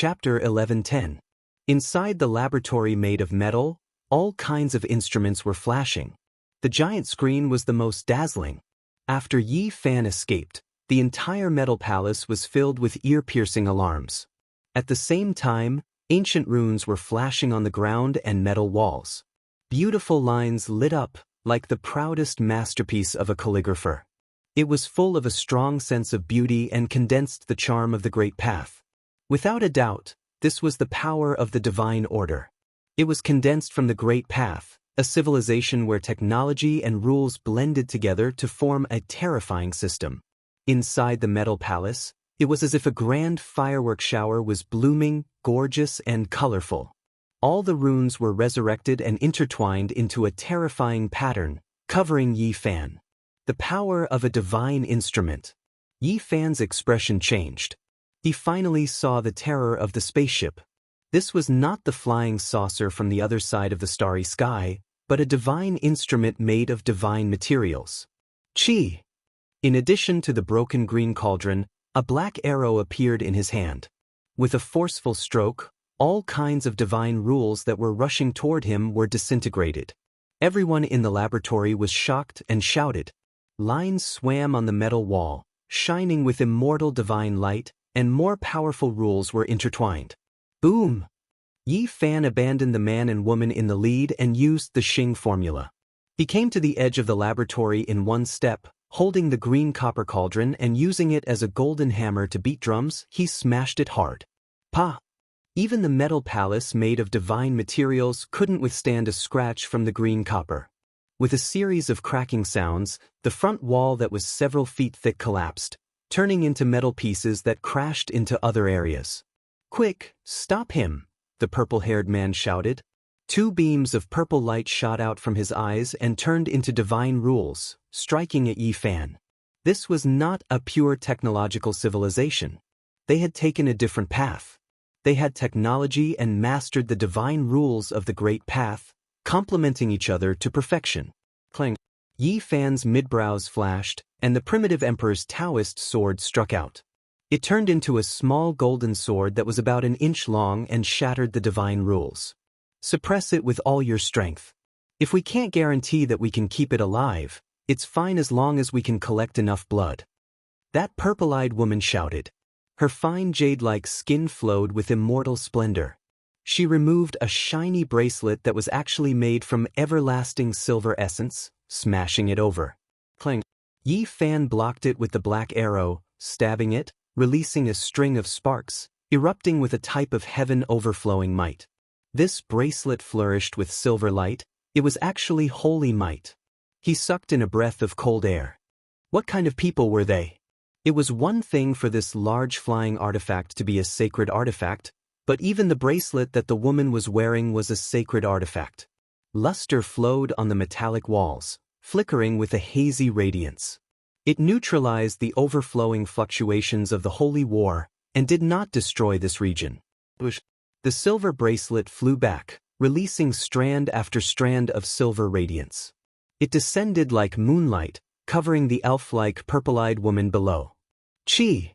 Chapter 11:10. Inside the laboratory made of metal, all kinds of instruments were flashing. The giant screen was the most dazzling. After Yi Fan escaped, the entire metal palace was filled with ear-piercing alarms. At the same time, ancient runes were flashing on the ground and metal walls. Beautiful lines lit up, like the proudest masterpiece of a calligrapher. It was full of a strong sense of beauty and condensed the charm of the Great Path. Without a doubt, this was the power of the divine order. It was condensed from the Great Path, a civilization where technology and rules blended together to form a terrifying system. Inside the metal palace, it was as if a grand firework shower was blooming, gorgeous, and colorful. All the runes were resurrected and intertwined into a terrifying pattern, covering Yi Fan. The power of a divine instrument. Yi Fan's expression changed. He finally saw the terror of the spaceship. This was not the flying saucer from the other side of the starry sky, but a divine instrument made of divine materials. Chi! In addition to the broken green cauldron, a black arrow appeared in his hand. With a forceful stroke, all kinds of divine rules that were rushing toward him were disintegrated. Everyone in the laboratory was shocked and shouted. Lines swam on the metal wall, shining with immortal divine light, and more powerful rules were intertwined. Boom! Yi Fan abandoned the man and woman in the lead and used the Xing formula. He came to the edge of the laboratory in one step, holding the green copper cauldron and using it as a golden hammer to beat drums. He smashed it hard. Pa! Even the metal palace made of divine materials couldn't withstand a scratch from the green copper. With a series of cracking sounds, the front wall that was several feet thick collapsed, turning into metal pieces that crashed into other areas. Quick, stop him, the purple-haired man shouted. Two beams of purple light shot out from his eyes and turned into divine rules, striking at Yi Fan. This was not a pure technological civilization. They had taken a different path. They had technology and mastered the divine rules of the Great Path, complementing each other to perfection. Clang! Yi Fan's mid-brows flashed, and the primitive emperor's Taoist sword struck out. It turned into a small golden sword that was about an inch long and shattered the divine rules. Suppress it with all your strength. If we can't guarantee that we can keep it alive, it's fine as long as we can collect enough blood. That purple-eyed woman shouted. Her fine jade-like skin flowed with immortal splendor. She removed a shiny bracelet that was actually made from everlasting silver essence, smashing it over. Clang! Yi Fan blocked it with the black arrow, stabbing it, releasing a string of sparks, erupting with a type of heaven overflowing might. This bracelet flourished with silver light. It was actually holy might. He sucked in a breath of cold air. What kind of people were they? It was one thing for this large flying artifact to be a sacred artifact, but even the bracelet that the woman was wearing was a sacred artifact. Luster flowed on the metallic walls, flickering with a hazy radiance. It neutralized the overflowing fluctuations of the holy war and did not destroy this region. The silver bracelet flew back, releasing strand after strand of silver radiance. It descended like moonlight, covering the elf-like purple-eyed woman below. Chi!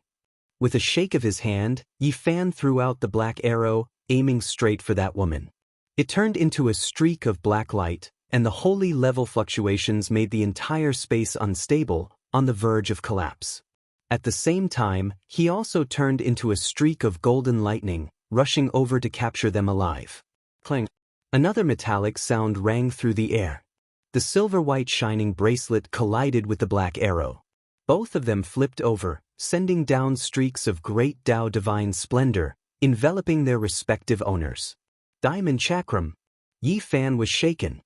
With a shake of his hand, Yi Fan threw out the black arrow, aiming straight for that woman. It turned into a streak of black light, and the holy level fluctuations made the entire space unstable, on the verge of collapse. At the same time, he also turned into a streak of golden lightning, rushing over to capture them alive. Clang! Another metallic sound rang through the air. The silver-white shining bracelet collided with the black arrow. Both of them flipped over, sending down streaks of great Tao divine splendor, enveloping their respective owners. Diamond Chakram! Yi Fan was shaken.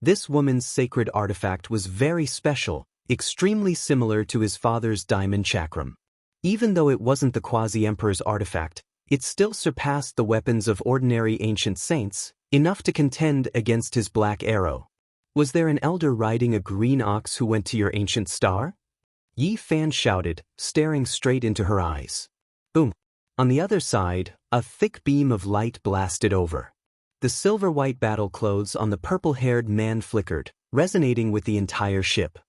This woman's sacred artifact was very special, extremely similar to his father's diamond chakram. Even though it wasn't the quasi-emperor's artifact, it still surpassed the weapons of ordinary ancient saints, enough to contend against his black arrow. Was there an elder riding a green ox who went to your ancient star? Yi Fan shouted, staring straight into her eyes. Boom! On the other side, a thick beam of light blasted over. The silver-white battle clothes on the purple-haired man flickered, resonating with the entire ship.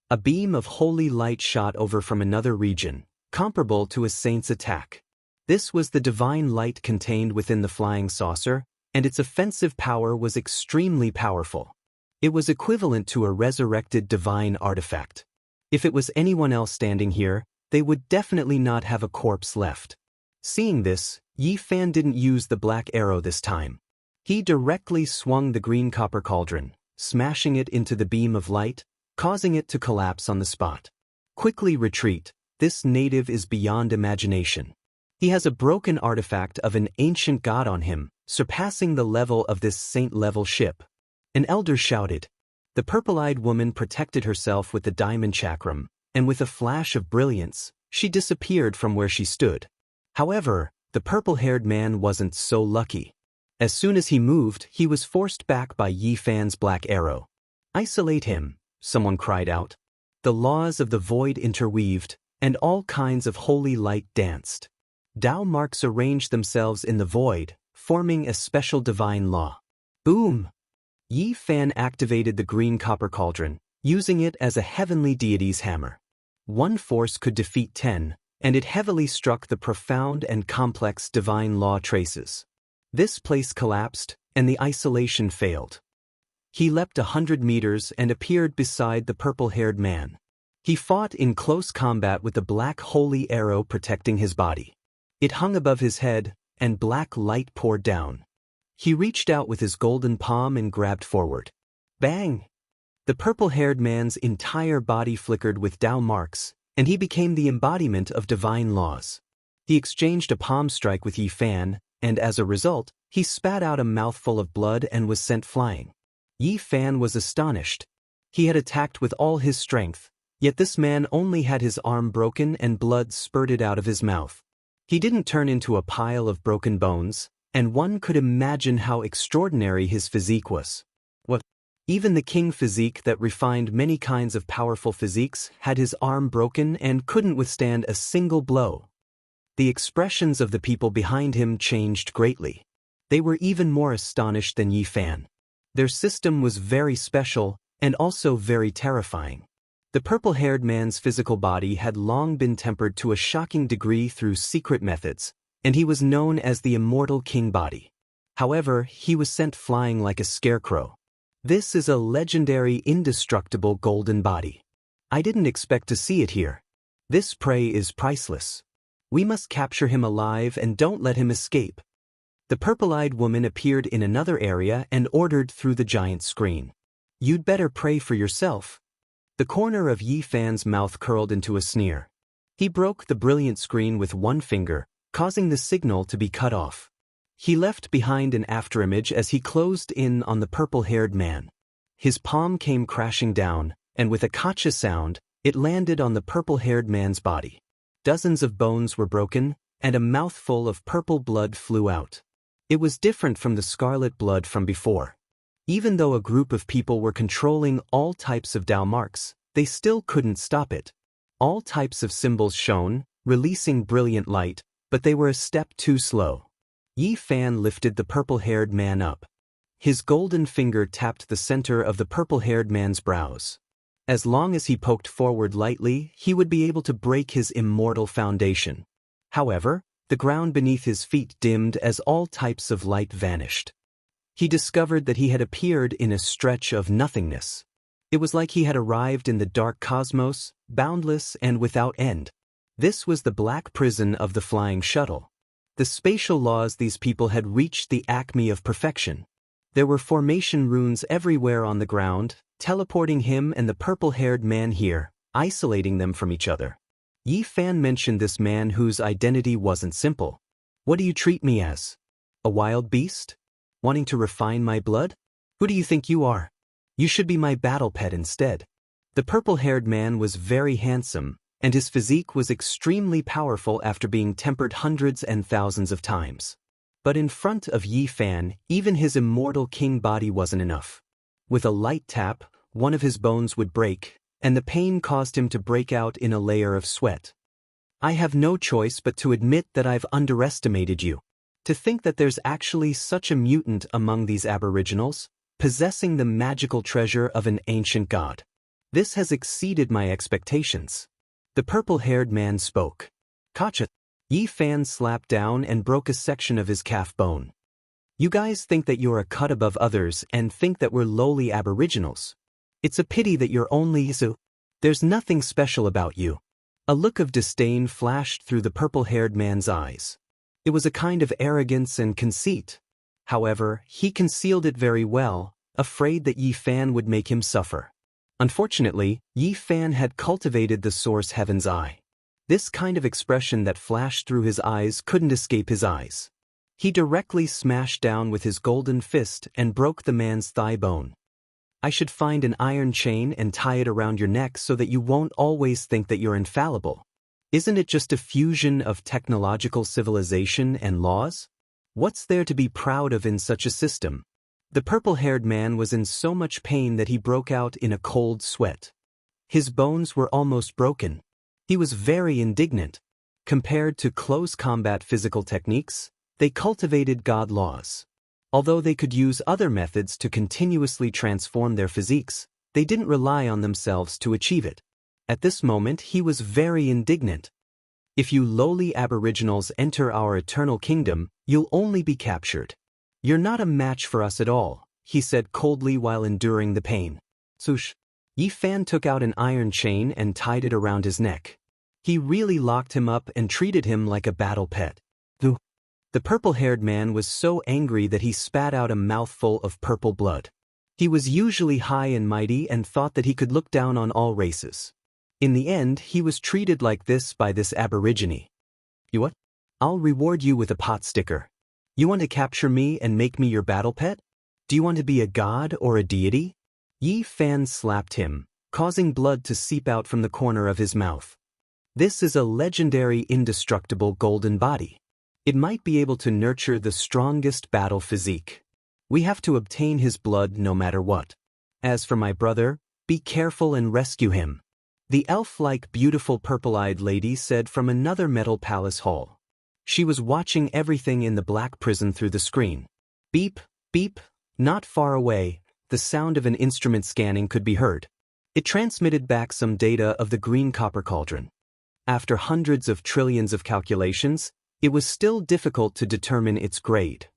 A beam of holy light shot over from another region, comparable to a saint's attack. This was the divine light contained within the flying saucer, and its offensive power was extremely powerful. It was equivalent to a resurrected divine artifact. If it was anyone else standing here, they would definitely not have a corpse left. Seeing this, Yi Fan didn't use the black arrow this time. He directly swung the green copper cauldron, smashing it into the beam of light, causing it to collapse on the spot. Quickly retreat, this native is beyond imagination. He has a broken artifact of an ancient god on him, surpassing the level of this saint-level ship. An elder shouted. The purple-eyed woman protected herself with the diamond chakram, and with a flash of brilliance, she disappeared from where she stood. However, the purple-haired man wasn't so lucky. As soon as he moved, he was forced back by Yi Fan's black arrow. Isolate him, someone cried out. The laws of the void interweaved, and all kinds of holy light danced. Tao marks arranged themselves in the void, forming a special divine law. Boom! Yi Fan activated the green copper cauldron, using it as a heavenly deity's hammer. One force could defeat 10, and it heavily struck the profound and complex divine law traces. This place collapsed, and the isolation failed. He leapt 100 meters and appeared beside the purple-haired man. He fought in close combat with the black holy arrow protecting his body. It hung above his head, and black light poured down. He reached out with his golden palm and grabbed forward. Bang! The purple-haired man's entire body flickered with Tao marks, and he became the embodiment of divine laws. He exchanged a palm strike with Yi Fan, and as a result, he spat out a mouthful of blood and was sent flying. Yi Fan was astonished. He had attacked with all his strength, yet this man only had his arm broken and blood spurted out of his mouth. He didn't turn into a pile of broken bones, and one could imagine how extraordinary his physique was. What? Even the king physique that refined many kinds of powerful physiques had his arm broken and couldn't withstand a single blow. The expressions of the people behind him changed greatly. They were even more astonished than Yi Fan. Their system was very special and also very terrifying. The purple-haired man's physical body had long been tempered to a shocking degree through secret methods, and he was known as the immortal king body. However, he was sent flying like a scarecrow. This is a legendary indestructible golden body. I didn't expect to see it here. This prey is priceless. We must capture him alive and don't let him escape. The purple-eyed woman appeared in another area and ordered through the giant screen. You'd better pray for yourself. The corner of Yi Fan's mouth curled into a sneer. He broke the brilliant screen with one finger, causing the signal to be cut off. He left behind an afterimage as he closed in on the purple-haired man. His palm came crashing down, and with a kacha sound, it landed on the purple-haired man's body. Dozens of bones were broken, and a mouthful of purple blood flew out. It was different from the scarlet blood from before. Even though a group of people were controlling all types of Tao marks, they still couldn't stop it. All types of symbols shone, releasing brilliant light, but they were a step too slow. Yi Fan lifted the purple-haired man up. His golden finger tapped the center of the purple-haired man's brows. As long as he poked forward lightly, he would be able to break his immortal foundation. However, the ground beneath his feet dimmed as all types of light vanished. He discovered that he had appeared in a stretch of nothingness. It was like he had arrived in the dark cosmos, boundless and without end. This was the black prison of the flying shuttle. The spatial laws these people had reached the acme of perfection. There were formation runes everywhere on the ground, teleporting him and the purple-haired man here, isolating them from each other. Yi Fan mentioned this man whose identity wasn't simple. What do you treat me as? A wild beast? Wanting to refine my blood? Who do you think you are? You should be my battle pet instead. The purple-haired man was very handsome, and his physique was extremely powerful after being tempered hundreds and thousands of times. But in front of Yi Fan, even his immortal king body wasn't enough. With a light tap, one of his bones would break, and the pain caused him to break out in a layer of sweat. I have no choice but to admit that I've underestimated you. To think that there's actually such a mutant among these aboriginals, possessing the magical treasure of an ancient god. This has exceeded my expectations. The purple-haired man spoke. Kacha, Yi Fan slapped down and broke a section of his calf bone. You guys think that you're a cut above others and think that we're lowly aboriginals. It's a pity that you're only Yizu. There's nothing special about you. A look of disdain flashed through the purple-haired man's eyes. It was a kind of arrogance and conceit. However, he concealed it very well, afraid that Yi Fan would make him suffer. Unfortunately, Yi Fan had cultivated the source Heaven's Eye. This kind of expression that flashed through his eyes couldn't escape his eyes. He directly smashed down with his golden fist and broke the man's thigh bone. I should find an iron chain and tie it around your neck so that you won't always think that you're infallible. Isn't it just a fusion of technological civilization and laws? What's there to be proud of in such a system? The purple-haired man was in so much pain that he broke out in a cold sweat. His bones were almost broken. He was very indignant. Compared to close combat physical techniques, they cultivated God laws. Although they could use other methods to continuously transform their physiques, they didn't rely on themselves to achieve it. At this moment he was very indignant. If you lowly aboriginals enter our eternal kingdom, you'll only be captured. You're not a match for us at all, he said coldly while enduring the pain. Swoosh! Yi Fan took out an iron chain and tied it around his neck. He really locked him up and treated him like a battle pet. The purple-haired man was so angry that he spat out a mouthful of purple blood. He was usually high and mighty and thought that he could look down on all races. In the end, he was treated like this by this aborigine. You what? I'll reward you with a pot sticker. You want to capture me and make me your battle pet? Do you want to be a god or a deity? Yi Fan slapped him, causing blood to seep out from the corner of his mouth. This is a legendary indestructible golden body. It might be able to nurture the strongest battle physique. We have to obtain his blood no matter what. As for my brother, be careful and rescue him. The elf-like beautiful purple-eyed lady said from another metal palace hall. She was watching everything in the black prison through the screen. Beep, beep, not far away, the sound of an instrument scanning could be heard. It transmitted back some data of the green copper cauldron. After hundreds of trillions of calculations, it was still difficult to determine its grade.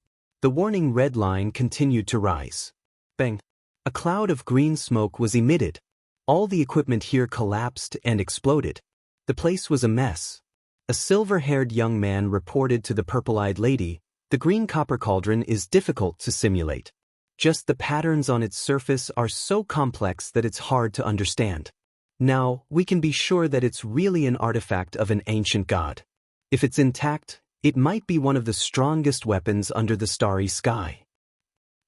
The warning red line continued to rise. Bang! A cloud of green smoke was emitted. All the equipment here collapsed and exploded. The place was a mess. A silver-haired young man reported to the purple-eyed lady, "The green copper cauldron is difficult to simulate. Just the patterns on its surface are so complex that it's hard to understand. Now, we can be sure that it's really an artifact of an ancient god. If it's intact, it might be one of the strongest weapons under the starry sky.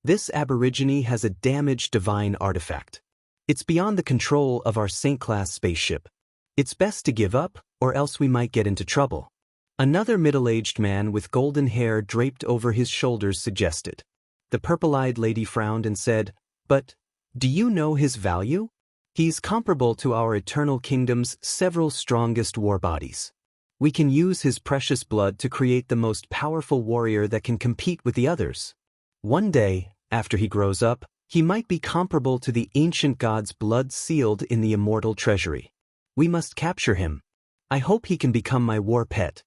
This aborigine has a damaged divine artifact. It's beyond the control of our Saint-class spaceship. It's best to give up, or else we might get into trouble." Another middle-aged man with golden hair draped over his shoulders suggested. The purple-eyed lady frowned and said, "But, do you know his value? He's comparable to our eternal kingdom's several strongest war bodies. We can use his precious blood to create the most powerful warrior that can compete with the others. One day, after he grows up, he might be comparable to the ancient god's blood sealed in the immortal treasury. We must capture him. I hope he can become my war pet.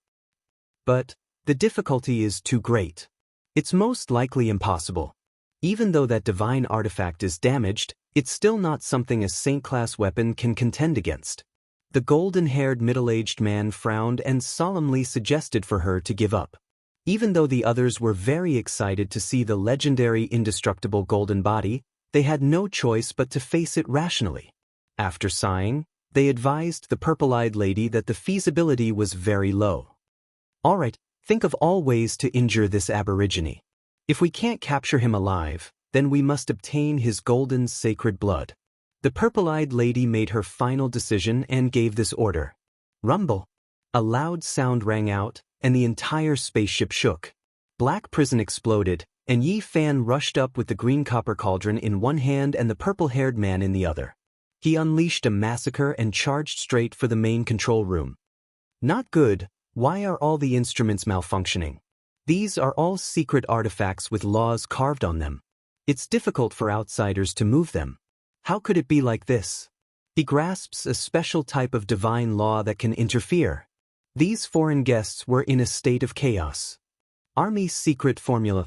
But the difficulty is too great. It's most likely impossible. Even though that divine artifact is damaged, it's still not something a saint-class weapon can contend against." The golden-haired middle-aged man frowned and solemnly suggested for her to give up. Even though the others were very excited to see the legendary indestructible golden body, they had no choice but to face it rationally. After sighing, they advised the purple-eyed lady that the feasibility was very low. "All right, think of all ways to injure this aborigine. If we can't capture him alive, then we must obtain his golden sacred blood." The purple-eyed lady made her final decision and gave this order. Rumble! A loud sound rang out, and the entire spaceship shook. Black prison exploded, and Yi Fan rushed up with the green copper cauldron in one hand and the purple-haired man in the other. He unleashed a massacre and charged straight for the main control room. "Not good. Why are all the instruments malfunctioning? These are all secret artifacts with laws carved on them. It's difficult for outsiders to move them. How could it be like this?" He grasps a special type of divine law that can interfere. These foreign guests were in a state of chaos. Army's secret formula.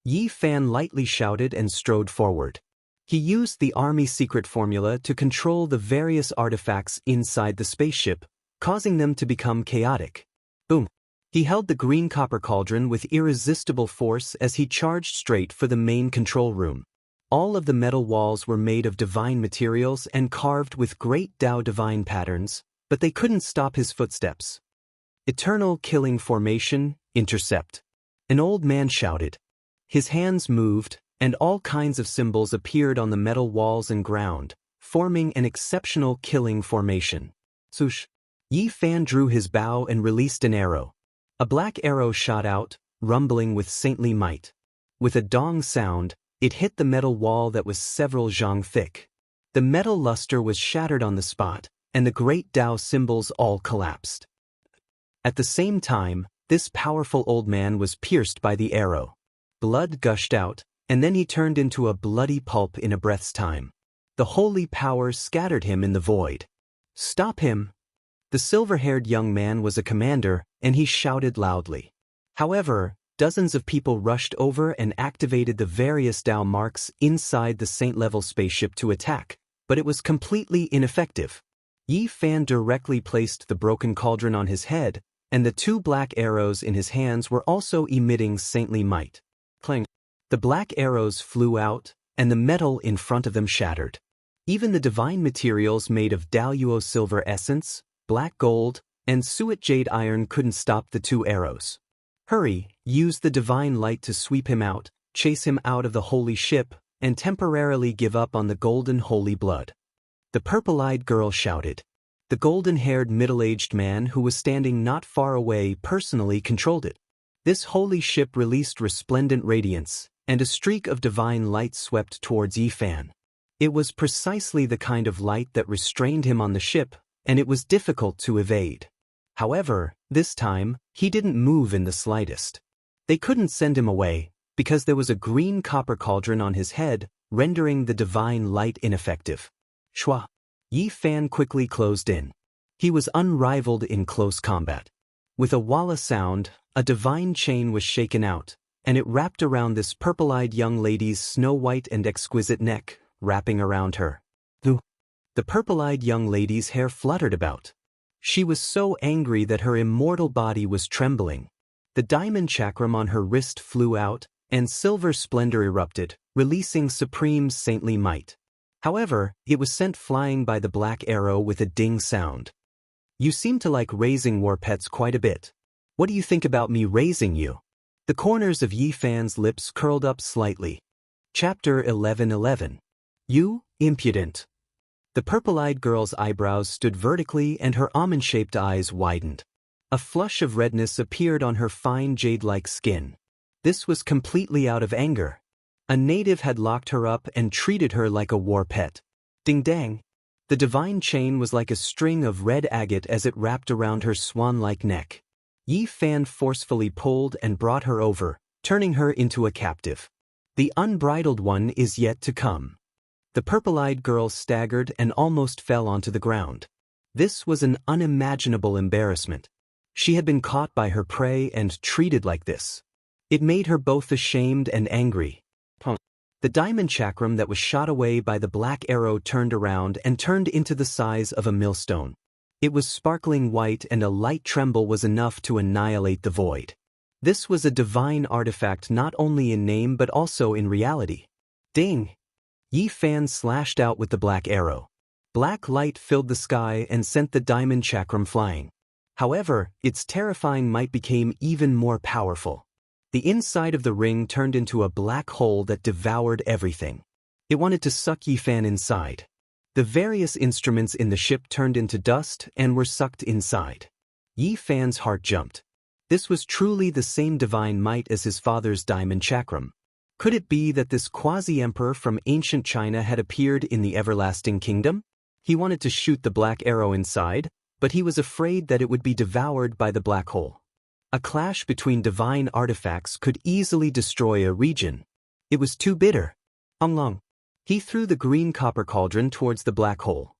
Yi Fan lightly shouted and strode forward. He used the army secret formula to control the various artifacts inside the spaceship, causing them to become chaotic. Boom! He held the green copper cauldron with irresistible force as he charged straight for the main control room. All of the metal walls were made of divine materials and carved with great Tao divine patterns, but they couldn't stop his footsteps. Eternal killing formation, intercept. An old man shouted. His hands moved, and all kinds of symbols appeared on the metal walls and ground, forming an exceptional killing formation. Swoosh! Yi Fan drew his bow and released an arrow. A black arrow shot out, rumbling with saintly might. With a dong sound, it hit the metal wall that was several zhang thick. The metal luster was shattered on the spot, and the great Tao symbols all collapsed. At the same time, this powerful old man was pierced by the arrow. Blood gushed out, and then he turned into a bloody pulp in a breath's time. The holy power scattered him in the void. Stop him! The silver-haired young man was a commander, and he shouted loudly. However, dozens of people rushed over and activated the various Tao marks inside the saint-level spaceship to attack, but it was completely ineffective. Yi Fan directly placed the broken cauldron on his head, and the two black arrows in his hands were also emitting saintly might. Clang! The black arrows flew out, and the metal in front of them shattered. Even the divine materials made of Daluo silver essence, black gold, and suet jade iron couldn't stop the two arrows. Hurry, use the divine light to sweep him out, chase him out of the holy ship, and temporarily give up on the golden holy blood. The purple-eyed girl shouted. The golden-haired middle-aged man who was standing not far away personally controlled it. This holy ship released resplendent radiance, and a streak of divine light swept towards Yi Fan. It was precisely the kind of light that restrained him on the ship, and it was difficult to evade. However, this time, he didn't move in the slightest. They couldn't send him away, because there was a green copper cauldron on his head, rendering the divine light ineffective. Shwa! Yi Fan quickly closed in. He was unrivaled in close combat. With a walla sound, a divine chain was shaken out, and it wrapped around this purple-eyed young lady's snow-white and exquisite neck, wrapping around her. The purple-eyed young lady's hair fluttered about. She was so angry that her immortal body was trembling. The diamond chakram on her wrist flew out, and silver splendor erupted, releasing supreme saintly might. However, it was sent flying by the black arrow with a ding sound. You seem to like raising war pets quite a bit. What do you think about me raising you? The corners of Yi Fan's lips curled up slightly. Chapter 11:11. You, impudent. The purple-eyed girl's eyebrows stood vertically and her almond-shaped eyes widened. A flush of redness appeared on her fine jade-like skin. This was completely out of anger. A native had locked her up and treated her like a war pet. Ding-dang! The divine chain was like a string of red agate as it wrapped around her swan-like neck. Yi Fan forcefully pulled and brought her over, turning her into a captive. The unbridled one is yet to come. The purple-eyed girl staggered and almost fell onto the ground. This was an unimaginable embarrassment. She had been caught by her prey and treated like this. It made her both ashamed and angry. The diamond chakram that was shot away by the black arrow turned around and turned into the size of a millstone. It was sparkling white and a light tremble was enough to annihilate the void. This was a divine artifact not only in name but also in reality. Ding! Yi Fan slashed out with the black arrow. Black light filled the sky and sent the diamond chakram flying. However, its terrifying might became even more powerful. The inside of the ring turned into a black hole that devoured everything. It wanted to suck Yi Fan inside. The various instruments in the ship turned into dust and were sucked inside. Yi Fan's heart jumped. This was truly the same divine might as his father's diamond chakram. Could it be that this quasi-emperor from ancient China had appeared in the everlasting kingdom? He wanted to shoot the black arrow inside, but he was afraid that it would be devoured by the black hole. A clash between divine artifacts could easily destroy a region. It was too bitter. Long. He threw the green copper cauldron towards the black hole.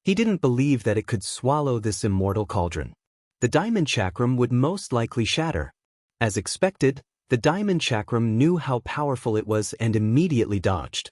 He didn't believe that it could swallow this immortal cauldron. the diamond chakram would most likely shatter. As expected, the diamond chakram knew how powerful it was and immediately dodged.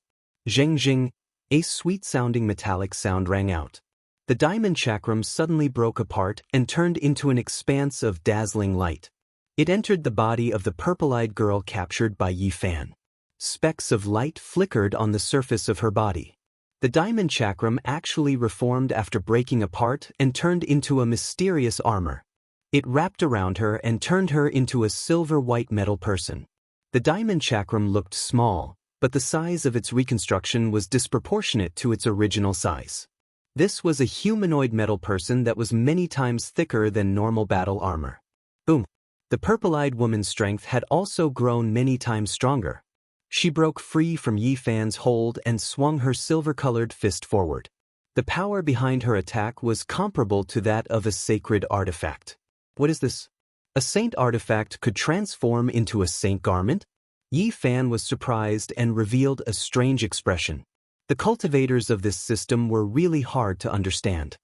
Zheng zheng, a sweet-sounding metallic sound rang out. The diamond chakram suddenly broke apart and turned into an expanse of dazzling light. It entered the body of the purple-eyed girl captured by Yi Fan. Specks of light flickered on the surface of her body. The diamond chakram actually reformed after breaking apart and turned into a mysterious armor. It wrapped around her and turned her into a silver-white metal person. The diamond chakram looked small, but the size of its reconstruction was disproportionate to its original size. This was a humanoid metal person that was many times thicker than normal battle armor. Boom! The purple-eyed woman's strength had also grown many times stronger. She broke free from Yi Fan's hold and swung her silver-colored fist forward. The power behind her attack was comparable to that of a sacred artifact. What is this? A saint artifact could transform into a saint garment? Yi Fan was surprised and revealed a strange expression. The cultivators of this system were really hard to understand.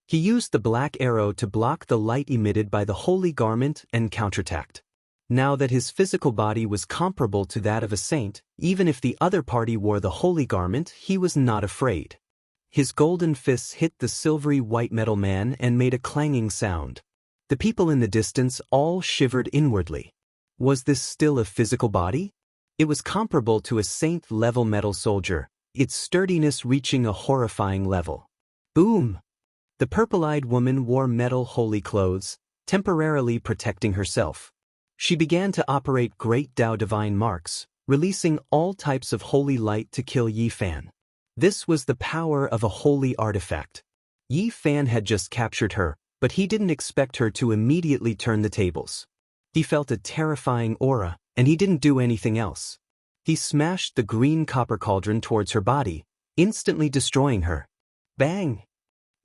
He used the black arrow to block the light emitted by the holy garment and counterattacked. Now that his physical body was comparable to that of a saint, even if the other party wore the holy garment, he was not afraid. His golden fists hit the silvery white metal man and made a clanging sound. The people in the distance all shivered inwardly. Was this still a physical body? It was comparable to a saint-level metal soldier, its sturdiness reaching a horrifying level. Boom! The purple-eyed woman wore metal holy clothes, temporarily protecting herself. She began to operate great Tao divine marks, releasing all types of holy light to kill Yi Fan. This was the power of a holy artifact. Yi Fan had just captured her, but he didn't expect her to immediately turn the tables. He felt a terrifying aura, and he didn't do anything else. He smashed the green copper cauldron towards her body, instantly destroying her. Bang!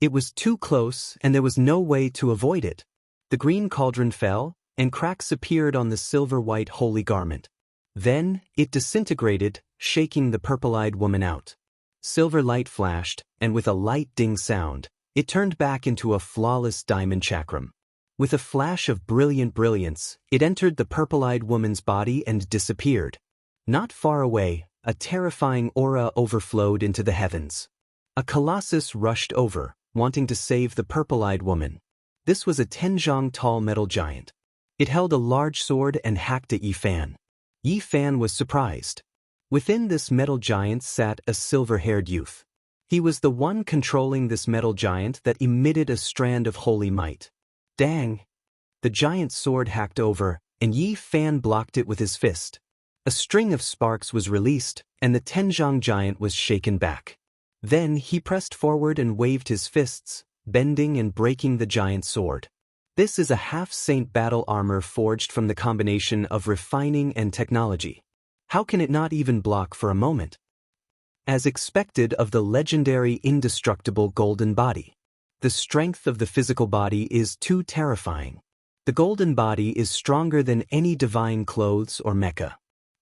It was too close, and there was no way to avoid it. The green cauldron fell, and cracks appeared on the silver-white holy garment. Then, it disintegrated, shaking the purple-eyed woman out. Silver light flashed, and with a light ding sound, it turned back into a flawless diamond chakram. With a flash of brilliant brilliance, it entered the purple-eyed woman's body and disappeared. Not far away, a terrifying aura overflowed into the heavens. A colossus rushed over, wanting to save the purple-eyed woman. This was a 10 tall metal giant. It held a large sword and hacked at Yi Fan. Yi Fan was surprised. Within this metal giant sat a silver-haired youth. He was the one controlling this metal giant that emitted a strand of holy might. Dang! The giant's sword hacked over, and Yi Fan blocked it with his fist. A string of sparks was released, and the 10 giant was shaken back. Then he pressed forward and waved his fists, bending and breaking the giant's sword. This is a half-saint battle armor forged from the combination of refining and technology. How can it not even block for a moment? As expected of the legendary indestructible golden body. The strength of the physical body is too terrifying. The golden body is stronger than any divine clothes or mecha.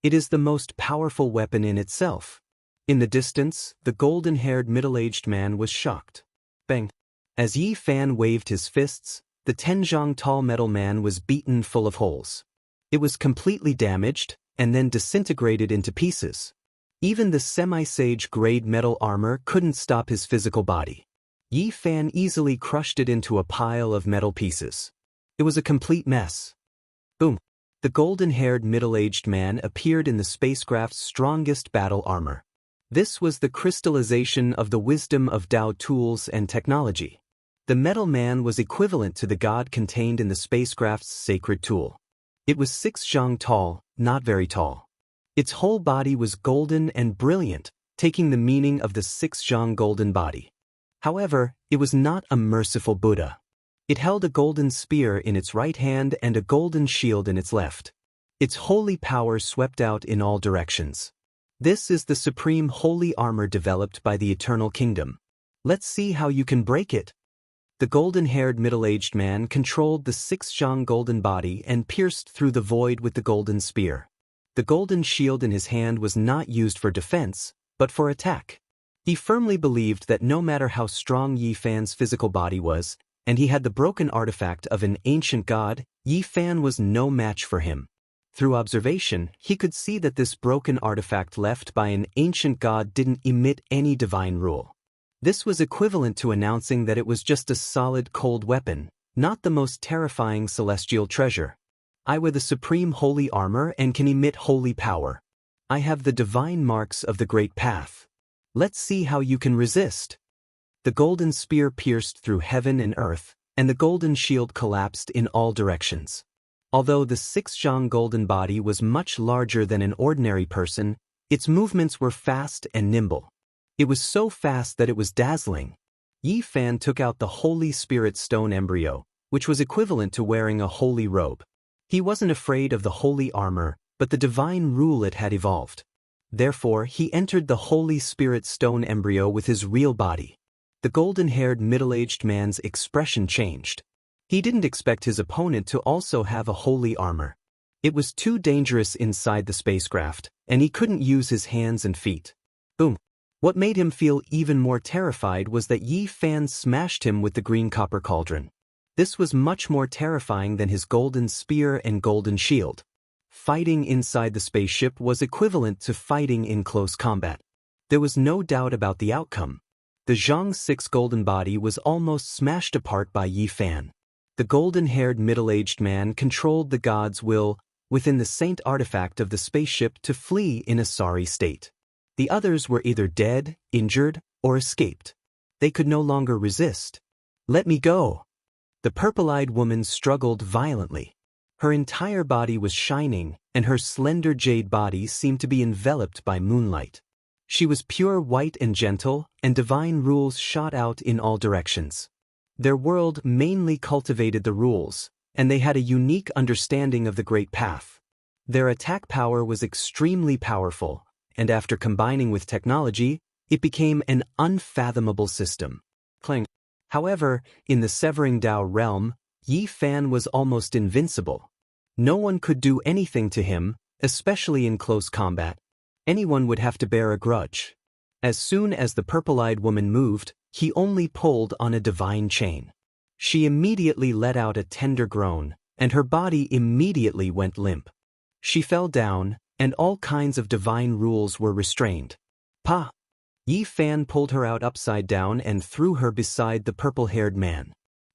It is the most powerful weapon in itself. In the distance, the golden-haired middle-aged man was shocked. Bang! As Yi Fan waved his fists, the 10 tall metal man was beaten full of holes. It was completely damaged, and then disintegrated into pieces. Even the semi-sage grade metal armor couldn't stop his physical body. Yi Fan easily crushed it into a pile of metal pieces. It was a complete mess. Boom! The golden-haired middle-aged man appeared in the spacecraft's strongest battle armor. This was the crystallization of the wisdom of Tao tools and technology. The metal man was equivalent to the god contained in the spacecraft's sacred tool. It was 6 tall, not very tall. Its whole body was golden and brilliant, taking the meaning of the 6 golden body. However, it was not a merciful Buddha. It held a golden spear in its right hand and a golden shield in its left. Its holy power swept out in all directions. This is the supreme holy armor developed by the Eternal Kingdom. Let's see how you can break it. The golden-haired middle-aged man controlled the 6 golden body and pierced through the void with the golden spear. The golden shield in his hand was not used for defense, but for attack. He firmly believed that no matter how strong Yi Fan's physical body was, and he had the broken artifact of an ancient god. Yi Fan was no match for him. Through observation, he could see that this broken artifact left by an ancient god didn't emit any divine rule. This was equivalent to announcing that it was just a solid cold weapon, not the most terrifying celestial treasure. I wear the supreme holy armor and can emit holy power. I have the divine marks of the great path. Let's see how you can resist. The golden spear pierced through heaven and earth, and the golden shield collapsed in all directions. Although the 6-zhang golden body was much larger than an ordinary person, its movements were fast and nimble. It was so fast that it was dazzling. Yi Fan took out the Holy Spirit Stone embryo, which was equivalent to wearing a holy robe. He wasn't afraid of the holy armor, but the divine rule it had evolved. Therefore, he entered the Holy Spirit Stone embryo with his real body. The golden-haired middle-aged man's expression changed. He didn't expect his opponent to also have a holy armor. It was too dangerous inside the spacecraft, and he couldn't use his hands and feet. Boom. What made him feel even more terrified was that Yi Fan smashed him with the green copper cauldron. This was much more terrifying than his golden spear and golden shield. Fighting inside the spaceship was equivalent to fighting in close combat. There was no doubt about the outcome. The Zhang 6 golden body was almost smashed apart by Yi Fan. The golden-haired middle-aged man controlled the god's will within the saint artifact of the spaceship to flee in a sorry state. The others were either dead, injured, or escaped. They could no longer resist. Let me go. The purple-eyed woman struggled violently. Her entire body was shining, and her slender jade body seemed to be enveloped by moonlight. She was pure white and gentle, and divine rules shot out in all directions. Their world mainly cultivated the rules, and they had a unique understanding of the Great Path. Their attack power was extremely powerful, and after combining with technology, it became an unfathomable system. Clang. However, in the Severing Dao realm, Yi Fan was almost invincible. No one could do anything to him, especially in close combat. Anyone would have to bear a grudge. As soon as the purple-eyed woman moved, he only pulled on a divine chain. She immediately let out a tender groan, and her body immediately went limp. She fell down, and all kinds of divine rules were restrained. Pa! Yi Fan pulled her out upside down and threw her beside the purple-haired man.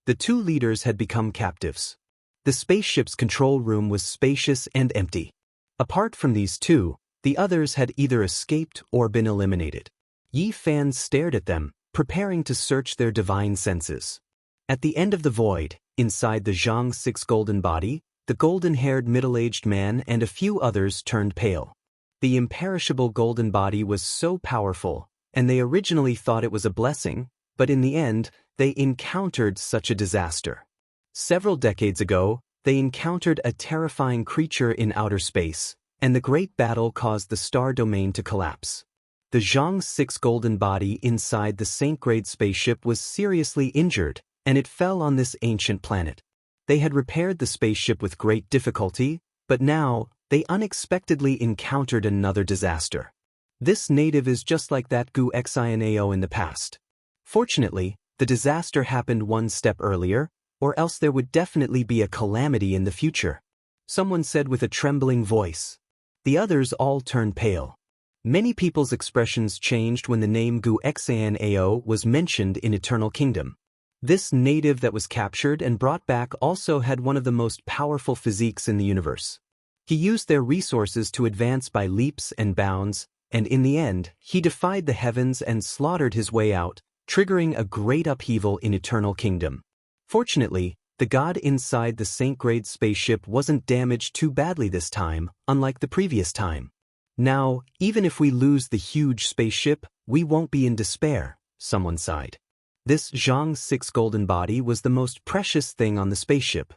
The two leaders had become captives. The spaceship's control room was spacious and empty. Apart from these two, the others had either escaped or been eliminated. Yi Fan stared at them, preparing to search their divine senses. At the end of the void, inside the Zhang 6 golden body, the golden-haired middle-aged man and a few others turned pale. The imperishable golden body was so powerful, and they originally thought it was a blessing, but in the end, they encountered such a disaster. Several decades ago, they encountered a terrifying creature in outer space, and the great battle caused the star domain to collapse. The Zhang 6 golden body inside the Saint-grade spaceship was seriously injured, and it fell on this ancient planet. They had repaired the spaceship with great difficulty, but now, they unexpectedly encountered another disaster. This native is just like that Xianxia in the past. Fortunately, the disaster happened one step earlier, or else there would definitely be a calamity in the future. Someone said with a trembling voice. The others all turned pale. Many people's expressions changed when the name Xianxia was mentioned in Eternal Kingdom. This native that was captured and brought back also had one of the most powerful physiques in the universe. He used their resources to advance by leaps and bounds, and in the end, he defied the heavens and slaughtered his way out, triggering a great upheaval in Eternal Kingdom. Fortunately, the god inside the Saint-grade spaceship wasn't damaged too badly this time, unlike the previous time. Now, even if we lose the huge spaceship, we won't be in despair, someone sighed. This Zhang 6 golden body was the most precious thing on the spaceship.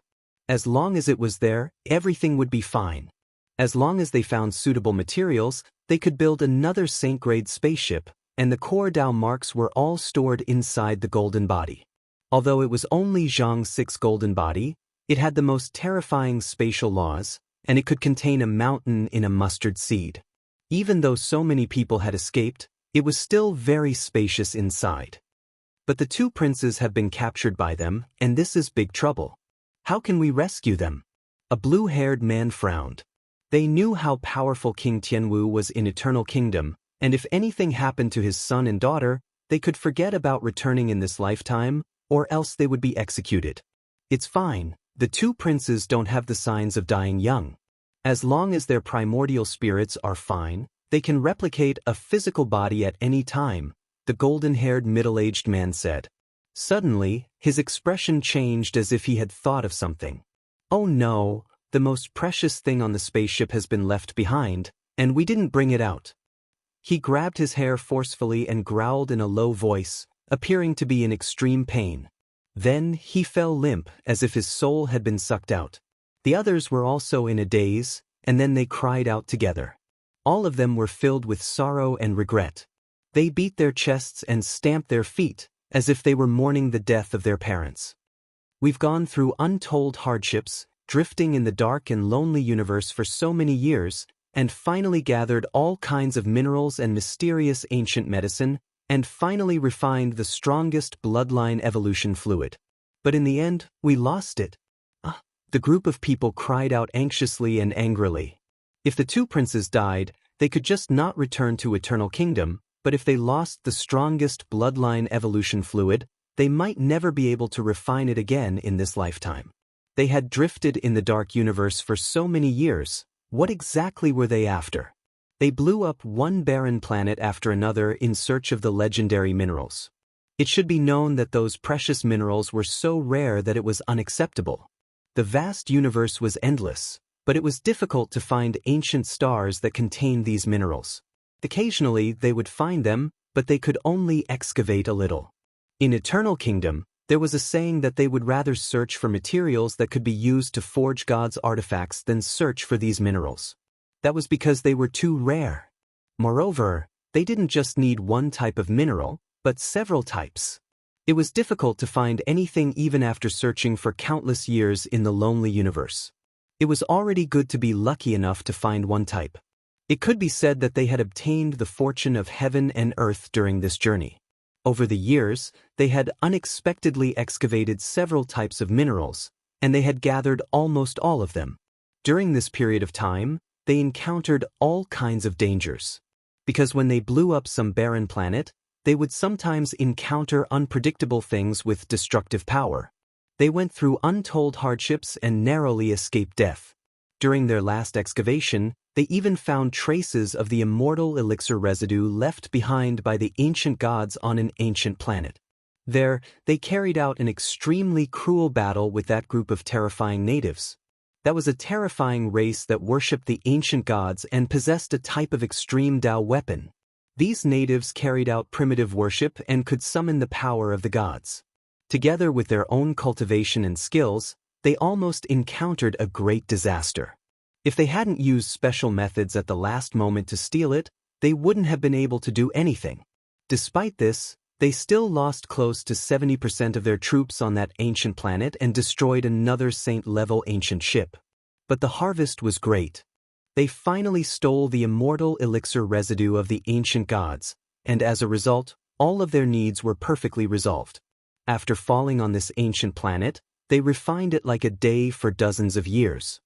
As long as it was there, everything would be fine. As long as they found suitable materials, they could build another Saint-grade spaceship, and the core Dao marks were all stored inside the golden body. Although it was only Zhang 6 golden body, it had the most terrifying spatial laws, and it could contain a mountain in a mustard seed. Even though so many people had escaped, it was still very spacious inside. But the two princes have been captured by them, and this is big trouble. How can we rescue them? A blue-haired man frowned. They knew how powerful King Tianwu was in Eternal Kingdom, and if anything happened to his son and daughter, they could forget about returning in this lifetime, or else they would be executed. It's fine, the two princes don't have the signs of dying young. As long as their primordial spirits are fine, they can replicate a physical body at any time, the golden-haired middle-aged man said. Suddenly, his expression changed as if he had thought of something. Oh no, the most precious thing on the spaceship has been left behind, and we didn't bring it out. He grabbed his hair forcefully and growled in a low voice, appearing to be in extreme pain. Then he fell limp as if his soul had been sucked out. The others were also in a daze, and then they cried out together. All of them were filled with sorrow and regret. They beat their chests and stamped their feet, as if they were mourning the death of their parents. We've gone through untold hardships, drifting in the dark and lonely universe for so many years, and finally gathered all kinds of minerals and mysterious ancient medicine, and finally refined the strongest bloodline evolution fluid. But in the end, we lost it. The group of people cried out anxiously and angrily. If the two princes died, they could just not return to Eternal Kingdom, but if they lost the strongest bloodline evolution fluid, they might never be able to refine it again in this lifetime. They had drifted in the dark universe for so many years. What exactly were they after? They blew up one barren planet after another in search of the legendary minerals. It should be known that those precious minerals were so rare that it was unacceptable. The vast universe was endless, but it was difficult to find ancient stars that contained these minerals. Occasionally they would find them, but they could only excavate a little. In Eternal Kingdom, there was a saying that they would rather search for materials that could be used to forge God's artifacts than search for these minerals. That was because they were too rare. Moreover, they didn't just need one type of mineral, but several types. It was difficult to find anything even after searching for countless years in the lonely universe. It was already good to be lucky enough to find one type. It could be said that they had obtained the fortune of heaven and earth during this journey. Over the years, they had unexpectedly excavated several types of minerals, and they had gathered almost all of them. During this period of time, they encountered all kinds of dangers. Because when they blew up some barren planet, they would sometimes encounter unpredictable things with destructive power. They went through untold hardships and narrowly escaped death. During their last excavation, they even found traces of the immortal elixir residue left behind by the ancient gods on an ancient planet. There, they carried out an extremely cruel battle with that group of terrifying natives. That was a terrifying race that worshipped the ancient gods and possessed a type of extreme Dao weapon. These natives carried out primitive worship and could summon the power of the gods. Together with their own cultivation and skills, they almost encountered a great disaster. If they hadn't used special methods at the last moment to steal it, they wouldn't have been able to do anything. Despite this, they still lost close to 70% of their troops on that ancient planet and destroyed another Saint-level ancient ship. But the harvest was great. They finally stole the immortal elixir residue of the ancient gods, and as a result, all of their needs were perfectly resolved. After falling on this ancient planet, they refined it like a day for dozens of years.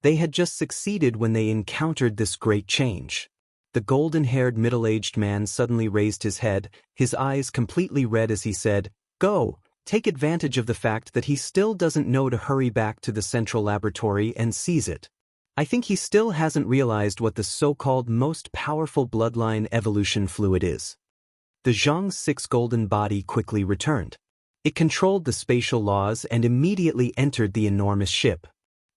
They had just succeeded when they encountered this great change. The golden-haired middle-aged man suddenly raised his head, his eyes completely red as he said, "Go, take advantage of the fact that he still doesn't know to hurry back to the central laboratory and seize it. I think he still hasn't realized what the so-called most powerful bloodline evolution fluid is." The Xianxia's golden body quickly returned. It controlled the spatial laws and immediately entered the enormous ship.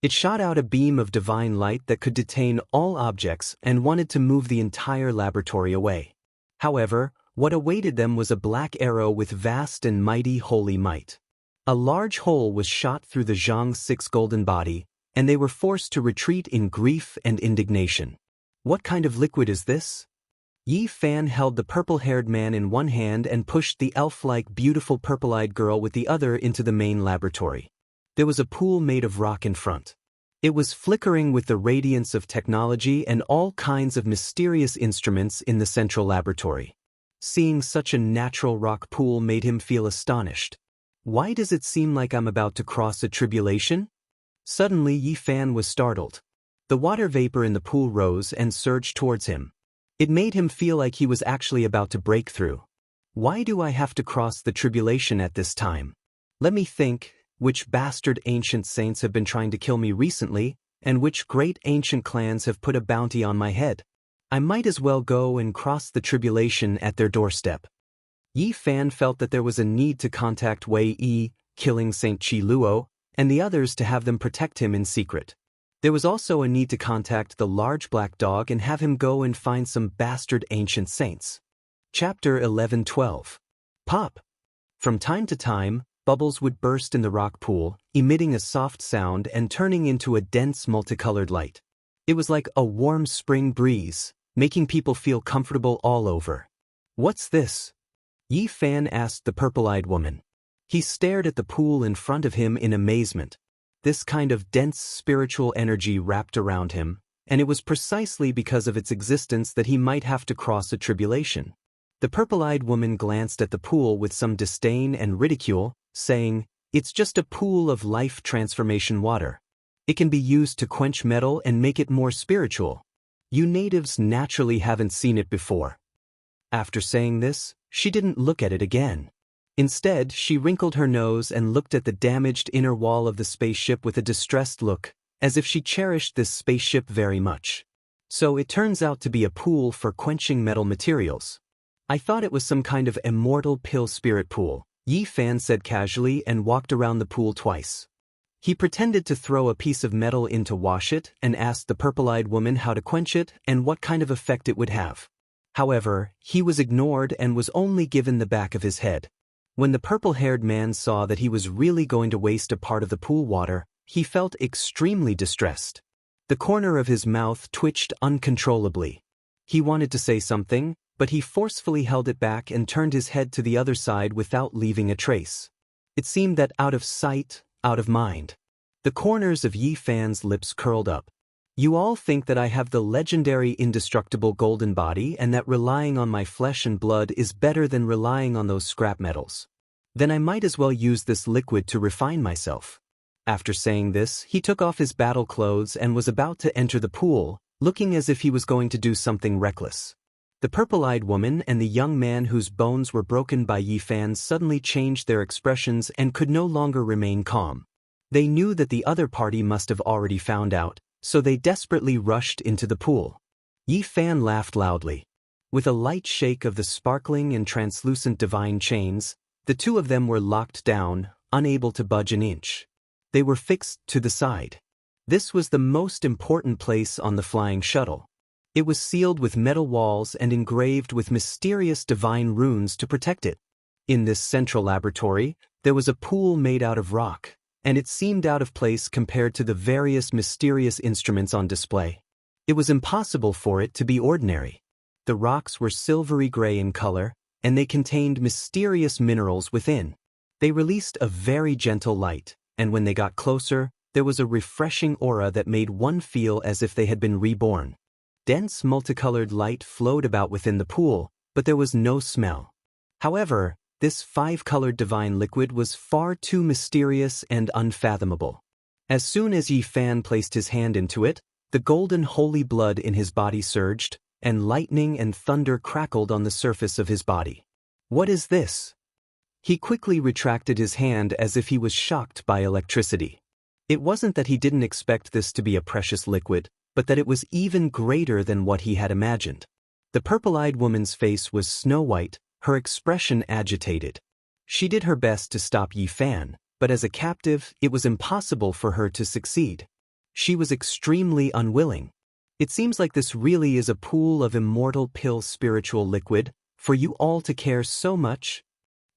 It shot out a beam of divine light that could detain all objects and wanted to move the entire laboratory away. However, what awaited them was a black arrow with vast and mighty holy might. A large hole was shot through the Xianxia's golden body, and they were forced to retreat in grief and indignation. What kind of liquid is this? Yi Fan held the purple-haired man in one hand and pushed the elf-like beautiful purple-eyed girl with the other into the main laboratory. There was a pool made of rock in front. It was flickering with the radiance of technology and all kinds of mysterious instruments in the central laboratory. Seeing such a natural rock pool made him feel astonished. Why does it seem like I'm about to cross a tribulation? Suddenly Yi Fan was startled. The water vapor in the pool rose and surged towards him. It made him feel like he was actually about to break through. Why do I have to cross the tribulation at this time? Let me think, which bastard ancient saints have been trying to kill me recently, and which great ancient clans have put a bounty on my head? I might as well go and cross the tribulation at their doorstep. Yi Fan felt that there was a need to contact Wei Yi, killing Saint Qi Luo, and the others to have them protect him in secret. There was also a need to contact the large black dog and have him go and find some bastard ancient saints. Chapter 11-12. Pop! From time to time, bubbles would burst in the rock pool, emitting a soft sound and turning into a dense multicolored light. It was like a warm spring breeze, making people feel comfortable all over. What's this? Yi Fan asked the purple-eyed woman. He stared at the pool in front of him in amazement. This kind of dense spiritual energy wrapped around him, and it was precisely because of its existence that he might have to cross a tribulation. The purple-eyed woman glanced at the pool with some disdain and ridicule, saying, "It's just a pool of life transformation water. It can be used to quench metal and make it more spiritual. You natives naturally haven't seen it before." After saying this, she didn't look at it again. Instead, she wrinkled her nose and looked at the damaged inner wall of the spaceship with a distressed look, as if she cherished this spaceship very much. So it turns out to be a pool for quenching metal materials. I thought it was some kind of immortal pill spirit pool, Yi Fan said casually and walked around the pool twice. He pretended to throw a piece of metal in to wash it and asked the purple-eyed woman how to quench it and what kind of effect it would have. However, he was ignored and was only given the back of his head. When the purple-haired man saw that he was really going to waste a part of the pool water, he felt extremely distressed. The corner of his mouth twitched uncontrollably. He wanted to say something, but he forcefully held it back and turned his head to the other side without leaving a trace. It seemed that out of sight, out of mind. The corners of Yi Fan's lips curled up. You all think that I have the legendary indestructible golden body and that relying on my flesh and blood is better than relying on those scrap metals. Then I might as well use this liquid to refine myself. After saying this, he took off his battle clothes and was about to enter the pool, looking as if he was going to do something reckless. The purple-eyed woman and the young man whose bones were broken by Yi Fan suddenly changed their expressions and could no longer remain calm. They knew that the other party must have already found out, so they desperately rushed into the pool. Yi Fan laughed loudly. With a light shake of the sparkling and translucent divine chains, the two of them were locked down, unable to budge an inch. They were fixed to the side. This was the most important place on the flying shuttle. It was sealed with metal walls and engraved with mysterious divine runes to protect it. In this central laboratory, there was a pool made out of rock, and it seemed out of place compared to the various mysterious instruments on display. It was impossible for it to be ordinary. The rocks were silvery gray in color, and they contained mysterious minerals within. They released a very gentle light, and when they got closer, there was a refreshing aura that made one feel as if they had been reborn. Dense multicolored light flowed about within the pool, but there was no smell. However, this five-colored divine liquid was far too mysterious and unfathomable. As soon as Yi Fan placed his hand into it, the golden holy blood in his body surged, and lightning and thunder crackled on the surface of his body. What is this? He quickly retracted his hand as if he was shocked by electricity. It wasn't that he didn't expect this to be a precious liquid, but that it was even greater than what he had imagined. The purple-eyed woman's face was snow-white, her expression agitated. She did her best to stop Yi Fan, but as a captive, it was impossible for her to succeed. She was extremely unwilling. It seems like this really is a pool of immortal pill spiritual liquid, for you all to care so much.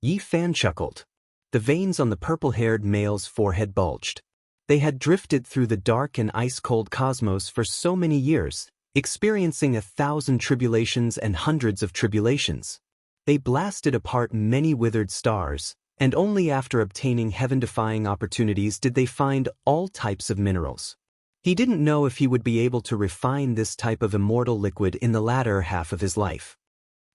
Yi Fan chuckled. The veins on the purple-haired male's forehead bulged. They had drifted through the dark and ice-cold cosmos for so many years, experiencing 1,000 tribulations and hundreds of tribulations. They blasted apart many withered stars, and only after obtaining heaven-defying opportunities did they find all types of minerals. He didn't know if he would be able to refine this type of immortal liquid in the latter half of his life.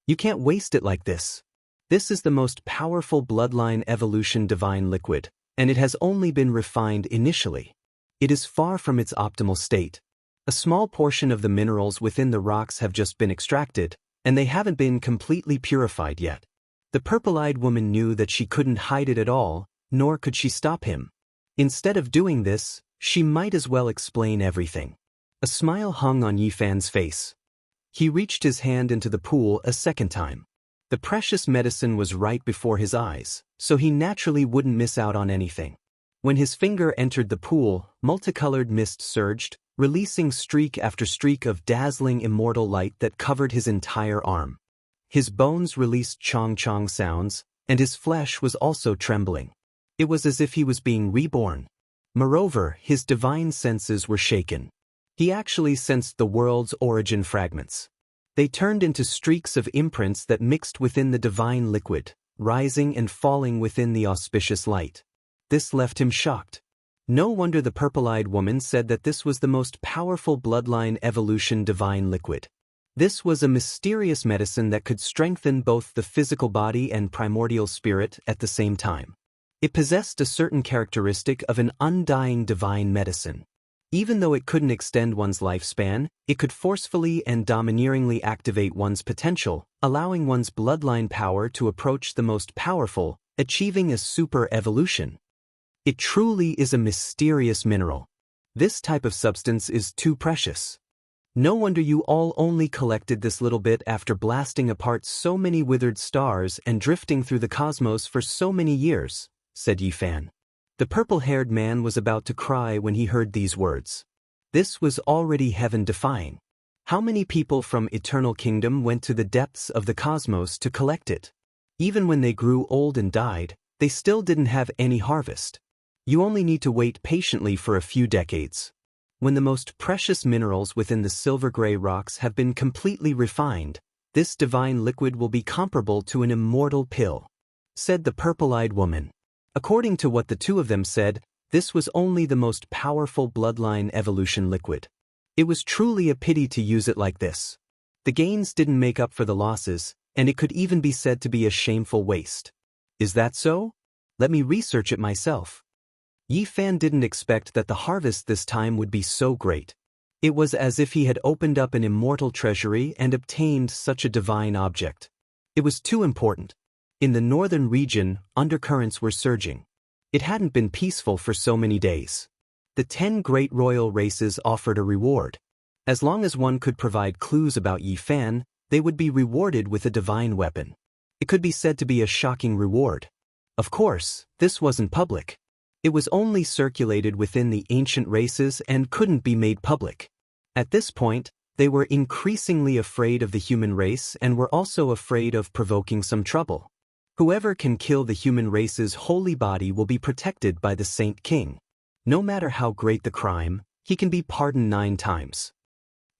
You can't waste it like this. This is the most powerful bloodline evolution divine liquid, and it has only been refined initially. It is far from its optimal state. A small portion of the minerals within the rocks have just been extracted, and they haven't been completely purified yet. The purple-eyed woman knew that she couldn't hide it at all, nor could she stop him. Instead of doing this, she might as well explain everything. A smile hung on Yifan's face. He reached his hand into the pool a second time. The precious medicine was right before his eyes, so he naturally wouldn't miss out on anything. When his finger entered the pool, multicolored mist surged, releasing streak after streak of dazzling immortal light that covered his entire arm. His bones released chong-chong sounds, and his flesh was also trembling. It was as if he was being reborn. Moreover, his divine senses were shaken. He actually sensed the world's origin fragments. They turned into streaks of imprints that mixed within the divine liquid, rising and falling within the auspicious light. This left him shocked. No wonder the purple-eyed woman said that this was the most powerful bloodline evolution divine liquid. This was a mysterious medicine that could strengthen both the physical body and primordial spirit at the same time. It possessed a certain characteristic of an undying divine medicine. Even though it couldn't extend one's lifespan, it could forcefully and domineeringly activate one's potential, allowing one's bloodline power to approach the most powerful, achieving a super evolution. It truly is a mysterious mineral. This type of substance is too precious. No wonder you all only collected this little bit after blasting apart so many withered stars and drifting through the cosmos for so many years, said Yifan. The purple-haired man was about to cry when he heard these words. This was already heaven-defying. How many people from Eternal Kingdom went to the depths of the cosmos to collect it? Even when they grew old and died, they still didn't have any harvest. You only need to wait patiently for a few decades. When the most precious minerals within the silver-gray rocks have been completely refined, this divine liquid will be comparable to an immortal pill, said the purple-eyed woman. According to what the two of them said, this was only the most powerful bloodline evolution liquid. It was truly a pity to use it like this. The gains didn't make up for the losses, and it could even be said to be a shameful waste. Is that so? Let me research it myself. Yifan didn't expect that the harvest this time would be so great. It was as if he had opened up an immortal treasury and obtained such a divine object. It was too important. In the northern region, undercurrents were surging. It hadn't been peaceful for so many days. The 10 great royal races offered a reward. As long as one could provide clues about Yifan, they would be rewarded with a divine weapon. It could be said to be a shocking reward. Of course, this wasn't public. It was only circulated within the ancient races and couldn't be made public. At this point, they were increasingly afraid of the human race and were also afraid of provoking some trouble. Whoever can kill the human race's holy body will be protected by the Saint King. No matter how great the crime, he can be pardoned 9 times.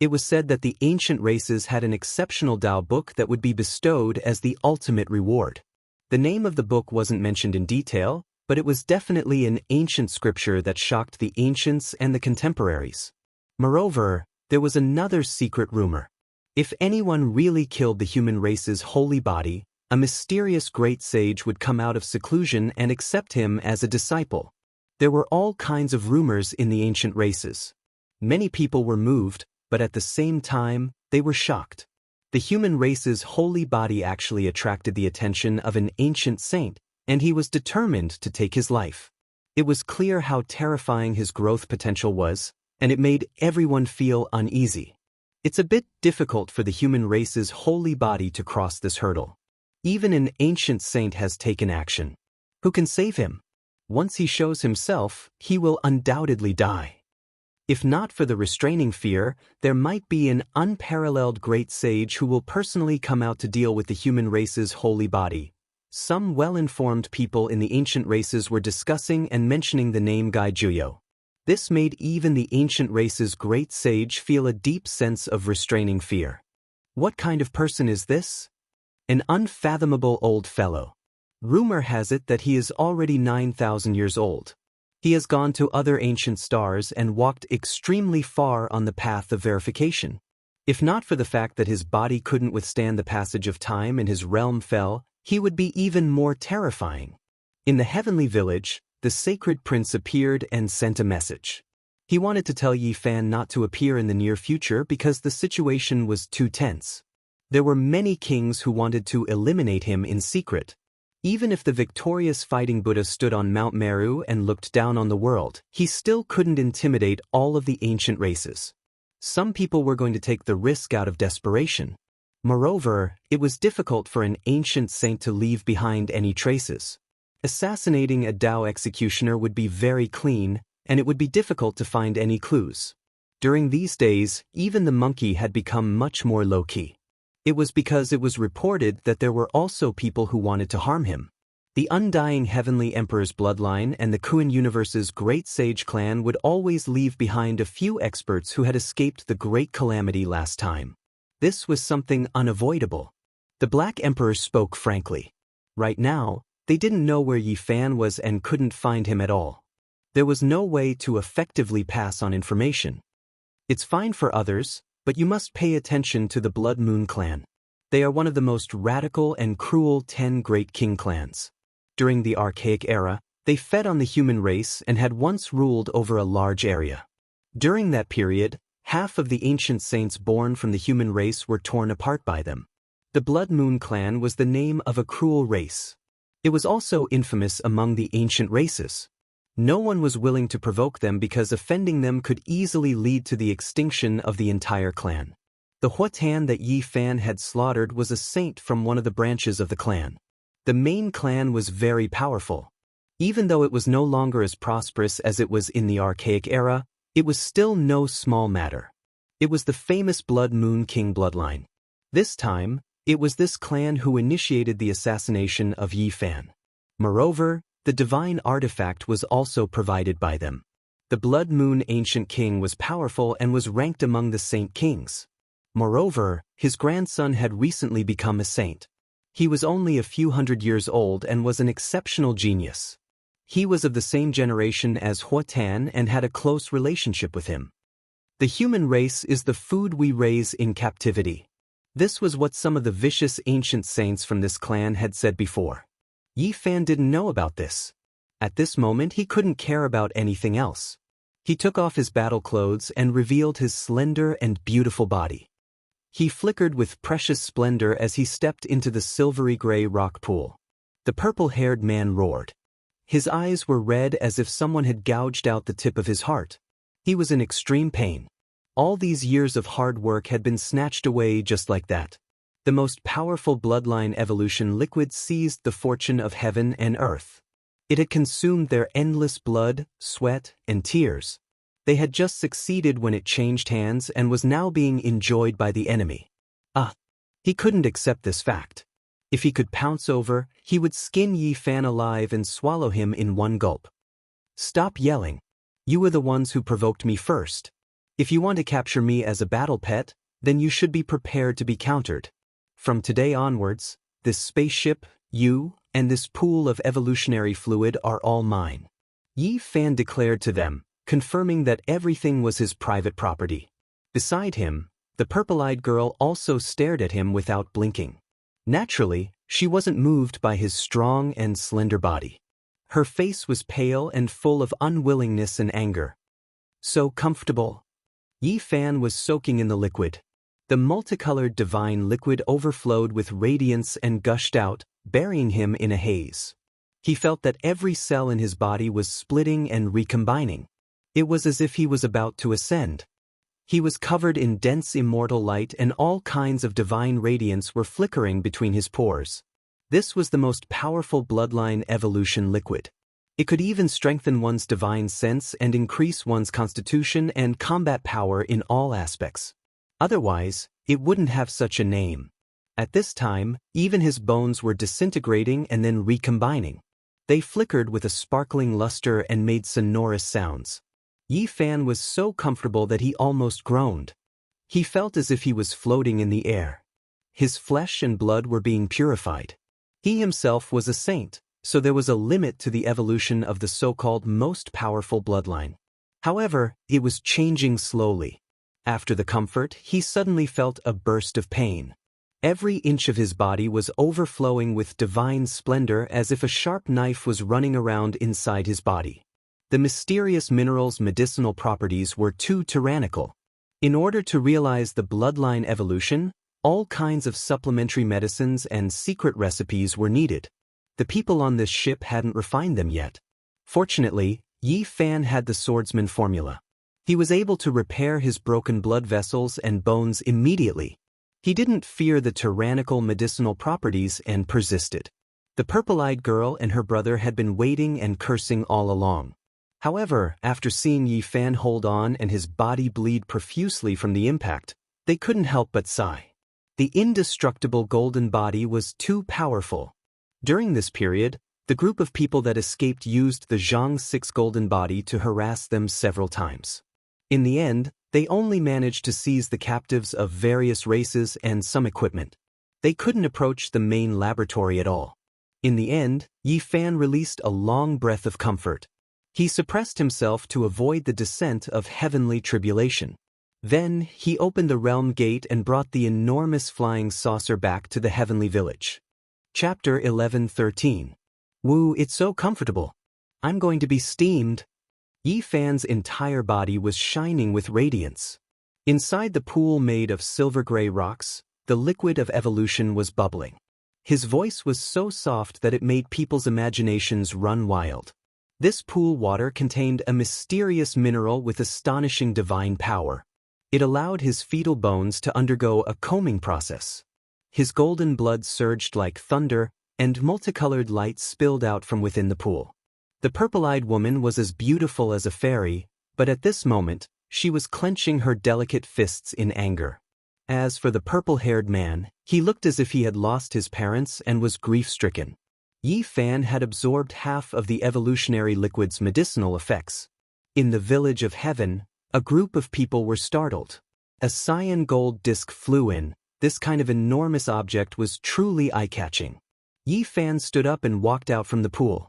It was said that the ancient races had an exceptional Tao book that would be bestowed as the ultimate reward. The name of the book wasn't mentioned in detail, but it was definitely an ancient scripture that shocked the ancients and the contemporaries. Moreover, there was another secret rumor. If anyone really killed the human race's holy body, a mysterious great sage would come out of seclusion and accept him as a disciple. There were all kinds of rumors in the ancient races. Many people were moved, but at the same time, they were shocked. The human race's holy body actually attracted the attention of an ancient saint, and he was determined to take his life. It was clear how terrifying his growth potential was, and it made everyone feel uneasy. It's a bit difficult for the human race's holy body to cross this hurdle. Even an ancient saint has taken action. Who can save him? Once he shows himself, he will undoubtedly die. If not for the restraining fear, there might be an unparalleled great sage who will personally come out to deal with the human race's holy body. Some well-informed people in the ancient races were discussing and mentioning the name Gai Juyo. This made even the ancient race's great sage feel a deep sense of restraining fear. What kind of person is this? An unfathomable old fellow. Rumor has it that he is already 9,000 years old. He has gone to other ancient stars and walked extremely far on the path of verification. If not for the fact that his body couldn't withstand the passage of time and his realm fell, he would be even more terrifying. In the heavenly village, the sacred prince appeared and sent a message. He wanted to tell Yi Fan not to appear in the near future because the situation was too tense. There were many kings who wanted to eliminate him in secret. Even if the victorious fighting Buddha stood on Mount Meru and looked down on the world, he still couldn't intimidate all of the ancient races. Some people were going to take the risk out of desperation. Moreover, it was difficult for an ancient saint to leave behind any traces. Assassinating a Dao executioner would be very clean, and it would be difficult to find any clues. During these days, even the monkey had become much more low-key. It was because it was reported that there were also people who wanted to harm him. The undying Heavenly Emperor's bloodline and the Kuan Universe's Great Sage clan would always leave behind a few experts who had escaped the Great Calamity last time. This was something unavoidable. The Black Emperor spoke frankly. Right now, they didn't know where Yi Fan was and couldn't find him at all. There was no way to effectively pass on information. It's fine for others, but you must pay attention to the Blood Moon clan. They are one of the most radical and cruel 10 great king clans. During the Archaic era, they fed on the human race and had once ruled over a large area. During that period, half of the ancient saints born from the human race were torn apart by them. The Blood Moon clan was the name of a cruel race. It was also infamous among the ancient races. No one was willing to provoke them because offending them could easily lead to the extinction of the entire clan. The Huatan that Yi Fan had slaughtered was a saint from one of the branches of the clan. The main clan was very powerful. Even though it was no longer as prosperous as it was in the Archaic era, it was still no small matter. It was the famous Blood Moon King bloodline. This time, it was this clan who initiated the assassination of Yi Fan. Moreover, the divine artifact was also provided by them. The Blood Moon Ancient King was powerful and was ranked among the Saint Kings. Moreover, his grandson had recently become a saint. He was only a few hundred years old and was an exceptional genius. He was of the same generation as Huatan and had a close relationship with him. The human race is the food we raise in captivity. This was what some of the vicious ancient saints from this clan had said before. Yi Fan didn't know about this. At this moment he couldn't care about anything else. He took off his battle clothes and revealed his slender and beautiful body. He flickered with precious splendor as he stepped into the silvery gray rock pool. The purple-haired man roared. His eyes were red as if someone had gouged out the tip of his heart. He was in extreme pain. All these years of hard work had been snatched away just like that. The most powerful bloodline evolution liquid seized the fortune of heaven and earth. It had consumed their endless blood, sweat, and tears. They had just succeeded when it changed hands and was now being enjoyed by the enemy. He couldn't accept this fact. If he could pounce over, he would skin Yi Fan alive and swallow him in one gulp. Stop yelling. You were the ones who provoked me first. If you want to capture me as a battle pet, then you should be prepared to be countered. From today onwards, this spaceship, you, and this pool of evolutionary fluid are all mine. Yi Fan declared to them, confirming that everything was his private property. Beside him, the purple-eyed girl also stared at him without blinking. Naturally, she wasn't moved by his strong and slender body. Her face was pale and full of unwillingness and anger. So comfortable. Yi Fan was soaking in the liquid. The multicolored divine liquid overflowed with radiance and gushed out, burying him in a haze. He felt that every cell in his body was splitting and recombining. It was as if he was about to ascend. He was covered in dense immortal light and all kinds of divine radiance were flickering between his pores. This was the most powerful bloodline evolution liquid. It could even strengthen one's divine sense and increase one's constitution and combat power in all aspects. Otherwise, it wouldn't have such a name. At this time, even his bones were disintegrating and then recombining. They flickered with a sparkling luster and made sonorous sounds. Yi Fan was so comfortable that he almost groaned. He felt as if he was floating in the air. His flesh and blood were being purified. He himself was a saint, so there was a limit to the evolution of the so-called most powerful bloodline. However, it was changing slowly. After the comfort, he suddenly felt a burst of pain. Every inch of his body was overflowing with divine splendor as if a sharp knife was running around inside his body. The mysterious mineral's medicinal properties were too tyrannical. In order to realize the bloodline evolution, all kinds of supplementary medicines and secret recipes were needed. The people on this ship hadn't refined them yet. Fortunately, Yi Fan had the swordsman formula. He was able to repair his broken blood vessels and bones immediately. He didn't fear the tyrannical medicinal properties and persisted. The purple-eyed girl and her brother had been waiting and cursing all along. However, after seeing Yi Fan hold on and his body bleed profusely from the impact, they couldn't help but sigh. The indestructible golden body was too powerful. During this period, the group of people that escaped used the Xianxia's golden body to harass them several times. In the end, they only managed to seize the captives of various races and some equipment. They couldn't approach the main laboratory at all. In the end, Yi Fan released a long breath of comfort. He suppressed himself to avoid the descent of heavenly tribulation. Then, he opened the realm gate and brought the enormous flying saucer back to the heavenly village. Chapter 11:13. Woo, it's so comfortable. I'm going to be steamed. Yi Fan's entire body was shining with radiance. Inside the pool made of silver-gray rocks, the liquid of evolution was bubbling. His voice was so soft that it made people's imaginations run wild. This pool water contained a mysterious mineral with astonishing divine power. It allowed his fetal bones to undergo a combing process. His golden blood surged like thunder, and multicolored light spilled out from within the pool. The purple-eyed woman was as beautiful as a fairy, but at this moment, she was clenching her delicate fists in anger. As for the purple-haired man, he looked as if he had lost his parents and was grief-stricken. Yi Fan had absorbed half of the evolutionary liquid's medicinal effects. In the village of heaven, a group of people were startled. A cyan gold disc flew in. This kind of enormous object was truly eye-catching. Yi Fan stood up and walked out from the pool.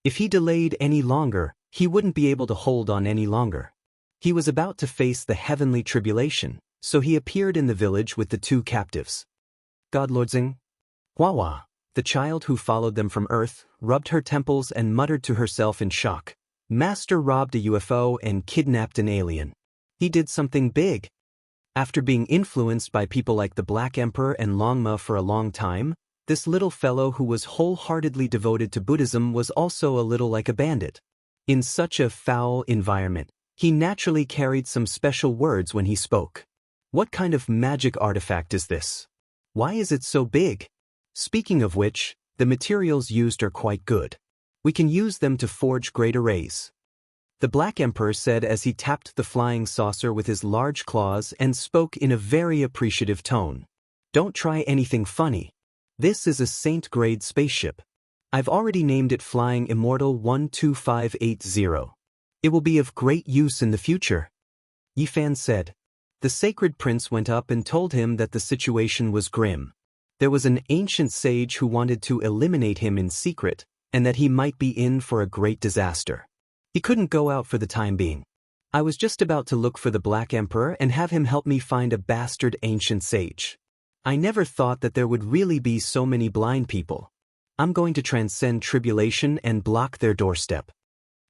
If he delayed any longer, he wouldn't be able to hold on any longer. He was about to face the heavenly tribulation, so he appeared in the village with the two captives. Godlordzing? Wawa, the child who followed them from Earth, rubbed her temples and muttered to herself in shock. Master robbed a UFO and kidnapped an alien. He did something big. After being influenced by people like the Black Emperor and Longma for a long time, this little fellow who was wholeheartedly devoted to Buddhism was also a little like a bandit. In such a foul environment, he naturally carried some special words when he spoke. What kind of magic artifact is this? Why is it so big? Speaking of which, the materials used are quite good. We can use them to forge great arrays. The Black Emperor said as he tapped the flying saucer with his large claws and spoke in a very appreciative tone. Don't try anything funny. This is a Saint-grade spaceship. I've already named it Flying Immortal 12580. It will be of great use in the future. Yi Fan said. The sacred prince went up and told him that the situation was grim. There was an ancient sage who wanted to eliminate him in secret, and that he might be in for a great disaster. He couldn't go out for the time being. I was just about to look for the Black Emperor and have him help me find a bastard ancient sage. I never thought that there would really be so many blind people. I'm going to transcend tribulation and block their doorstep.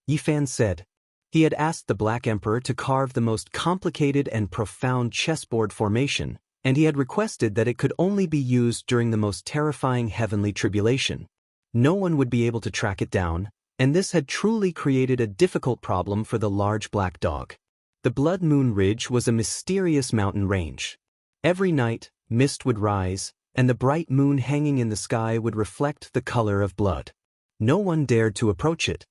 Yi Fan said. He had asked the Black Emperor to carve the most complicated and profound chessboard formation, and he had requested that it could only be used during the most terrifying heavenly tribulation. No one would be able to track it down, and this had truly created a difficult problem for the large black dog. The Blood Moon Ridge was a mysterious mountain range. Every night, mist would rise, and the bright moon hanging in the sky would reflect the color of blood. No one dared to approach it.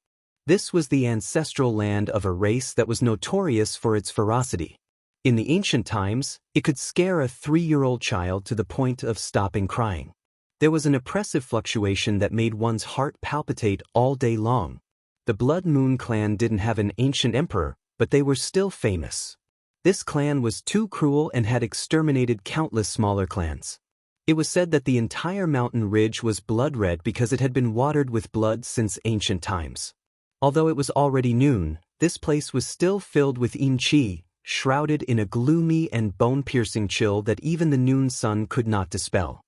This was the ancestral land of a race that was notorious for its ferocity. In the ancient times, it could scare a 3-year-old child to the point of stopping crying. There was an oppressive fluctuation that made one's heart palpitate all day long. The Blood Moon clan didn't have an ancient emperor, but they were still famous. This clan was too cruel and had exterminated countless smaller clans. It was said that the entire mountain ridge was blood-red because it had been watered with blood since ancient times. Although it was already noon, this place was still filled with yin qi, shrouded in a gloomy and bone-piercing chill that even the noon sun could not dispel.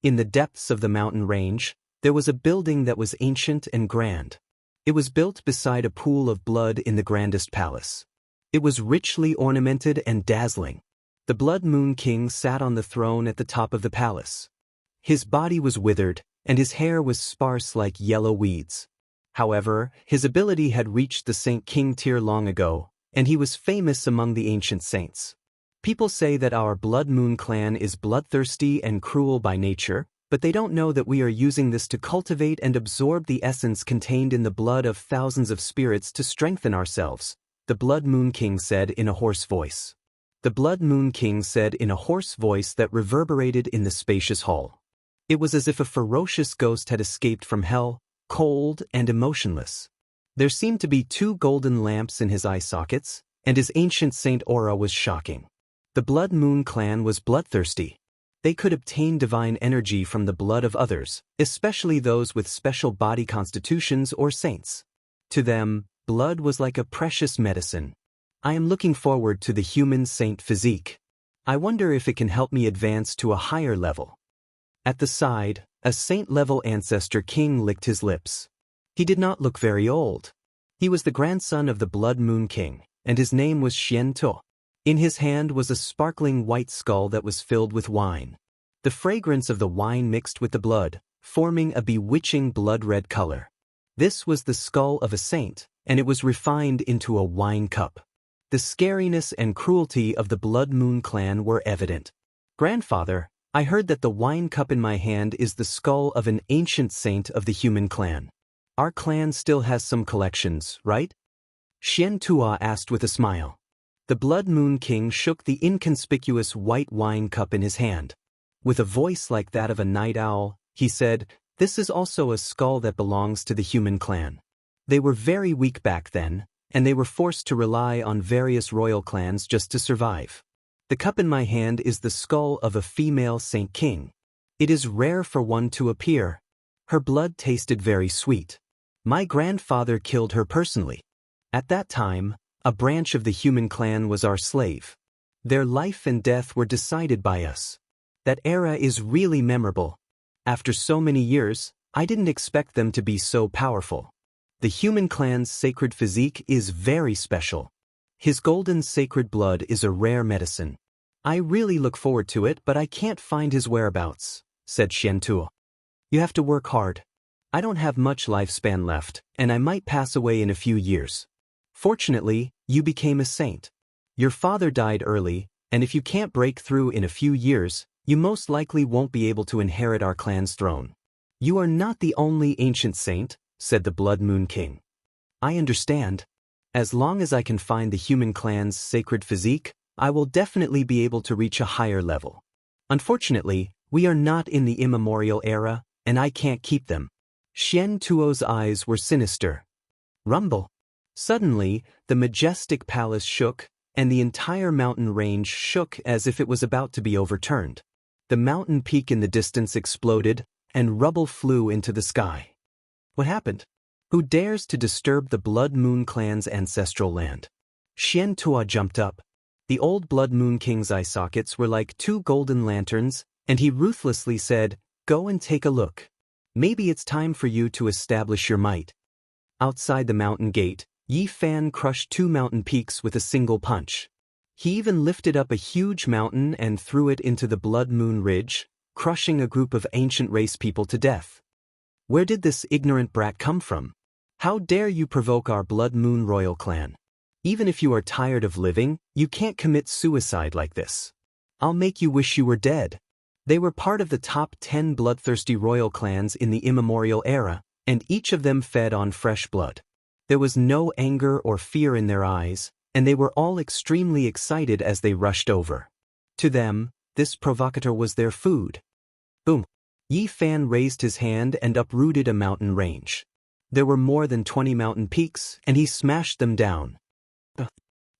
In the depths of the mountain range, there was a building that was ancient and grand. It was built beside a pool of blood in the grandest palace. It was richly ornamented and dazzling. The Blood Moon King sat on the throne at the top of the palace. His body was withered, and his hair was sparse like yellow weeds. However, his ability had reached the Saint King tier long ago, and he was famous among the ancient saints. People say that our Blood Moon clan is bloodthirsty and cruel by nature, but they don't know that we are using this to cultivate and absorb the essence contained in the blood of thousands of spirits to strengthen ourselves, the Blood Moon King said in a hoarse voice. The Blood Moon King said in a hoarse voice that reverberated in the spacious hall. It was as if a ferocious ghost had escaped from hell, cold and emotionless. There seemed to be 2 golden lamps in his eye sockets, and his ancient saint aura was shocking. The Blood Moon clan was bloodthirsty. They could obtain divine energy from the blood of others, especially those with special body constitutions or saints. To them, blood was like a precious medicine. I am looking forward to the human saint physique. I wonder if it can help me advance to a higher level. At the side, a saint-level ancestor king licked his lips. He did not look very old. He was the grandson of the Blood Moon King, and his name was Xianxia. In his hand was a sparkling white skull that was filled with wine. The fragrance of the wine mixed with the blood, forming a bewitching blood-red color. This was the skull of a saint, and it was refined into a wine cup. The scariness and cruelty of the Blood Moon clan were evident. Grandfather, I heard that the wine cup in my hand is the skull of an ancient saint of the human clan. Our clan still has some collections, right? Xianxia asked with a smile. The Blood Moon King shook the inconspicuous white wine cup in his hand. With a voice like that of a night owl, he said, "This is also a skull that belongs to the human clan." They were very weak back then, and they were forced to rely on various royal clans just to survive. The cup in my hand is the skull of a female Saint King. It is rare for one to appear. Her blood tasted very sweet. My grandfather killed her personally. At that time, a branch of the human clan was our slave. Their life and death were decided by us. That era is really memorable. After so many years, I didn't expect them to be so powerful. The human clan's sacred physique is very special. His golden sacred blood is a rare medicine. I really look forward to it, but I can't find his whereabouts, said Xianxia. You have to work hard. I don't have much lifespan left, and I might pass away in a few years. Fortunately, you became a saint. Your father died early, and if you can't break through in a few years, you most likely won't be able to inherit our clan's throne. You are not the only ancient saint, said the Blood Moon King. I understand. As long as I can find the human clan's sacred physique, I will definitely be able to reach a higher level. Unfortunately, we are not in the immemorial era, and I can't keep them. Xianxia's eyes were sinister. Rumble. Suddenly, the majestic palace shook, and the entire mountain range shook as if it was about to be overturned. The mountain peak in the distance exploded, and rubble flew into the sky. What happened? Who dares to disturb the Blood Moon clan's ancestral land? Xianxia jumped up. The old Blood Moon King's eye sockets were like 2 golden lanterns, and he ruthlessly said, "Go and take a look. Maybe it's time for you to establish your might." Outside the mountain gate, Yi Fan crushed 2 mountain peaks with a single punch. He even lifted up a huge mountain and threw it into the Blood Moon Ridge, crushing a group of ancient race people to death. Where did this ignorant brat come from? How dare you provoke our Blood Moon royal clan? Even if you are tired of living, you can't commit suicide like this. I'll make you wish you were dead. They were part of the top 10 bloodthirsty royal clans in the immemorial era, and each of them fed on fresh blood. There was no anger or fear in their eyes, and they were all extremely excited as they rushed over. To them, this provocateur was their food. Boom! Yi Fan raised his hand and uprooted a mountain range. There were more than 20 mountain peaks, and he smashed them down.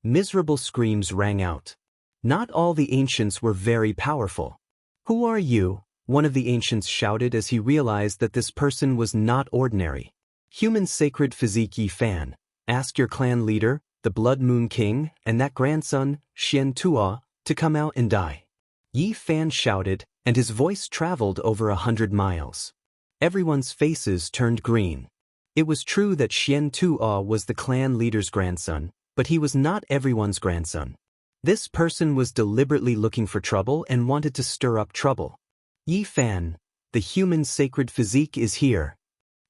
Miserable screams rang out. Not all the ancients were very powerful. "Who are you?" one of the ancients shouted as he realized that this person was not ordinary. "Human sacred physique Yi Fan, ask your clan leader," the Blood Moon King, and that grandson, Xianxia, to come out and die. Yi Fan shouted, and his voice traveled over 100 miles. Everyone's faces turned green. It was true that Xianxia was the clan leader's grandson, but he was not everyone's grandson. This person was deliberately looking for trouble and wanted to stir up trouble. Yi Fan, the human sacred physique is here.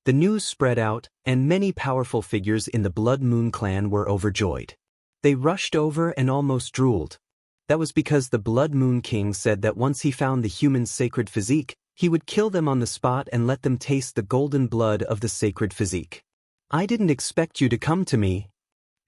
The news spread out, and many powerful figures in the Blood Moon clan were overjoyed. They rushed over and almost drooled. That was because the Blood Moon King said that once he found the human sacred physique, he would kill them on the spot and let them taste the golden blood of the sacred physique. I didn't expect you to come to me,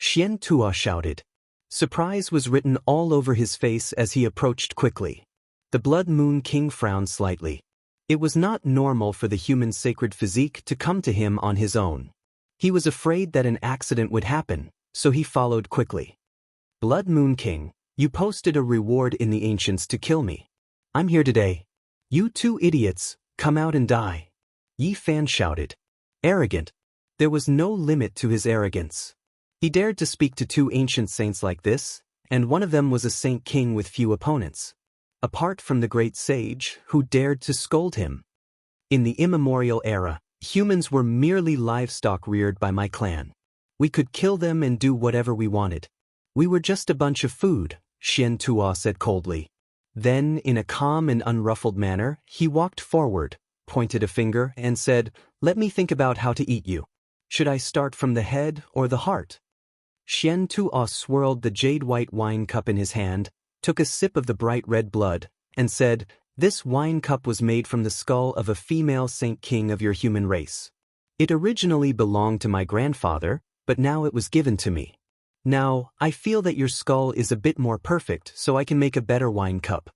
Xianxia shouted. Surprise was written all over his face as he approached quickly. The Blood Moon King frowned slightly. It was not normal for the human sacred physique to come to him on his own. He was afraid that an accident would happen, so he followed quickly. Blood Moon King, you posted a reward in the ancients to kill me. I'm here today. You two idiots, come out and die. Yi Fan shouted. Arrogant. There was no limit to his arrogance. He dared to speak to two ancient saints like this, and one of them was a saint king with few opponents. Apart from the great sage, who dared to scold him. In the immemorial era, humans were merely livestock reared by my clan. We could kill them and do whatever we wanted. We were just a bunch of food, Xianxia said coldly. Then, in a calm and unruffled manner, he walked forward, pointed a finger, and said, Let me think about how to eat you. Should I start from the head or the heart? Xianxia swirled the jade-white wine cup in his hand, took a sip of the bright red blood, and said, This wine cup was made from the skull of a female saint king of your human race. It originally belonged to my grandfather, but now it was given to me. Now, I feel that your skull is a bit more perfect, so I can make a better wine cup.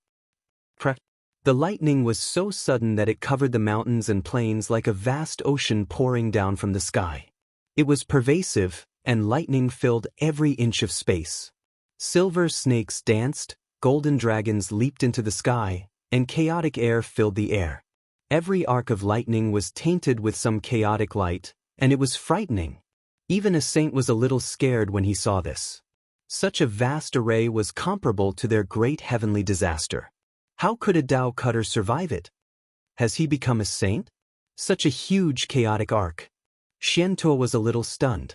The lightning was so sudden that it covered the mountains and plains like a vast ocean pouring down from the sky. It was pervasive, and lightning filled every inch of space. Silver snakes danced, golden dragons leaped into the sky, and chaotic air filled the air. Every arc of lightning was tainted with some chaotic light, and it was frightening. Even a saint was a little scared when he saw this. Such a vast array was comparable to their great heavenly disaster. How could a Tao cutter survive it? Has he become a saint? Such a huge chaotic arc. Xianxia was a little stunned.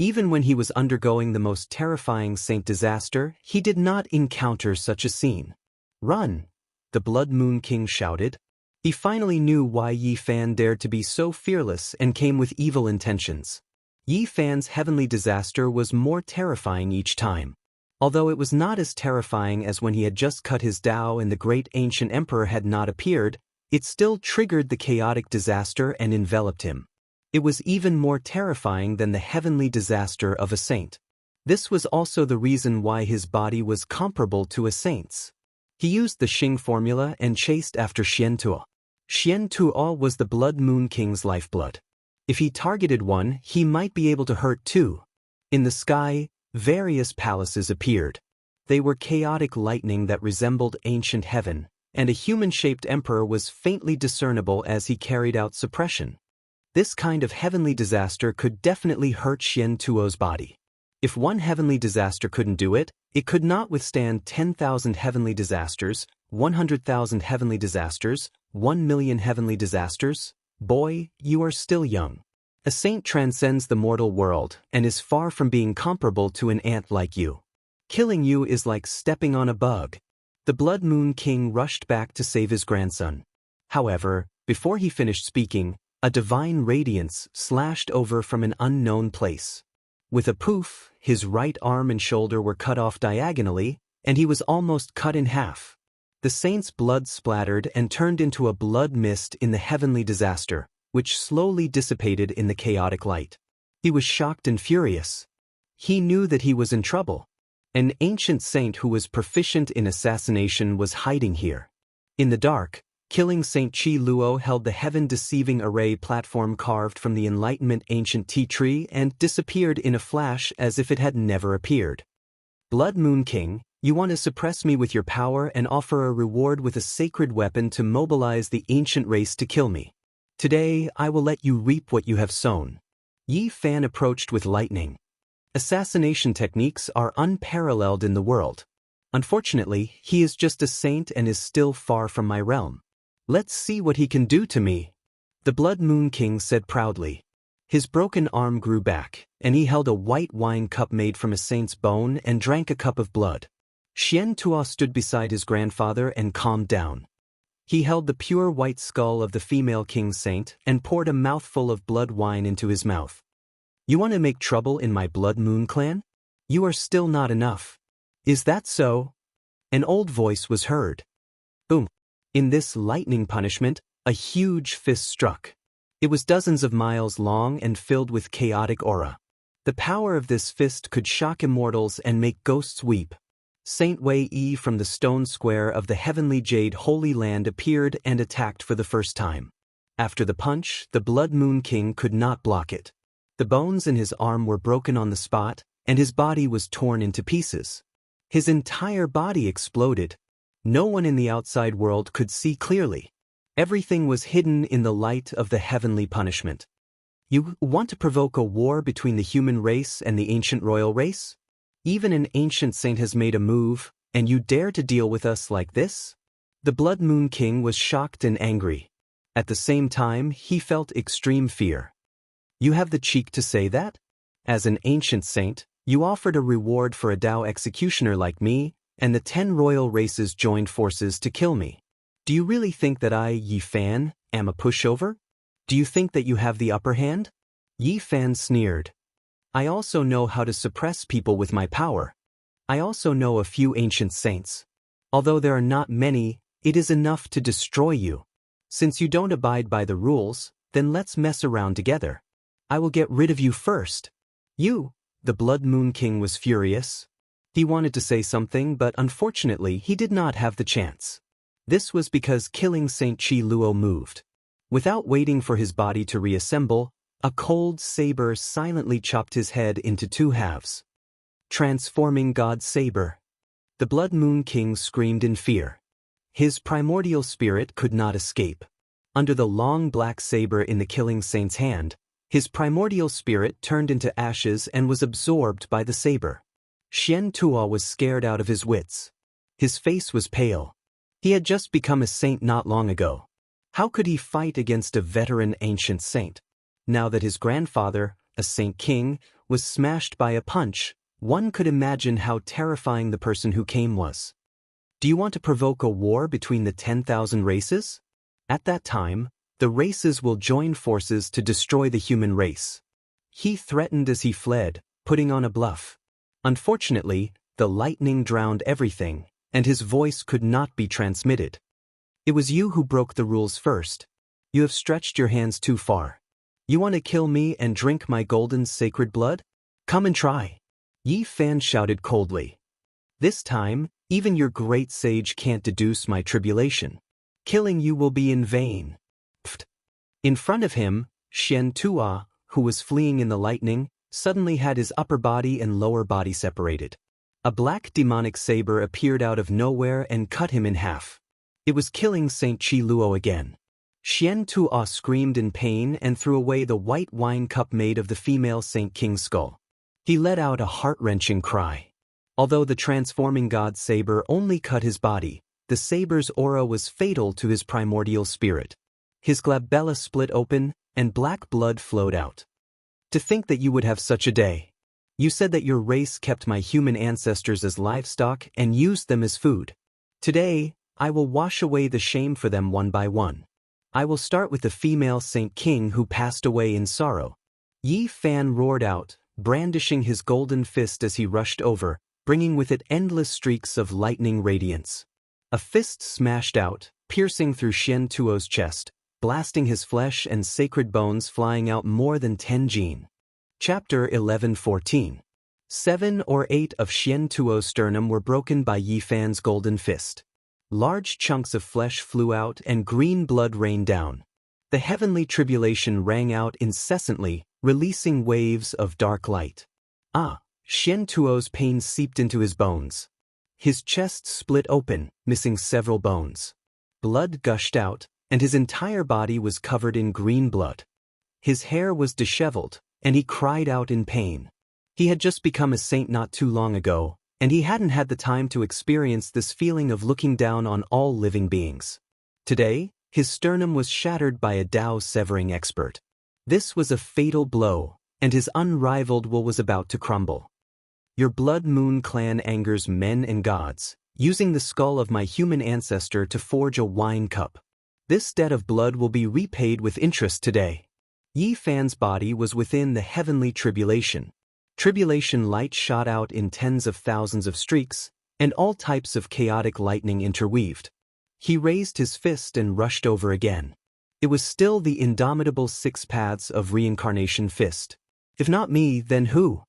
Even when he was undergoing the most terrifying saint disaster, he did not encounter such a scene. Run! The Blood Moon King shouted. He finally knew why Yi Fan dared to be so fearless and came with evil intentions. Yi Fan's heavenly disaster was more terrifying each time. Although it was not as terrifying as when he had just cut his Tao and the great ancient emperor had not appeared, it still triggered the chaotic disaster and enveloped him. It was even more terrifying than the heavenly disaster of a saint. This was also the reason why his body was comparable to a saint's. He used the Xing formula and chased after Xianxia. Xianxia was the Blood Moon King's lifeblood. If he targeted one, he might be able to hurt two. In the sky, various palaces appeared. They were chaotic lightning that resembled ancient heaven, and a human-shaped emperor was faintly discernible as he carried out suppression. This kind of heavenly disaster could definitely hurt Xianxia's body. If one heavenly disaster couldn't do it, it could not withstand 10,000 heavenly disasters, 100,000 heavenly disasters, 1 million heavenly disasters. Boy, you are still young. A saint transcends the mortal world and is far from being comparable to an ant like you. Killing you is like stepping on a bug. The Blood Moon King rushed back to save his grandson. However, before he finished speaking, a divine radiance slashed over from an unknown place. With a poof, his right arm and shoulder were cut off diagonally, and he was almost cut in half. The saint's blood splattered and turned into a blood mist in the heavenly disaster, which slowly dissipated in the chaotic light. He was shocked and furious. He knew that he was in trouble. An ancient saint who was proficient in assassination was hiding here. In the dark, killing Saint Qi Luo held the heaven-deceiving array platform carved from the Enlightenment ancient tea tree and disappeared in a flash as if it had never appeared. Blood Moon King, you want to suppress me with your power and offer a reward with a sacred weapon to mobilize the ancient race to kill me. Today, I will let you reap what you have sown. Yi Fan approached with lightning. Assassination techniques are unparalleled in the world. Unfortunately, he is just a saint and is still far from my realm. Let's see what he can do to me. The Blood Moon King said proudly. His broken arm grew back, and he held a white wine cup made from a saint's bone and drank a cup of blood. Xianxia stood beside his grandfather and calmed down. He held the pure white skull of the female king saint and poured a mouthful of blood wine into his mouth. You want to make trouble in my Blood Moon clan? You are still not enough. Is that so? An old voice was heard. Boom. In this lightning punishment, a huge fist struck. It was dozens of miles long and filled with chaotic aura. The power of this fist could shock immortals and make ghosts weep. Saint Wei Yi from the stone square of the heavenly jade Holy Land appeared and attacked for the first time. After the punch, the Blood Moon King could not block it. The bones in his arm were broken on the spot, and his body was torn into pieces. His entire body exploded. No one in the outside world could see clearly. Everything was hidden in the light of the heavenly punishment. You want to provoke a war between the human race and the ancient royal race? Even an ancient saint has made a move, and you dare to deal with us like this? The Blood Moon King was shocked and angry. At the same time, he felt extreme fear. You have the cheek to say that? As an ancient saint, you offered a reward for a Dao executioner like me, and the 10 royal races joined forces to kill me. Do you really think that I, Yi Fan, am a pushover? Do you think that you have the upper hand? Yi Fan sneered. I also know how to suppress people with my power. I also know a few ancient saints. Although there are not many, it is enough to destroy you. Since you don't abide by the rules, then let's mess around together. I will get rid of you first. You, the Blood Moon King was furious. He wanted to say something, but unfortunately he did not have the chance. This was because killing Saint Qi Luo moved. Without waiting for his body to reassemble, a cold saber silently chopped his head into 2 halves. Transforming God Saber. The Blood Moon King screamed in fear. His primordial spirit could not escape. Under the long black saber in the killing saint's hand, his primordial spirit turned into ashes and was absorbed by the saber. Xianxia was scared out of his wits. His face was pale. He had just become a saint not long ago. How could he fight against a veteran ancient saint? Now that his grandfather, a saint king, was smashed by a punch, one could imagine how terrifying the person who came was. Do you want to provoke a war between the 10,000 races? At that time, the races will join forces to destroy the human race. He threatened as he fled, putting on a bluff. Unfortunately, the lightning drowned everything, and his voice could not be transmitted. It was you who broke the rules first. You have stretched your hands too far. You want to kill me and drink my golden sacred blood? Come and try. Yi Fan shouted coldly. This time, even your great sage can't deduce my tribulation. Killing you will be in vain. Pfft. In front of him, Xianxia, who was fleeing in the lightning, suddenly had his upper body and lower body separated. A black demonic saber appeared out of nowhere and cut him in half. It was killing Saint Qi Luo again. Xianxia screamed in pain and threw away the white wine cup made of the female Saint King's skull. He let out a heart-wrenching cry. Although the transforming god saber only cut his body, the saber's aura was fatal to his primordial spirit. His glabella split open, and black blood flowed out. To think that you would have such a day. You said that your race kept my human ancestors as livestock and used them as food. Today, I will wash away the shame for them one by one. I will start with the female Saint King who passed away in sorrow. Yi Fan roared out, brandishing his golden fist as he rushed over, bringing with it endless streaks of lightning radiance. A fist smashed out, piercing through Xianxia's chest, blasting his flesh and sacred bones flying out more than 10 jin. Chapter 11:14. 7 or 8 of Xianxia's sternum were broken by Yi Fan's golden fist. Large chunks of flesh flew out and green blood rained down. The heavenly tribulation rang out incessantly, releasing waves of dark light. Xianxia's pain seeped into his bones. His chest split open, missing several bones. Blood gushed out, and his entire body was covered in green blood. His hair was disheveled, and he cried out in pain. He had just become a saint not too long ago, and he hadn't had the time to experience this feeling of looking down on all living beings. Today, his sternum was shattered by a Tao-severing expert. This was a fatal blow, and his unrivaled will was about to crumble. Your Blood Moon clan angers men and gods, using the skull of my human ancestor to forge a wine cup. This debt of blood will be repaid with interest today. Yi Fan's body was within the heavenly tribulation. Tribulation light shot out in tens of thousands of streaks, and all types of chaotic lightning interweaved. He raised his fist and rushed over again. It was still the indomitable 6 paths of reincarnation fist. If not me, then who?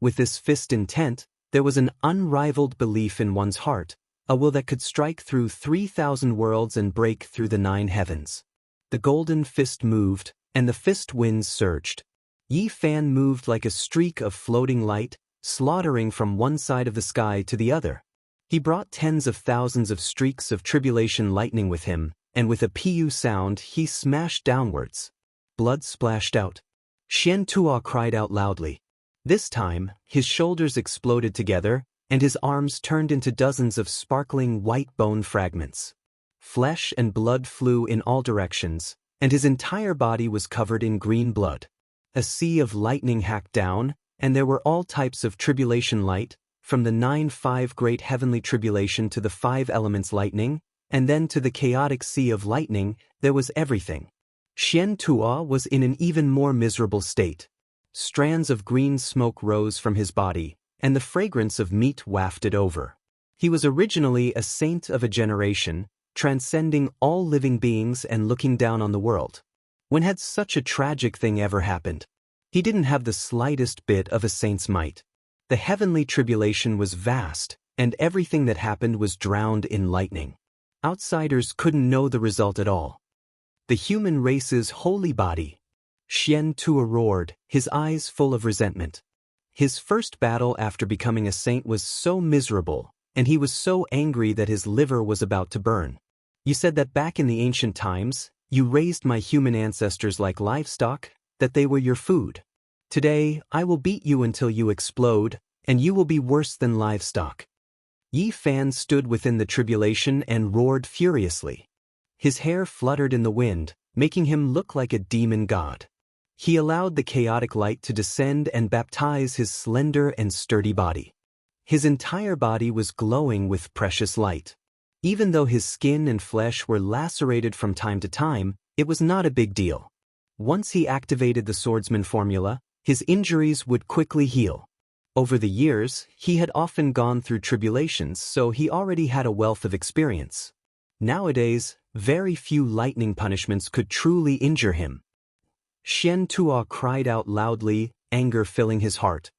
With this fist intent, there was an unrivaled belief in one's heart, a will that could strike through 3,000 worlds and break through the 9 heavens. The golden fist moved, and the fist winds surged. Yi Fan moved like a streak of floating light, slaughtering from one side of the sky to the other. He brought tens of thousands of streaks of tribulation lightning with him, and with a pu sound he smashed downwards. Blood splashed out. Xianxia cried out loudly. This time, his shoulders exploded together, and his arms turned into dozens of sparkling white bone fragments. Flesh and blood flew in all directions, and his entire body was covered in green blood. A sea of lightning hacked down, and there were all types of tribulation light, from the 9-5 great heavenly tribulation to the 5 elements lightning, and then to the chaotic sea of lightning, there was everything. Xianxia was in an even more miserable state. Strands of green smoke rose from his body, and the fragrance of meat wafted over. He was originally a saint of a generation, transcending all living beings and looking down on the world. When had such a tragic thing ever happened? He didn't have the slightest bit of a saint's might. The heavenly tribulation was vast, and everything that happened was drowned in lightning. Outsiders couldn't know the result at all. The human race's holy body. Xianxia roared, his eyes full of resentment. His first battle after becoming a saint was so miserable, and he was so angry that his liver was about to burn. You said that back in the ancient times, you raised my human ancestors like livestock, that they were your food. Today, I will beat you until you explode, and you will be worse than livestock. Yi Fan stood within the tribulation and roared furiously. His hair fluttered in the wind, making him look like a demon god. He allowed the chaotic light to descend and baptize his slender and sturdy body. His entire body was glowing with precious light. Even though his skin and flesh were lacerated from time to time, it was not a big deal. Once he activated the swordsman formula, his injuries would quickly heal. Over the years, he had often gone through tribulations, so he already had a wealth of experience. Nowadays, very few lightning punishments could truly injure him. Xianxia cried out loudly, anger filling his heart.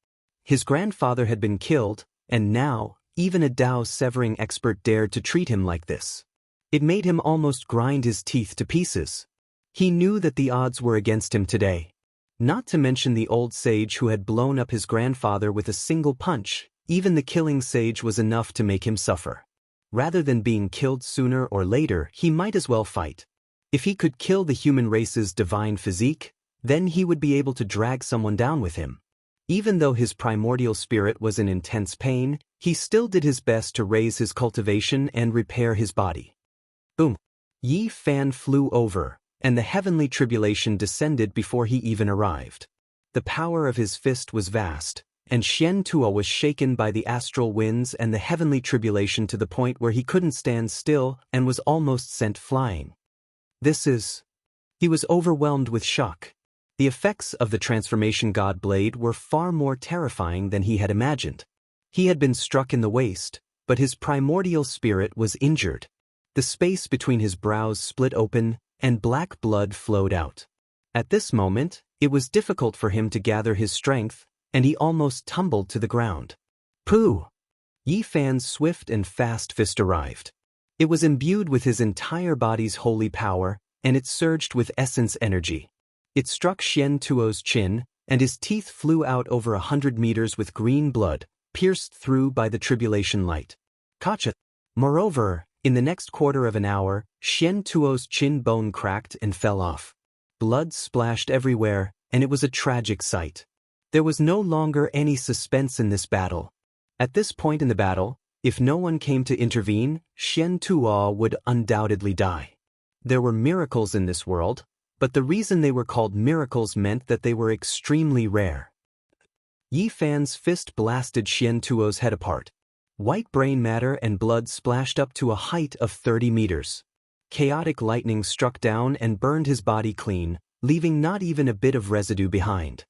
His grandfather had been killed, and now, even a Tao-severing expert dared to treat him like this. It made him almost grind his teeth to pieces. He knew that the odds were against him today. Not to mention the old sage who had blown up his grandfather with a single punch. Even the killing sage was enough to make him suffer. Rather than being killed sooner or later, he might as well fight. If he could kill the human race's divine physique, then he would be able to drag someone down with him. Even though his primordial spirit was in intense pain, he still did his best to raise his cultivation and repair his body. Boom! Yi Fan flew over, and the heavenly tribulation descended before he even arrived. The power of his fist was vast, and Xianxia was shaken by the astral winds and the heavenly tribulation to the point where he couldn't stand still and was almost sent flying. He was overwhelmed with shock. The effects of the transformation god blade were far more terrifying than he had imagined. He had been struck in the waist, but his primordial spirit was injured. The space between his brows split open, and black blood flowed out. At this moment, it was difficult for him to gather his strength, and he almost tumbled to the ground. Pooh! Yi Fan's swift and fast fist arrived. It was imbued with his entire body's holy power, and it surged with essence energy. It struck Xianxia's chin, and his teeth flew out over 100 meters with green blood, pierced through by the tribulation light. Gotcha! Moreover, in the next quarter of an hour, Xianxia's chin bone cracked and fell off. Blood splashed everywhere, and it was a tragic sight. There was no longer any suspense in this battle. At this point in the battle, if no one came to intervene, Xianxia would undoubtedly die. There were miracles in this world, but the reason they were called miracles meant that they were extremely rare. Yi Fan's fist blasted Xianxia's head apart. White brain matter and blood splashed up to a height of 30 meters. Chaotic lightning struck down and burned his body clean, leaving not even a bit of residue behind.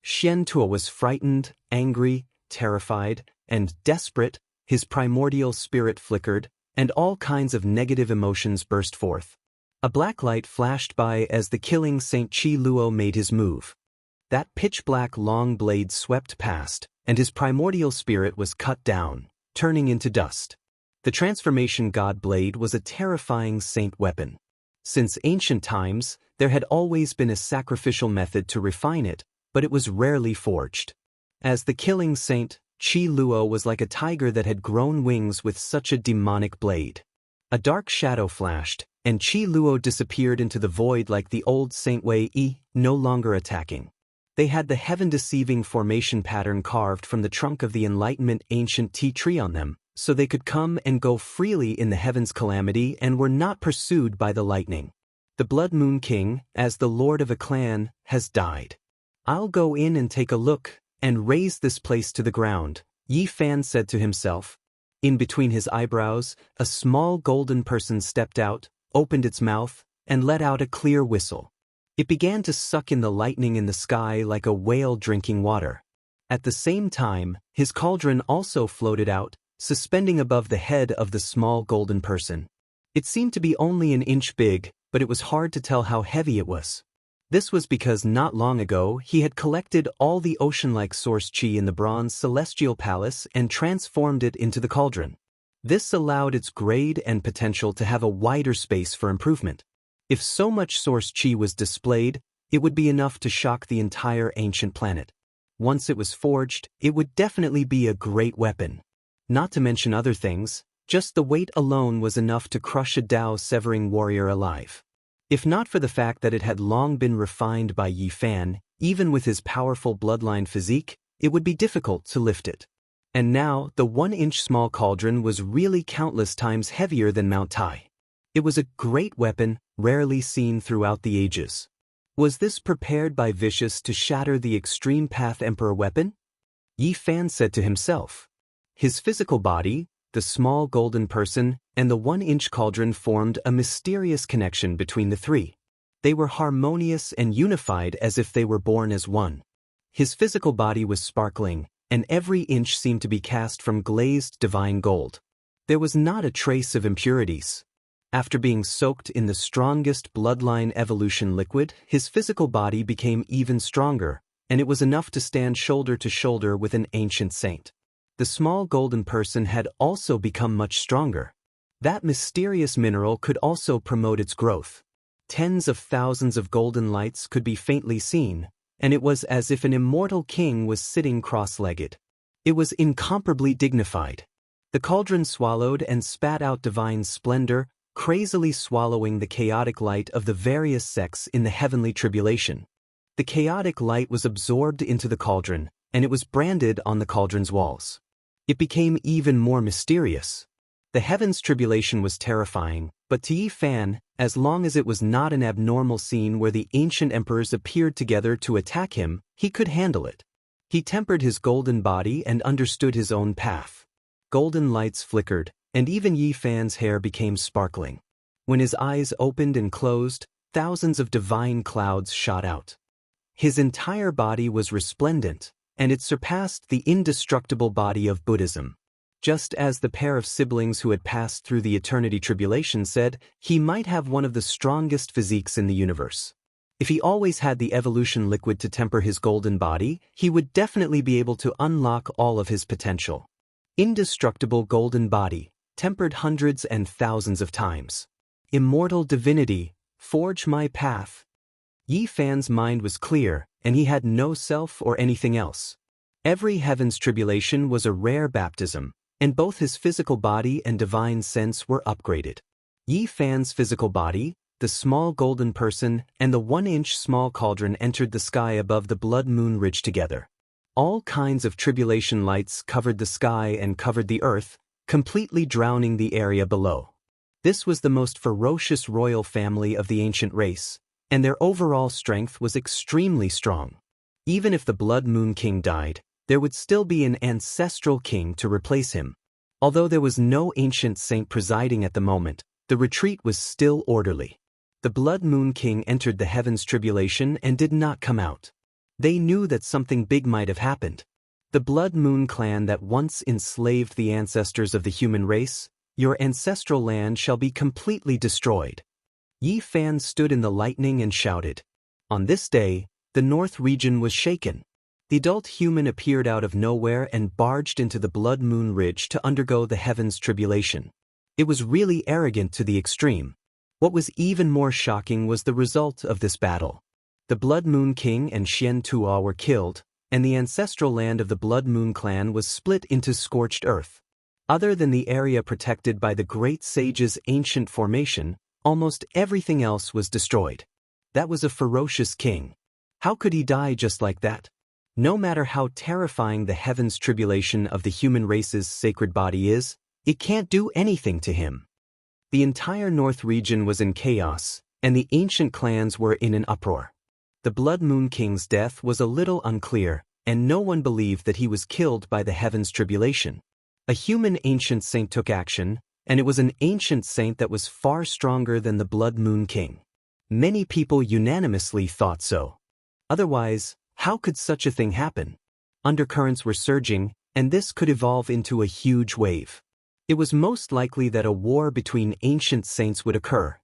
Xianxia was frightened, angry, terrified, and desperate. His primordial spirit flickered, and all kinds of negative emotions burst forth. A black light flashed by as the killing Saint Qi Luo made his move. That pitch-black long blade swept past, and his primordial spirit was cut down, turning into dust. The transformation god blade was a terrifying saint weapon. Since ancient times, there had always been a sacrificial method to refine it, but it was rarely forged. As the killing saint, Qi Luo was like a tiger that had grown wings with such a demonic blade. A dark shadow flashed, and Qi Luo disappeared into the void like the old Saint Wei Yi, no longer attacking. They had the heaven-deceiving formation pattern carved from the trunk of the Enlightenment ancient tea tree on them, so they could come and go freely in the heaven's calamity and were not pursued by the lightning. The Blood Moon King, as the lord of a clan, has died. I'll go in and take a look, and raze this place to the ground, Yi Fan said to himself. In between his eyebrows, a small golden person stepped out, opened its mouth, and let out a clear whistle. It began to suck in the lightning in the sky like a whale drinking water. At the same time, his cauldron also floated out, suspending above the head of the small golden person. It seemed to be only an inch big, but it was hard to tell how heavy it was. This was because not long ago he had collected all the ocean-like source chi in the bronze celestial palace and transformed it into the cauldron. This allowed its grade and potential to have a wider space for improvement. If so much source chi was displayed, it would be enough to shock the entire ancient planet. Once it was forged, it would definitely be a great weapon. Not to mention other things, just the weight alone was enough to crush a Dao-severing warrior alive. If not for the fact that it had long been refined by Yi Fan, even with his powerful bloodline physique, it would be difficult to lift it. And now, the 1-inch small cauldron was really countless times heavier than Mount Tai. It was a great weapon, rarely seen throughout the ages. Was this prepared by Vicious to shatter the Extreme Path Emperor weapon? Yi Fan said to himself. His physical body, the small golden person, and the 1-inch cauldron formed a mysterious connection between the three. They were harmonious and unified as if they were born as one. His physical body was sparkling, and every inch seemed to be cast from glazed divine gold. There was not a trace of impurities. After being soaked in the strongest bloodline evolution liquid, his physical body became even stronger, and it was enough to stand shoulder to shoulder with an ancient saint. The small golden person had also become much stronger. That mysterious mineral could also promote its growth. Tens of thousands of golden lights could be faintly seen, and it was as if an immortal king was sitting cross-legged. It was incomparably dignified. The cauldron swallowed and spat out divine splendor, crazily swallowing the chaotic light of the various sects in the heavenly tribulation. The chaotic light was absorbed into the cauldron, and it was branded on the cauldron's walls. It became even more mysterious. The heavens' tribulation was terrifying, but to Yi Fan, as long as it was not an abnormal scene where the ancient emperors appeared together to attack him, he could handle it. He tempered his golden body and understood his own path. Golden lights flickered, and even Yi Fan's hair became sparkling. When his eyes opened and closed, thousands of divine clouds shot out. His entire body was resplendent, and it surpassed the indestructible body of Buddhism. Just as the pair of siblings who had passed through the eternity tribulation said, he might have one of the strongest physiques in the universe. If he always had the evolution liquid to temper his golden body, he would definitely be able to unlock all of his potential. Indestructible golden body, tempered hundreds and thousands of times. Immortal divinity, forge my path. Yi Fan's mind was clear, and he had no self or anything else. Every heaven's tribulation was a rare baptism, and both his physical body and divine sense were upgraded. Yi Fan's physical body, the small golden person, and the 1-inch small cauldron entered the sky above the blood moon ridge together. All kinds of tribulation lights covered the sky and covered the earth, completely drowning the area below. This was the most ferocious royal family of the ancient race, and their overall strength was extremely strong. Even if the Blood Moon King died, there would still be an ancestral king to replace him. Although there was no ancient saint presiding at the moment, the retreat was still orderly. The Blood Moon King entered the heavens tribulation and did not come out. They knew that something big might have happened. The Blood Moon clan that once enslaved the ancestors of the human race, your ancestral land shall be completely destroyed. Yi Fan stood in the lightning and shouted. On this day, the north region was shaken. The adult human appeared out of nowhere and barged into the Blood Moon Ridge to undergo the heavens tribulation. It was really arrogant to the extreme. What was even more shocking was the result of this battle. The Blood Moon King and Xian Tua were killed, and the ancestral land of the Blood Moon clan was split into scorched earth. Other than the area protected by the Great Sage's ancient formation, almost everything else was destroyed. That was a ferocious king. How could he die just like that? No matter how terrifying the heavens tribulation of the human race's sacred body is, it can't do anything to him. The entire north region was in chaos, and the ancient clans were in an uproar. The Blood Moon King's death was a little unclear, and no one believed that he was killed by the heavens tribulation. A human ancient saint took action, and it was an ancient saint that was far stronger than the Blood Moon King. Many people unanimously thought so. Otherwise, how could such a thing happen? Undercurrents were surging, and this could evolve into a huge wave. It was most likely that a war between ancient saints would occur.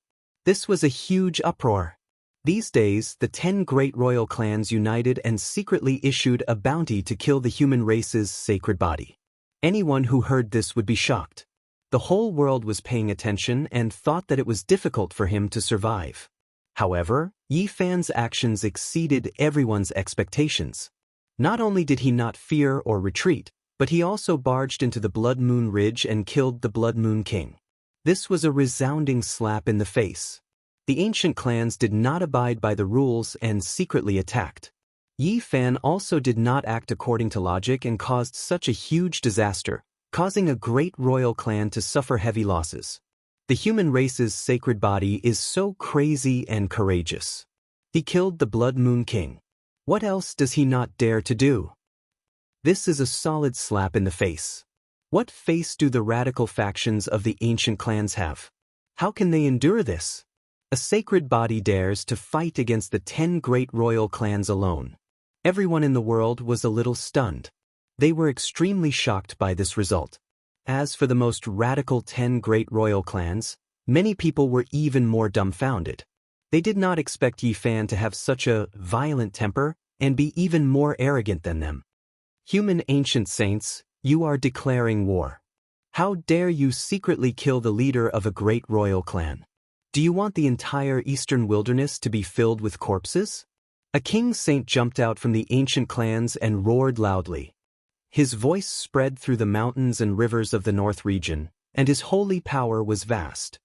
This was a huge uproar. These days, the 10 great royal clans united and secretly issued a bounty to kill the human race's sacred body. Anyone who heard this would be shocked. The whole world was paying attention and thought that it was difficult for him to survive. However, Yi Fan's actions exceeded everyone's expectations. Not only did he not fear or retreat, but he also barged into the Blood Moon Ridge and killed the Blood Moon King. This was a resounding slap in the face. The ancient clans did not abide by the rules and secretly attacked. Yi Fan also did not act according to logic and caused such a huge disaster, causing a great royal clan to suffer heavy losses. The human race's sacred body is so crazy and courageous. He killed the Blood Moon King. What else does he not dare to do? This is a solid slap in the face. What face do the radical factions of the ancient clans have? How can they endure this? A sacred body dares to fight against the 10 great royal clans alone. Everyone in the world was a little stunned. They were extremely shocked by this result. As for the most radical 10 great royal clans, many people were even more dumbfounded. They did not expect Yi Fan to have such a violent temper and be even more arrogant than them. Human ancient saints, you are declaring war. How dare you secretly kill the leader of a great royal clan? Do you want the entire eastern wilderness to be filled with corpses? A king saint jumped out from the ancient clans and roared loudly. His voice spread through the mountains and rivers of the north region, and his holy power was vast.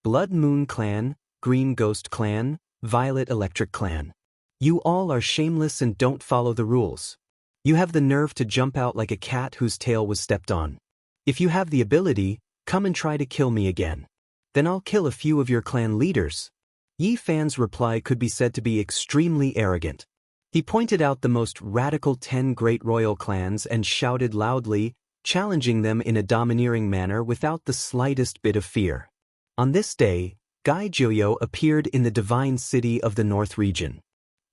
Blood Moon Clan, Green Ghost Clan, Violet Electric Clan. You all are shameless and don't follow the rules. You have the nerve to jump out like a cat whose tail was stepped on. If you have the ability, come and try to kill me again. Then I'll kill a few of your clan leaders. Yi Fan's reply could be said to be extremely arrogant. He pointed out the most radical 10 great royal clans and shouted loudly, challenging them in a domineering manner without the slightest bit of fear. On this day, Gai Jiuyo appeared in the divine city of the north region.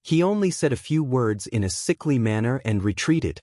He only said a few words in a sickly manner and retreated.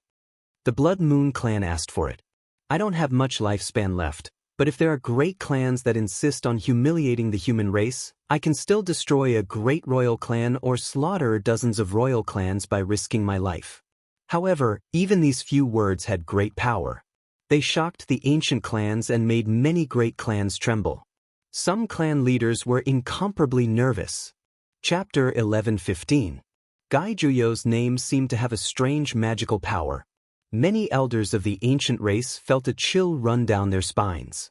The Blood Moon clan asked for it. I don't have much lifespan left, but if there are great clans that insist on humiliating the human race, I can still destroy a great royal clan or slaughter dozens of royal clans by risking my life. However, even these few words had great power. They shocked the ancient clans and made many great clans tremble. Some clan leaders were incomparably nervous. Chapter 11:15. Gai Juyo's name seemed to have a strange magical power. Many elders of the ancient race felt a chill run down their spines.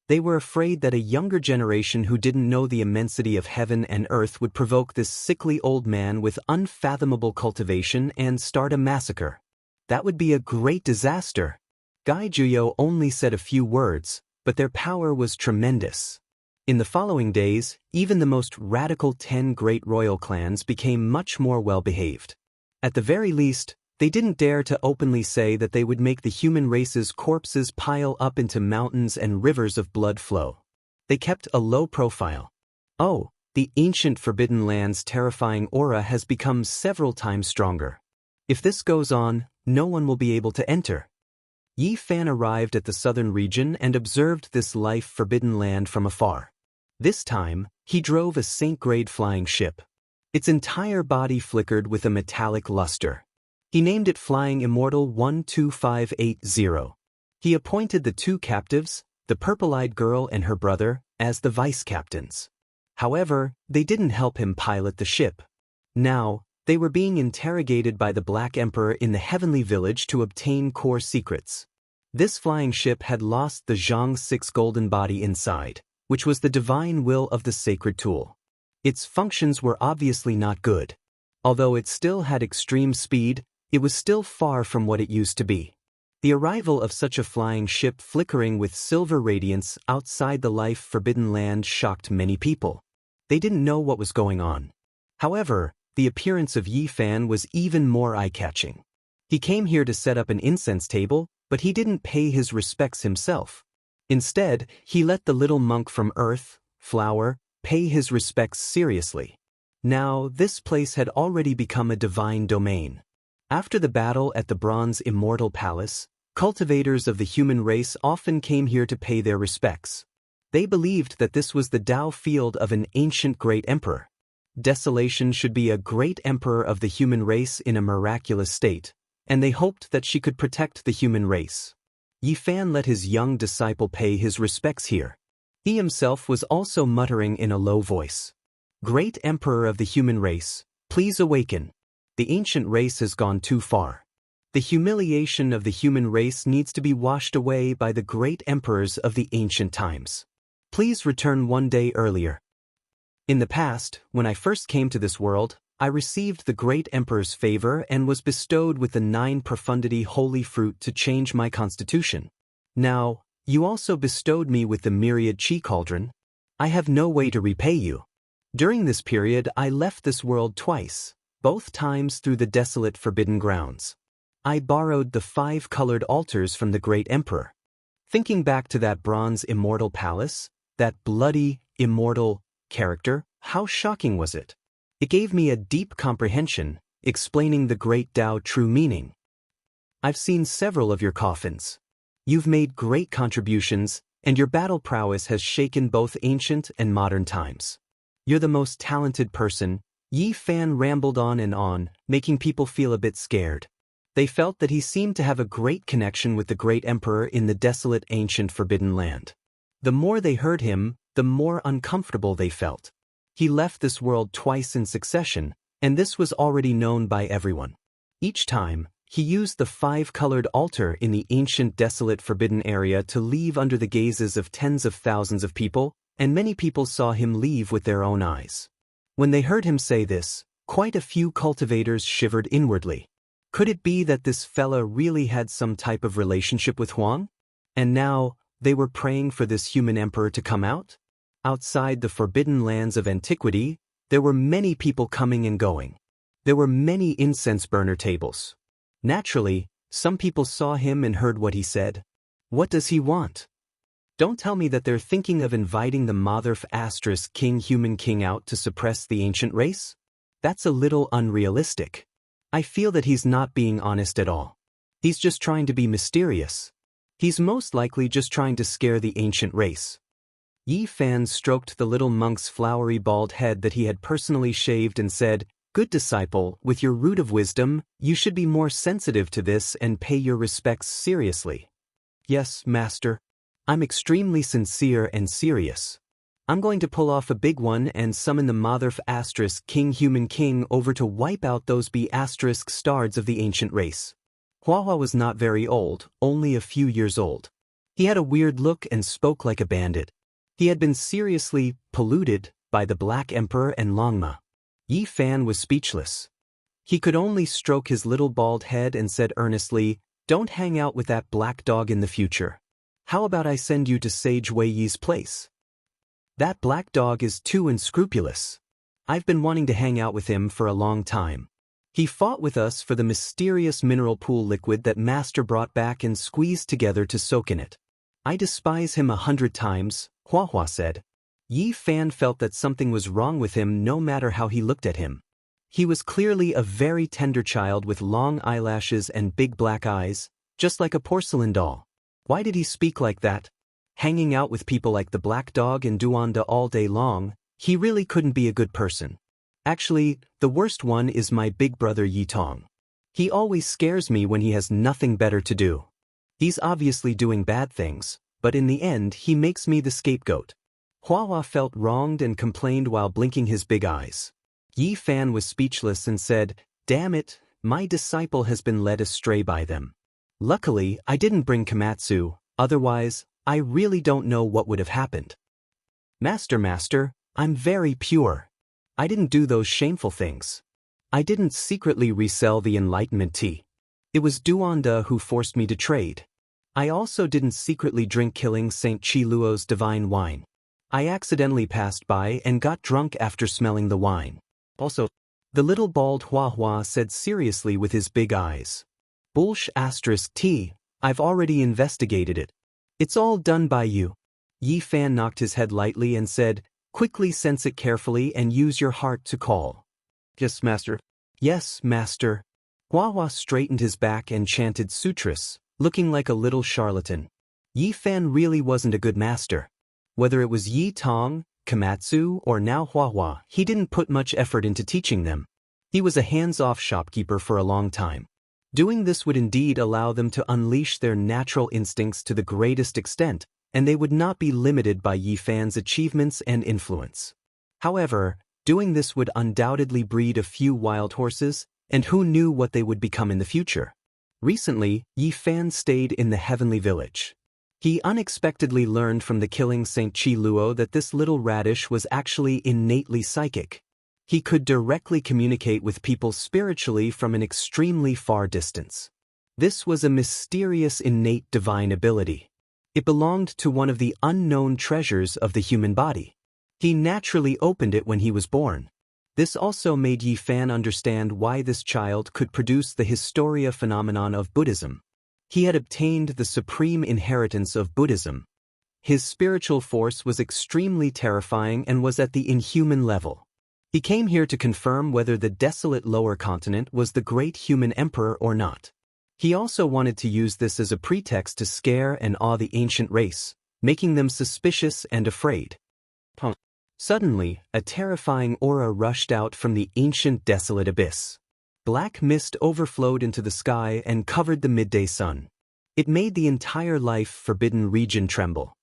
They were afraid that a younger generation who didn't know the immensity of heaven and earth would provoke this sickly old man with unfathomable cultivation and start a massacre. That would be a great disaster. Gai Juyo only said a few words, but their power was tremendous. In the following days, even the most radical 10 great royal clans became much more well-behaved. At the very least, they didn't dare to openly say that they would make the human race's corpses pile up into mountains and rivers of blood flow. They kept a low profile. Oh, the ancient Forbidden Land's terrifying aura has become several times stronger. If this goes on, no one will be able to enter. Yi Fan arrived at the southern region and observed this life-forbidden land from afar. This time, he drove a Saint-grade flying ship. Its entire body flickered with a metallic luster. He named it Flying Immortal 12580. He appointed the 2 captives, the purple-eyed girl and her brother, as the vice-captains. However, they didn't help him pilot the ship. Now, they were being interrogated by the Black Emperor in the Heavenly Village to obtain core secrets. This flying ship had lost the Zhang 6 golden body inside, which was the divine will of the sacred tool. Its functions were obviously not good. Although it still had extreme speed, it was still far from what it used to be. The arrival of such a flying ship flickering with silver radiance outside the life-forbidden land shocked many people. They didn't know what was going on. However, the appearance of Yi Fan was even more eye-catching. He came here to set up an incense table, but he didn't pay his respects himself. Instead, he let the little monk from Earth, Flower, pay his respects seriously. Now, this place had already become a divine domain. After the battle at the Bronze Immortal Palace, cultivators of the human race often came here to pay their respects. They believed that this was the Tao field of an ancient great emperor. Desolation should be a great emperor of the human race in a miraculous state, and they hoped that she could protect the human race. Yi Fan let his young disciple pay his respects here. He himself was also muttering in a low voice. "Great emperor of the human race, please awaken. The ancient race has gone too far. The humiliation of the human race needs to be washed away by the great emperors of the ancient times. Please return one day earlier." In the past, when I first came to this world, I received the great emperor's favor and was bestowed with the 9 profundity holy fruit to change my constitution. Now, you also bestowed me with the myriad chi cauldron. I have no way to repay you. During this period, I left this world twice, both times through the desolate forbidden grounds. I borrowed the 5 colored altars from the great emperor. Thinking back to that bronze immortal palace, that bloody, immortal character, how shocking was it? It gave me a deep comprehension, explaining the great Tao true meaning. I've seen several of your coffins. You've made great contributions, and your battle prowess has shaken both ancient and modern times. You're the most talented person. Yi Fan rambled on, making people feel a bit scared. They felt that he seemed to have a great connection with the great emperor in the desolate ancient forbidden land. The more they heard him, the more uncomfortable they felt. He left this world twice in succession, and this was already known by everyone. Each time, he used the 5-colored altar in the ancient desolate forbidden area to leave under the gazes of tens of thousands of people, and many people saw him leave with their own eyes. When they heard him say this, quite a few cultivators shivered inwardly. Could it be that this fella really had some type of relationship with Huang? And now, they were praying for this human emperor to come out? Outside the forbidden lands of antiquity, there were many people coming and going. There were many incense burner tables. Naturally, some people saw him and heard what he said. What does he want? Don't tell me that they're thinking of inviting the Motherf * King Human King out to suppress the ancient race? That's a little unrealistic. I feel that he's not being honest at all. He's just trying to be mysterious. He's most likely just trying to scare the ancient race. Yi Fan stroked the little monk's flowery bald head that he had personally shaved and said, "Good disciple, with your root of wisdom, you should be more sensitive to this and pay your respects seriously." "Yes, master. I'm extremely sincere and serious. I'm going to pull off a big one and summon the Motherf * King Human King over to wipe out those B* stards of the ancient race." Huahua was not very old, only a few years old. He had a weird look and spoke like a bandit. He had been seriously polluted by the Black Emperor and Longma. Yi Fan was speechless. He could only stroke his little bald head and said earnestly, "Don't hang out with that black dog in the future. How about I send you to Sage Wei Yi's place? That black dog is too unscrupulous. I've been wanting to hang out with him for a long time. He fought with us for the mysterious mineral pool liquid that Master brought back and squeezed together to soak in it. I despise him 100 times, Hua Hua said. Yi Fan felt that something was wrong with him no matter how he looked at him. He was clearly a very tender child with long eyelashes and big black eyes, just like a porcelain doll. Why did he speak like that? Hanging out with people like the black dog and Duanda all day long, he really couldn't be a good person. Actually, the worst one is my big brother Yi Tong. He always scares me when he has nothing better to do. He's obviously doing bad things, but in the end he makes me the scapegoat. Hua Hua felt wronged and complained while blinking his big eyes. Yi Fan was speechless and said, "Damn it, my disciple has been led astray by them. Luckily, I didn't bring Komatsu, otherwise, I really don't know what would have happened. Master, I'm very pure. I didn't do those shameful things. I didn't secretly resell the Enlightenment tea. It was Duanda who forced me to trade. I also didn't secretly drink killing St. Chi Luo's divine wine. I accidentally passed by and got drunk after smelling the wine. Also, the little bald Hua Hua said seriously with his big eyes. T, I've already investigated it. It's all done by you. Yi Fan knocked his head lightly and said, "Quickly sense it carefully and use your heart to call." Yes, Master. Yes, Master. Hua Hua straightened his back and chanted sutras, looking like a little charlatan. Yi Fan really wasn't a good master. Whether it was Yi Tong, Komatsu, or now Hua Hua, he didn't put much effort into teaching them. He was a hands-off shopkeeper for a long time. Doing this would indeed allow them to unleash their natural instincts to the greatest extent, and they would not be limited by Yi Fan's achievements and influence. However, doing this would undoubtedly breed a few wild horses, and who knew what they would become in the future. Recently, Yi Fan stayed in the Heavenly Village. He unexpectedly learned from the killing St. Chi Luo that this little radish was actually innately psychic. He could directly communicate with people spiritually from an extremely far distance. This was a mysterious innate divine ability. It belonged to one of the unknown treasures of the human body. He naturally opened it when he was born. This also made Yi Fan understand why this child could produce the Historia phenomenon of Buddhism. He had obtained the supreme inheritance of Buddhism. His spiritual force was extremely terrifying and was at the inhuman level. He came here to confirm whether the desolate lower continent was the great human emperor or not. He also wanted to use this as a pretext to scare and awe the ancient race, making them suspicious and afraid. Suddenly, a terrifying aura rushed out from the ancient desolate abyss. Black mist overflowed into the sky and covered the midday sun. It made the entire life-forbidden region tremble.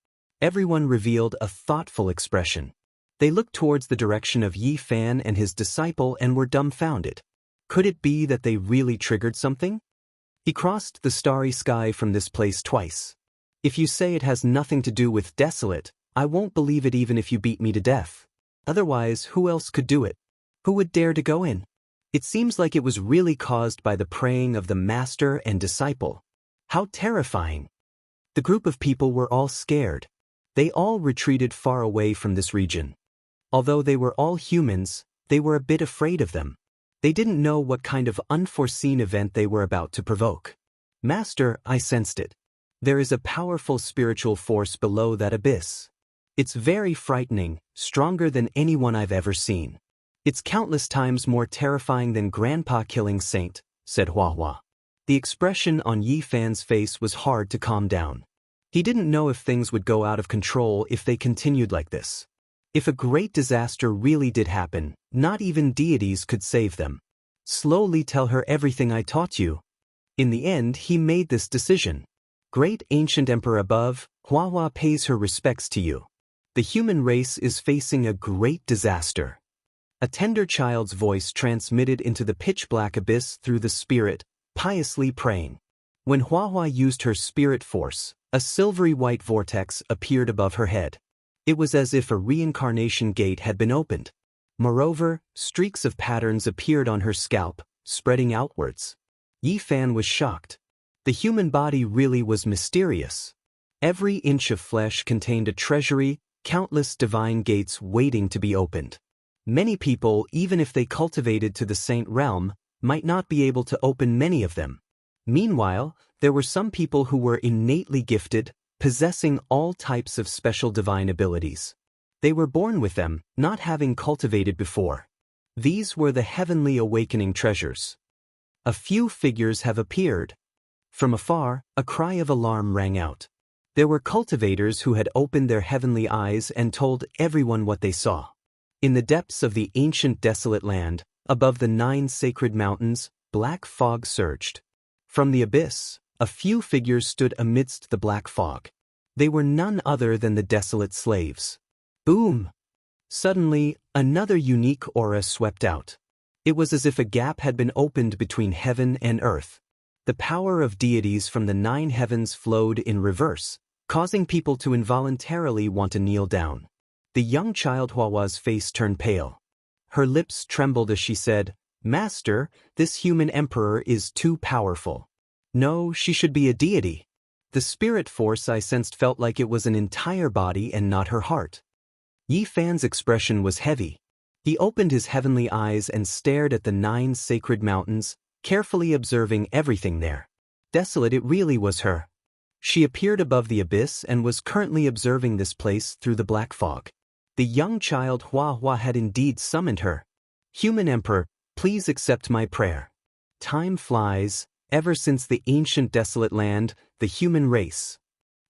Everyone revealed a thoughtful expression. They looked towards the direction of Yi Fan and his disciple and were dumbfounded. Could it be that they really triggered something? He crossed the starry sky from this place twice. If you say it has nothing to do with desolate, I won't believe it even if you beat me to death. Otherwise, who else could do it? Who would dare to go in? It seems like it was really caused by the praying of the master and disciple. How terrifying! The group of people were all scared. They all retreated far away from this region. Although they were all humans, they were a bit afraid of them. They didn't know what kind of unforeseen event they were about to provoke. Master, I sensed it. There is a powerful spiritual force below that abyss. It's very frightening, stronger than anyone I've ever seen. It's countless times more terrifying than Grandpa killing Saint, said Hua Hua. The expression on Yi Fan's face was hard to calm down. He didn't know if things would go out of control if they continued like this. If a great disaster really did happen, not even deities could save them. Slowly tell her everything I taught you. In the end, he made this decision. Great ancient emperor above, Hua Hua pays her respects to you. The human race is facing a great disaster. A tender child's voice transmitted into the pitch-black abyss through the spirit, piously praying. When Hua used her spirit force, a silvery white vortex appeared above her head. It was as if a reincarnation gate had been opened. Moreover, streaks of patterns appeared on her scalp, spreading outwards. Yi Fan was shocked. The human body really was mysterious. Every inch of flesh contained a treasury, countless divine gates waiting to be opened. Many people, even if they cultivated to the saint realm, might not be able to open many of them. Meanwhile, there were some people who were innately gifted, possessing all types of special divine abilities. They were born with them, not having cultivated before. These were the heavenly awakening treasures. A few figures have appeared. From afar, a cry of alarm rang out. There were cultivators who had opened their heavenly eyes and told everyone what they saw. In the depths of the ancient desolate land, above the 9 sacred mountains, black fog surged. From the abyss, a few figures stood amidst the black fog. They were none other than the desolate slaves. Boom! Suddenly, another unique aura swept out. It was as if a gap had been opened between heaven and earth. The power of deities from the 9 heavens flowed in reverse, causing people to involuntarily want to kneel down. The young child Hua's face turned pale. Her lips trembled as she said, "Master, this human emperor is too powerful. No, she should be a deity." The spirit force I sensed felt like it was an entire body and not her heart. Yi Fan's expression was heavy. He opened his heavenly eyes and stared at the 9 sacred mountains, carefully observing everything there. Desolate it really was her. She appeared above the abyss and was currently observing this place through the black fog. The young child Hua had indeed summoned her. "Human Emperor, please accept my prayer. Time flies, ever since the ancient desolate land, the human race."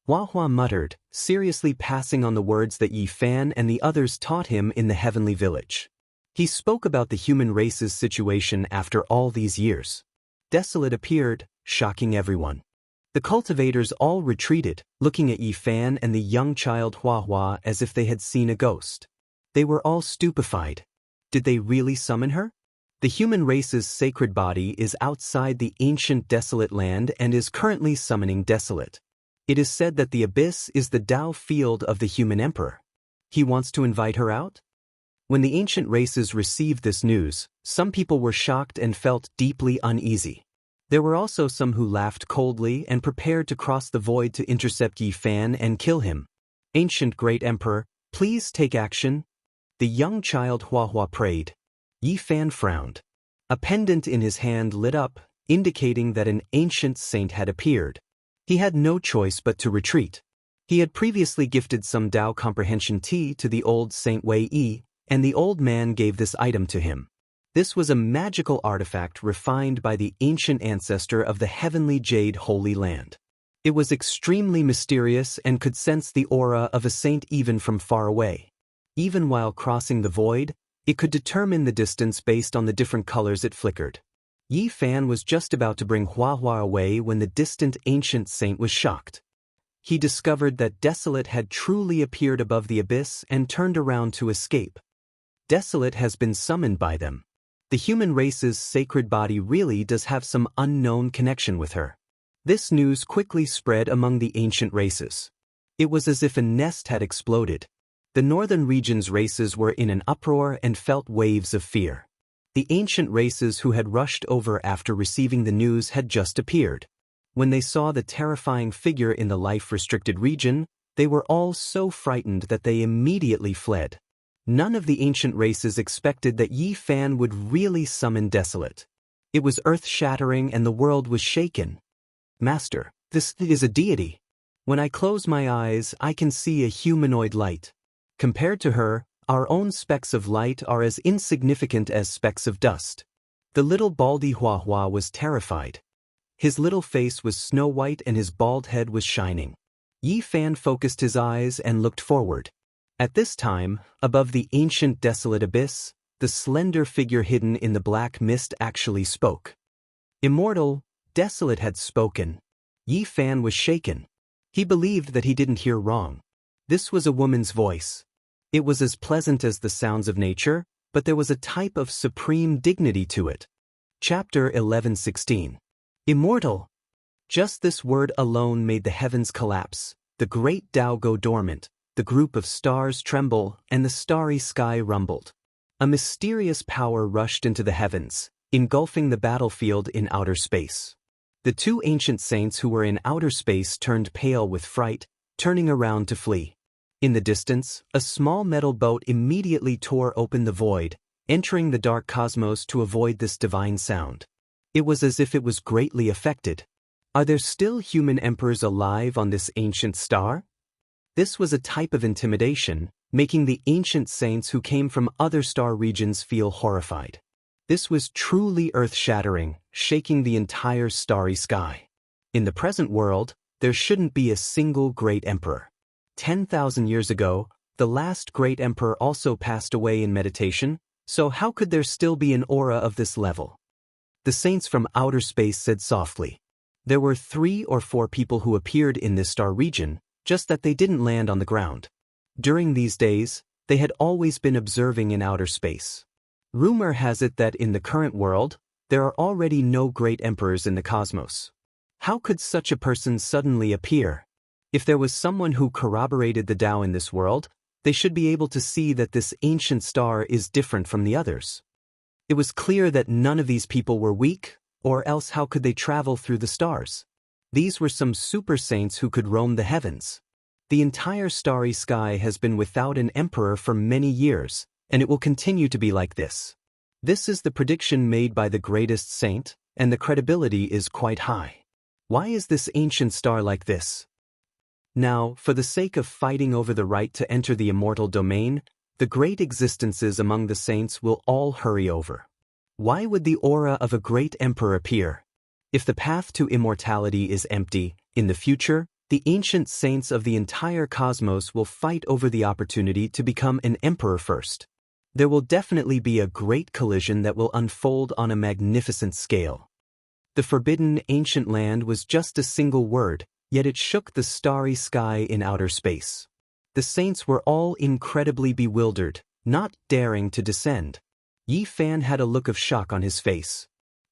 Hua muttered, seriously passing on the words that Yi Fan and the others taught him in the heavenly village. He spoke about the human race's situation after all these years. Desolate appeared, shocking everyone. The cultivators all retreated, looking at Yi Fan and the young child Hua as if they had seen a ghost. They were all stupefied. Did they really summon her? The human race's sacred body is outside the ancient desolate land and is currently summoning Desolate. It is said that the abyss is the Tao field of the human emperor. He wants to invite her out? When the ancient races received this news, some people were shocked and felt deeply uneasy. There were also some who laughed coldly and prepared to cross the void to intercept Yi Fan and kill him. "Ancient great emperor, please take action." The young child Hua prayed. Yi Fan frowned. A pendant in his hand lit up, indicating that an ancient saint had appeared. He had no choice but to retreat. He had previously gifted some Tao comprehension tea to the old Saint Wei Yi, and the old man gave this item to him. This was a magical artifact refined by the ancient ancestor of the heavenly jade Holy Land. It was extremely mysterious and could sense the aura of a saint even from far away. Even while crossing the void, it could determine the distance based on the different colors it flickered. Yi Fan was just about to bring Hua away when the distant ancient saint was shocked. He discovered that Desolate had truly appeared above the abyss and turned around to escape. Desolate has been summoned by them. The human race's sacred body really does have some unknown connection with her. This news quickly spread among the ancient races. It was as if a nest had exploded. The northern region's races were in an uproar and felt waves of fear. The ancient races who had rushed over after receiving the news had just appeared. When they saw the terrifying figure in the life-restricted region, they were all so frightened that they immediately fled. None of the ancient races expected that Yi Fan would really summon Desolate. It was earth-shattering and the world was shaken. "Master, this is a deity. When I close my eyes, I can see a humanoid light. Compared to her, our own specks of light are as insignificant as specks of dust." The little baldy Hua was terrified. His little face was snow-white and his bald head was shining. Yi Fan focused his eyes and looked forward. At this time, above the ancient desolate abyss, the slender figure hidden in the black mist actually spoke. Immortal, Desolate had spoken. Yi Fan was shaken. He believed that he didn't hear wrong. This was a woman's voice. It was as pleasant as the sounds of nature, but there was a type of supreme dignity to it. Chapter 11:16. Immortal. Just this word alone made the heavens collapse, the great Tao go dormant, the group of stars tremble, and the starry sky rumbled. A mysterious power rushed into the heavens, engulfing the battlefield in outer space. The two ancient saints who were in outer space turned pale with fright, turning around to flee. In the distance, a small metal boat immediately tore open the void, entering the dark cosmos to avoid this divine sound. It was as if it was greatly affected. Are there still human emperors alive on this ancient star? This was a type of intimidation, making the ancient saints who came from other star regions feel horrified. This was truly earth-shattering, shaking the entire starry sky. In the present world, there shouldn't be a single great emperor. 10,000 years ago, the last great emperor also passed away in meditation, so how could there still be an aura of this level? The saints from outer space said softly. There were 3 or 4 people who appeared in this star region, just that they didn't land on the ground. During these days, they had always been observing in outer space. Rumor has it that in the current world, there are already no great emperors in the cosmos. How could such a person suddenly appear? If there was someone who corroborated the Tao in this world, they should be able to see that this ancient star is different from the others. It was clear that none of these people were weak, or else how could they travel through the stars? These were some super saints who could roam the heavens. The entire starry sky has been without an emperor for many years, and it will continue to be like this. This is the prediction made by the greatest saint, and the credibility is quite high. Why is this ancient star like this? Now, for the sake of fighting over the right to enter the immortal domain, the great existences among the saints will all hurry over. Why would the aura of a great emperor appear? If the path to immortality is empty, in the future, the ancient saints of the entire cosmos will fight over the opportunity to become an emperor first. There will definitely be a great collision that will unfold on a magnificent scale. The forbidden ancient land was just a single word, yet it shook the starry sky in outer space. The saints were all incredibly bewildered, not daring to descend. Yi Fan had a look of shock on his face.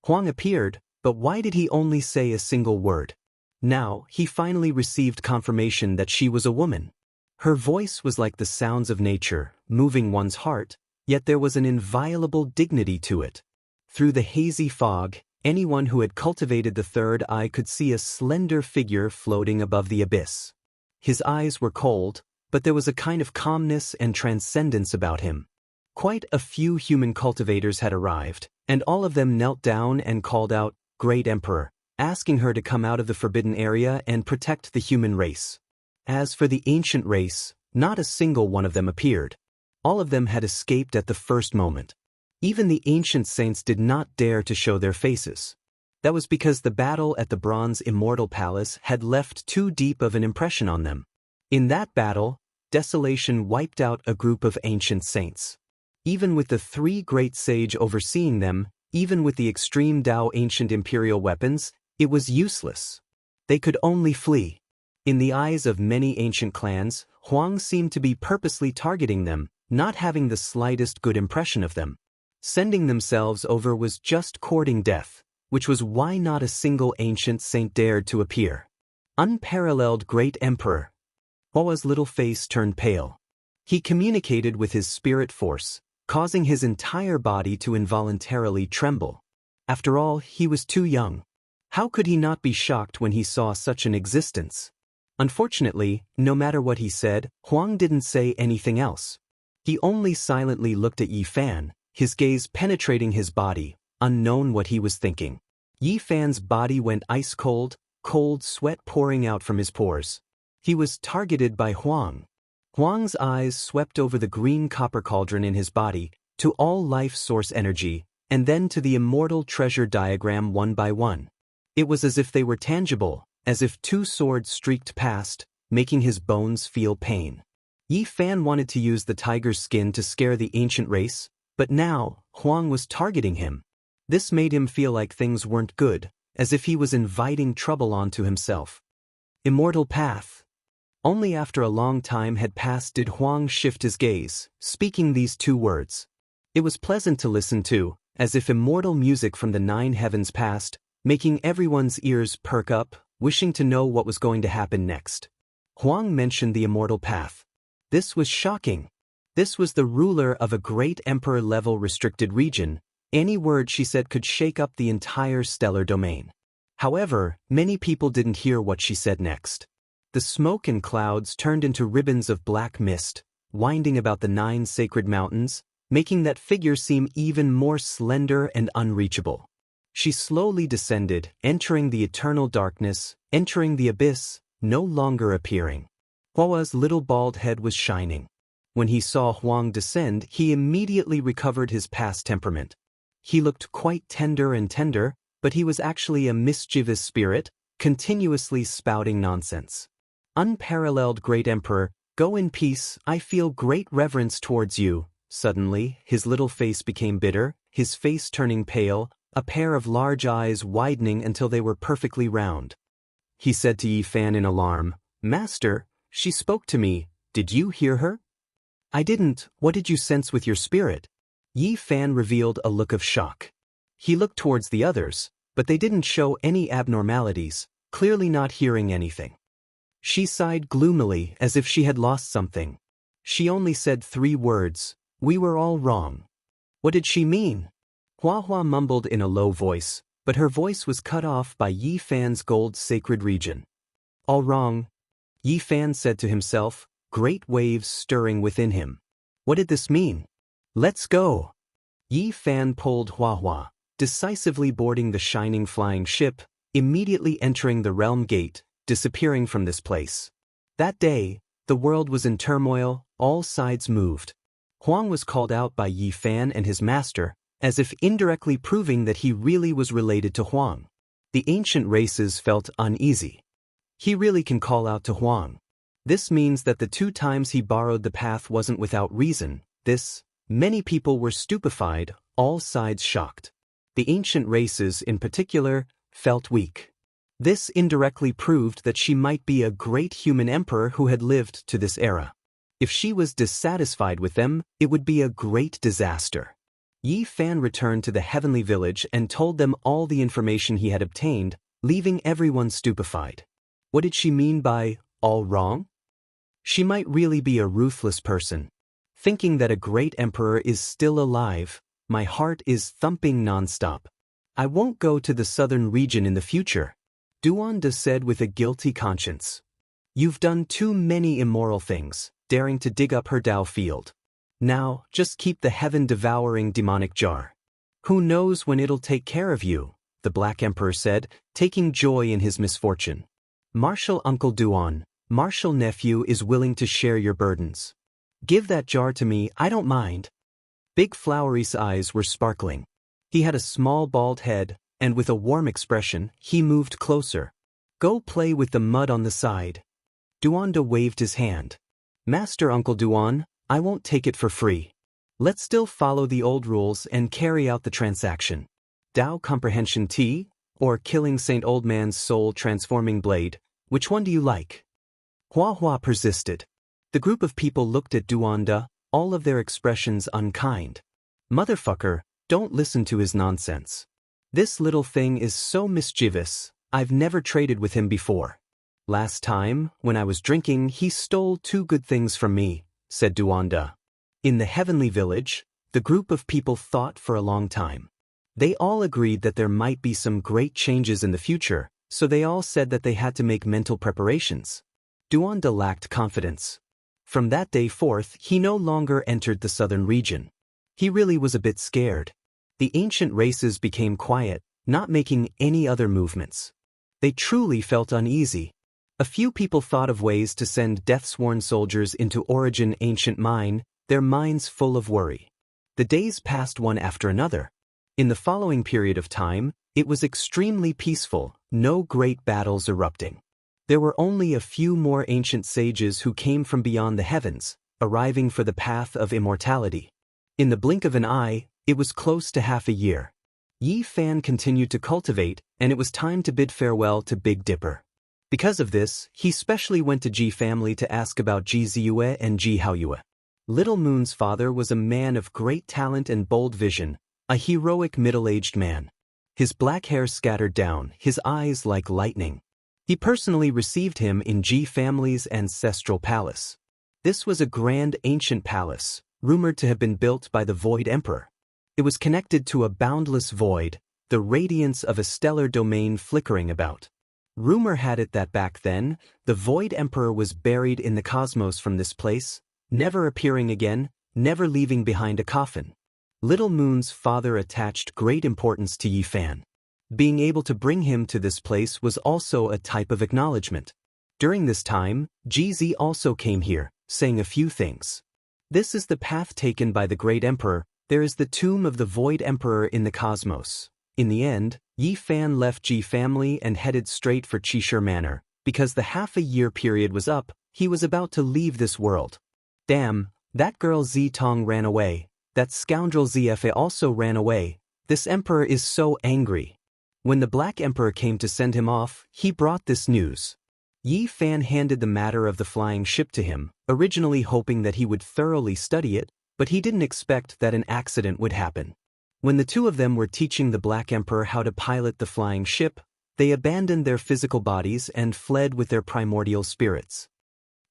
Huang appeared, but why did he only say a single word? Now, he finally received confirmation that she was a woman. Her voice was like the sounds of nature, moving one's heart, yet there was an inviolable dignity to it. Through the hazy fog, anyone who had cultivated the third eye could see a slender figure floating above the abyss. His eyes were cold, but there was a kind of calmness and transcendence about him. Quite a few human cultivators had arrived, and all of them knelt down and called out, "Great Emperor," asking her to come out of the forbidden area and protect the human race. As for the ancient race, not a single one of them appeared. All of them had escaped at the first moment. Even the ancient saints did not dare to show their faces. That was because the battle at the Bronze Immortal Palace had left too deep of an impression on them. In that battle, desolation wiped out a group of ancient saints. Even with the 3 great sage overseeing them, even with the extreme Tao ancient imperial weapons, it was useless. They could only flee. In the eyes of many ancient clans, Huang seemed to be purposely targeting them, not having the slightest good impression of them. Sending themselves over was just courting death, which was why not a single ancient saint dared to appear. Unparalleled great emperor. Hua's little face turned pale. He communicated with his spirit force, causing his entire body to involuntarily tremble. After all, he was too young. How could he not be shocked when he saw such an existence? Unfortunately, no matter what he said, Huang didn't say anything else. He only silently looked at Yi Fan, his gaze penetrating his body, unknown what he was thinking. Yi Fan's body went ice cold, cold sweat pouring out from his pores. He was targeted by Huang. Huang's eyes swept over the green copper cauldron in his body, to all life source energy, and then to the immortal treasure diagram one by one. It was as if they were tangible, as if 2 swords streaked past, making his bones feel pain. Yi Fan wanted to use the tiger's skin to scare the ancient race, but now, Huang was targeting him. This made him feel like things weren't good, as if he was inviting trouble onto himself. Immortal path. Only after a long time had passed did Huang shift his gaze, speaking these 2 words. It was pleasant to listen to, as if immortal music from the 9 heavens passed, making everyone's ears perk up, wishing to know what was going to happen next. Huang mentioned the immortal path. This was shocking. This was the ruler of a great emperor-level restricted region. Any word she said could shake up the entire stellar domain. However, many people didn't hear what she said next. The smoke and clouds turned into ribbons of black mist, winding about the 9 sacred mountains, making that figure seem even more slender and unreachable. She slowly descended, entering the eternal darkness, entering the abyss, no longer appearing. Hua's little bald head was shining. When he saw Huang descend, he immediately recovered his past temperament. He looked quite tender, but he was actually a mischievous spirit, continuously spouting nonsense. Unparalleled great emperor, go in peace, I feel great reverence towards you. Suddenly, his little face became bitter, his face turning pale, a pair of large eyes widening until they were perfectly round. He said to Yi Fan in alarm, Master, she spoke to me, did you hear her? I didn't, what did you sense with your spirit? Yi Fan revealed a look of shock. He looked towards the others, but they didn't show any abnormalities, clearly not hearing anything. She sighed gloomily as if she had lost something. She only said 3 words, we were all wrong. What did she mean? Hua mumbled in a low voice, but her voice was cut off by Yi Fan's gold sacred region. All wrong, Yi Fan said to himself, great waves stirring within him. What did this mean? Let's go. Yi Fan pulled Hua, decisively boarding the shining flying ship, immediately entering the realm gate, disappearing from this place. That day, the world was in turmoil, all sides moved. Huang was called out by Yi Fan and his master, as if indirectly proving that he really was related to Huang. The ancient races felt uneasy. He really can call out to Huang. This means that the 2 times he borrowed the path wasn't without reason. Many people were stupefied, all sides shocked. The ancient races, in particular, felt weak. This indirectly proved that she might be a great human emperor who had lived to this era. If she was dissatisfied with them, it would be a great disaster. Yi Fan returned to the heavenly village and told them all the information he had obtained, leaving everyone stupefied. What did she mean by, all wrong? She might really be a ruthless person. Thinking that a great emperor is still alive, my heart is thumping nonstop. I won't go to the southern region in the future, Duanda said with a guilty conscience. You've done too many immoral things, daring to dig up her Dao field. Now, just keep the heaven-devouring demonic jar. Who knows when it'll take care of you, the Black Emperor said, taking joy in his misfortune. Martial Uncle Duan, Martial Nephew is willing to share your burdens. Give that jar to me, I don't mind. Big Flowery's eyes were sparkling. He had a small bald head, and with a warm expression, he moved closer. Go play with the mud on the side. Duanda waved his hand. Master Uncle Duan, I won't take it for free. Let's still follow the old rules and carry out the transaction. Dao Comprehension Tea, or killing Saint Old Man's soul transforming blade, which one do you like? Hua persisted. The group of people looked at Duanda, all of their expressions unkind. Motherfucker, don't listen to his nonsense. This little thing is so mischievous, I've never traded with him before. Last time, when I was drinking, he stole 2 good things from me, said Duanda. In the heavenly village, the group of people thought for a long time. They all agreed that there might be some great changes in the future, so they all said that they had to make mental preparations. Duanda lacked confidence. From that day forth, he no longer entered the southern region. He really was a bit scared. The ancient races became quiet, not making any other movements. They truly felt uneasy. A few people thought of ways to send death-sworn soldiers into Origin Ancient Mine, their minds full of worry. The days passed one after another. In the following period of time, it was extremely peaceful, no great battles erupting. There were only a few more ancient sages who came from beyond the heavens, arriving for the path of immortality. In the blink of an eye, it was close to half a year. Yi Fan continued to cultivate, and it was time to bid farewell to Big Dipper. Because of this, he specially went to Ji family to ask about Ji Ziyue and Ji Haoyue. Little Moon's father was a man of great talent and bold vision, a heroic middle-aged man. his black hair scattered down, his eyes like lightning. He personally received him in Ji family's ancestral palace. This was a grand ancient palace, rumored to have been built by the Void Emperor. It was connected to a boundless void, the radiance of a stellar domain flickering about. Rumor had it that back then, the Void Emperor was buried in the cosmos from this place, never appearing again, never leaving behind a coffin. Little Moon's father attached great importance to Yi Fan. Being able to bring him to this place was also a type of acknowledgement. During this time, Ji also came here, saying a few things. This is the path taken by the great emperor, there is the tomb of the Void Emperor in the cosmos. In the end, Yi Fan left Ji family and headed straight for Qishir Manor. Because the half-a-year period was up, he was about to leave this world. Damn, that girl Zitong ran away. That scoundrel Zfa also ran away. This emperor is so angry. When the Black Emperor came to send him off, he brought this news. Yi Fan handed the matter of the flying ship to him, originally hoping that he would thoroughly study it, but he didn't expect that an accident would happen. When the two of them were teaching the Black Emperor how to pilot the flying ship, they abandoned their physical bodies and fled with their primordial spirits.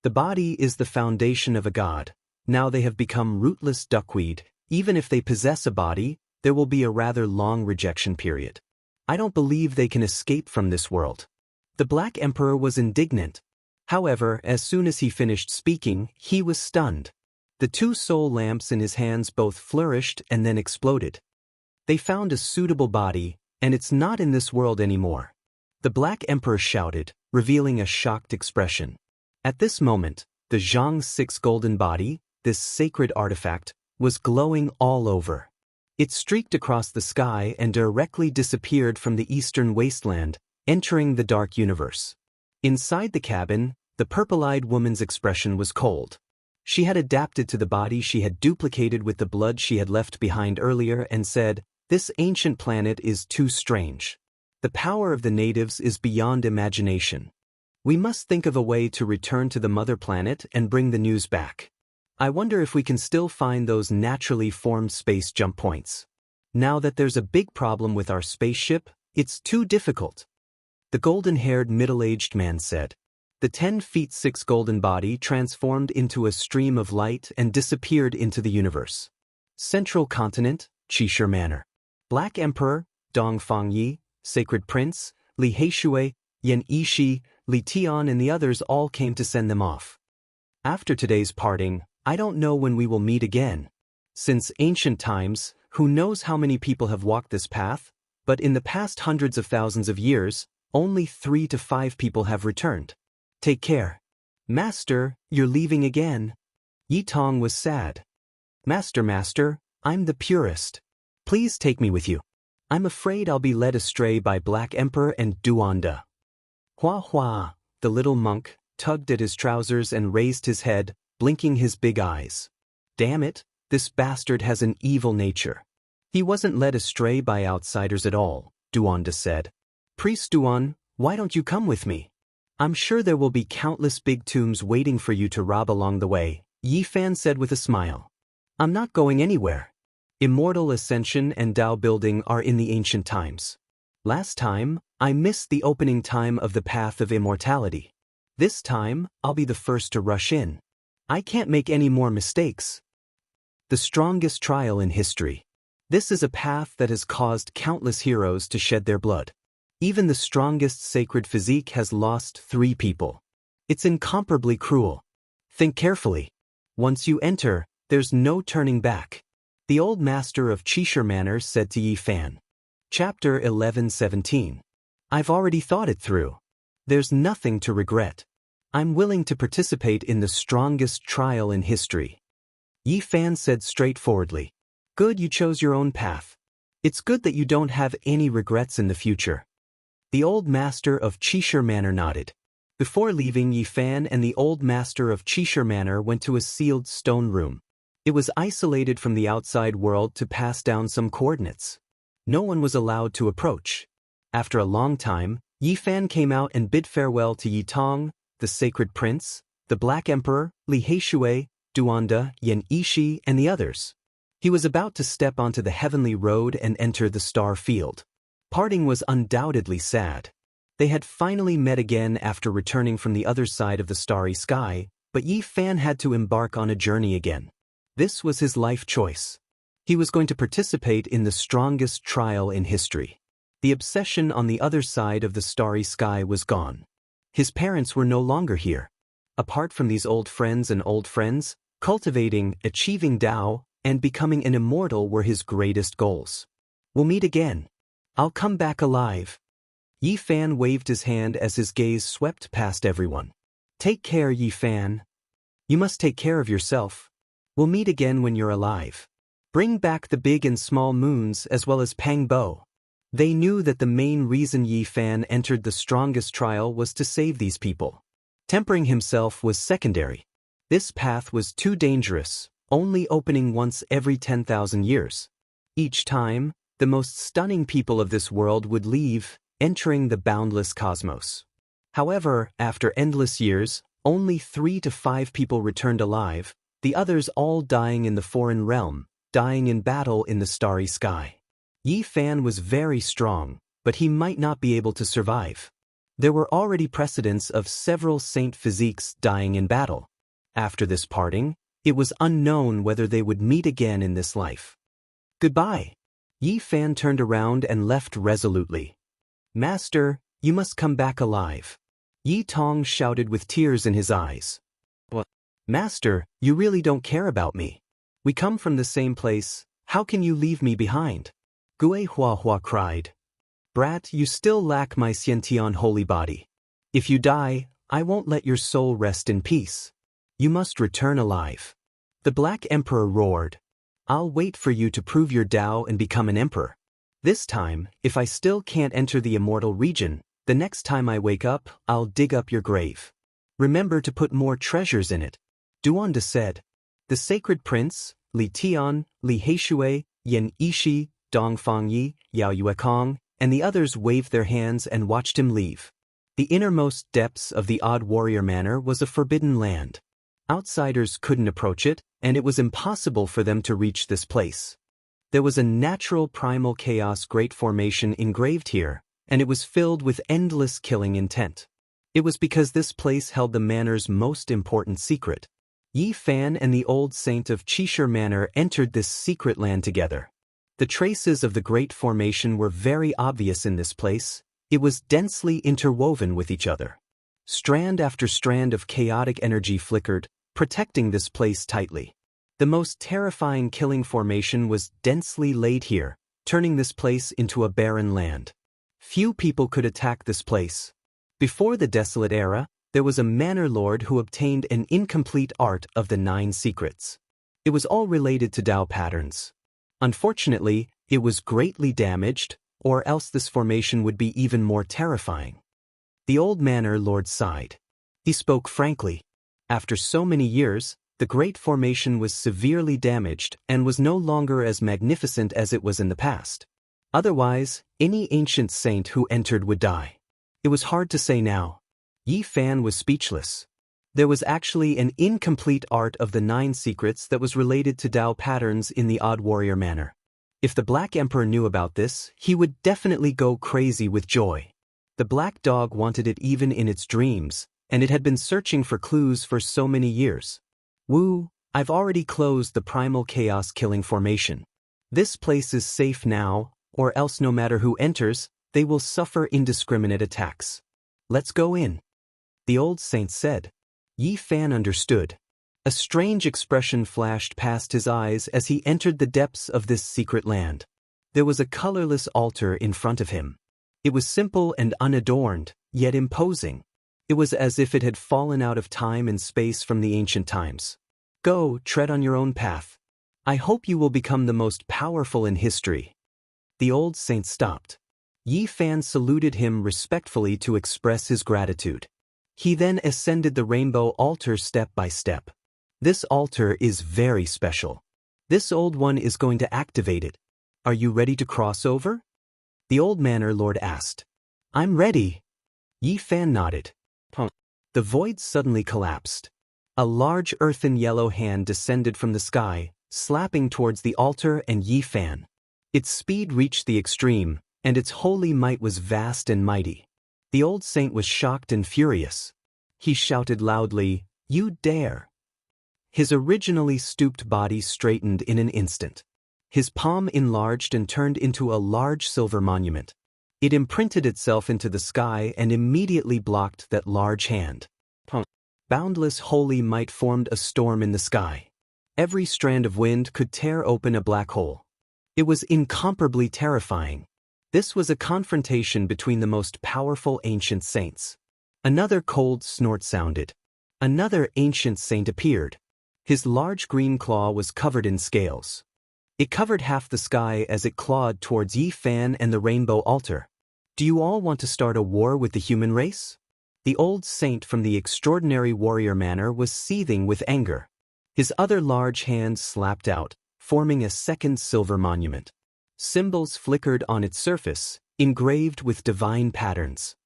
The body is the foundation of a god. Now they have become rootless duckweed. Even if they possess a body, there will be a rather long rejection period. I don't believe they can escape from this world. The Black Emperor was indignant. However, as soon as he finished speaking, he was stunned. The two soul lamps in his hands both flourished and then exploded. They found a suitable body, and it's not in this world anymore. The Black Emperor shouted, revealing a shocked expression. At this moment, the Zhang's 6 golden body, this sacred artifact, was glowing all over. It streaked across the sky and directly disappeared from the eastern wasteland, entering the dark universe. Inside the cabin, the purple-eyed woman's expression was cold. She had adapted to the body she had duplicated with the blood she had left behind earlier and said, "This ancient planet is too strange. The power of the natives is beyond imagination. We must think of a way to return to the mother planet and bring the news back. I wonder if we can still find those naturally formed space jump points. Now that there's a big problem with our spaceship, it's too difficult." The golden-haired middle-aged man said. The 10 feet 6 golden body transformed into a stream of light and disappeared into the universe. Central Continent, Qishir Manor. Black Emperor, Dong Fangyi, Sacred Prince, Li Heishui, Yan Yishi, Li Tian and the others all came to send them off. After today's parting, I don't know when we will meet again. Since ancient times, who knows how many people have walked this path, but in the past hundreds of thousands of years, only 3 to 5 people have returned. Take care. Master, you're leaving again. Yi Tong was sad. Master, I'm the purest. Please take me with you. I'm afraid I'll be led astray by Black Emperor and Duanda. Hua, the little monk, tugged at his trousers and raised his head, blinking his big eyes. Damn it, this bastard has an evil nature. He wasn't led astray by outsiders at all, Duanda said. Priest Duan, why don't you come with me? I'm sure there will be countless big tombs waiting for you to rob along the way, Yi Fan said with a smile. I'm not going anywhere. Immortal ascension and Tao building are in the ancient times. Last time, I missed the opening time of the path of immortality. This time, I'll be the first to rush in. I can't make any more mistakes. The strongest trial in history. This is a path that has caused countless heroes to shed their blood. Even the strongest sacred physique has lost 3 people. It's incomparably cruel. Think carefully. Once you enter, there's no turning back. The old master of Qishir Manor said to Yi Fan. Chapter 11:17. I've already thought it through. There's nothing to regret. I'm willing to participate in the strongest trial in history. Yi Fan said straightforwardly. Good, you chose your own path. It's good that you don't have any regrets in the future. The old master of Qishir Manor nodded. Before leaving, Yi Fan and the old master of Qishir Manor went to a sealed stone room. It was isolated from the outside world to pass down some coordinates. No one was allowed to approach. After a long time, Yi Fan came out and bid farewell to Yi Tong, the Sacred Prince, the Black Emperor, Li Heishui, Duanda, Yan Yishi, and the others. He was about to step onto the heavenly road and enter the star field. Parting was undoubtedly sad. They had finally met again after returning from the other side of the starry sky, but Yi Fan had to embark on a journey again. This was his life choice. He was going to participate in the strongest trial in history. The obsession on the other side of the starry sky was gone. His parents were no longer here. Apart from these old friends, cultivating, achieving Tao, and becoming an immortal were his greatest goals. We'll meet again. I'll come back alive. Yi Fan waved his hand as his gaze swept past everyone. Take care, Yi Fan. You must take care of yourself. We'll meet again when you're alive. Bring back the big and small moons as well as Pang Bo. They knew that the main reason Yi Fan entered the strongest trial was to save these people. Tempering himself was secondary. This path was too dangerous, only opening once every 10,000 years. Each time, the most stunning people of this world would leave, entering the boundless cosmos. However, after endless years, only 3 to 5 people returned alive, the others all dying in the foreign realm, dying in battle in the starry sky. Yi Fan was very strong, but he might not be able to survive. There were already precedents of several saint physiques dying in battle. After this parting, it was unknown whether they would meet again in this life. Goodbye. Yi Fan turned around and left resolutely. Master, you must come back alive. Yi Tong shouted with tears in his eyes. What? Master, you really don't care about me. We come from the same place, how can you leave me behind? Gue Hua Hua cried. Brat, you still lack my Xianxia holy body. If you die, I won't let your soul rest in peace. You must return alive. The Black Emperor roared. I'll wait for you to prove your Tao and become an emperor. This time, if I still can't enter the immortal region, the next time I wake up, I'll dig up your grave. Remember to put more treasures in it. Duanda said. The sacred prince, Li Tian, Li Heishui, Yin Yishi, Dong Fangyi, Yao Yuekong, and the others waved their hands and watched him leave. The innermost depths of the Odd Warrior Manor was a forbidden land. Outsiders couldn't approach it, and it was impossible for them to reach this place. There was a natural primal chaos great formation engraved here, and it was filled with endless killing intent. It was because this place held the manor's most important secret. Yi Fan and the old saint of Qishir Manor entered this secret land together. The traces of the great formation were very obvious in this place. It was densely interwoven with each other. Strand after strand of chaotic energy flickered, protecting this place tightly. The most terrifying killing formation was densely laid here, turning this place into a barren land. Few people could attack this place. Before the Desolate Era, there was a manor lord who obtained an incomplete art of the 9 secrets. It was all related to Tao patterns. Unfortunately, it was greatly damaged, or else this formation would be even more terrifying. The old manor lord sighed. He spoke frankly. After so many years, the great formation was severely damaged and was no longer as magnificent as it was in the past. Otherwise, any ancient saint who entered would die. It was hard to say now. Yi Fan was speechless. There was actually an incomplete art of the 9 secrets that was related to Tao patterns in the Odd Warrior Manor. If the Black Emperor knew about this, he would definitely go crazy with joy. The black dog wanted it even in its dreams, and it had been searching for clues for so many years. Woo, I've already closed the primal chaos killing formation. This place is safe now, or else no matter who enters, they will suffer indiscriminate attacks. Let's go in. The old saint said. Yi Fan understood. A strange expression flashed past his eyes as he entered the depths of this secret land. There was a colorless altar in front of him. It was simple and unadorned, yet imposing. It was as if it had fallen out of time and space from the ancient times. Go, tread on your own path. I hope you will become the most powerful in history. The old saint stopped. Yi Fan saluted him respectfully to express his gratitude. He then ascended the rainbow altar step by step. This altar is very special. This old one is going to activate it. Are you ready to cross over? The old manor lord asked. I'm ready. Yi Fan nodded. The void suddenly collapsed. A large earthen yellow hand descended from the sky, slapping towards the altar and Yi Fan. Its speed reached the extreme, and its holy might was vast and mighty. The old saint was shocked and furious. He shouted loudly, "You dare!" His originally stooped body straightened in an instant. His palm enlarged and turned into a large silver monument. It imprinted itself into the sky and immediately blocked that large hand. Boundless holy might formed a storm in the sky. Every strand of wind could tear open a black hole. It was incomparably terrifying. This was a confrontation between the most powerful ancient saints. Another cold snort sounded. Another ancient saint appeared. His large green claw was covered in scales. It covered half the sky as it clawed towards Yi Fan and the rainbow altar. Do you all want to start a war with the human race? The old saint from the extraordinary warrior manor was seething with anger. His other large hand slapped out, forming a second silver monument. Symbols flickered on its surface, engraved with divine patterns.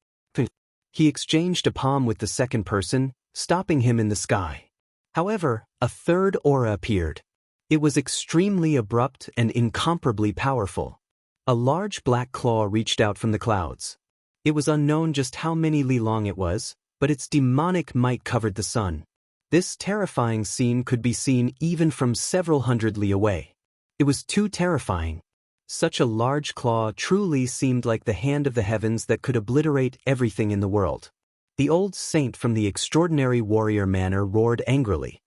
He exchanged a palm with the second person, stopping him in the sky. However, a third aura appeared. It was extremely abrupt and incomparably powerful. A large black claw reached out from the clouds. It was unknown just how many li long it was, but its demonic might covered the sun. This terrifying scene could be seen even from several hundred li away. It was too terrifying. Such a large claw truly seemed like the hand of the heavens that could obliterate everything in the world. The old saint from the extraordinary warrior manor roared angrily.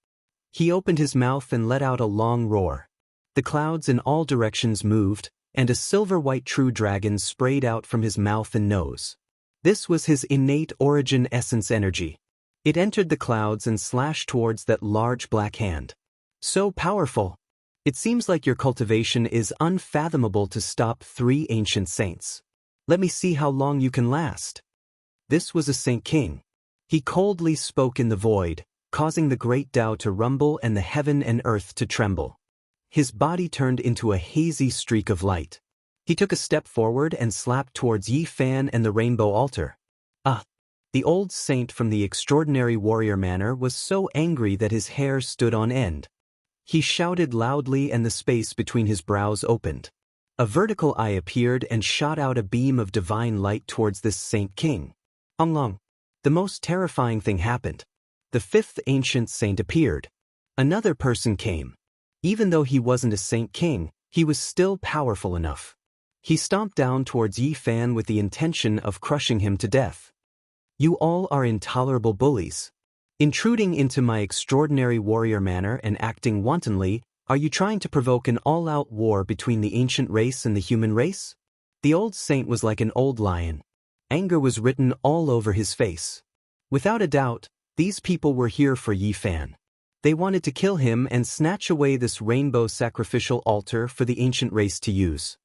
He opened his mouth and let out a long roar. The clouds in all directions moved, and a silver-white true dragon sprayed out from his mouth and nose. This was his innate origin essence energy. It entered the clouds and slashed towards that large black hand. So powerful! It seems like your cultivation is unfathomable to stop 3 ancient saints. Let me see how long you can last. This was a Saint King. He coldly spoke in the void, causing the great Tao to rumble and the heaven and earth to tremble. His body turned into a hazy streak of light. He took a step forward and slapped towards Yi Fan and the rainbow altar. The old saint from the extraordinary warrior manor was so angry that his hair stood on end. He shouted loudly and the space between his brows opened. A vertical eye appeared and shot out a beam of divine light towards this Saint King. The most terrifying thing happened. The 5th ancient saint appeared. Another person came. Even though he wasn't a Saint King, he was still powerful enough. He stomped down towards Yi Fan with the intention of crushing him to death. You all are intolerable bullies. Intruding into my extraordinary warrior manor and acting wantonly, are you trying to provoke an all-out war between the ancient race and the human race? The old saint was like an old lion. Anger was written all over his face. Without a doubt, these people were here for Yi Fan. They wanted to kill him and snatch away this rainbow sacrificial altar for the ancient race to use.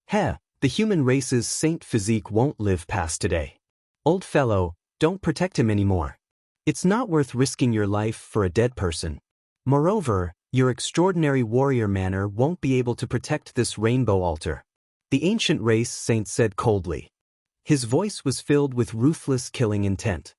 The human race's saint physique won't live past today. Old fellow, don't protect him anymore. It's not worth risking your life for a dead person. Moreover, your extraordinary warrior manor won't be able to protect this rainbow altar. The ancient race saint said coldly. His voice was filled with ruthless killing intent.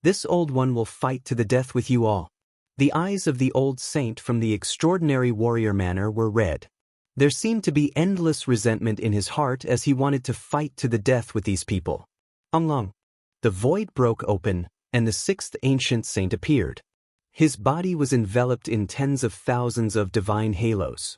This old one will fight to the death with you all. The eyes of the old saint from the extraordinary warrior manor were red. There seemed to be endless resentment in his heart as he wanted to fight to the death with these people. The void broke open, and the 6th ancient saint appeared. His body was enveloped in tens of thousands of divine halos.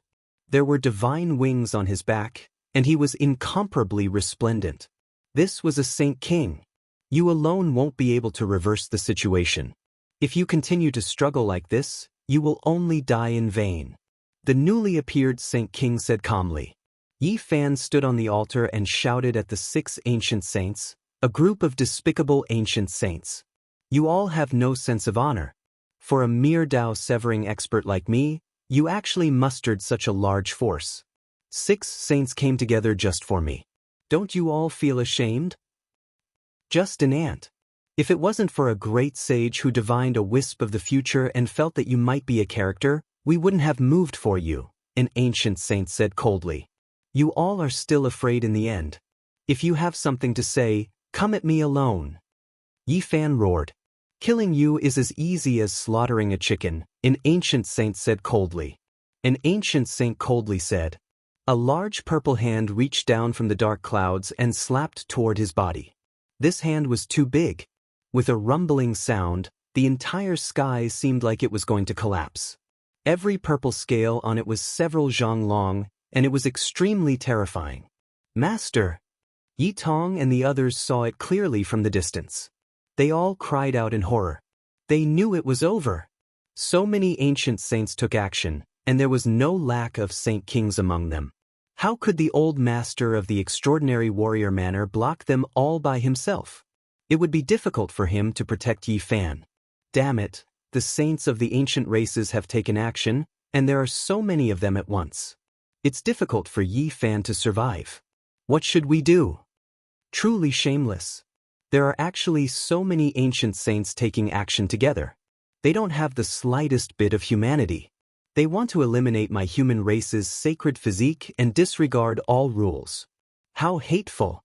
There were divine wings on his back, and he was incomparably resplendent. This was a Saint King. You alone won't be able to reverse the situation. If you continue to struggle like this, you will only die in vain. The newly appeared Saint King said calmly. Yi Fan stood on the altar and shouted at the 6 ancient saints, a group of despicable ancient saints. You all have no sense of honor. For a mere Dao-severing expert like me, you actually mustered such a large force. 6 saints came together just for me. Don't you all feel ashamed? Just an ant. If it wasn't for a great sage who divined a wisp of the future and felt that you might be a character, we wouldn't have moved for you, an ancient saint said coldly. You all are still afraid in the end. If you have something to say, come at me alone. Yi Fan roared. Killing you is as easy as slaughtering a chicken, an ancient saint said coldly. An ancient saint coldly said. A large purple hand reached down from the dark clouds and slapped toward his body. This hand was too big. With a rumbling sound, the entire sky seemed like it was going to collapse. Every purple scale on it was several zhang long, and it was extremely terrifying. Master! Yi Tong and the others saw it clearly from the distance. They all cried out in horror. They knew it was over. So many ancient saints took action, and there was no lack of saint kings among them. How could the old master of the extraordinary warrior manner block them all by himself? It would be difficult for him to protect Yi Fan. Damn it, the saints of the ancient races have taken action, and there are so many of them at once. It's difficult for Yi Fan to survive. What should we do? Truly shameless. There are actually so many ancient saints taking action together. They don't have the slightest bit of humanity. They want to eliminate my human race's sacred physique and disregard all rules. How hateful!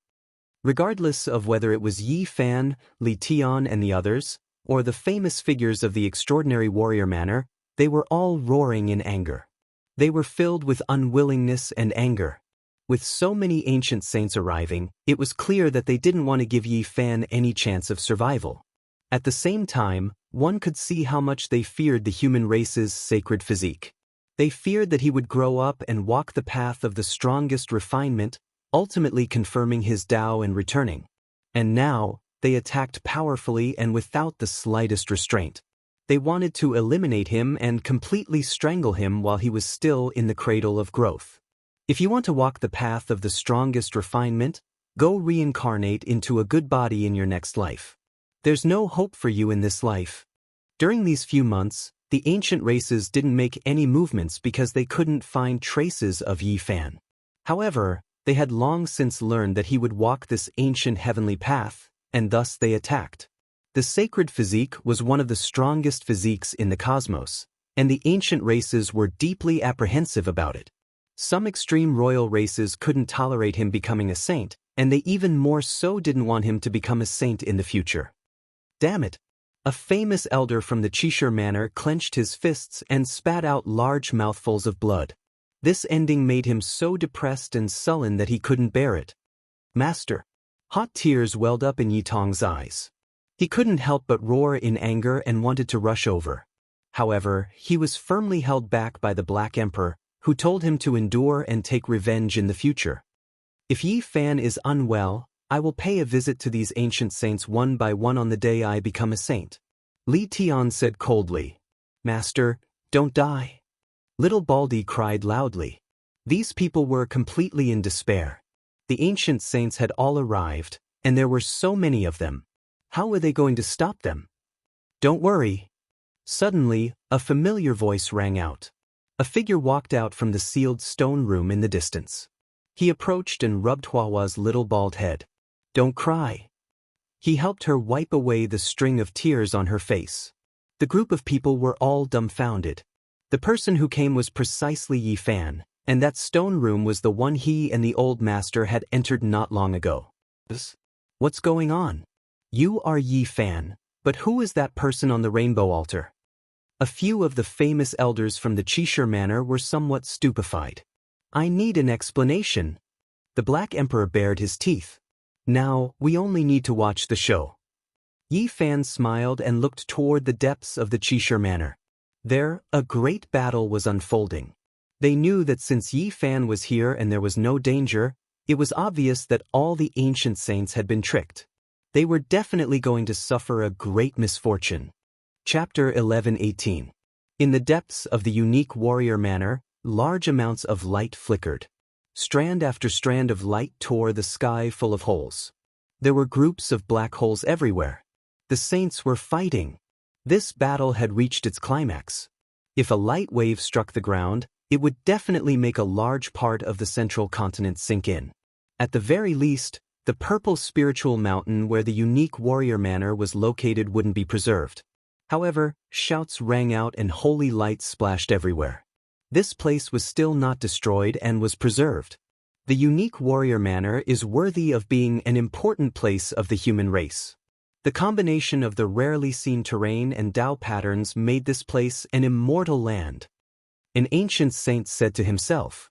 Regardless of whether it was Yi Fan, Li Tian and the others, or the famous figures of the extraordinary warrior manner, they were all roaring in anger. They were filled with unwillingness and anger. With so many ancient saints arriving, it was clear that they didn't want to give Yi Fan any chance of survival. At the same time, one could see how much they feared the human race's sacred physique. They feared that he would grow up and walk the path of the strongest refinement, ultimately confirming his Tao and returning. And now, they attacked powerfully and without the slightest restraint. They wanted to eliminate him and completely strangle him while he was still in the cradle of growth. If you want to walk the path of the strongest refinement, go reincarnate into a good body in your next life. There's no hope for you in this life. During these few months, the ancient races didn't make any movements because they couldn't find traces of Yi Fan. However, they had long since learned that he would walk this ancient heavenly path, and thus they attacked. The sacred physique was one of the strongest physiques in the cosmos, and the ancient races were deeply apprehensive about it. Some extreme royal races couldn't tolerate him becoming a saint, and they even more so didn't want him to become a saint in the future. Damn it! A famous elder from the Qishir manor clenched his fists and spat out large mouthfuls of blood. This ending made him so depressed and sullen that he couldn't bear it. Master! Hot tears welled up in Yi Tong's eyes. He couldn't help but roar in anger and wanted to rush over. However, he was firmly held back by the Black Emperor, who told him to endure and take revenge in the future. If Yi Fan is unwell, I will pay a visit to these ancient saints one by one on the day I become a saint. Li Tian said coldly. Master, don't die. Little Baldy cried loudly. These people were completely in despair. The ancient saints had all arrived, and there were so many of them. How were they going to stop them? Don't worry. Suddenly, a familiar voice rang out. A figure walked out from the sealed stone room in the distance. He approached and rubbed Huahua's little bald head. Don't cry. He helped her wipe away the string of tears on her face. The group of people were all dumbfounded. The person who came was precisely Yi Fan, and that stone room was the one he and the old master had entered not long ago. What's going on? You are Yi Fan, but who is that person on the rainbow altar? A few of the famous elders from the Qishir manor were somewhat stupefied. I need an explanation. The Black Emperor bared his teeth. Now, we only need to watch the show. Yi Fan smiled and looked toward the depths of the Qishir manor. There, a great battle was unfolding. They knew that since Yi Fan was here and there was no danger, it was obvious that all the ancient saints had been tricked. They were definitely going to suffer a great misfortune. Chapter 11:18. In the depths of the unique warrior manor, large amounts of light flickered. Strand after strand of light tore the sky full of holes. There were groups of black holes everywhere. The saints were fighting. This battle had reached its climax. If a light wave struck the ground, it would definitely make a large part of the central continent sink in. At the very least, the purple spiritual mountain where the unique warrior manor was located wouldn't be preserved. However, shouts rang out and holy lights splashed everywhere. This place was still not destroyed and was preserved. The unique warrior manor is worthy of being an important place of the human race. The combination of the rarely seen terrain and Tao patterns made this place an immortal land. An ancient saint said to himself,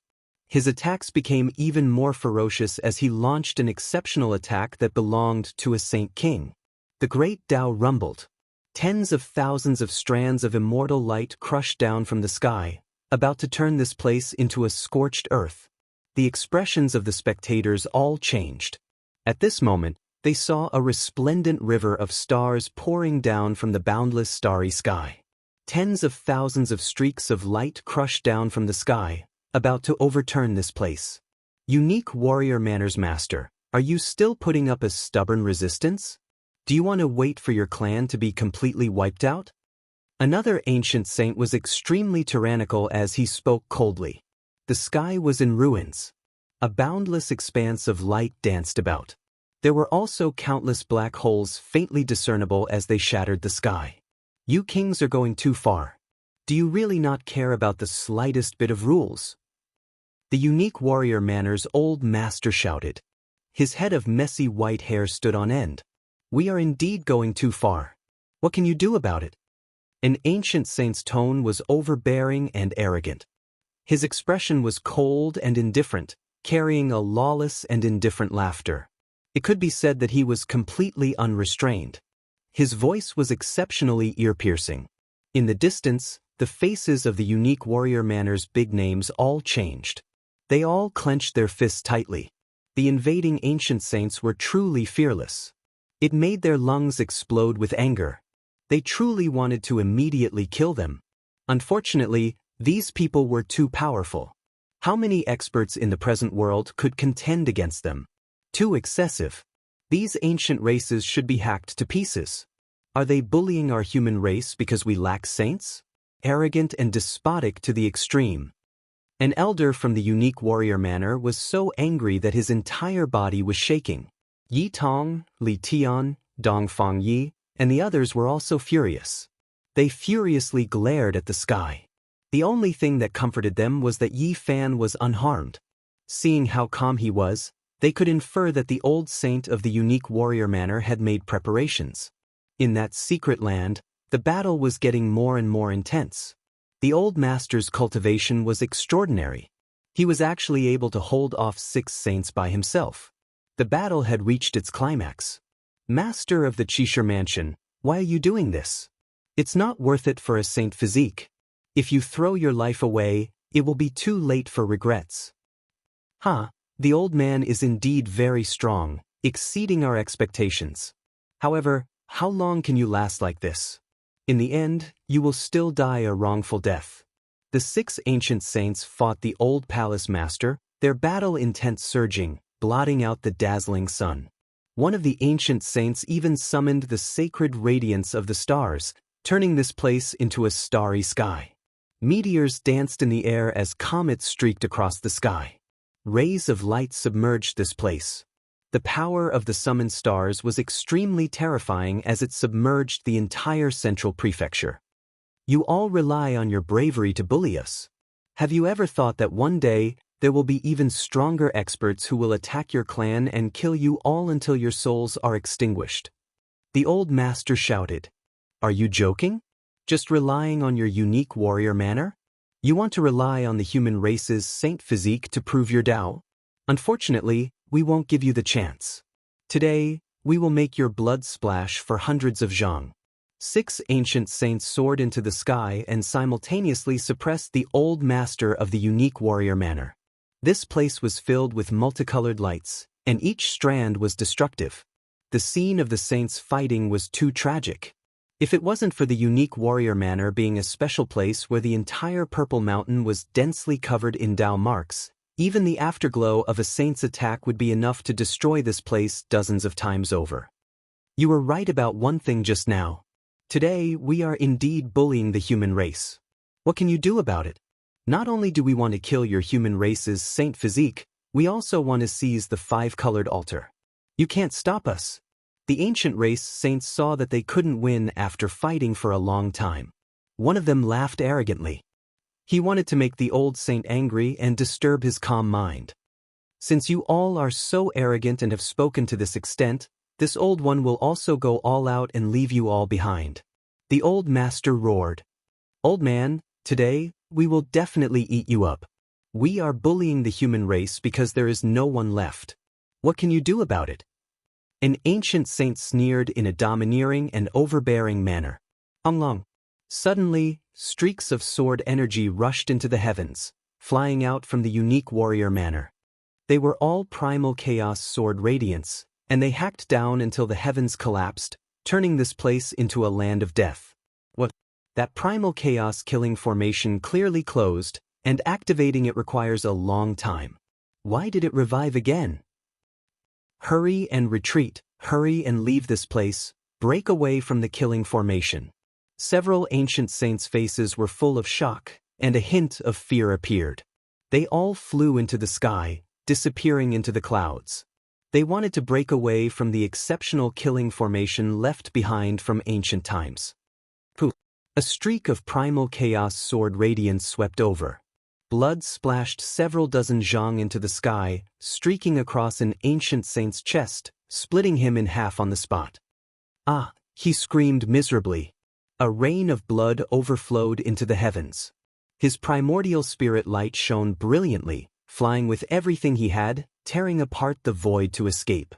His attacks became even more ferocious as he launched an exceptional attack that belonged to a Saint King. The great Tao rumbled. Tens of thousands of strands of immortal light crushed down from the sky, about to turn this place into a scorched earth. The expressions of the spectators all changed. At this moment, they saw a resplendent river of stars pouring down from the boundless starry sky. Tens of thousands of streaks of light crushed down from the sky, about to overturn this place. Unique warrior manners master, are you still putting up a stubborn resistance? Do you want to wait for your clan to be completely wiped out? Another ancient saint was extremely tyrannical as he spoke coldly. The sky was in ruins. A boundless expanse of light danced about. There were also countless black holes faintly discernible as they shattered the sky. You kings are going too far. Do you really not care about the slightest bit of rules? The unique warrior manner's old master shouted. His head of messy white hair stood on end. We are indeed going too far. What can you do about it? An ancient saint's tone was overbearing and arrogant. His expression was cold and indifferent, carrying a lawless and indifferent laughter. It could be said that he was completely unrestrained. His voice was exceptionally ear-piercing. In the distance, the faces of the unique warrior manner's big names all changed. They all clenched their fists tightly. The invading ancient saints were truly fearless. It made their lungs explode with anger. They truly wanted to immediately kill them. Unfortunately, these people were too powerful. How many experts in the present world could contend against them? Too excessive. These ancient races should be hacked to pieces. Are they bullying our human race because we lack saints? Arrogant and despotic to the extreme. An elder from the unique warrior manor was so angry that his entire body was shaking. Yi Tong, Li Tian, Dong Fang Yi, and the others were also furious. They furiously glared at the sky. The only thing that comforted them was that Yi Fan was unharmed. Seeing how calm he was, they could infer that the old saint of the unique warrior manor had made preparations. In that secret land, the battle was getting more and more intense. The old master's cultivation was extraordinary. He was actually able to hold off 6 saints by himself. The battle had reached its climax. Master of the Qishir Mansion, why are you doing this? It's not worth it for a saint physique. If you throw your life away, it will be too late for regrets. The old man is indeed very strong, exceeding our expectations. However, how long can you last like this? In the end, you will still die a wrongful death. The 6 ancient saints fought the old palace master, their battle intent surging, blotting out the dazzling sun. One of the ancient saints even summoned the sacred radiance of the stars, turning this place into a starry sky. Meteors danced in the air as comets streaked across the sky. Rays of light submerged this place. The power of the summoned stars was extremely terrifying as it submerged the entire central prefecture. You all rely on your bravery to bully us. Have you ever thought that one day, there will be even stronger experts who will attack your clan and kill you all until your souls are extinguished? The old master shouted. Are you joking? Just relying on your unique warrior manner? You want to rely on the human race's saint physique to prove your Tao? Unfortunately, we won't give you the chance. Today, we will make your blood splash for hundreds of zhang. 6 ancient saints soared into the sky and simultaneously suppressed the old master of the unique warrior manor. This place was filled with multicolored lights, and each strand was destructive. The scene of the saints fighting was too tragic. If it wasn't for the unique warrior manor being a special place where the entire Purple Mountain was densely covered in Tao marks, even the afterglow of a saint's attack would be enough to destroy this place dozens of times over. You were right about one thing just now. Today, we are indeed bullying the human race. What can you do about it? Not only do we want to kill your human race's saint physique, we also want to seize the 5-colored altar. You can't stop us. The ancient race saints saw that they couldn't win after fighting for a long time. One of them laughed arrogantly. He wanted to make the old saint angry and disturb his calm mind. Since you all are so arrogant and have spoken to this extent, this old one will also go all out and leave you all behind. The old master roared. Old man, today, we will definitely eat you up. We are bullying the human race because there is no one left. What can you do about it? An ancient saint sneered in a domineering and overbearing manner. Long. Suddenly, streaks of sword energy rushed into the heavens, flying out from the unique warrior manner. They were all primal chaos sword radiance, and they hacked down until the heavens collapsed, turning this place into a land of death. What? That primal chaos killing formation clearly closed, and activating it requires a long time. Why did it revive again? Hurry and retreat, hurry and leave this place, break away from the killing formation. Several ancient saints' faces were full of shock, and a hint of fear appeared. They all flew into the sky, disappearing into the clouds. They wanted to break away from the exceptional killing formation left behind from ancient times. Poof! A streak of primal chaos sword radiance swept over. Blood splashed several dozen zhang into the sky, streaking across an ancient saint's chest, splitting him in half on the spot. Ah! He screamed miserably. A rain of blood overflowed into the heavens. His primordial spirit light shone brilliantly, flying with everything he had, tearing apart the void to escape.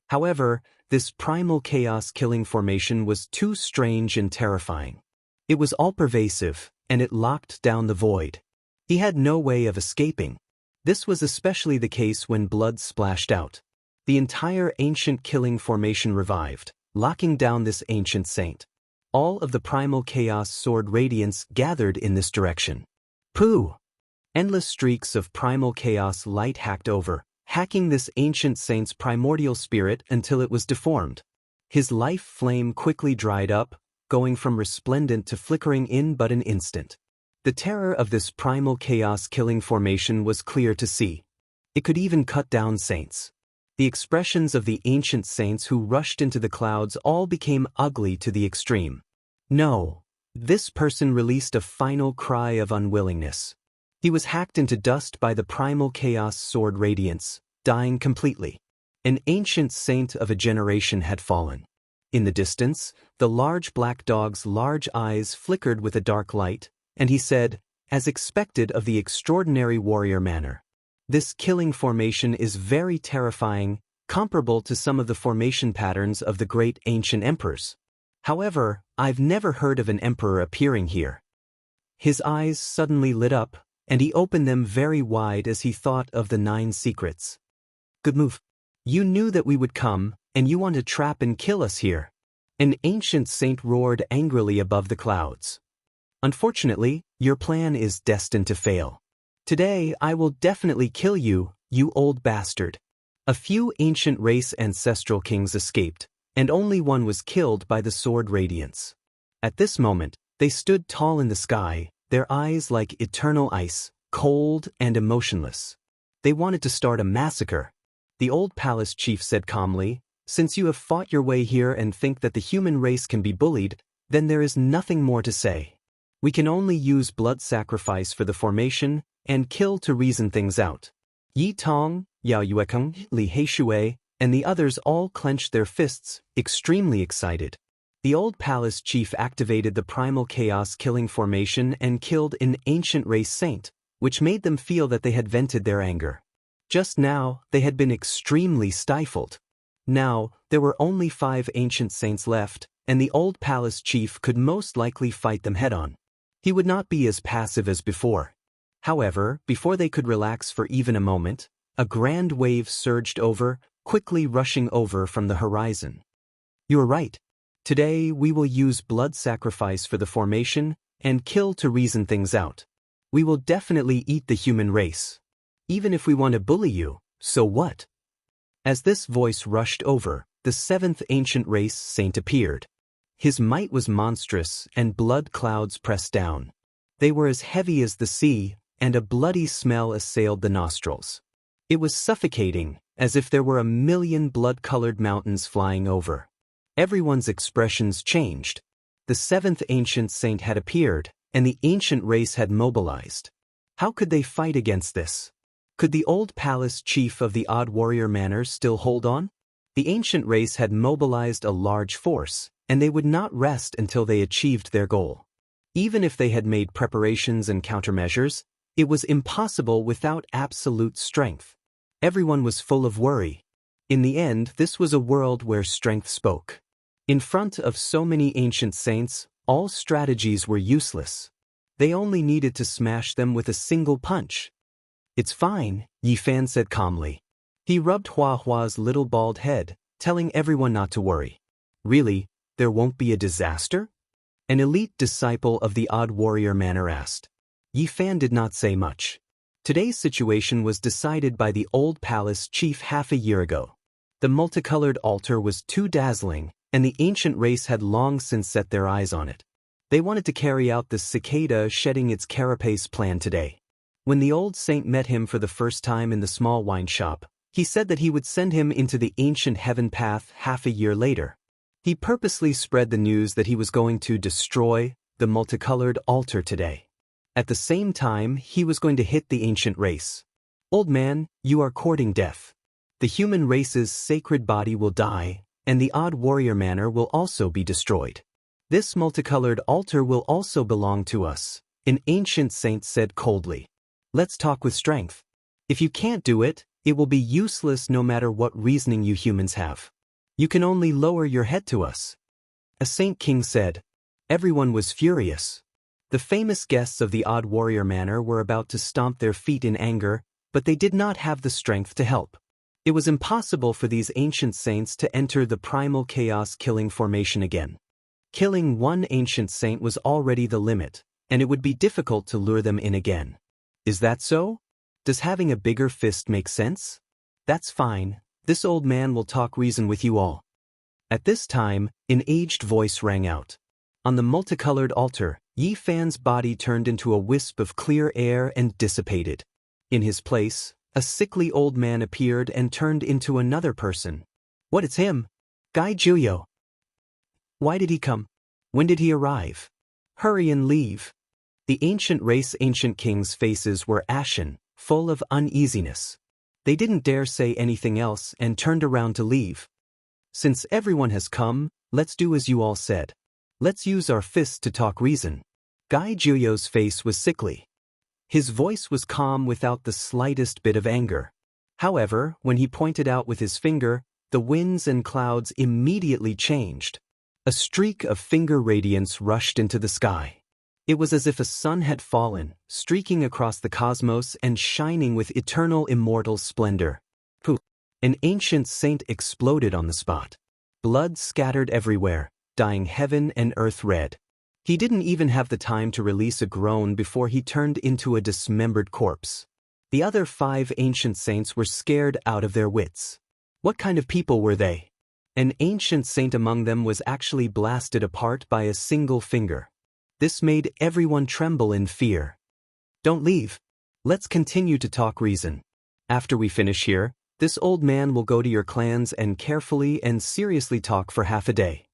However, this primal chaos killing formation was too strange and terrifying. It was all-pervasive, and it locked down the void. He had no way of escaping. This was especially the case when blood splashed out. The entire ancient killing formation revived, locking down this ancient saint. All of the primal chaos sword radiance gathered in this direction. Pooh! Endless streaks of primal chaos light hacked over, hacking this ancient saint's primordial spirit until it was deformed. His life flame quickly dried up, going from resplendent to flickering in but an instant. The terror of this primal chaos killing formation was clear to see. It could even cut down saints. The expressions of the ancient saints who rushed into the clouds all became ugly to the extreme. No, this person released a final cry of unwillingness. He was hacked into dust by the primal chaos sword radiance, dying completely. An ancient saint of a generation had fallen. In the distance, the large black dog's large eyes flickered with a dark light, and he said, as expected of the extraordinary warrior manner, "This killing formation is very terrifying, comparable to some of the formation patterns of the great ancient emperors. However, I've never heard of an emperor appearing here." His eyes suddenly lit up, and he opened them very wide as he thought of the 9 secrets. Good move. You knew that we would come, and you want to trap and kill us here. An ancient saint roared angrily above the clouds. Unfortunately, your plan is destined to fail. Today I will definitely kill you, you old bastard. A few ancient race ancestral kings escaped, and only one was killed by the sword radiance. At this moment, they stood tall in the sky, their eyes like eternal ice, cold and emotionless. They wanted to start a massacre. The old palace chief said calmly, "Since you have fought your way here and think that the human race can be bullied, then there is nothing more to say. We can only use blood sacrifice for the formation, and kill to reason things out." Yi Tong, Yao Yuekeng, Li Heishui, and the others all clenched their fists, extremely excited. The old palace chief activated the primal chaos killing formation and killed an ancient race saint, which made them feel that they had vented their anger. Just now, they had been extremely stifled. Now, there were only 5 ancient saints left, and the old palace chief could most likely fight them head-on. He would not be as passive as before. However, before they could relax for even a moment, a grand wave surged over, quickly rushing over from the horizon. You are right. Today we will use blood sacrifice for the formation, and kill to reason things out. We will definitely eat the human race. Even if we want to bully you, so what? As this voice rushed over, the 7th ancient race saint appeared. His might was monstrous, and blood clouds pressed down. They were as heavy as the sea, and a bloody smell assailed the nostrils. It was suffocating, as if there were a million blood-colored mountains flying over. Everyone's expressions changed. The 7th ancient saint had appeared, and the ancient race had mobilized. How could they fight against this? Could the old palace chief of the odd warrior manor still hold on? The ancient race had mobilized a large force, and they would not rest until they achieved their goal. Even if they had made preparations and countermeasures, It was impossible without absolute strength. Everyone was full of worry. In the end, this was a world where strength spoke. In front of so many ancient saints, all strategies were useless. They only needed to smash them with a single punch. "It's fine," Yi Fan said calmly. He rubbed Hua Hua's little bald head, telling everyone not to worry. "Really, there won't be a disaster?" An elite disciple of the Odd Warrior Manor asked. Yi Fan did not say much. Today's situation was decided by the old palace chief half a year ago. The multicolored altar was too dazzling, and the ancient race had long since set their eyes on it. They wanted to carry out the cicada shedding its carapace plan today. When the old saint met him for the first time in the small wine shop, he said that he would send him into the ancient heaven path half a year later. He purposely spread the news that he was going to destroy the multicolored altar today. At the same time, he was going to hit the ancient race. "Old man, you are courting death. The human race's sacred body will die, and the Odd Warrior Manor will also be destroyed. This multicolored altar will also belong to us," an ancient saint said coldly. "Let's talk with strength. If you can't do it, it will be useless no matter what reasoning you humans have. You can only lower your head to us," a saint king said. Everyone was furious. The famous guests of the Odd Warrior Manor were about to stomp their feet in anger, but they did not have the strength to help. It was impossible for these ancient saints to enter the primal chaos killing formation again. Killing one ancient saint was already the limit, and it would be difficult to lure them in again. Is that so? Does having a bigger fist make sense? That's fine, this old man will talk reason with you all. At this time, an aged voice rang out. On the multicolored altar, Yi Fan's body turned into a wisp of clear air and dissipated. In his place, a sickly old man appeared and turned into another person. "What, it's him? Guy Juyo. Why did he come? When did he arrive? Hurry and leave." The ancient kings' faces were ashen, full of uneasiness. They didn't dare say anything else and turned around to leave. "Since everyone has come, let's do as you all said. Let's use our fists to talk reason." Guy Juyo's face was sickly. His voice was calm without the slightest bit of anger. However, when he pointed out with his finger, the winds and clouds immediately changed. A streak of finger radiance rushed into the sky. It was as if a sun had fallen, streaking across the cosmos and shining with eternal immortal splendor. Poof! An ancient saint exploded on the spot. Blood scattered everywhere, dyeing heaven and earth red. He didn't even have the time to release a groan before he turned into a dismembered corpse. The other 5 ancient saints were scared out of their wits. What kind of people were they? An ancient saint among them was actually blasted apart by a single finger. This made everyone tremble in fear. "Don't leave. Let's continue to talk reason. After we finish here, this old man will go to your clans and carefully and seriously talk for half a day."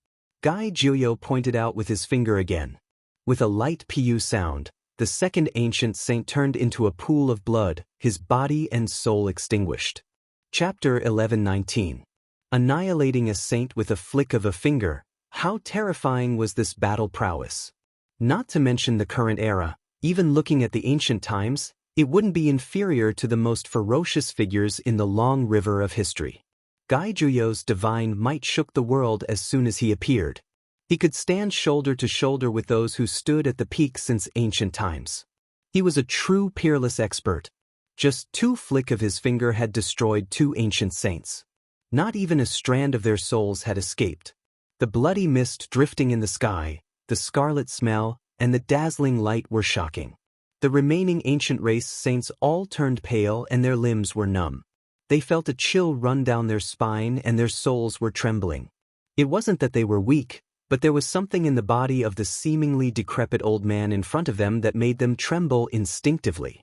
Guy Juyo pointed out with his finger again. With a light pu sound, the second ancient saint turned into a pool of blood, his body and soul extinguished. Chapter 11:19. Annihilating a saint with a flick of a finger. How terrifying was this battle prowess? Not to mention the current era, even looking at the ancient times, it wouldn't be inferior to the most ferocious figures in the long river of history. Guy Juyo's divine might shook the world as soon as he appeared. He could stand shoulder to shoulder with those who stood at the peak since ancient times. He was a true peerless expert. Just 2 flick of his finger had destroyed 2 ancient saints. Not even a strand of their souls had escaped. The bloody mist drifting in the sky, the scarlet smell, and the dazzling light were shocking. The remaining ancient race saints all turned pale and their limbs were numb. They felt a chill run down their spine and their souls were trembling. It wasn't that they were weak, but there was something in the body of the seemingly decrepit old man in front of them that made them tremble instinctively.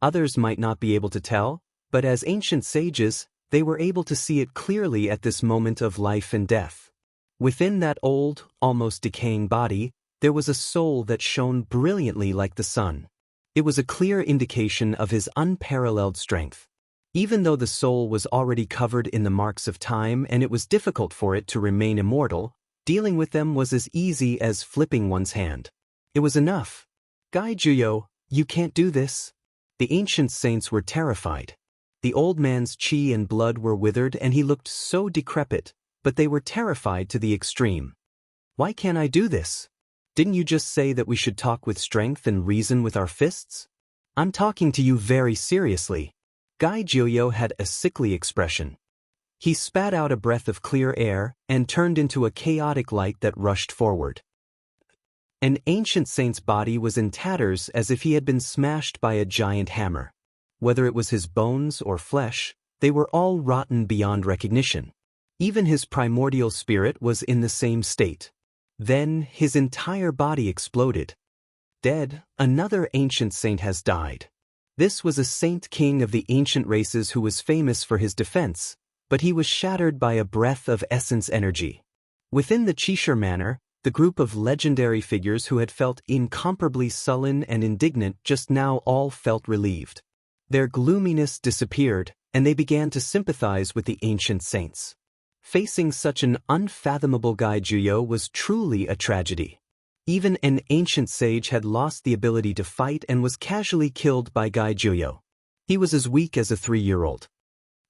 Others might not be able to tell, but as ancient sages, they were able to see it clearly at this moment of life and death. Within that old, almost decaying body, there was a soul that shone brilliantly like the sun. It was a clear indication of his unparalleled strength. Even though the soul was already covered in the marks of time and it was difficult for it to remain immortal, dealing with them was as easy as flipping one's hand. It was enough. "Guy Juyo, you can't do this. The ancient saints were terrified. The old man's chi and blood were withered and he looked so decrepit, but they were terrified to the extreme. Why can't I do this? Didn't you just say that we should talk with strength and reason with our fists? I'm talking to you very seriously. Gai Jiuyo had a sickly expression. He spat out a breath of clear air and turned into a chaotic light that rushed forward. An ancient saint's body was in tatters as if he had been smashed by a giant hammer. Whether it was his bones or flesh, they were all rotten beyond recognition. Even his primordial spirit was in the same state. Then his entire body exploded. Dead, another ancient saint has died. This was a saint king of the ancient races who was famous for his defense, but he was shattered by a breath of essence energy. Within the Qishir manor, the group of legendary figures who had felt incomparably sullen and indignant just now all felt relieved. Their gloominess disappeared, and they began to sympathize with the ancient saints. Facing such an unfathomable Gai Jiuyo was truly a tragedy. Even an ancient sage had lost the ability to fight and was casually killed by Gai Jiuyo. He was as weak as a 3-year-old.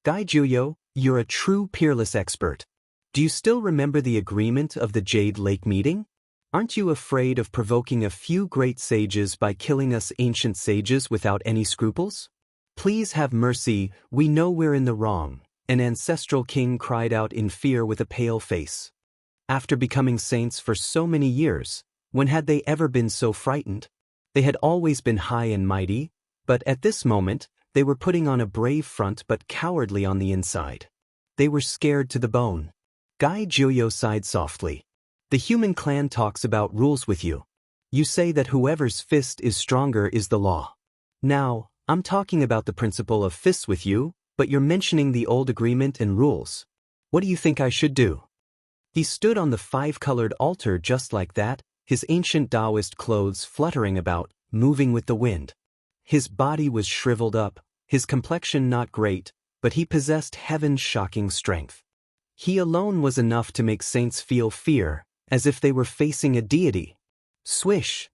Gai Jiuyo, you're a true peerless expert. Do you still remember the agreement of the Jade Lake meeting? Aren't you afraid of provoking a few great sages by killing us ancient sages without any scruples? Please have mercy, we know we're in the wrong, an ancestral king cried out in fear with a pale face. After becoming saints for so many years, when had they ever been so frightened? They had always been high and mighty, but at this moment, they were putting on a brave front but cowardly on the inside. They were scared to the bone. Gai Jiuyo sighed softly. The human clan talks about rules with you. You say that whoever's fist is stronger is the law. Now, I'm talking about the principle of fists with you, but you're mentioning the old agreement and rules. What do you think I should do? He stood on the 5-colored altar just like that, his ancient Taoist clothes fluttering about, moving with the wind. His body was shriveled up, his complexion not great, but he possessed heaven's shocking strength. He alone was enough to make saints feel fear, as if they were facing a deity. Swish!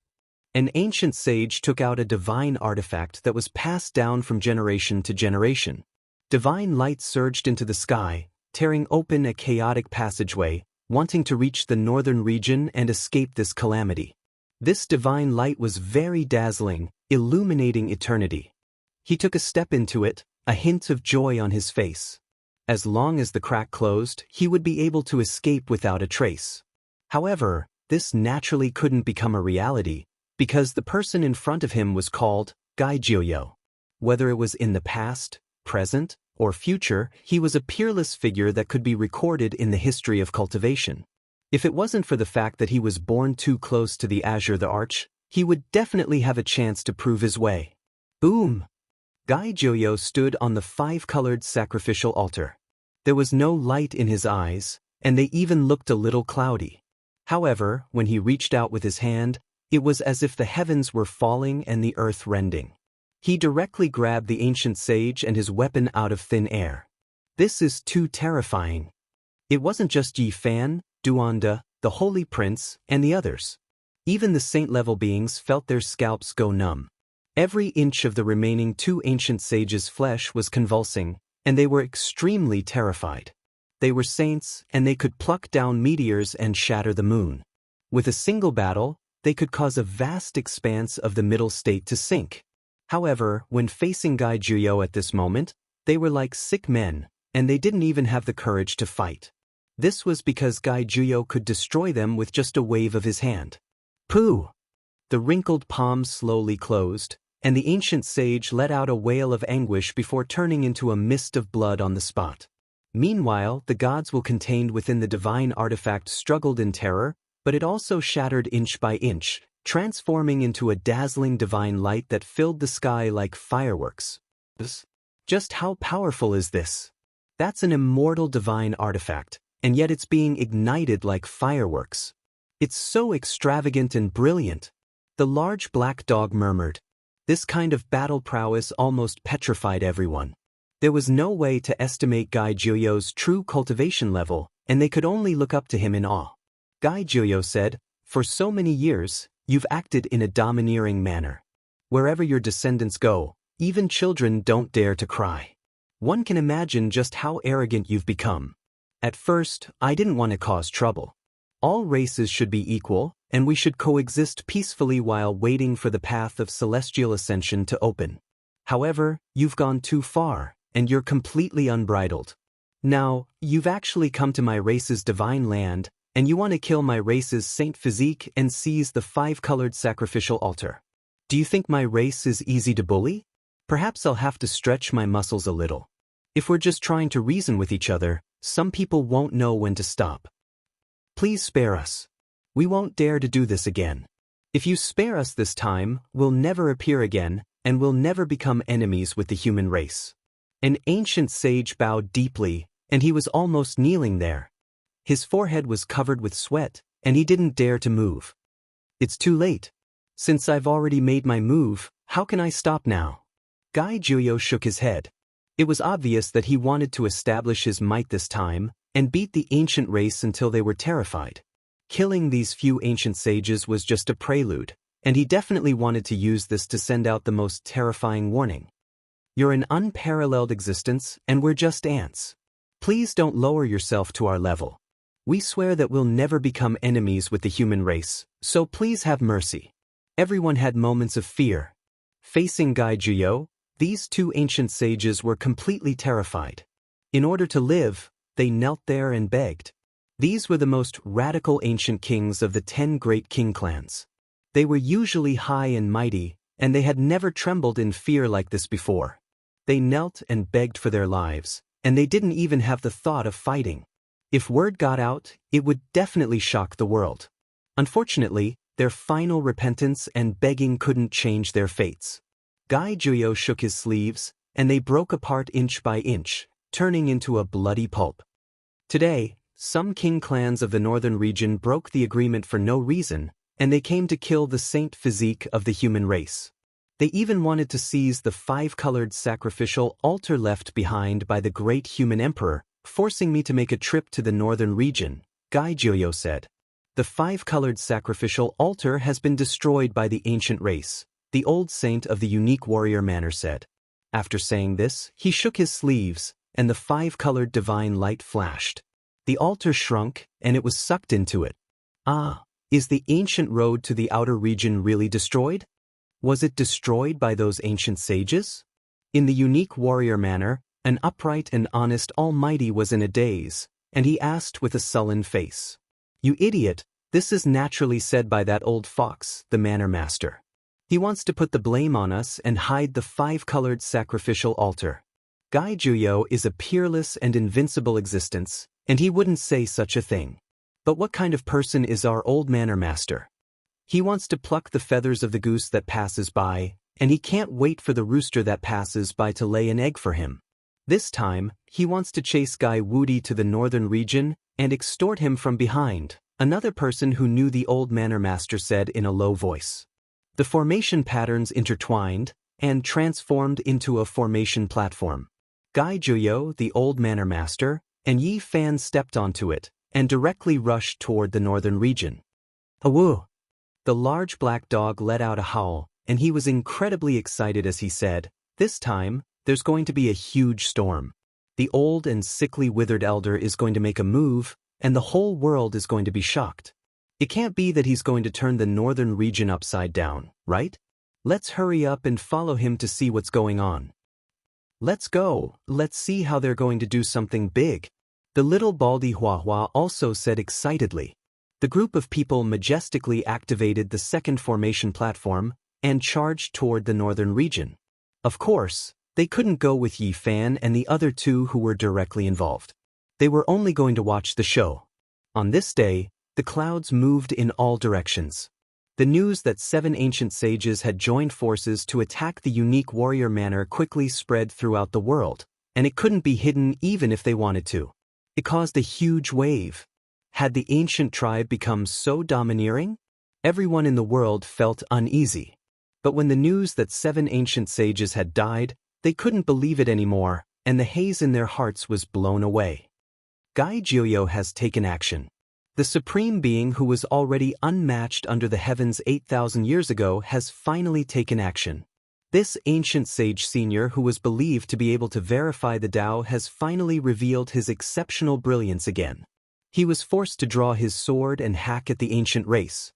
An ancient sage took out a divine artifact that was passed down from generation to generation. Divine light surged into the sky, tearing open a chaotic passageway, wanting to reach the northern region and escape this calamity. This divine light was very dazzling, illuminating eternity. He took a step into it, a hint of joy on his face. As long as the crack closed, he would be able to escape without a trace. However, this naturally couldn't become a reality, because the person in front of him was called Gai Jiuyo. Whether it was in the past, present, or future, he was a peerless figure that could be recorded in the history of cultivation. If it wasn't for the fact that he was born too close to the Azure the Arch, he would definitely have a chance to prove his way. Boom! Gai Jiuyo stood on the 5-colored sacrificial altar. There was no light in his eyes, and they even looked a little cloudy. However, when he reached out with his hand, it was as if the heavens were falling and the earth rending. He directly grabbed the ancient sage and his weapon out of thin air. This is too terrifying. It wasn't just Yi Fan, Duanda, the Holy Prince, and the others. Even the saint-level beings felt their scalps go numb. Every inch of the remaining 2 ancient sages' flesh was convulsing, and they were extremely terrified. They were saints, and they could pluck down meteors and shatter the moon. With a single battle, they could cause a vast expanse of the middle state to sink. However, when facing Gai Jiuyo at this moment, they were like sick men, and they didn't even have the courage to fight. This was because Gai Jiuyo could destroy them with just a wave of his hand. Pooh! The wrinkled palms slowly closed, and the ancient sage let out a wail of anguish before turning into a mist of blood on the spot. Meanwhile, the gods contained within the divine artifact struggled in terror, but it also shattered inch by inch, transforming into a dazzling divine light that filled the sky like fireworks. Just how powerful is this? That's an immortal divine artifact, and yet it's being ignited like fireworks. It's so extravagant and brilliant. The large black dog murmured. This kind of battle prowess almost petrified everyone. There was no way to estimate Gai Jiuyo's true cultivation level, and they could only look up to him in awe. Gai Jiuyo said, "For so many years, you've acted in a domineering manner. Wherever your descendants go, Even children don't dare to cry. One can imagine just how arrogant you've become. At first, I didn't want to cause trouble. All races should be equal, and we should coexist peacefully while waiting for the path of celestial ascension to open. However, you've gone too far, and you're completely unbridled. Now, you've actually come to my race's divine land, and you want to kill my race's saint physique and seize the 5-colored sacrificial altar. Do you think my race is easy to bully? Perhaps I'll have to stretch my muscles a little. If we're just trying to reason with each other, some people won't know when to stop. Please spare us. We won't dare to do this again. If you spare us this time, we'll never appear again, and we'll never become enemies with the human race. An ancient sage bowed deeply, and he was almost kneeling there. His forehead was covered with sweat, and he didn't dare to move. It's too late. Since I've already made my move, how can I stop now? Guy Juyo shook his head. It was obvious that he wanted to establish his might this time, and beat the ancient race until they were terrified. Killing these few ancient sages was just a prelude, and he definitely wanted to use this to send out the most terrifying warning. You're an unparalleled existence, and we're just ants. Please don't lower yourself to our level. We swear that we'll never become enemies with the human race, so please have mercy. Everyone had moments of fear. Facing Guy Juyo, these two ancient sages were completely terrified. In order to live, they knelt there and begged. These were the most radical ancient kings of the 10 great king clans. They were usually high and mighty, and they had never trembled in fear like this before. They knelt and begged for their lives, and they didn't even have the thought of fighting. If word got out, it would definitely shock the world. Unfortunately, their final repentance and begging couldn't change their fates. Guy Juyo shook his sleeves, and they broke apart inch by inch, turning into a bloody pulp. Today, some king clans of the northern region broke the agreement for no reason, and they came to kill the saint physique of the human race. They even wanted to seize the 5-colored sacrificial altar left behind by the great human emperor, forcing me to make a trip to the northern region, Guy Juyo said. The 5-colored sacrificial altar has been destroyed by the ancient race, the old saint of the unique warrior manner said. After saying this, he shook his sleeves, and the 5-colored divine light flashed. The altar shrunk, and it was sucked into it. Ah, is the ancient road to the outer region really destroyed? Was it destroyed by those ancient sages? In the unique warrior manner, an upright and honest Almighty was in a daze, and he asked with a sullen face. You idiot, this is naturally said by that old fox, the manor master. He wants to put the blame on us and hide the 5-colored sacrificial altar. Guy Juyo is a peerless and invincible existence, and he wouldn't say such a thing. But what kind of person is our old manor master? He wants to pluck the feathers of the goose that passes by, and he can't wait for the rooster that passes by to lay an egg for him. This time, he wants to chase Guy Woody to the northern region and extort him from behind, another person who knew the old manor master said in a low voice. The formation patterns intertwined and transformed into a formation platform. Guy Juyo, the old manor master, and Yi Fan stepped onto it and directly rushed toward the northern region. Awoo! The large black dog let out a howl, and he was incredibly excited as he said, this time, there's going to be a huge storm. The old and sickly withered elder is going to make a move, and the whole world is going to be shocked. It can't be that he's going to turn the northern region upside down, right? Let's hurry up and follow him to see what's going on. Let's go, let's see how they're going to do something big. The little baldy Huahua also said excitedly. The group of people majestically activated the second formation platform and charged toward the northern region. Of course, they couldn't go with Yi Fan and the other two who were directly involved. They were only going to watch the show. On this day, the clouds moved in all directions. The news that 7 ancient sages had joined forces to attack the unique warrior manor quickly spread throughout the world, and it couldn't be hidden even if they wanted to. It caused a huge wave. Had the ancient tribe become so domineering? Everyone in the world felt uneasy. But when the news that 7 ancient sages had died, they couldn't believe it anymore, and the haze in their hearts was blown away. Guy Juyo has taken action. The Supreme Being who was already unmatched under the heavens 8,000 years ago has finally taken action. This ancient sage senior who was believed to be able to verify the Tao has finally revealed his exceptional brilliance again. He was forced to draw his sword and hack at the ancient race.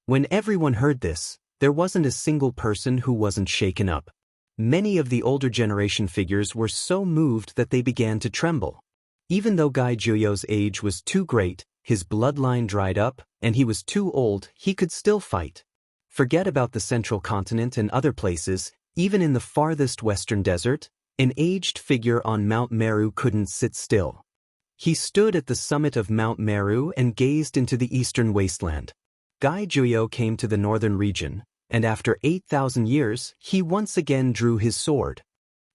When everyone heard this, there wasn't a single person who wasn't shaken up. Many of the older generation figures were so moved that they began to tremble. Even though Gai Juyo's age was too great, his bloodline dried up, and he was too old, he could still fight. Forget about the central continent and other places, even in the farthest western desert, an aged figure on Mount Meru couldn't sit still. He stood at the summit of Mount Meru and gazed into the eastern wasteland. Gai Juyo came to the northern region, and after 8,000 years, he once again drew his sword.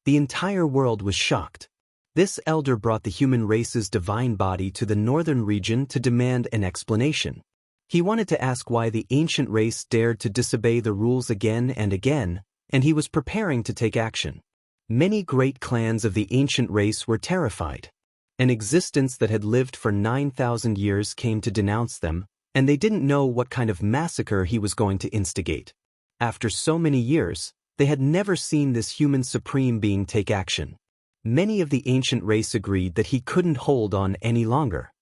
The entire world was shocked. This elder brought the human race's divine body to the northern region to demand an explanation. He wanted to ask why the ancient race dared to disobey the rules again and again, and he was preparing to take action. Many great clans of the ancient race were terrified. An existence that had lived for 9,000 years came to denounce them, and they didn't know what kind of massacre he was going to instigate. After so many years, they had never seen this human supreme being take action. Many of the ancient race agreed that he couldn't hold on any longer.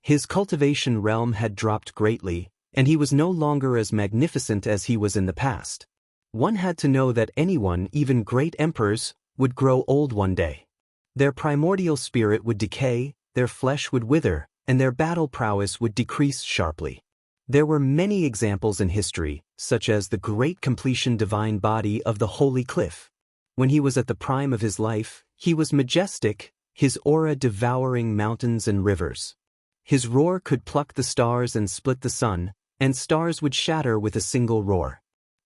His cultivation realm had dropped greatly, and he was no longer as magnificent as he was in the past. One had to know that anyone, even great emperors, would grow old one day. Their primordial spirit would decay, their flesh would wither, and their battle prowess would decrease sharply. There were many examples in history, such as the great completion divine body of the Holy Cliff. When he was at the prime of his life, he was majestic, his aura devouring mountains and rivers. His roar could pluck the stars and split the sun, and stars would shatter with a single roar.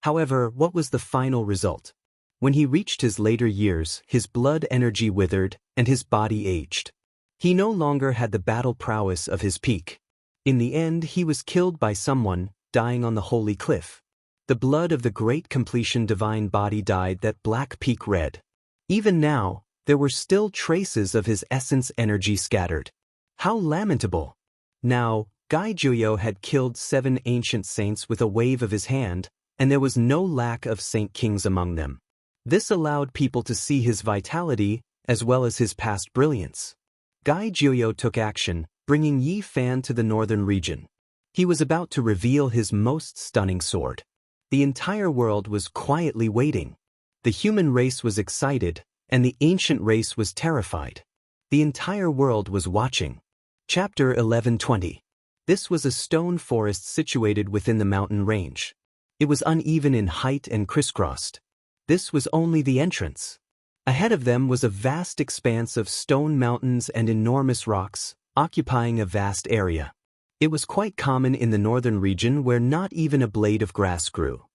However, what was the final result? When he reached his later years, his blood energy withered, and his body aged. He no longer had the battle prowess of his peak. In the end, he was killed by someone, dying on the Holy Cliff. The blood of the great completion divine body dyed that black peak red. Even now, there were still traces of his essence energy scattered. How lamentable! Now, Gai Juyo had killed 7 ancient saints with a wave of his hand, and there was no lack of saint kings among them. This allowed people to see his vitality, as well as his past brilliance. Gai Juyo took action, bringing Yi Fan to the northern region. He was about to reveal his most stunning sword. The entire world was quietly waiting. The human race was excited, and the ancient race was terrified. The entire world was watching. Chapter 1120. This was a stone forest situated within the mountain range. It was uneven in height and crisscrossed. This was only the entrance. Ahead of them was a vast expanse of stone mountains and enormous rocks, occupying a vast area. It was quite common in the northern region where not even a blade of grass grew.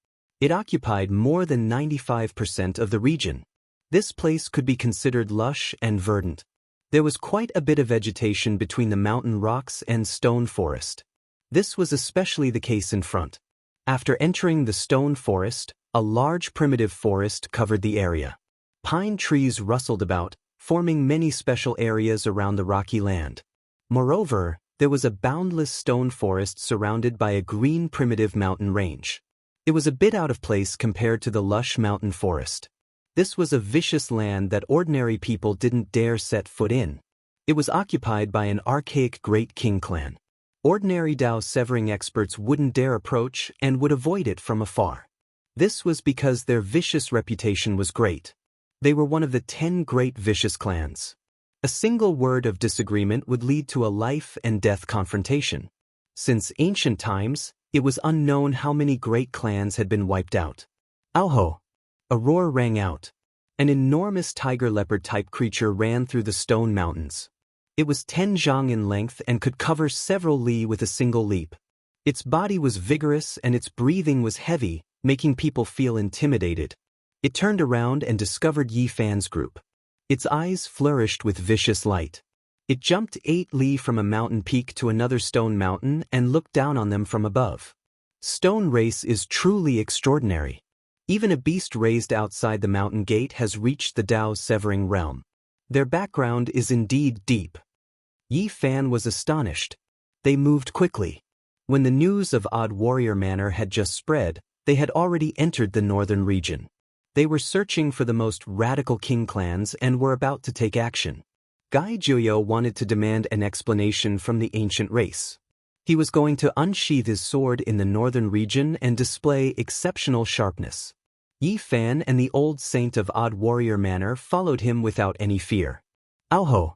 It occupied more than 95% of the region. This place could be considered lush and verdant. There was quite a bit of vegetation between the mountain rocks and stone forest. This was especially the case in front. After entering the stone forest, a large primitive forest covered the area. Pine trees rustled about, forming many special areas around the rocky land. Moreover, there was a boundless stone forest surrounded by a green primitive mountain range. It was a bit out of place compared to the lush mountain forest. This was a vicious land that ordinary people didn't dare set foot in. It was occupied by an archaic Great King clan. Ordinary Dao severing experts wouldn't dare approach and would avoid it from afar. This was because their vicious reputation was great. They were one of the 10 great vicious clans. A single word of disagreement would lead to a life and death confrontation. Since ancient times, it was unknown how many great clans had been wiped out. Auho! A roar rang out. An enormous tiger leopard-type creature ran through the stone mountains. It was 10 zhang in length and could cover several li with a single leap. Its body was vigorous and its breathing was heavy, making people feel intimidated. It turned around and discovered Yi Fan's group. Its eyes flourished with vicious light. It jumped 8 li from a mountain peak to another stone mountain and looked down on them from above. Stone race is truly extraordinary. Even a beast raised outside the mountain gate has reached the Dao's severing realm. Their background is indeed deep. Yi Fan was astonished. They moved quickly. When the news of Odd Warrior Manor had just spread, they had already entered the northern region. They were searching for the most radical king clans and were about to take action. Gai Juyo wanted to demand an explanation from the ancient race. He was going to unsheath his sword in the northern region and display exceptional sharpness. Yi Fan and the old saint of Odd Warrior Manor followed him without any fear. Auho!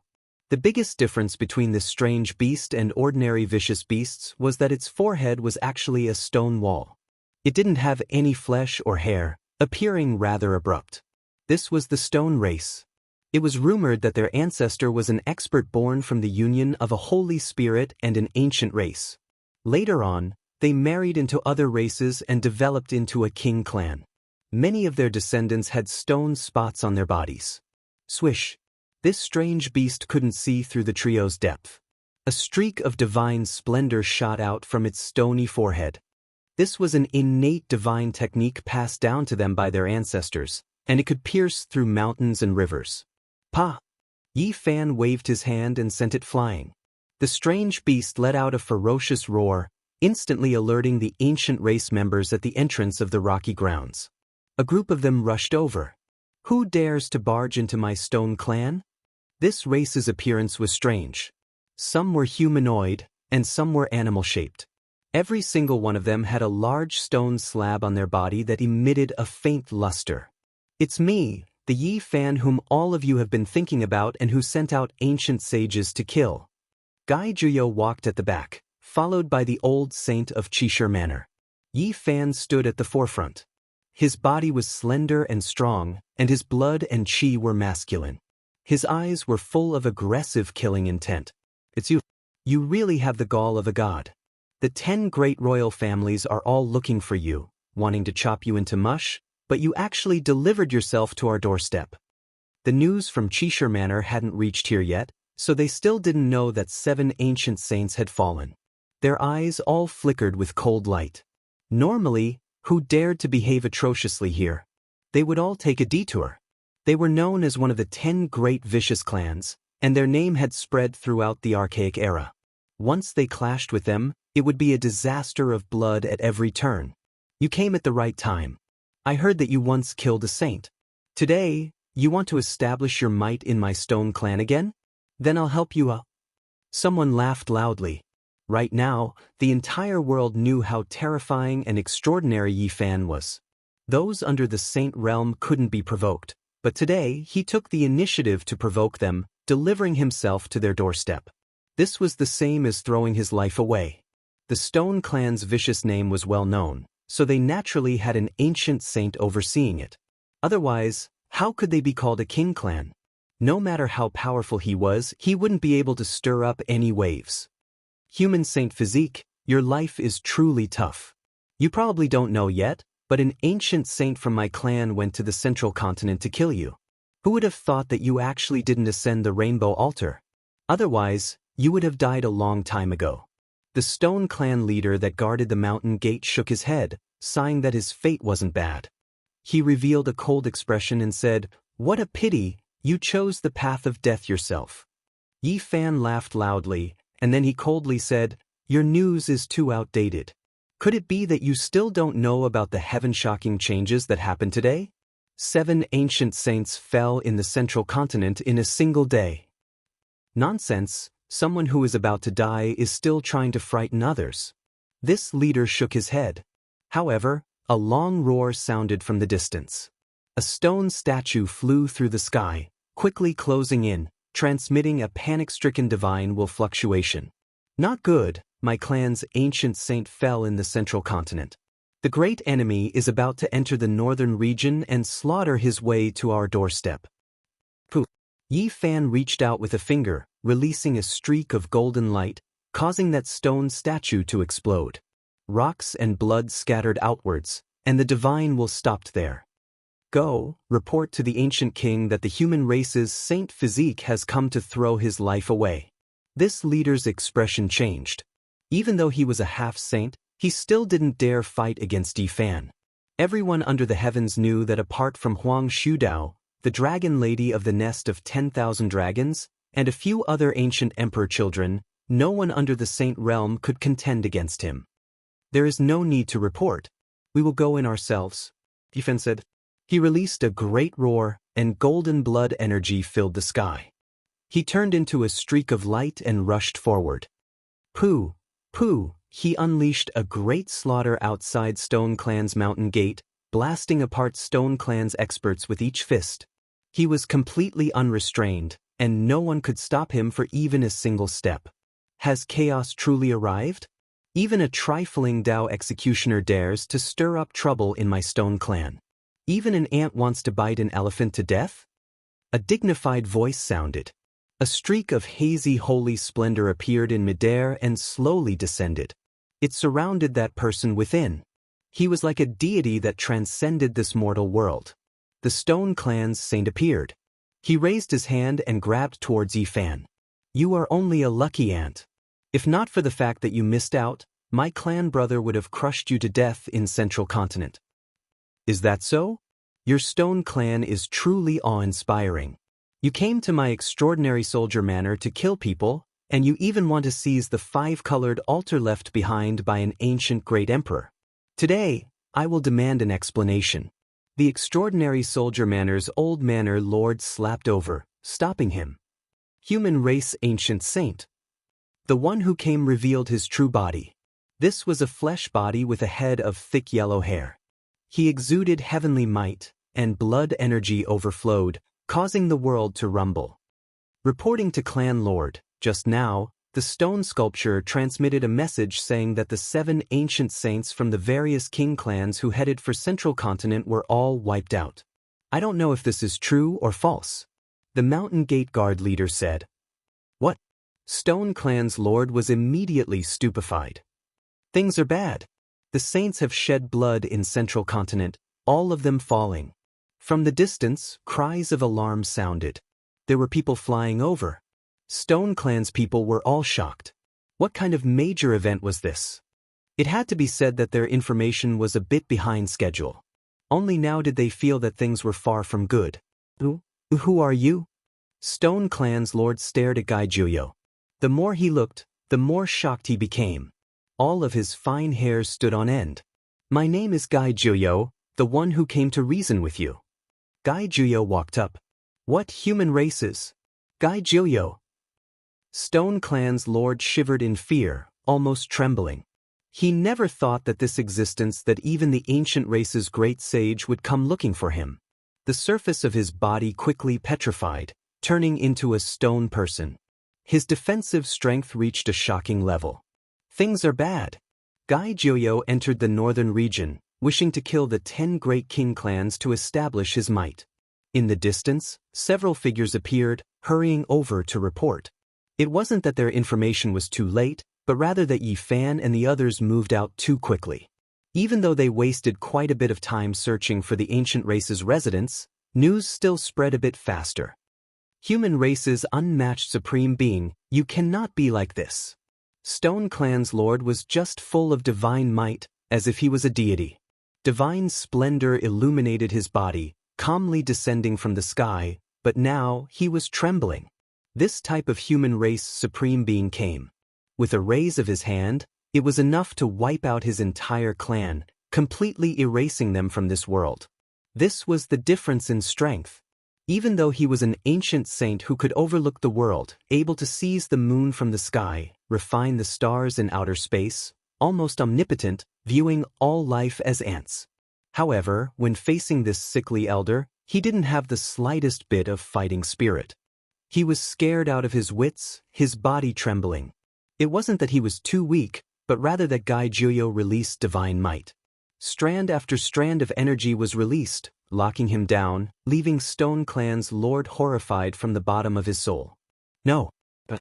The biggest difference between this strange beast and ordinary vicious beasts was that its forehead was actually a stone wall. It didn't have any flesh or hair, appearing rather abrupt. This was the stone race. It was rumored that their ancestor was an expert born from the union of a holy spirit and an ancient race. Later on, they married into other races and developed into a king clan. Many of their descendants had stone spots on their bodies. Swish! This strange beast couldn't see through the trio's depth. A streak of divine splendor shot out from its stony forehead. This was an innate divine technique passed down to them by their ancestors, and it could pierce through mountains and rivers. Pa! Yi Fan waved his hand and sent it flying. The strange beast let out a ferocious roar, instantly alerting the ancient race members at the entrance of the rocky grounds. A group of them rushed over. Who dares to barge into my stone clan? This race's appearance was strange. Some were humanoid, and some were animal-shaped. Every single one of them had a large stone slab on their body that emitted a faint luster. It's me, the Yi Fan whom all of you have been thinking about and who sent out ancient sages to kill. Gai Juyo walked at the back, followed by the old saint of Qishir Manor. Yi Fan stood at the forefront. His body was slender and strong, and his blood and qi were masculine. His eyes were full of aggressive killing intent. It's you. You really have the gall of a god. The 10 great royal families are all looking for you, wanting to chop you into mush, but you actually delivered yourself to our doorstep. The news from Qishir Manor hadn't reached here yet, so they still didn't know that 7 ancient saints had fallen. Their eyes all flickered with cold light. Normally, who dared to behave atrociously here? They would all take a detour. They were known as one of the 10 great vicious clans, and their name had spread throughout the archaic era. Once they clashed with them, it would be a disaster of blood at every turn. You came at the right time. I heard that you once killed a saint. Today, you want to establish your might in my stone clan again? Then I'll help you out. Someone laughed loudly. Right now, the entire world knew how terrifying and extraordinary Yi Fan was. Those under the saint realm couldn't be provoked, but today he took the initiative to provoke them, delivering himself to their doorstep. This was the same as throwing his life away. The Stone clan's vicious name was well known, so they naturally had an ancient saint overseeing it. Otherwise, how could they be called a king clan? No matter how powerful he was, he wouldn't be able to stir up any waves. Human Saint Physique, your life is truly tough. You probably don't know yet, but an ancient saint from my clan went to the central continent to kill you. Who would have thought that you actually didn't ascend the rainbow altar? Otherwise, you would have died a long time ago. The Stone clan leader that guarded the mountain gate shook his head, sighing that his fate wasn't bad. He revealed a cold expression and said, "What a pity, you chose the path of death yourself." Yi Fan laughed loudly, and then he coldly said, "Your news is too outdated. Could it be that you still don't know about the heaven-shocking changes that happened today? 7 ancient saints fell in the central continent in a single day." Nonsense, someone who is about to die is still trying to frighten others. This leader shook his head. However, a long roar sounded from the distance. A stone statue flew through the sky, quickly closing in, transmitting a panic-stricken divine will fluctuation. Not good, my clan's ancient saint fell in the central continent. The great enemy is about to enter the northern region and slaughter his way to our doorstep. Poof! Yi Fan reached out with a finger, releasing a streak of golden light, causing that stone statue to explode. Rocks and blood scattered outwards, and the divine will stopped there. Go, report to the ancient king that the human race's Saint Physique has come to throw his life away. This leader's expression changed. Even though he was a half-saint, he still didn't dare fight against Yi Fan. Everyone under the heavens knew that apart from Huang Shudao, the dragon lady of the nest of 10,000 dragons, and a few other ancient emperor children, no one under the saint realm could contend against him. There is no need to report. We will go in ourselves, Yi Fan said. He released a great roar, and golden blood energy filled the sky. He turned into a streak of light and rushed forward. Pooh, pooh, he unleashed a great slaughter outside Stone Clan's mountain gate, blasting apart Stone Clan's experts with each fist. He was completely unrestrained, and no one could stop him for even a single step. Has chaos truly arrived? Even a trifling Dao executioner dares to stir up trouble in my Stone Clan. Even an ant wants to bite an elephant to death? A dignified voice sounded. A streak of hazy holy splendor appeared in midair and slowly descended. It surrounded that person within. He was like a deity that transcended this mortal world. The Stone Clan's saint appeared. He raised his hand and grabbed towards Yifan. You are only a lucky ant. If not for the fact that you missed out, my clan brother would have crushed you to death in Central Continent. Is that so? Your Stone Clan is truly awe-inspiring. You came to my extraordinary soldier manor to kill people, and you even want to seize the 5-colored altar left behind by an ancient great emperor. Today, I will demand an explanation. The extraordinary soldier manor's old manor lord slapped over, stopping him. Human race ancient saint. The one who came revealed his true body. This was a flesh body with a head of thick yellow hair. He exuded heavenly might, and blood energy overflowed, causing the world to rumble. Reporting to Clan Lord, just now, the stone sculpture transmitted a message saying that the 7 ancient saints from the various king clans who headed for Central Continent were all wiped out. I don't know if this is true or false. The Mountain Gate Guard leader said. What? Stone Clan's lord was immediately stupefied. Things are bad. The saints have shed blood in Central Continent, all of them falling. From the distance, cries of alarm sounded. There were people flying over. Stone Clan's people were all shocked. What kind of major event was this? It had to be said that their information was a bit behind schedule. Only now did they feel that things were far from good. Who are you? Stone Clan's lord stared at Gai Juyo. The more he looked, the more shocked he became. All of his fine hairs stood on end. My name is Gai Juyo, the one who came to reason with you. Gai Juyo walked up. What human races? Gai Juyo. Stone Clan's lord shivered in fear, almost trembling. He never thought that this existence that even the ancient race's great sage would come looking for him. The surface of his body quickly petrified, turning into a stone person. His defensive strength reached a shocking level. Things are bad. Gai Juyo entered the northern region, wishing to kill the 10 great king clans to establish his might. In the distance, several figures appeared, hurrying over to report. It wasn't that their information was too late, but rather that Yifan and the others moved out too quickly. Even though they wasted quite a bit of time searching for the ancient race's residence, news still spread a bit faster. Human race's unmatched supreme being, you cannot be like this. Stone Clan's lord was just full of divine might, as if he was a deity. Divine splendor illuminated his body, calmly descending from the sky, but now he was trembling. This type of human race supreme being came. With a raise of his hand, it was enough to wipe out his entire clan, completely erasing them from this world. This was the difference in strength. Even though he was an ancient saint who could overlook the world, able to seize the moon from the sky, refine the stars in outer space, almost omnipotent, viewing all life as ants. However, when facing this sickly elder, he didn't have the slightest bit of fighting spirit. He was scared out of his wits, his body trembling. It wasn't that he was too weak, but rather that Gai Juyo released divine might. Strand after strand of energy was released, locking him down, leaving Stone Clan's lord horrified from the bottom of his soul. No. But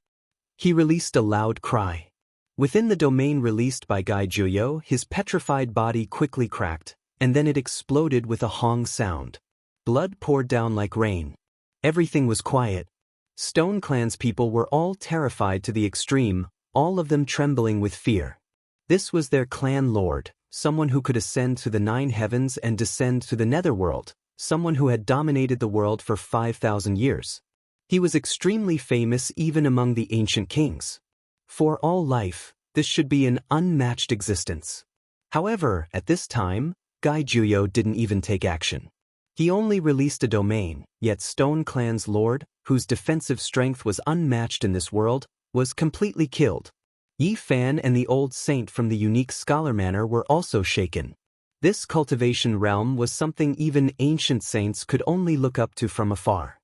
he released a loud cry. Within the domain released by Gai Juyo, his petrified body quickly cracked, and then it exploded with a hong sound. Blood poured down like rain. Everything was quiet. Stone Clan's people were all terrified to the extreme, all of them trembling with fear. This was their clan lord, someone who could ascend to the 9 heavens and descend to the netherworld, someone who had dominated the world for 5,000 years. He was extremely famous even among the ancient kings. For all life, this should be an unmatched existence. However, at this time, Gai Juyo didn't even take action. He only released a domain, yet Stone Clan's lord, whose defensive strength was unmatched in this world, was completely killed. Yi Fan and the old saint from the unique scholar manor were also shaken. This cultivation realm was something even ancient saints could only look up to from afar.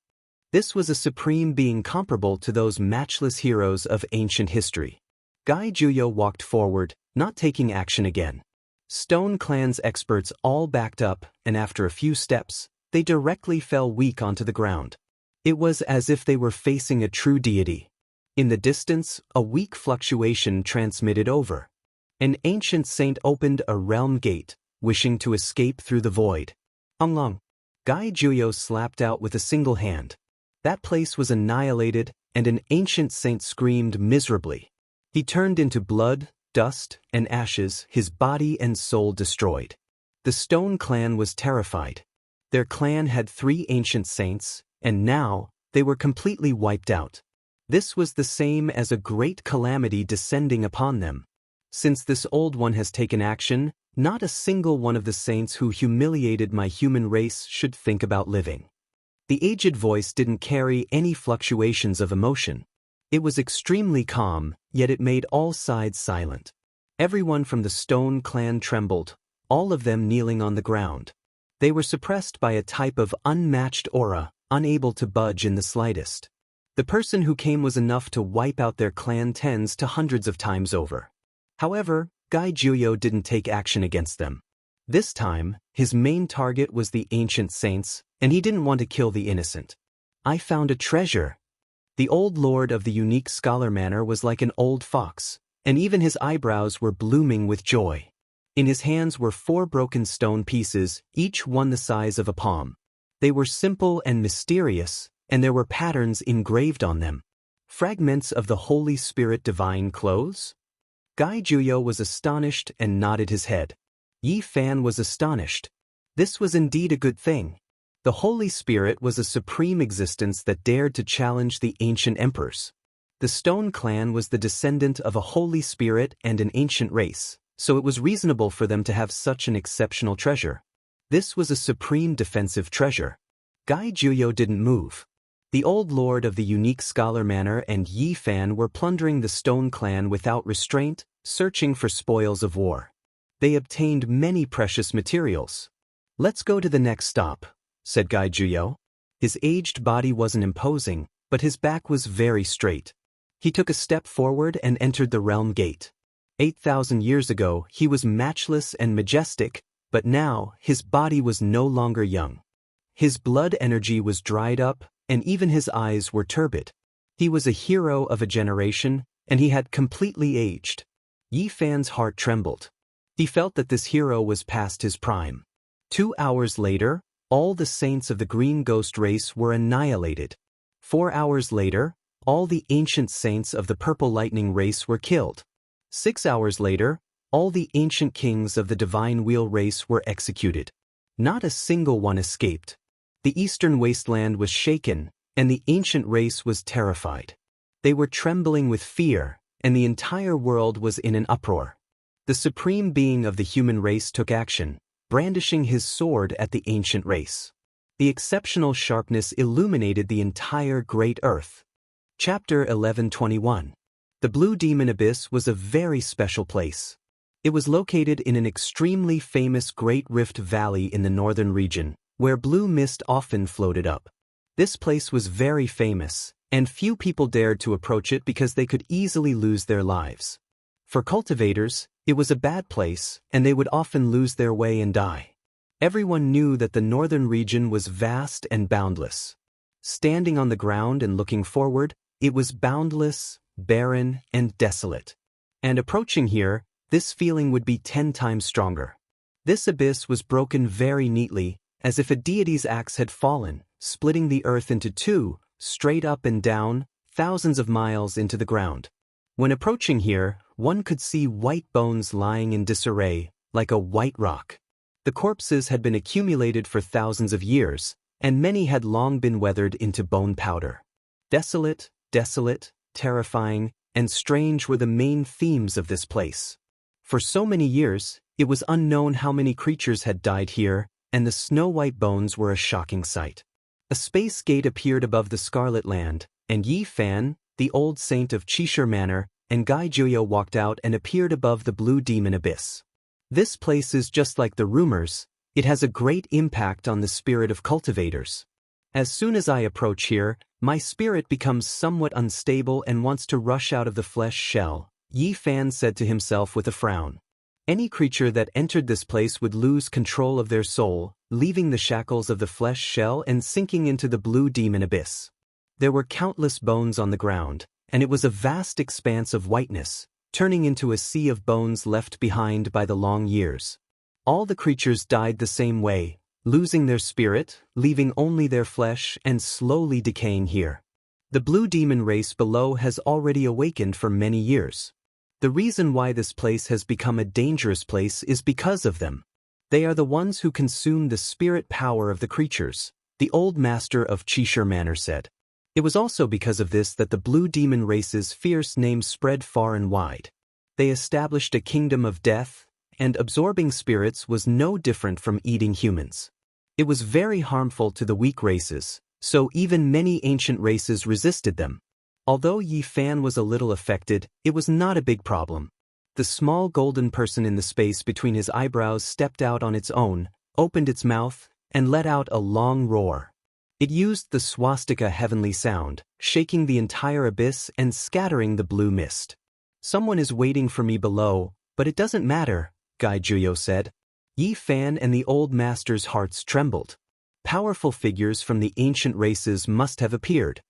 This was a supreme being comparable to those matchless heroes of ancient history. Gai Juyo walked forward, not taking action again. Stone Clan's experts all backed up, and after a few steps, they directly fell weak onto the ground. It was as if they were facing a true deity. In the distance, a weak fluctuation transmitted over. An ancient saint opened a realm gate, wishing to escape through the void. Anglong. Gai Juyo slapped out with a single hand. That place was annihilated, and an ancient saint screamed miserably. He turned into blood, dust, and ashes, his body and soul destroyed. The Stone Clan was terrified. Their clan had 3 ancient saints, and now, they were completely wiped out. This was the same as a great calamity descending upon them. Since this old one has taken action, not a single one of the saints who humiliated my human race should think about living. The aged voice didn't carry any fluctuations of emotion. It was extremely calm, yet it made all sides silent. Everyone from the Stone Clan trembled, all of them kneeling on the ground. They were suppressed by a type of unmatched aura, unable to budge in the slightest. The person who came was enough to wipe out their clan tens to hundreds of times over. However, Gai Juyo didn't take action against them. This time, his main target was the ancient saints, and he didn't want to kill the innocent. I found a treasure. The old lord of the unique scholar manor was like an old fox, and even his eyebrows were blooming with joy. In his hands were 4 broken stone pieces, each one the size of a palm. They were simple and mysterious, and there were patterns engraved on them. Fragments of the Holy Spirit divine clothes? Gai Juyo was astonished and nodded his head. Yi Fan was astonished. This was indeed a good thing. The Holy Spirit was a supreme existence that dared to challenge the ancient emperors. The Stone Clan was the descendant of a Holy Spirit and an ancient race, so it was reasonable for them to have such an exceptional treasure. This was a supreme defensive treasure. Gai Juyo didn't move. The old lord of the unique scholar manor and Yi Fan were plundering the Stone Clan without restraint, searching for spoils of war. They obtained many precious materials. "Let's go to the next stop," said Gai Juyo. His aged body wasn't imposing, but his back was very straight. He took a step forward and entered the realm gate. 8,000 years ago, he was matchless and majestic, but now, his body was no longer young. His blood energy was dried up, and even his eyes were turbid. He was a hero of a generation, and he had completely aged. Yi Fan's heart trembled. He felt that this hero was past his prime. 2 hours later, all the saints of the Green Ghost race were annihilated. 4 hours later, all the ancient saints of the Purple Lightning race were killed. 6 hours later, all the ancient kings of the Divine Wheel race were executed. Not a single one escaped. The eastern wasteland was shaken, and the ancient race was terrified. They were trembling with fear, and the entire world was in an uproar. The supreme being of the human race took action, brandishing his sword at the ancient race. The exceptional sharpness illuminated the entire great earth. Chapter 1121. The Blue Demon Abyss was a very special place. It was located in an extremely famous Great Rift Valley in the northern region, where blue mist often floated up. This place was very famous, and few people dared to approach it because they could easily lose their lives. For cultivators, it was a bad place, and they would often lose their way and die. Everyone knew that the northern region was vast and boundless. Standing on the ground and looking forward, it was boundless, barren, and desolate. And approaching here, this feeling would be 10 times stronger. This abyss was broken very neatly, as if a deity's axe had fallen, splitting the earth into 2, straight up and down, thousands of miles into the ground. When approaching here, one could see white bones lying in disarray, like a white rock. The corpses had been accumulated for thousands of years, and many had long been weathered into bone powder. Desolate, terrifying, and strange were the main themes of this place. For so many years, it was unknown how many creatures had died here, and the snow-white bones were a shocking sight. A space gate appeared above the Scarlet Land, and Yi Fan, the old saint of Qishir Manor, and Gai Juyo walked out and appeared above the blue demon abyss. This place is just like the rumors. It has a great impact on the spirit of cultivators. As soon as I approach here, my spirit becomes somewhat unstable and wants to rush out of the flesh shell, Yi Fan said to himself with a frown. Any creature that entered this place would lose control of their soul, leaving the shackles of the flesh shell and sinking into the blue demon abyss. There were countless bones on the ground, and it was a vast expanse of whiteness, turning into a sea of bones left behind by the long years. All the creatures died the same way, losing their spirit, leaving only their flesh and slowly decaying here. The blue demon race below has already awakened for many years. The reason why this place has become a dangerous place is because of them. They are the ones who consume the spirit power of the creatures, the old master of Qishir Manor said. It was also because of this that the blue demon race's fierce name spread far and wide. They established a kingdom of death, and absorbing spirits was no different from eating humans. It was very harmful to the weak races, so even many ancient races resisted them. Although Yi Fan was a little affected, it was not a big problem. The small golden person in the space between his eyebrows stepped out on its own, opened its mouth, and let out a long roar. It used the swastika heavenly sound, shaking the entire abyss and scattering the blue mist. Someone is waiting for me below, but it doesn't matter, Gai Juyo said. Yi Fan and the old master's hearts trembled. Powerful figures from the ancient races must have appeared.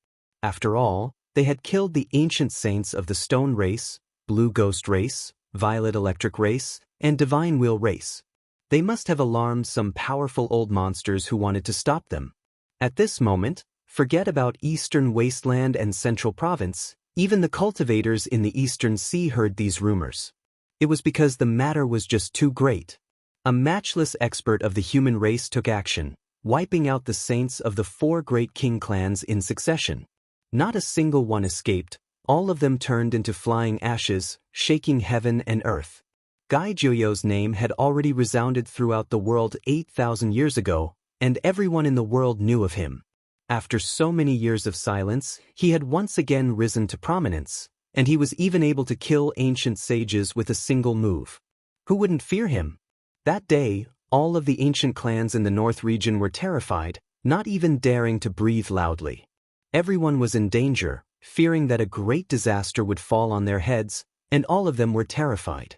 After all, they had killed the ancient saints of the Stone Race, Blue Ghost Race, Violet Electric Race, and Divine Wheel Race. They must have alarmed some powerful old monsters who wanted to stop them. At this moment, forget about Eastern Wasteland and Central Province, even the cultivators in the Eastern Sea heard these rumors. It was because the matter was just too great. A matchless expert of the human race took action, wiping out the saints of the 4 great king clans in succession. Not a single one escaped, all of them turned into flying ashes, shaking heaven and earth. Gai Juyo's name had already resounded throughout the world 8,000 years ago, and everyone in the world knew of him. After so many years of silence, he had once again risen to prominence, and he was even able to kill ancient sages with a single move. Who wouldn't fear him? That day, all of the ancient clans in the North region were terrified, not even daring to breathe loudly. Everyone was in danger, fearing that a great disaster would fall on their heads, and all of them were terrified.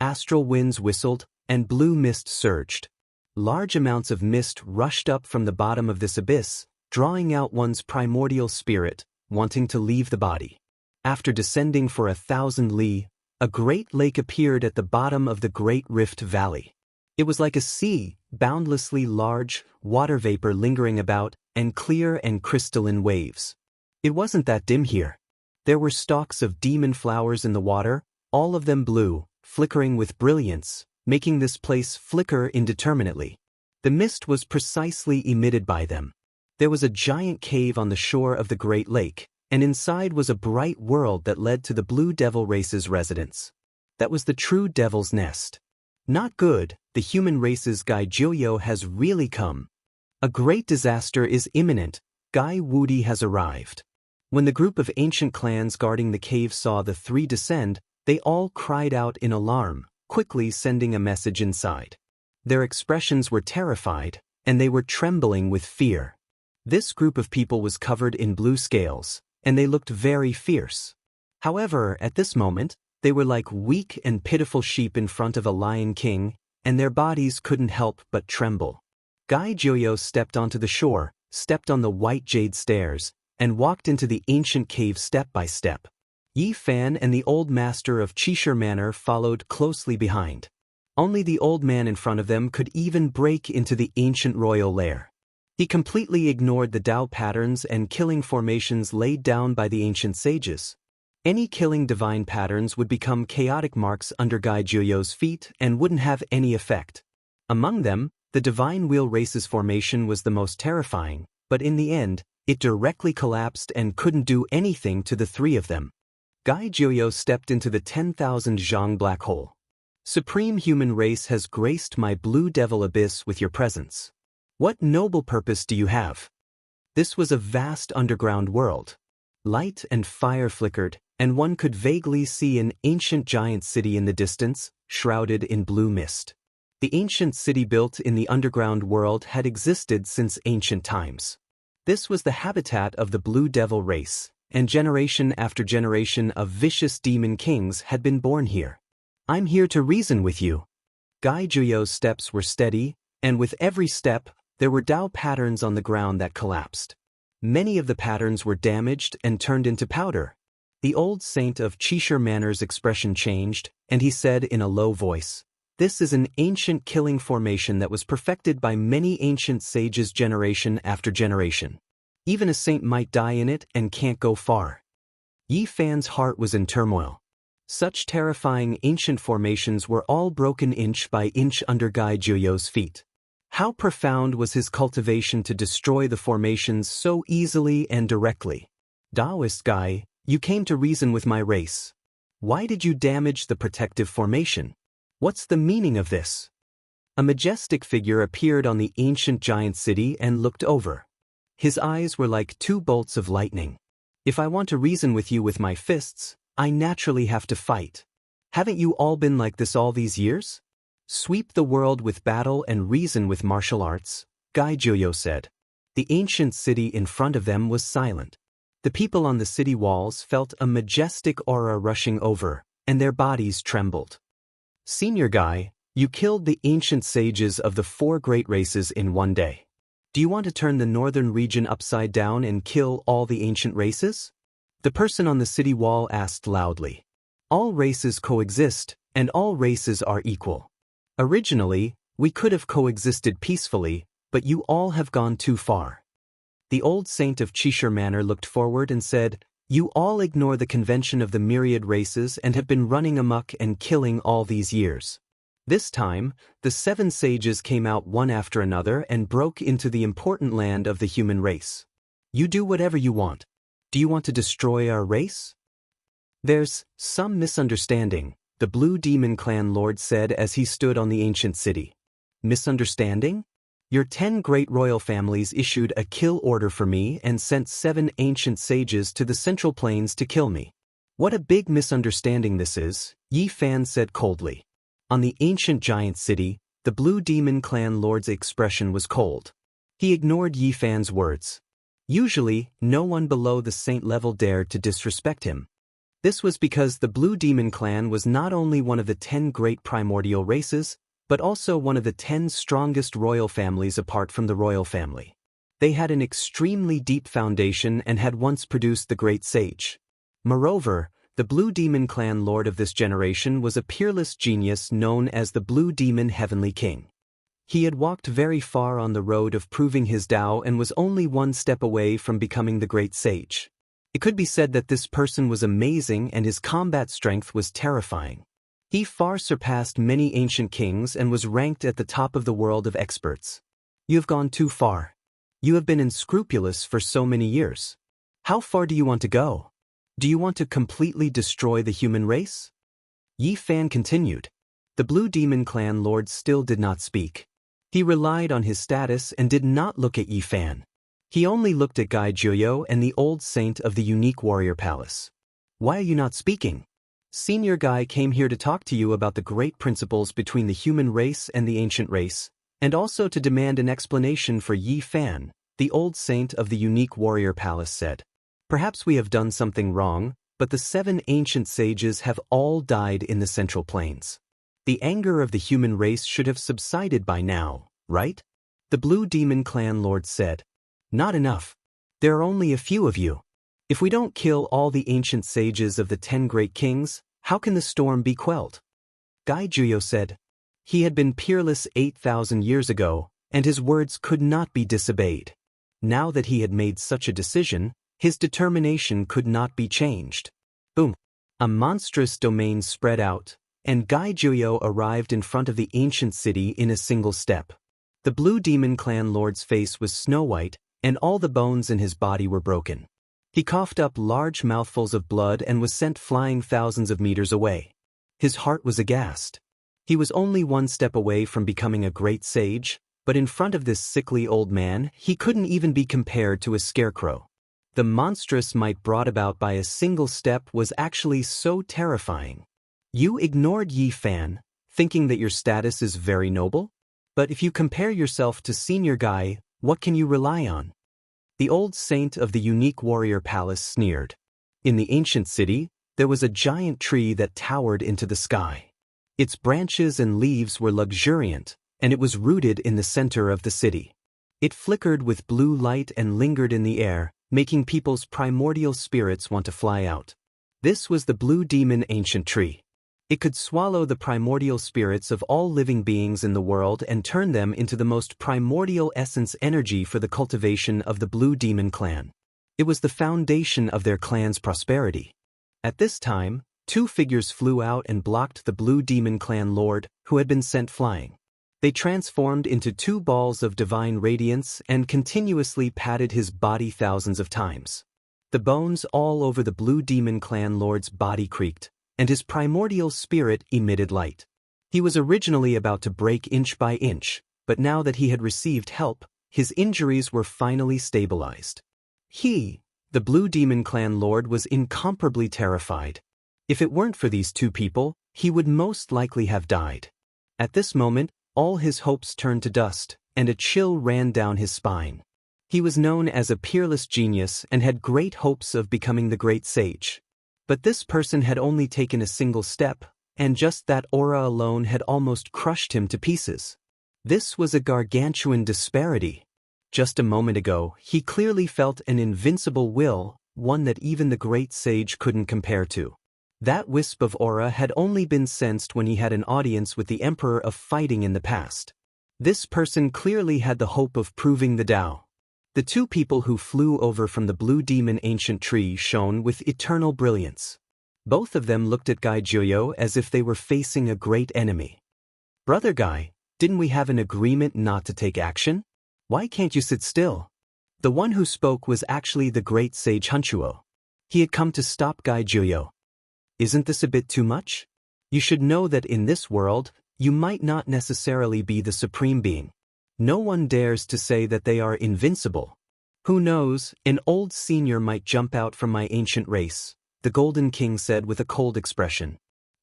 Astral winds whistled, and blue mist surged. Large amounts of mist rushed up from the bottom of this abyss, drawing out one's primordial spirit, wanting to leave the body. After descending for 1,000 li, a great lake appeared at the bottom of the Great Rift Valley. It was like a sea, boundlessly large, water vapor lingering about, and clear and crystalline waves. It wasn't that dim here. There were stalks of demon flowers in the water, all of them blue, flickering with brilliance, making this place flicker indeterminately. The mist was precisely emitted by them. There was a giant cave on the shore of the Great Lake, and inside was a bright world that led to the Blue Devil race's residence. That was the true Devil's Nest. Not good, the human race's Gai Juyo has really come. A great disaster is imminent, Gai Wudi has arrived. When the group of ancient clans guarding the cave saw the 3 descend, they all cried out in alarm, quickly sending a message inside. Their expressions were terrified, and they were trembling with fear. This group of people was covered in blue scales, and they looked very fierce. However, at this moment, they were like weak and pitiful sheep in front of a lion king, and their bodies couldn't help but tremble. Gai Juyo stepped onto the shore, stepped on the white jade stairs, and walked into the ancient cave step by step. Yi Fan and the old master of Qishir Manor followed closely behind. Only the old man in front of them could even break into the ancient royal lair. He completely ignored the Tao patterns and killing formations laid down by the ancient sages. Any killing divine patterns would become chaotic marks under Gai Juyo's feet and wouldn't have any effect. Among them, the Divine Wheel Race's formation was the most terrifying, but in the end, it directly collapsed and couldn't do anything to the 3 of them. Gai Juyo stepped into the 10,000 Zhang black hole. Supreme human race has graced my blue devil abyss with your presence. What noble purpose do you have? This was a vast underground world. Light and fire flickered, and one could vaguely see an ancient giant city in the distance, shrouded in blue mist. The ancient city built in the underground world had existed since ancient times. This was the habitat of the Blue Devil race, and generation after generation of vicious demon kings had been born here. I'm here to reason with you. Gai Juyo's steps were steady, and with every step, there were Dao patterns on the ground that collapsed. Many of the patterns were damaged and turned into powder. The old saint of Qishir Manor's expression changed, and he said in a low voice, "This is an ancient killing formation that was perfected by many ancient sages generation after generation. Even a saint might die in it and can't go far." Yi Fan's heart was in turmoil. Such terrifying ancient formations were all broken inch by inch under Gai Juyo's feet. How profound was his cultivation to destroy the formations so easily and directly? Taoist Gai, you came to reason with my race. Why did you damage the protective formation? What's the meaning of this? A majestic figure appeared on the ancient giant city and looked over. His eyes were like two bolts of lightning. If I want to reason with you with my fists, I naturally have to fight. Haven't you all been like this all these years? Sweep the world with battle and reason with martial arts, Gai Juyo said. The ancient city in front of them was silent. The people on the city walls felt a majestic aura rushing over, and their bodies trembled. Senior Gai, you killed the ancient sages of the 4 great races in one day. Do you want to turn the northern region upside down and kill all the ancient races? The person on the city wall asked loudly. All races coexist, and all races are equal. Originally, we could have coexisted peacefully, but you all have gone too far. The old saint of Qishir Manor looked forward and said, "You all ignore the convention of the myriad races and have been running amok and killing all these years." This time, the 7 sages came out one after another and broke into the important land of the human race. You do whatever you want. Do you want to destroy our race? There's some misunderstanding, the Blue Demon Clan Lord said as he stood on the ancient city. Misunderstanding? Your 10 great royal families issued a kill order for me and sent 7 ancient sages to the Central Plains to kill me. What a big misunderstanding this is, Yi Fan said coldly. On the ancient giant city, the Blue Demon Clan Lord's expression was cold. He ignored Yi Fan's words. Usually, no one below the saint level dared to disrespect him. This was because the Blue Demon Clan was not only one of the 10 great primordial races, but also one of the 10 strongest royal families apart from the royal family. They had an extremely deep foundation and had once produced the great sage. Moreover, the Blue Demon Clan Lord of this generation was a peerless genius known as the Blue Demon Heavenly King. He had walked very far on the road of proving his Tao and was only one step away from becoming the great sage. It could be said that this person was amazing and his combat strength was terrifying. He far surpassed many ancient kings and was ranked at the top of the world of experts. You have gone too far. You have been unscrupulous for so many years. How far do you want to go? Do you want to completely destroy the human race? Yi Fan continued. The Blue Demon Clan Lord still did not speak. He relied on his status and did not look at Yi Fan. He only looked at Gai Juyo and the old saint of the unique warrior palace. Why are you not speaking? Senior Gai came here to talk to you about the great principles between the human race and the ancient race, and also to demand an explanation for Yi Fan, the old saint of the unique warrior palace said. Perhaps we have done something wrong, but the 7 ancient sages have all died in the Central Plains. The anger of the human race should have subsided by now, right? The Blue Demon Clan Lord said. Not enough. There are only a few of you. If we don't kill all the ancient sages of the 10 great kings, how can the storm be quelled? Gai Juyo said. He had been peerless 8,000 years ago, and his words could not be disobeyed. Now that he had made such a decision, his determination could not be changed. Boom! A monstrous domain spread out, and Gai Juyo arrived in front of the ancient city in a single step. The Blue Demon Clan Lord's face was snow-white, and all the bones in his body were broken. He coughed up large mouthfuls of blood and was sent flying thousands of meters away. His heart was aghast. He was only one step away from becoming a great sage, but in front of this sickly old man, he couldn't even be compared to a scarecrow. The monstrous might brought about by a single step was actually so terrifying. You ignored Yi Fan, thinking that your status is very noble? But if you compare yourself to Senior Guy, what can you rely on? The old saint of the unique warrior palace sneered. In the ancient city, there was a giant tree that towered into the sky. Its branches and leaves were luxuriant, and it was rooted in the center of the city. It flickered with blue light and lingered in the air, making people's primordial spirits want to fly out. This was the blue demon ancient tree. It could swallow the primordial spirits of all living beings in the world and turn them into the most primordial essence energy for the cultivation of the blue demon clan. It was the foundation of their clan's prosperity. At this time, two figures flew out and blocked the blue demon clan lord, who had been sent flying. They transformed into two balls of divine radiance and continuously patted his body thousands of times. The bones all over the blue demon clan lord's body creaked, and his primordial spirit emitted light. He was originally about to break inch by inch, but now that he had received help, his injuries were finally stabilized. He, the blue demon clan lord, was incomparably terrified. If it weren't for these two people, he would most likely have died. At this moment, all his hopes turned to dust, and a chill ran down his spine. He was known as a peerless genius and had great hopes of becoming the great sage. But this person had only taken a single step, and just that aura alone had almost crushed him to pieces. This was a gargantuan disparity. Just a moment ago, he clearly felt an invincible will, one that even the great sage couldn't compare to. That wisp of aura had only been sensed when he had an audience with the Emperor of Fighting in the past. This person clearly had the hope of proving the Tao. The two people who flew over from the blue demon ancient tree shone with eternal brilliance. Both of them looked at Gai Juyo as if they were facing a great enemy. "Brother Gai, didn't we have an agreement not to take action? Why can't you sit still?" The one who spoke was actually the great sage Hunchuo. He had come to stop Gai Juyo. "Isn't this a bit too much? You should know that in this world, you might not necessarily be the supreme being. No one dares to say that they are invincible. Who knows, an old senior might jump out from my ancient race," the Golden King said with a cold expression.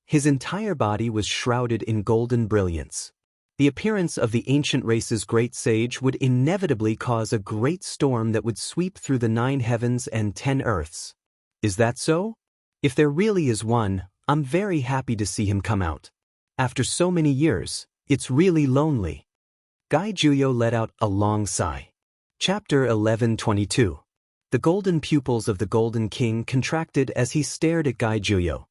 His entire body was shrouded in golden brilliance. The appearance of the ancient race's great sage would inevitably cause a great storm that would sweep through the 9 heavens and 10 earths. Is that so? If there really is one, I'm very happy to see him come out. After so many years, it's really lonely. Gai Juyo let out a long sigh. Chapter 11:22. The golden pupils of the Golden King contracted as he stared at Gai Juyo.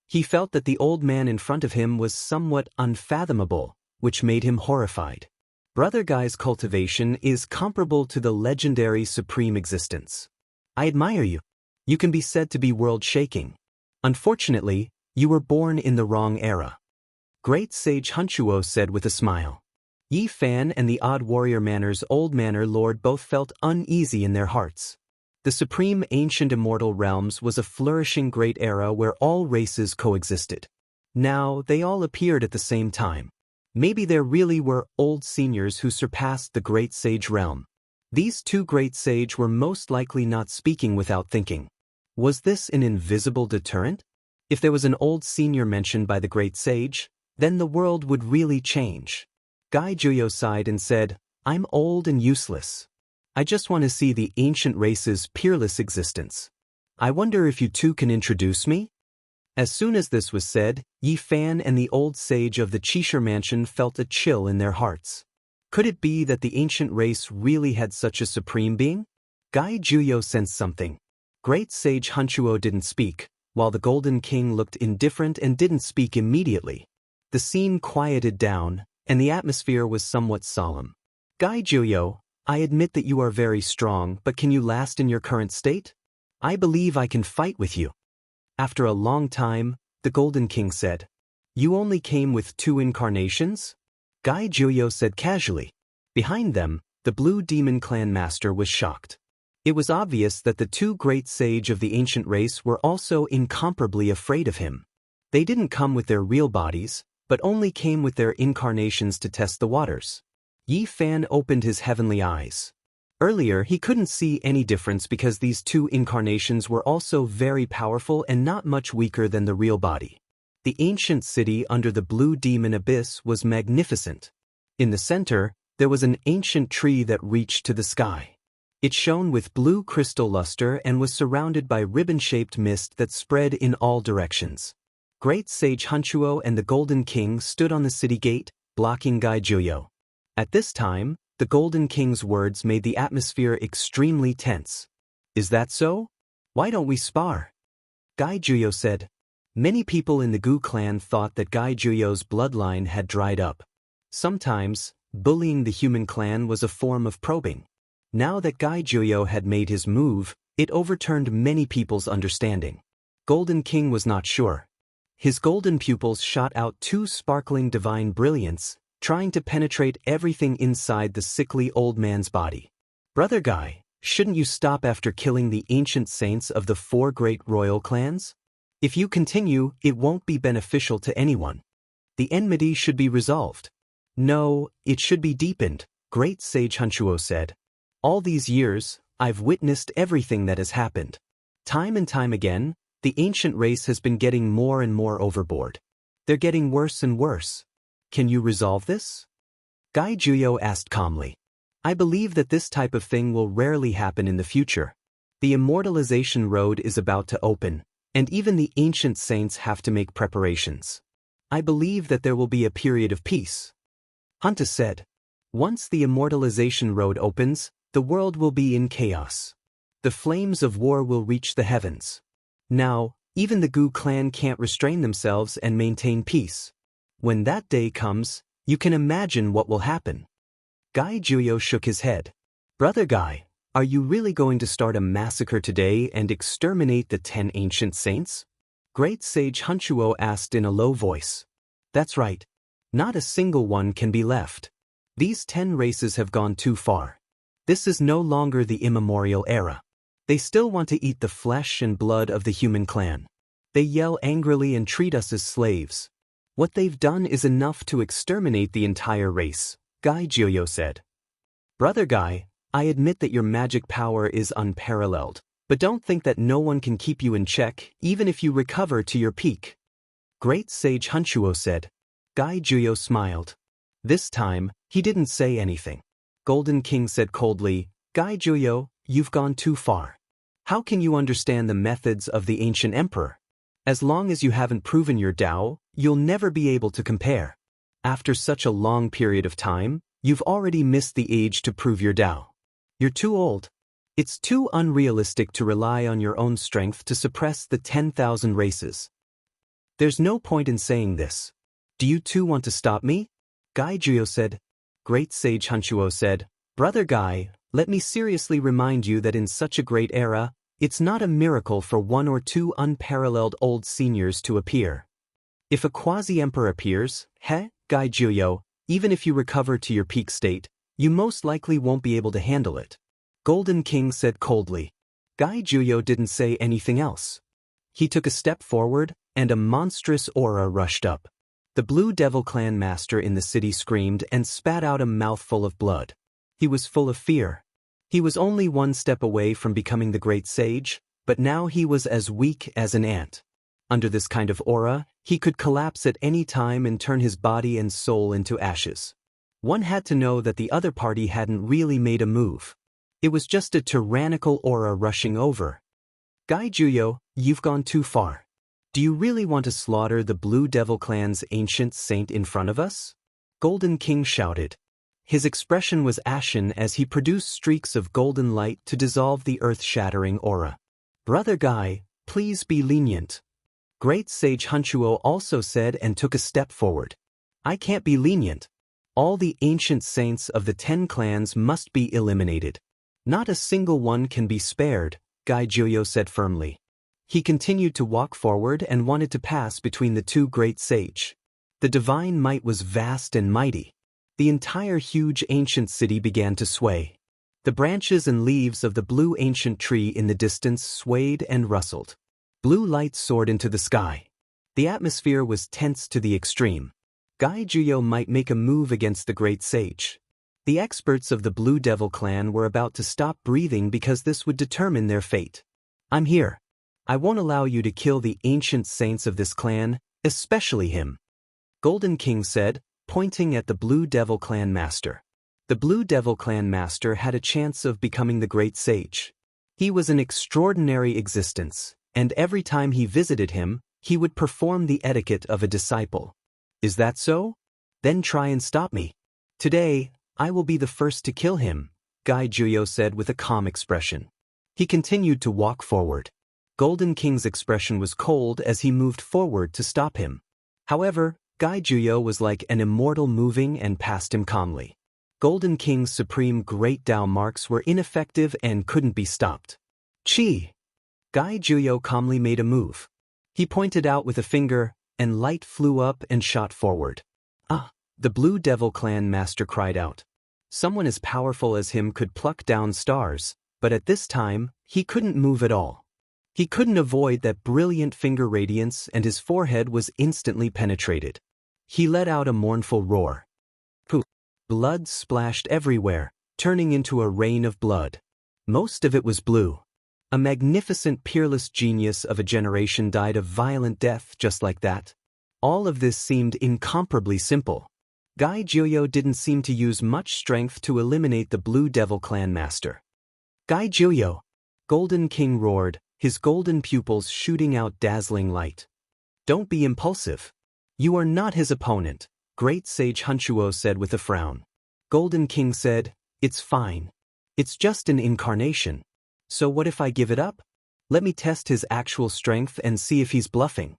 He felt that the old man in front of him was somewhat unfathomable, which made him horrified. Brother Gai's cultivation is comparable to the legendary supreme existence. I admire you. You can be said to be world-shaking. Unfortunately, you were born in the wrong era. Great Sage Hunchuo said with a smile. Yi Fan and the Odd Warrior Manor's Old Manor Lord both felt uneasy in their hearts. The supreme ancient immortal realms was a flourishing great era where all races coexisted. Now, they all appeared at the same time. Maybe there really were old seniors who surpassed the great sage realm. These two great sage were most likely not speaking without thinking. Was this an invisible deterrent? If there was an old senior mentioned by the great sage, then the world would really change. Gai Juyo sighed and said, "I'm old and useless. I just want to see the ancient race's peerless existence. I wonder if you two can introduce me?" As soon as this was said, Yi Fan and the old sage of the Qishir mansion felt a chill in their hearts. Could it be that the ancient race really had such a supreme being? Gai Juyo sensed something. Great Sage Hunchuo didn't speak, while the Golden King looked indifferent and didn't speak immediately. The scene quieted down, and the atmosphere was somewhat solemn. Gai Juyo, I admit that you are very strong, but can you last in your current state? I believe I can fight with you. After a long time, the Golden King said, "You only came with 2 incarnations?" Gai Juyo said casually. Behind them, the Blue Demon Clan Master was shocked. It was obvious that the 2 great sage of the ancient race were also incomparably afraid of him. They didn't come with their real bodies, but only came with their incarnations to test the waters. Yi Fan opened his heavenly eyes. Earlier, he couldn't see any difference because these two incarnations were also very powerful and not much weaker than the real body. The ancient city under the blue demon abyss was magnificent. In the center, there was an ancient tree that reached to the sky. It shone with blue crystal luster and was surrounded by ribbon-shaped mist that spread in all directions. Great Sage Hunchuo and the Golden King stood on the city gate, blocking Gai Juyo. At this time, the Golden King's words made the atmosphere extremely tense. Is that so? Why don't we spar? Gai Juyo said. Many people in the Gu clan thought that Gai Juyo's bloodline had dried up. Sometimes, bullying the human clan was a form of probing. Now that Gai Juyo had made his move, it overturned many people's understanding. Golden King was not sure. His golden pupils shot out two sparkling divine brilliance, trying to penetrate everything inside the sickly old man's body. Brother Gai, shouldn't you stop after killing the ancient saints of the 4 great royal clans? If you continue, it won't be beneficial to anyone. The enmity should be resolved. No, it should be deepened, Great Sage Hunchuo said. All these years, I've witnessed everything that has happened. Time and time again, the ancient race has been getting more and more overboard. They're getting worse and worse. Can you resolve this? Gai Juyo asked calmly. I believe that this type of thing will rarely happen in the future. The immortalization road is about to open, and even the ancient saints have to make preparations. I believe that there will be a period of peace. Hunta said. Once the immortalization road opens, the world will be in chaos. The flames of war will reach the heavens. Now, even the Gu clan can't restrain themselves and maintain peace. When that day comes, you can imagine what will happen. Gai Juyo shook his head. Brother Gai, are you really going to start a massacre today and exterminate the 10 ancient saints? Great Sage Hunchuo asked in a low voice. That's right. Not a single one can be left. These 10 races have gone too far. This is no longer the immemorial era. They still want to eat the flesh and blood of the human clan. They yell angrily and treat us as slaves. What they've done is enough to exterminate the entire race, Gai Juyo said. Brother Gai, I admit that your magic power is unparalleled, but don't think that no one can keep you in check even if you recover to your peak. Great Sage Hunchuo said. Gai Juyo smiled. This time, he didn't say anything. Golden King said coldly, Gai Juyo, you've gone too far. How can you understand the methods of the ancient emperor? As long as you haven't proven your Tao, you'll never be able to compare. After such a long period of time, you've already missed the age to prove your Tao. You're too old. It's too unrealistic to rely on your own strength to suppress the 10,000 races. There's no point in saying this. Do you too want to stop me? Gai Juyo said. Great Sage Hunchuo said, Brother Gai, let me seriously remind you that in such a great era, it's not a miracle for 1 or 2 unparalleled old seniors to appear. If a quasi-emperor appears, Gai Juyo, even if you recover to your peak state, you most likely won't be able to handle it. Golden King said coldly. Gai Juyo didn't say anything else. He took a step forward, and a monstrous aura rushed up. The Blue Devil Clan master in the city screamed and spat out a mouthful of blood. He was full of fear. He was only 1 step away from becoming the Great Sage, but now he was as weak as an ant. Under this kind of aura, he could collapse at any time and turn his body and soul into ashes. One had to know that the other party hadn't really made a move. It was just a tyrannical aura rushing over. Gai Juyo, you've gone too far. Do you really want to slaughter the Blue Devil Clan's ancient saint in front of us? Golden King shouted. His expression was ashen as he produced streaks of golden light to dissolve the earth-shattering aura. Brother Gai, please be lenient. Great Sage Hunchuo also said and took a step forward. I can't be lenient. All the ancient saints of the 10 clans must be eliminated. Not a single one can be spared, Gai Juyo said firmly. He continued to walk forward and wanted to pass between the 2 great sage. The divine might was vast and mighty. The entire huge ancient city began to sway. The branches and leaves of the blue ancient tree in the distance swayed and rustled. Blue light soared into the sky. The atmosphere was tense to the extreme. Gai Juyo might make a move against the great sage. The experts of the Blue Devil clan were about to stop breathing because this would determine their fate. I'm here. I won't allow you to kill the ancient saints of this clan, especially him, Golden King said, pointing at the Blue Devil clan master. The Blue Devil clan master had a chance of becoming the great sage. He was an extraordinary existence, and every time he visited him, he would perform the etiquette of a disciple. Is that so? Then try and stop me. Today, I will be the first to kill him, Gai Juyo said with a calm expression. He continued to walk forward. Golden King's expression was cold as he moved forward to stop him. However, Gai Juyo was like an immortal moving and passed him calmly. Golden King's supreme Great Tao marks were ineffective and couldn't be stopped. Chi! Gai Juyo calmly made a move. He pointed out with a finger, and light flew up and shot forward. Ah! The Blue Devil clan master cried out. Someone as powerful as him could pluck down stars, but at this time, he couldn't move at all. He couldn't avoid that brilliant finger radiance and his forehead was instantly penetrated. He let out a mournful roar. Poof! Blood splashed everywhere, turning into a rain of blood. Most of it was blue. A magnificent peerless genius of a generation died a violent death just like that. All of this seemed incomparably simple. Gai Juyo didn't seem to use much strength to eliminate the Blue Devil clan master. Gai Juyo! Golden King roared, his golden pupils shooting out dazzling light. Don't be impulsive. You are not his opponent, Great Sage Hunchuo said with a frown. Golden King said, It's fine. It's just an incarnation. So what if I give it up? Let me test his actual strength and see if he's bluffing.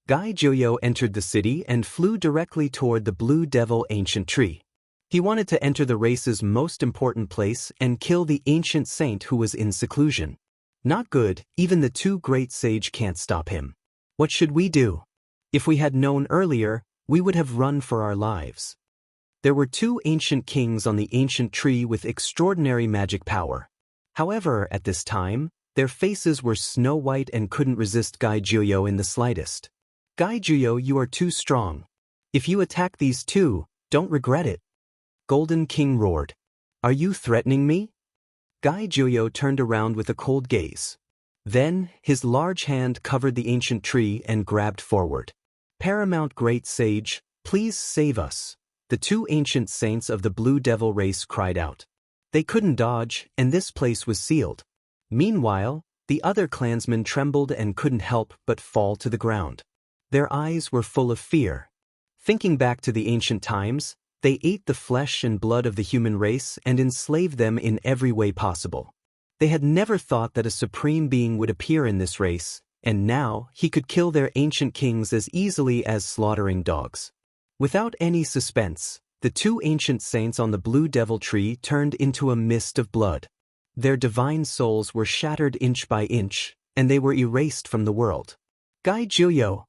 Gai Juyo entered the city and flew directly toward the Blue Devil ancient tree. He wanted to enter the race's most important place and kill the ancient saint who was in seclusion. Not good, even the two great sage can't stop him. What should we do? If we had known earlier, we would have run for our lives. There were two ancient kings on the ancient tree with extraordinary magic power. However, at this time, their faces were snow white and couldn't resist Gai Juyo in the slightest. Gai Juyo, you are too strong. If you attack these two, don't regret it. Golden King roared. Are you threatening me? Gai Juyo turned around with a cold gaze. Then, his large hand covered the ancient tree and grabbed forward. Paramount Great Sage, please save us. The two ancient saints of the Blue Devil race cried out. They couldn't dodge, and this place was sealed. Meanwhile, the other clansmen trembled and couldn't help but fall to the ground. Their eyes were full of fear. Thinking back to the ancient times, they ate the flesh and blood of the human race and enslaved them in every way possible. They had never thought that a supreme being would appear in this race, and now he could kill their ancient kings as easily as slaughtering dogs. Without any suspense, the two ancient saints on the Blue Devil tree turned into a mist of blood. Their divine souls were shattered inch by inch, and they were erased from the world. Gai Juyo!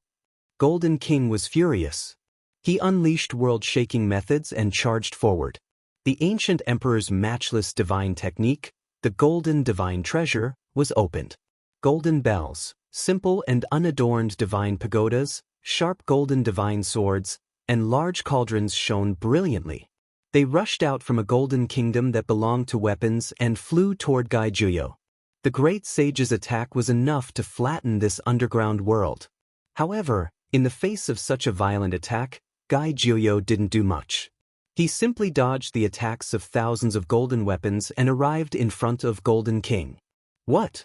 Golden King was furious. He unleashed world-shaking methods and charged forward. The ancient emperor's matchless divine technique, the Golden Divine Treasure, was opened. Golden bells, simple and unadorned divine pagodas, sharp golden divine swords, and large cauldrons shone brilliantly. They rushed out from a golden kingdom that belonged to weapons and flew toward Gai Juyo. The great sage's attack was enough to flatten this underground world. However, in the face of such a violent attack, Gai Juyo didn't do much. He simply dodged the attacks of thousands of golden weapons and arrived in front of Golden King. What?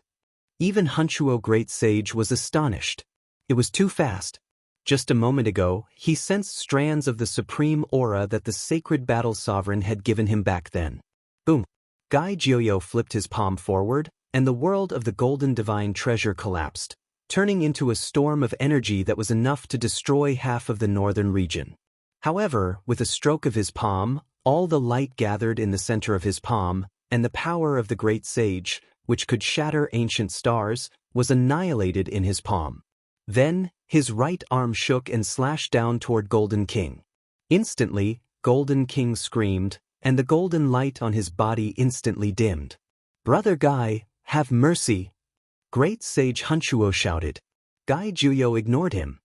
Even Hunchuo Great Sage was astonished. It was too fast. Just a moment ago, he sensed strands of the supreme aura that the sacred battle sovereign had given him back then. Boom! Gai Juyo flipped his palm forward, and the world of the Golden Divine Treasure collapsed, turning into a storm of energy that was enough to destroy half of the northern region. However, with a stroke of his palm, all the light gathered in the center of his palm, and the power of the great sage, which could shatter ancient stars, was annihilated in his palm. Then, his right arm shook and slashed down toward Golden King. Instantly, Golden King screamed, and the golden light on his body instantly dimmed. Brother Gai, have mercy! Great Sage Hunchuo shouted. Gai Juyo ignored him.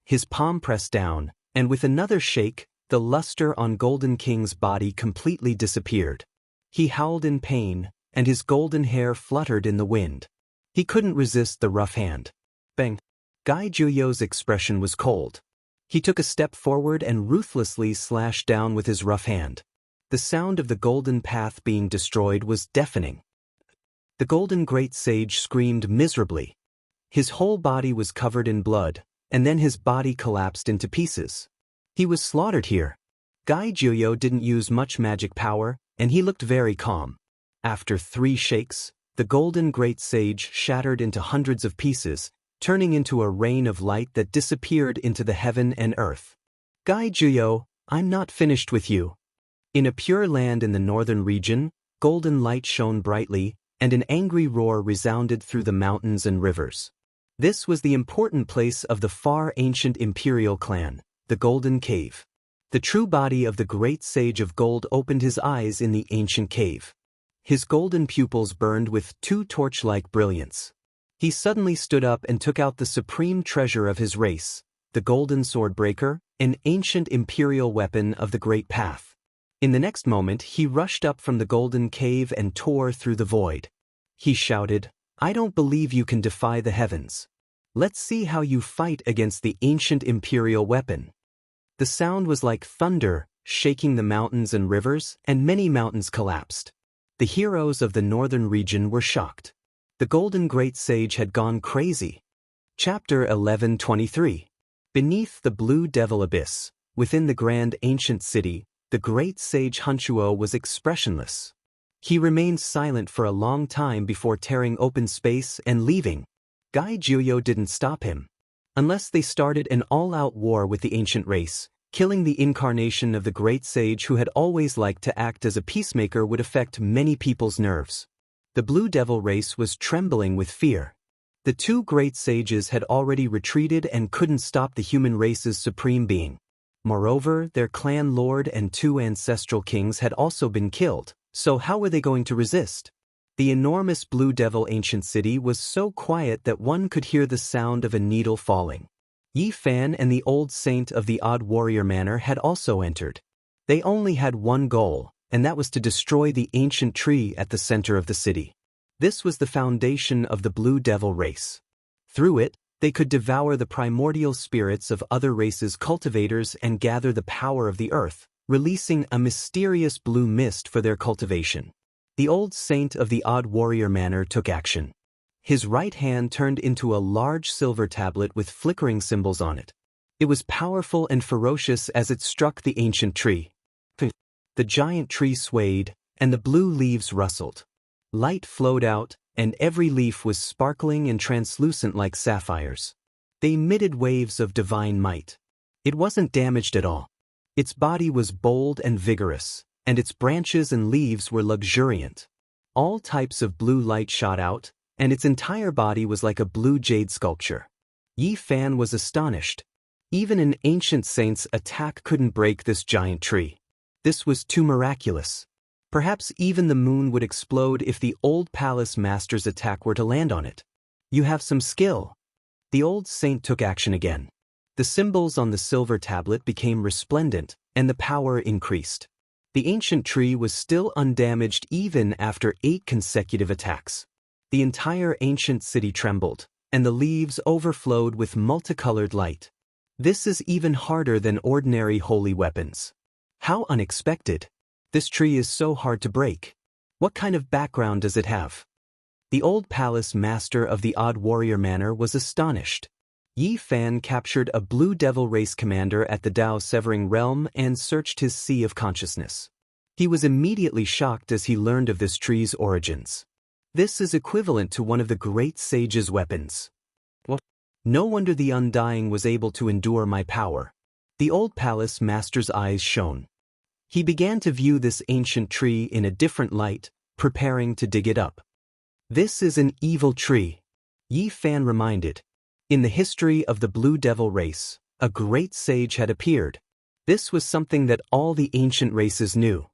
His palm pressed down, And with another shake, the luster on Golden King's body completely disappeared. He howled in pain, and his golden hair fluttered in the wind. He couldn't resist the rough hand. Bang! Gai Juyo's expression was cold. He took a step forward and ruthlessly slashed down with his rough hand. The sound of the golden path being destroyed was deafening. The golden great sage screamed miserably. His whole body was covered in blood, and then his body collapsed into pieces. He was slaughtered here. Gai Juyo didn't use much magic power, and he looked very calm. After 3 shakes, the golden great sage shattered into hundreds of pieces, turning into a rain of light that disappeared into the heaven and earth. Gai Juyo, I'm not finished with you. In a pure land in the northern region, golden light shone brightly, and an angry roar resounded through the mountains and rivers. This was the important place of the far ancient imperial clan, the Golden Cave. The true body of the great sage of gold opened his eyes in the ancient cave. His golden pupils burned with 2 torch-like brilliance. He suddenly stood up and took out the supreme treasure of his race, the golden swordbreaker, an ancient imperial weapon of the Great Path. In the next moment he rushed up from the golden cave and tore through the void. He shouted, I don't believe you can defy the heavens. Let's see how you fight against the ancient imperial weapon. The sound was like thunder, shaking the mountains and rivers, and many mountains collapsed. The heroes of the northern region were shocked. The golden great sage had gone crazy. Chapter 1123. Beneath the blue devil abyss, within the grand ancient city, the great sage Hunchuo was expressionless. He remained silent for a long time before tearing open space and leaving. Gai Juyo didn't stop him. Unless they started an all-out war with the ancient race, killing the incarnation of the great sage who had always liked to act as a peacemaker would affect many people's nerves. The Blue Devil race was trembling with fear. The 2 great sages had already retreated and couldn't stop the human race's supreme being. Moreover, their clan lord and 2 ancestral kings had also been killed, so how were they going to resist? The enormous Blue Devil ancient city was so quiet that one could hear the sound of a needle falling. Yi Fan and the old saint of the Odd Warrior Manor had also entered. They only had one goal, and that was to destroy the ancient tree at the center of the city. This was the foundation of the Blue Devil race. Through it, they could devour the primordial spirits of other races' cultivators and gather the power of the earth, releasing a mysterious blue mist for their cultivation. The old saint of the Odd Warrior Manor took action. His right hand turned into a large silver tablet with flickering symbols on it. It was powerful and ferocious as it struck the ancient tree. The giant tree swayed, and the blue leaves rustled. Light flowed out, and every leaf was sparkling and translucent like sapphires. They emitted waves of divine might. It wasn't damaged at all. Its body was bold and vigorous, and its branches and leaves were luxuriant. All types of blue light shot out, and its entire body was like a blue jade sculpture. Yi Fan was astonished. Even an ancient saint's attack couldn't break this giant tree. This was too miraculous. Perhaps even the moon would explode if the old palace master's attack were to land on it. You have some skill. The old saint took action again. The symbols on the silver tablet became resplendent, and the power increased. The ancient tree was still undamaged even after 8 consecutive attacks. The entire ancient city trembled, and the leaves overflowed with multicolored light. This is even harder than ordinary holy weapons. How unexpected! This tree is so hard to break. What kind of background does it have? The old palace master of the Odd Warrior Manor was astonished. Yi Fan captured a Blue Devil race commander at the Dao Severing Realm and searched his sea of consciousness. He was immediately shocked as he learned of this tree's origins. This is equivalent to one of the great sage's weapons. What? No wonder the Undying was able to endure my power. The old palace master's eyes shone. He began to view this ancient tree in a different light, preparing to dig it up. This is an evil tree, Yi Fan reminded. In the history of the Blue Devil race, a great sage had appeared. This was something that all the ancient races knew.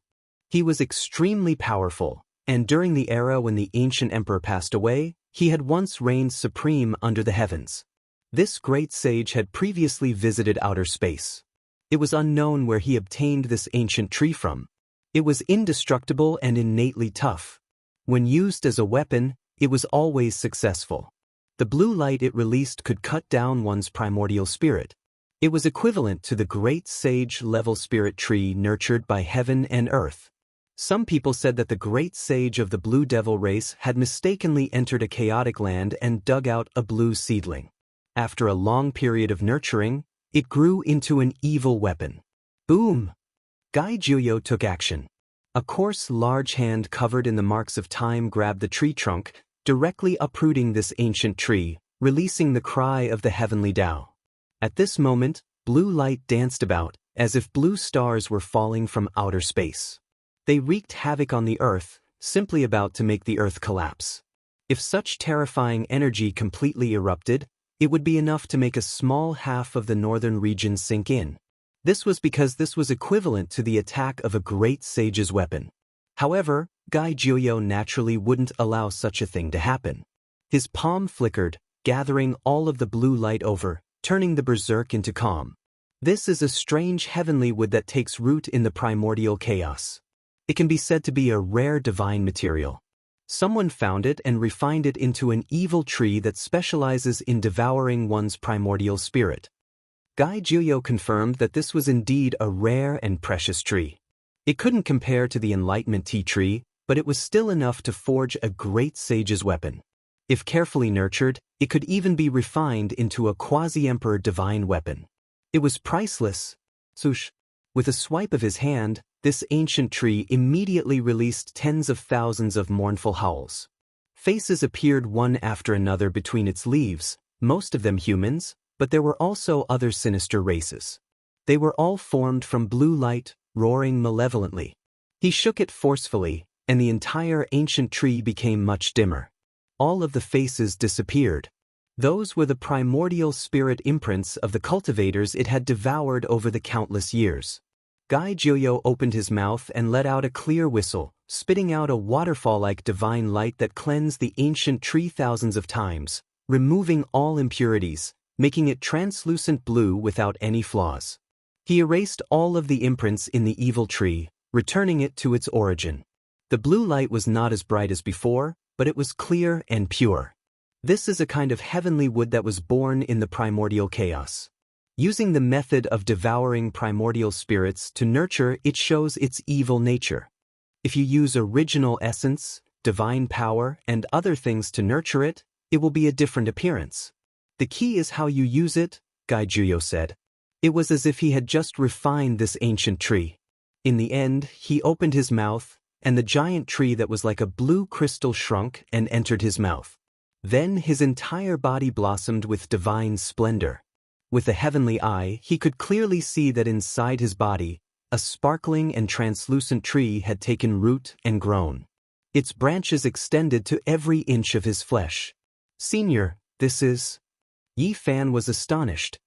He was extremely powerful, and during the era when the ancient emperor passed away, he had once reigned supreme under the heavens. This great sage had previously visited outer space. It was unknown where he obtained this ancient tree from. It was indestructible and innately tough. When used as a weapon, it was always successful. The blue light it released could cut down one's primordial spirit. It was equivalent to the great sage-level spirit tree nurtured by heaven and earth. Some people said that the great sage of the Blue Devil race had mistakenly entered a chaotic land and dug out a blue seedling. After a long period of nurturing, it grew into an evil weapon. Boom! Gai Juyo took action. A coarse, large hand covered in the marks of time grabbed the tree trunk, directly uprooting this ancient tree, releasing the cry of the heavenly Tao. At this moment, blue light danced about, as if blue stars were falling from outer space. They wreaked havoc on the earth, simply about to make the earth collapse. If such terrifying energy completely erupted, it would be enough to make a small half of the northern region sink in. This was because this was equivalent to the attack of a great sage's weapon. However, Gai Juyo naturally wouldn't allow such a thing to happen. His palm flickered, gathering all of the blue light over, turning the berserk into calm. This is a strange heavenly wood that takes root in the primordial chaos. It can be said to be a rare divine material. Someone found it and refined it into an evil tree that specializes in devouring one's primordial spirit. Gai Juyo confirmed that this was indeed a rare and precious tree. It couldn't compare to the Enlightenment tea tree, but it was still enough to forge a great sage's weapon. If carefully nurtured, it could even be refined into a quasi-emperor divine weapon. It was priceless. Swoosh! With a swipe of his hand, this ancient tree immediately released tens of thousands of mournful howls. Faces appeared one after another between its leaves, most of them humans, but there were also other sinister races. They were all formed from blue light, roaring malevolently. He shook it forcefully, and the entire ancient tree became much dimmer. All of the faces disappeared. Those were the primordial spirit imprints of the cultivators it had devoured over the countless years. Gai Juyo opened his mouth and let out a clear whistle, spitting out a waterfall-like divine light that cleansed the ancient tree thousands of times, removing all impurities, making it translucent blue without any flaws. He erased all of the imprints in the evil tree, returning it to its origin. The blue light was not as bright as before, but it was clear and pure. This is a kind of heavenly wood that was born in the primordial chaos. Using the method of devouring primordial spirits to nurture, it shows its evil nature. If you use original essence, divine power, and other things to nurture it, it will be a different appearance. The key is how you use it, Gai Juyo said. It was as if he had just refined this ancient tree. In the end, he opened his mouth, and the giant tree that was like a blue crystal shrunk and entered his mouth. Then his entire body blossomed with divine splendor. With the heavenly eye, he could clearly see that inside his body, a sparkling and translucent tree had taken root and grown. Its branches extended to every inch of his flesh. "Senior, this is..." Yi Fan was astonished.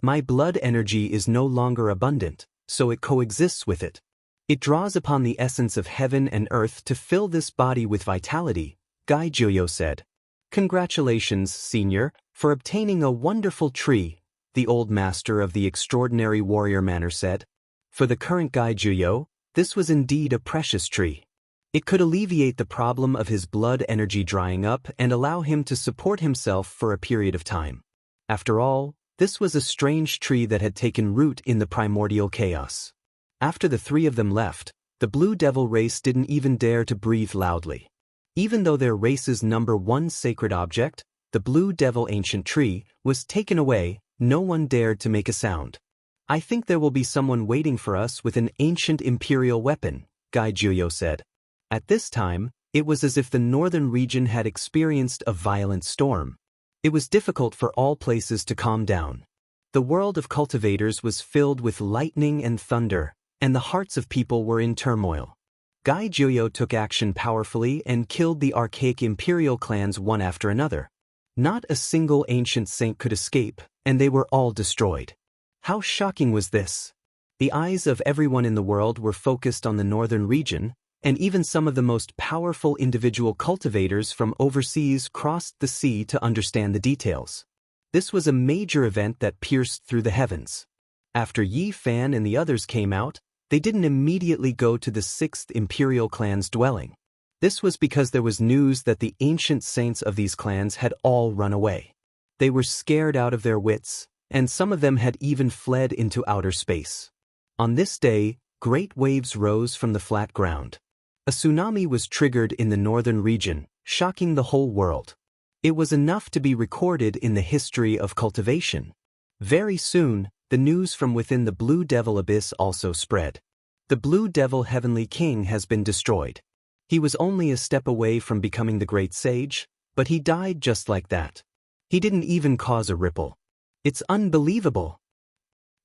"My blood energy is no longer abundant, so it coexists with it. It draws upon the essence of heaven and earth to fill this body with vitality," Gai Juyo said. "Congratulations, Senior, for obtaining a wonderful tree," the old master of the extraordinary warrior manner said. For the current Gai Juyo, this was indeed a precious tree. It could alleviate the problem of his blood energy drying up and allow him to support himself for a period of time. After all, this was a strange tree that had taken root in the primordial chaos. After the three of them left, the Blue Devil race didn't even dare to breathe loudly. Even though their race's #1 sacred object, the Blue Devil ancient tree, was taken away, no one dared to make a sound. "I think there will be someone waiting for us with an ancient imperial weapon," Gai Juyo said. At this time, it was as if the northern region had experienced a violent storm. It was difficult for all places to calm down. The world of cultivators was filled with lightning and thunder, and the hearts of people were in turmoil. Gai Juyo took action powerfully and killed the archaic imperial clans one after another. Not a single ancient saint could escape, and they were all destroyed. How shocking was this? The eyes of everyone in the world were focused on the northern region, and even some of the most powerful individual cultivators from overseas crossed the sea to understand the details. This was a major event that pierced through the heavens. After Yi Fan and the others came out, they didn't immediately go to the 6th Imperial clan's dwelling. This was because there was news that the ancient saints of these clans had all run away. They were scared out of their wits, and some of them had even fled into outer space. On this day, great waves rose from the flat ground. A tsunami was triggered in the northern region, shocking the whole world. It was enough to be recorded in the history of cultivation. Very soon, the news from within the Blue Devil Abyss also spread. The Blue Devil Heavenly King has been destroyed. He was only a step away from becoming the Great Sage, but he died just like that. He didn't even cause a ripple. It's unbelievable.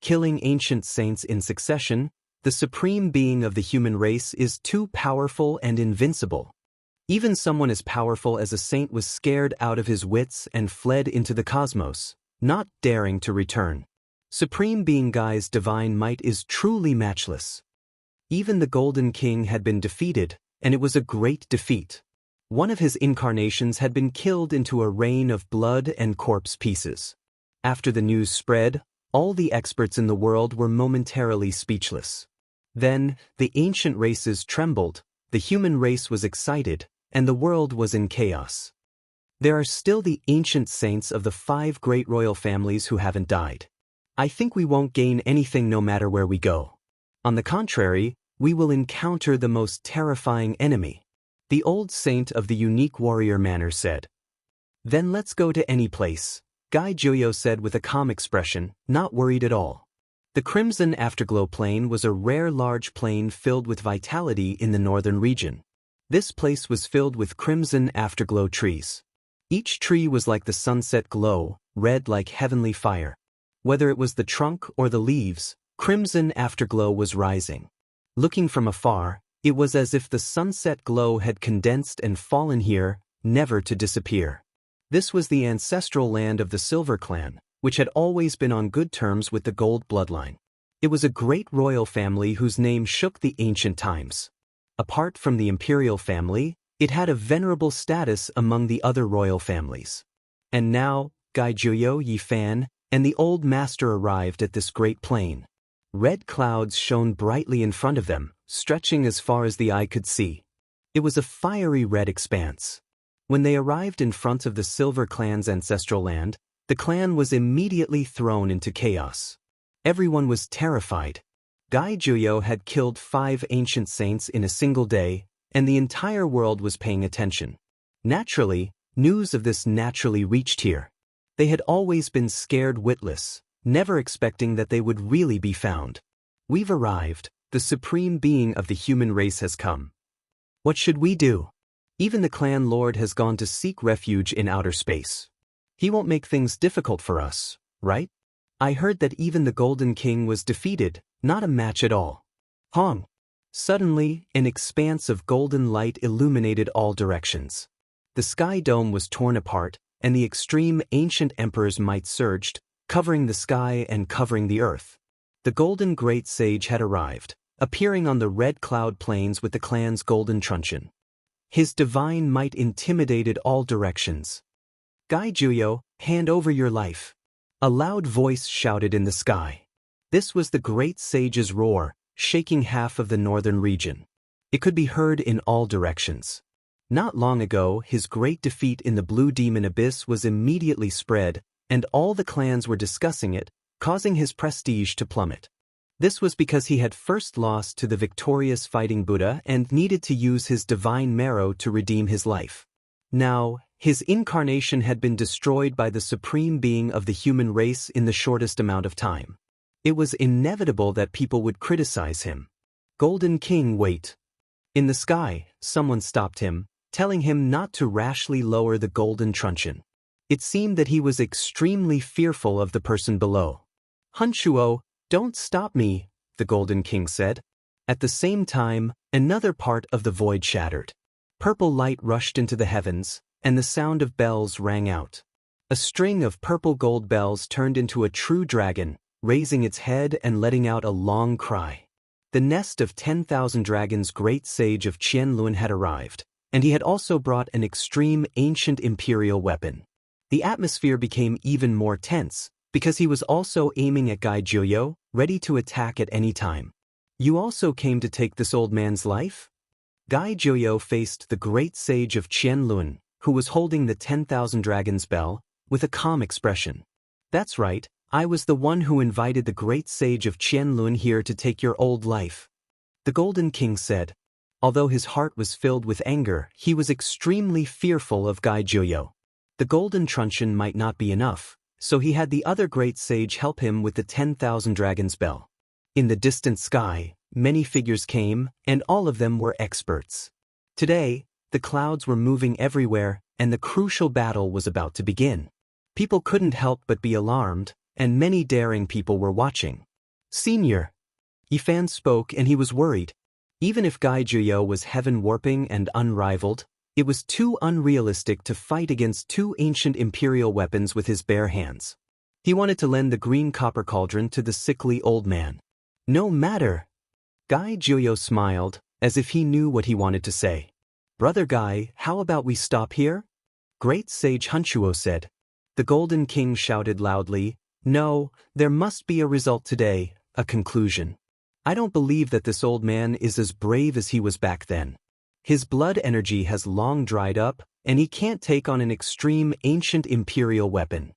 Killing ancient saints in succession, the supreme being of the human race is too powerful and invincible. Even someone as powerful as a saint was scared out of his wits and fled into the cosmos, not daring to return. Supreme Being Gai's divine might is truly matchless. Even the Golden King had been defeated, and it was a great defeat. One of his incarnations had been killed into a rain of blood and corpse pieces. After the news spread, all the experts in the world were momentarily speechless. Then, the ancient races trembled, the human race was excited, and the world was in chaos. There are still the ancient saints of the 5 great royal families who haven't died. I think we won't gain anything no matter where we go. On the contrary, we will encounter the most terrifying enemy. The old saint of the unique warrior manner said. Then let's go to any place, Guy Juyo said with a calm expression, not worried at all. The Crimson Afterglow Plain was a rare large plain filled with vitality in the northern region. This place was filled with crimson afterglow trees. Each tree was like the sunset glow, red like heavenly fire. Whether it was the trunk or the leaves, crimson afterglow was rising. Looking from afar, it was as if the sunset glow had condensed and fallen here, never to disappear. This was the ancestral land of the Silver Clan, which had always been on good terms with the Gold bloodline. It was a great royal family whose name shook the ancient times. Apart from the imperial family, it had a venerable status among the other royal families. And now, Gai Juyo Yi Fan and the old master arrived at this great plain. Red clouds shone brightly in front of them, stretching as far as the eye could see. It was a fiery red expanse. When they arrived in front of the Silver Clan's ancestral land, the clan was immediately thrown into chaos. Everyone was terrified. Gai Juyo had killed 5 ancient saints in a single day, and the entire world was paying attention. Naturally, news of this naturally reached here. They had always been scared witless, never expecting that they would really be found. We've arrived, the supreme being of the human race has come. What should we do? Even the clan lord has gone to seek refuge in outer space. He won't make things difficult for us, right? I heard that even the Golden King was defeated, not a match at all. Hong! Suddenly, an expanse of golden light illuminated all directions. The sky dome was torn apart, and the extreme ancient emperor's might surged, covering the sky and covering the earth. The Golden Great Sage had arrived, appearing on the red cloud plains with the clan's golden truncheon. His divine might intimidated all directions. Gai Juyo, hand over your life. A loud voice shouted in the sky. This was the Great Sage's roar, shaking half of the northern region. It could be heard in all directions. Not long ago, his great defeat in the Blue Demon Abyss was immediately spread, and all the clans were discussing it, causing his prestige to plummet. This was because he had first lost to the victorious Fighting Buddha and needed to use his divine marrow to redeem his life. Now, his incarnation had been destroyed by the supreme being of the human race in the shortest amount of time. It was inevitable that people would criticize him. Golden King, wait. In the sky, someone stopped him, telling him not to rashly lower the golden truncheon. It seemed that he was extremely fearful of the person below. Hunshuo, don't stop me, the Golden King said. At the same time, another part of the void shattered. Purple light rushed into the heavens, and the sound of bells rang out. A string of purple gold bells turned into a true dragon, raising its head and letting out a long cry. The nest of 10,000 dragons Great Sage of Qianlun had arrived, and he had also brought an extreme ancient imperial weapon. The atmosphere became even more tense, because he was also aiming at Gai Jiuyo, ready to attack at any time. You also came to take this old man's life? Gai Jiuyo faced the great sage of Qianlun, who was holding the 10,000 dragons bell, with a calm expression. That's right, I was the one who invited the great sage of Qianlun here to take your old life. The Golden King said. Although his heart was filled with anger, he was extremely fearful of Gai Jiuyo. The golden truncheon might not be enough, so he had the other great sage help him with the 10,000 dragons bell. In the distant sky, many figures came, and all of them were experts. Today, the clouds were moving everywhere, and the crucial battle was about to begin. People couldn't help but be alarmed, and many daring people were watching. Senior. Yifan spoke, and he was worried. Even if Gai Jiuyo was heaven-warping and unrivaled, it was too unrealistic to fight against two ancient imperial weapons with his bare hands. He wanted to lend the green copper cauldron to the sickly old man. No matter. Gai Jiuyo smiled, as if he knew what he wanted to say. Brother Gai, how about we stop here? Great Sage Hunchuo said. The Golden King shouted loudly, No, there must be a result today, a conclusion. I don't believe that this old man is as brave as he was back then. His blood energy has long dried up, and he can't take on an extreme ancient imperial weapon.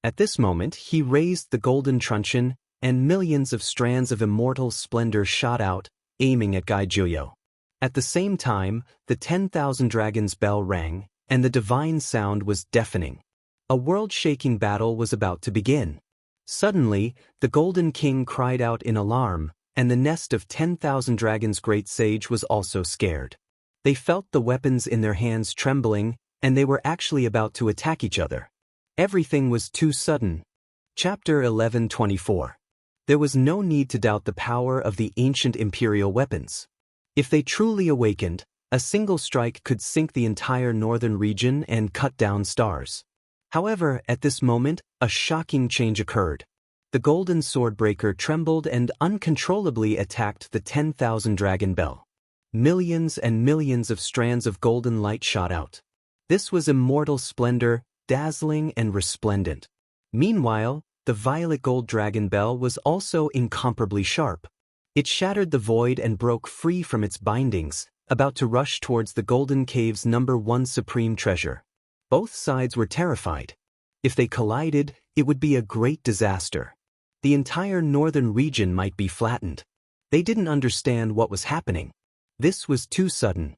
At this moment he raised the golden truncheon, and millions of strands of immortal splendor shot out, aiming at Gai Jiuyo. At the same time, the 10,000 dragons bell rang, and the divine sound was deafening. A world-shaking battle was about to begin. Suddenly, the Golden King cried out in alarm, and the nest of 10,000 dragons' great sage was also scared. They felt the weapons in their hands trembling, and they were actually about to attack each other. Everything was too sudden. Chapter 11:24. There was no need to doubt the power of the ancient imperial weapons. If they truly awakened, a single strike could sink the entire northern region and cut down stars. However, at this moment, a shocking change occurred. The golden swordbreaker trembled and uncontrollably attacked the 10,000 dragon bell. Millions and millions of strands of golden light shot out. This was immortal splendor, dazzling and resplendent. Meanwhile, the violet gold dragon bell was also incomparably sharp. It shattered the void and broke free from its bindings, about to rush towards the golden cave's #1 supreme treasure. Both sides were terrified. If they collided, it would be a great disaster. The entire northern region might be flattened. They didn't understand what was happening. This was too sudden.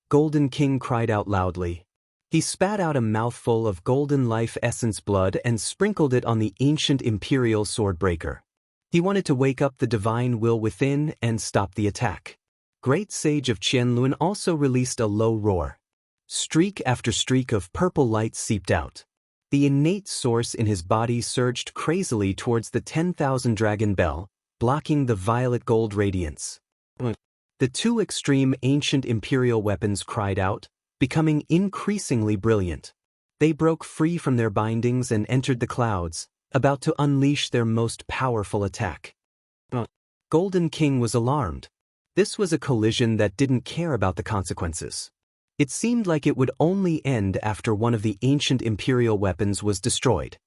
Golden King cried out loudly. He spat out a mouthful of golden life essence blood and sprinkled it on the ancient imperial swordbreaker. He wanted to wake up the divine will within and stop the attack. Great Sage of Qianlun also released a low roar. Streak after streak of purple light seeped out. The innate source in his body surged crazily towards the 10,000 dragon bell, blocking the violet gold radiance. The two extreme ancient imperial weapons cried out, becoming increasingly brilliant. They broke free from their bindings and entered the clouds, about to unleash their most powerful attack. Golden King was alarmed. This was a collision that didn't care about the consequences. It seemed like it would only end after one of the ancient imperial weapons was destroyed.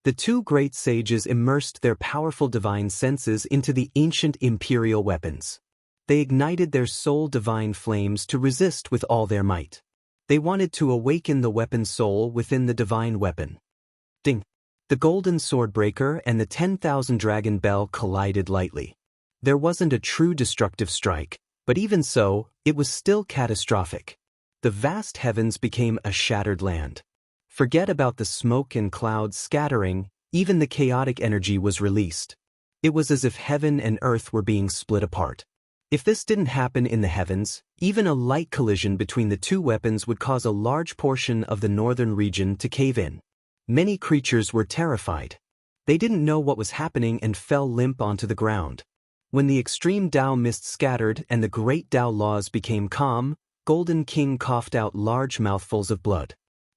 The two great sages immersed their powerful divine senses into the ancient imperial weapons. They ignited their soul divine flames to resist with all their might. They wanted to awaken the weapon soul within the divine weapon. Ding! The golden swordbreaker and the 10,000 dragon bell collided lightly. There wasn't a true destructive strike, but even so, it was still catastrophic. The vast heavens became a shattered land. Forget about the smoke and clouds scattering, even the chaotic energy was released. It was as if heaven and earth were being split apart. If this didn't happen in the heavens, even a light collision between the two weapons would cause a large portion of the northern region to cave in. Many creatures were terrified. They didn't know what was happening and fell limp onto the ground. When the extreme Tao mist scattered and the great Tao laws became calm, Golden King coughed out large mouthfuls of blood.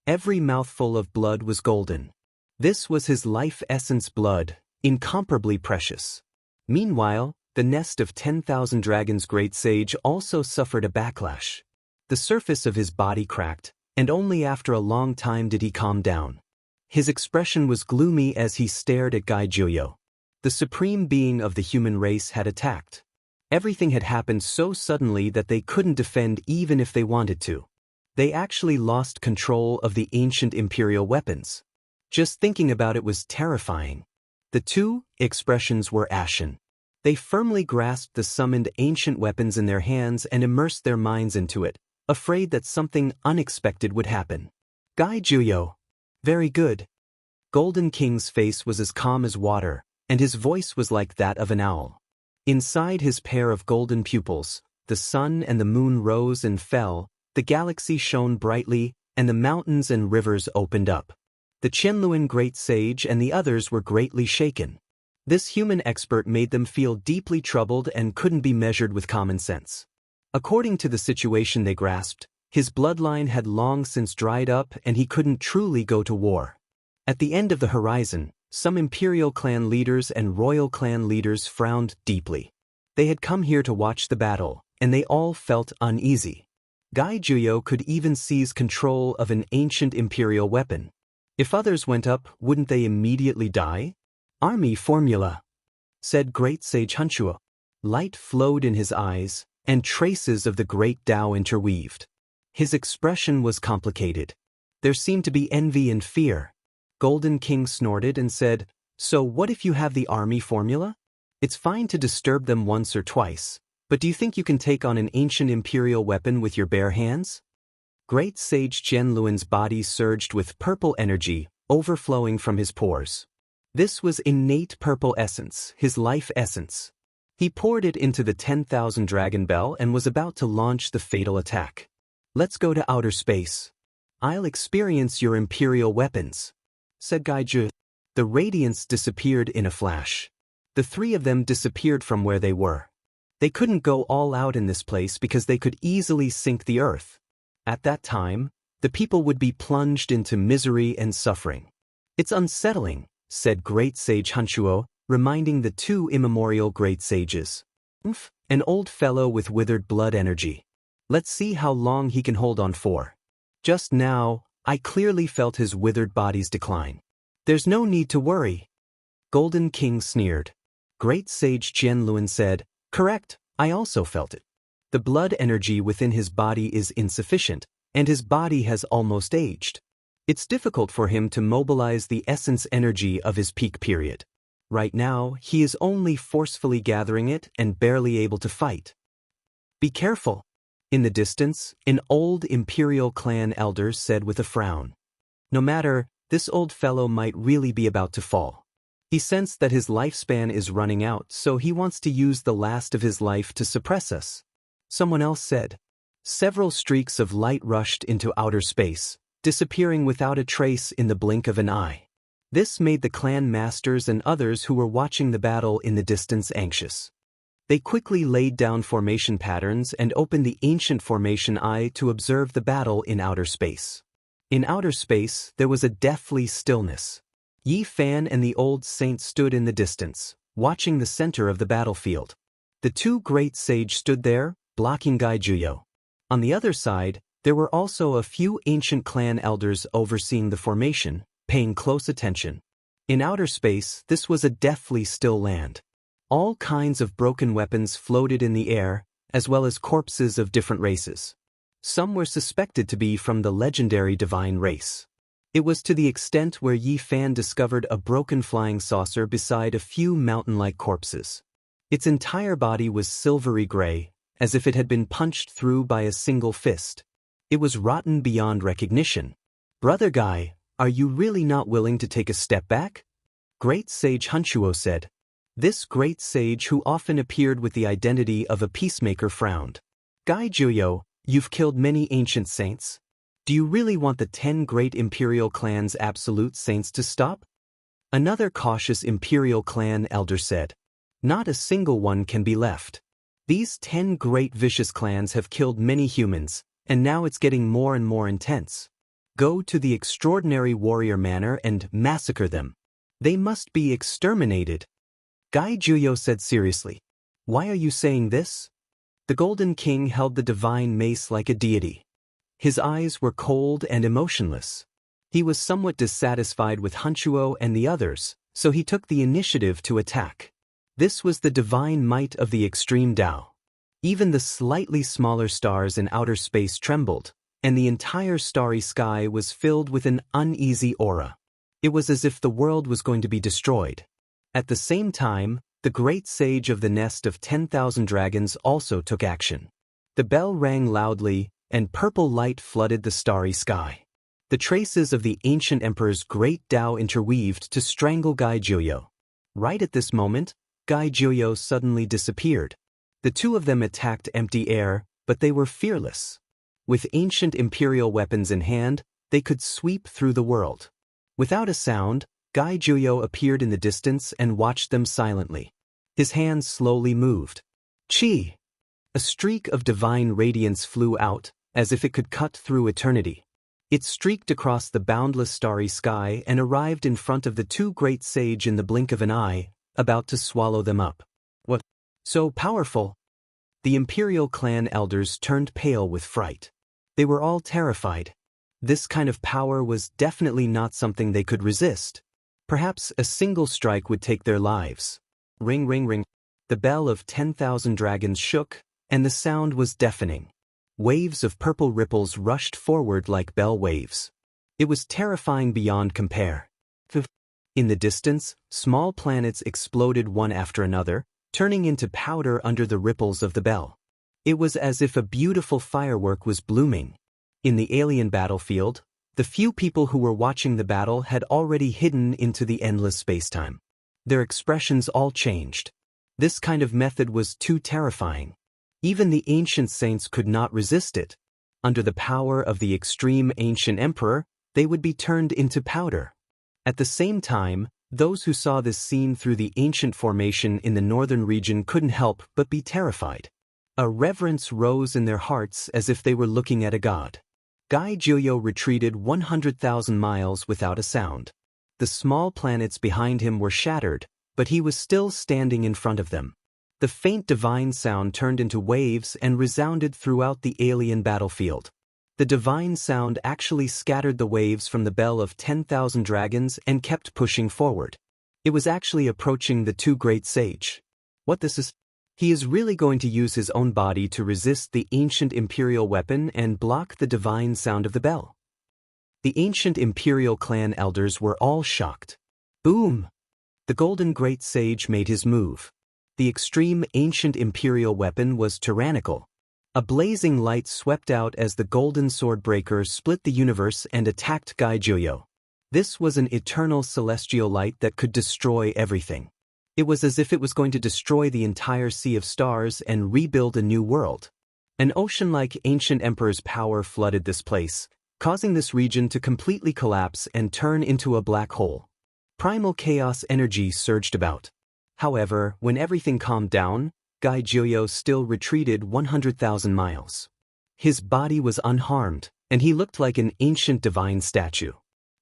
Every mouthful of blood was golden. This was his life essence blood, incomparably precious. Meanwhile, the nest of 10,000 dragons great sage also suffered a backlash. The surface of his body cracked, and only after a long time did he calm down. His expression was gloomy as he stared at Gai Juyo. The supreme being of the human race had attacked. Everything had happened so suddenly that they couldn't defend even if they wanted to. They actually lost control of the ancient imperial weapons. Just thinking about it was terrifying. The two expressions were ashen. They firmly grasped the summoned ancient weapons in their hands and immersed their minds into it, afraid that something unexpected would happen. Gai Juyo. Very good. Golden King's face was as calm as water, and his voice was like that of an owl. Inside his pair of golden pupils, the sun and the moon rose and fell, the galaxy shone brightly, and the mountains and rivers opened up. The Qianluan great sage and the others were greatly shaken. This human expert made them feel deeply troubled and couldn't be measured with common sense. According to the situation they grasped, his bloodline had long since dried up and he couldn't truly go to war. At the end of the horizon, some imperial clan leaders and royal clan leaders frowned deeply. They had come here to watch the battle, and they all felt uneasy. Gai Juyo could even seize control of an ancient imperial weapon. If others went up, wouldn't they immediately die? Army formula, said Great Sage Hunchuo. Light flowed in his eyes, and traces of the great Tao interweaved. His expression was complicated. There seemed to be envy and fear. Golden King snorted and said, "So what if you have the army formula? It's fine to disturb them once or twice, but do you think you can take on an ancient imperial weapon with your bare hands?" Great Sage Qianluan's body surged with purple energy, overflowing from his pores. This was innate purple essence, his life essence. He poured it into the 10,000 Dragon Bell and was about to launch the fatal attack. "Let's go to outer space. I'll experience your imperial weapons," said Gai Ju. The radiance disappeared in a flash. The three of them disappeared from where they were. They couldn't go all out in this place because they could easily sink the earth. At that time, the people would be plunged into misery and suffering. "It's unsettling," said Great Sage Hunchuo, reminding the two immemorial great sages. An old fellow with withered blood energy. Let's see how long he can hold on for. Just now, I clearly felt his withered body's decline. There's no need to worry. Golden King sneered. Great Sage Qianluan said, "Correct, I also felt it. The blood energy within his body is insufficient, and his body has almost aged. It's difficult for him to mobilize the essence energy of his peak period. Right now, he is only forcefully gathering it and barely able to fight. Be careful." In the distance, an old imperial clan elder said with a frown. "No matter, this old fellow might really be about to fall. He sensed that his lifespan is running out, so he wants to use the last of his life to suppress us." Someone else said. Several streaks of light rushed into outer space, disappearing without a trace in the blink of an eye. This made the clan masters and others who were watching the battle in the distance anxious. They quickly laid down formation patterns and opened the ancient formation eye to observe the battle in outer space. In outer space, there was a deathly stillness. Yi Fan and the old saint stood in the distance, watching the center of the battlefield. The two great sages stood there, blocking Gai Juyo. On the other side, there were also a few ancient clan elders overseeing the formation, paying close attention. In outer space, this was a deathly still land. All kinds of broken weapons floated in the air, as well as corpses of different races. Some were suspected to be from the legendary divine race. It was to the extent where Yi Fan discovered a broken flying saucer beside a few mountain-like corpses. Its entire body was silvery gray, as if it had been punched through by a single fist. It was rotten beyond recognition. "Brother Gai, are you really not willing to take a step back?" Great Sage Hunchuo said. This great sage who often appeared with the identity of a peacemaker frowned. "Gai Juyo, you've killed many ancient saints. Do you really want the 10 great imperial clans' absolute saints to stop?" Another cautious imperial clan elder said. "Not a single one can be left. These 10 great vicious clans have killed many humans, and now it's getting more and more intense. Go to the extraordinary warrior manor and massacre them. They must be exterminated." Gai Juyo said seriously. "Why are you saying this?" The Golden King held the divine mace like a deity. His eyes were cold and emotionless. He was somewhat dissatisfied with Hunchuo and the others, so he took the initiative to attack. This was the divine might of the extreme Tao. Even the slightly smaller stars in outer space trembled, and the entire starry sky was filled with an uneasy aura. It was as if the world was going to be destroyed. At the same time, the great sage of the nest of 10,000 dragons also took action. The bell rang loudly, and purple light flooded the starry sky. The traces of the ancient emperor's great Tao interweaved to strangle Gai Juyo. Right at this moment, Gai Juyo suddenly disappeared. The two of them attacked empty air, but they were fearless. With ancient imperial weapons in hand, they could sweep through the world. Without a sound, Gai Juyo appeared in the distance and watched them silently. His hands slowly moved. Chi! A streak of divine radiance flew out, as if it could cut through eternity. It streaked across the boundless starry sky and arrived in front of the two great sage in the blink of an eye, about to swallow them up. What? So powerful? The imperial clan elders turned pale with fright. They were all terrified. This kind of power was definitely not something they could resist. Perhaps a single strike would take their lives. Ring, ring, ring. The bell of 10,000 dragons shook, and the sound was deafening. Waves of purple ripples rushed forward like bell waves. It was terrifying beyond compare. In the distance, small planets exploded one after another, turning into powder under the ripples of the bell. It was as if a beautiful firework was blooming. In the alien battlefield, the few people who were watching the battle had already hidden into the endless spacetime. Their expressions all changed. This kind of method was too terrifying. Even the ancient saints could not resist it. Under the power of the extreme ancient emperor, they would be turned into powder. At the same time, those who saw this scene through the ancient formation in the northern region couldn't help but be terrified. A reverence rose in their hearts as if they were looking at a god. Gai Juyo retreated 100,000 miles without a sound. The small planets behind him were shattered, but he was still standing in front of them. The faint divine sound turned into waves and resounded throughout the alien battlefield. The divine sound actually scattered the waves from the bell of 10,000 dragons and kept pushing forward. It was actually approaching the two great sage. What this is? He is really going to use his own body to resist the ancient imperial weapon and block the divine sound of the bell. The ancient imperial clan elders were all shocked. Boom! The golden great sage made his move. The extreme ancient imperial weapon was tyrannical. A blazing light swept out as the golden swordbreaker split the universe and attacked Gai Juyo. This was an eternal celestial light that could destroy everything. It was as if it was going to destroy the entire sea of stars and rebuild a new world. An ocean-like ancient emperor's power flooded this place, causing this region to completely collapse and turn into a black hole. Primal chaos energy surged about. However, when everything calmed down, Gai Juyo still retreated 100,000 miles. His body was unharmed, and he looked like an ancient divine statue.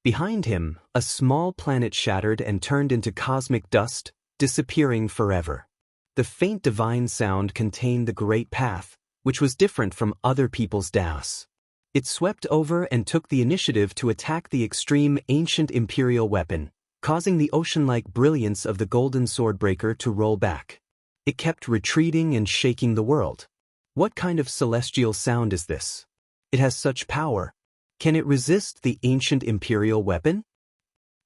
Behind him, a small planet shattered and turned into cosmic dust, disappearing forever. The faint divine sound contained the Great Path, which was different from other people's Daos. It swept over and took the initiative to attack the extreme ancient imperial weapon, causing the ocean-like brilliance of the golden swordbreaker to roll back. It kept retreating and shaking the world. What kind of celestial sound is this? It has such power. Can it resist the ancient imperial weapon?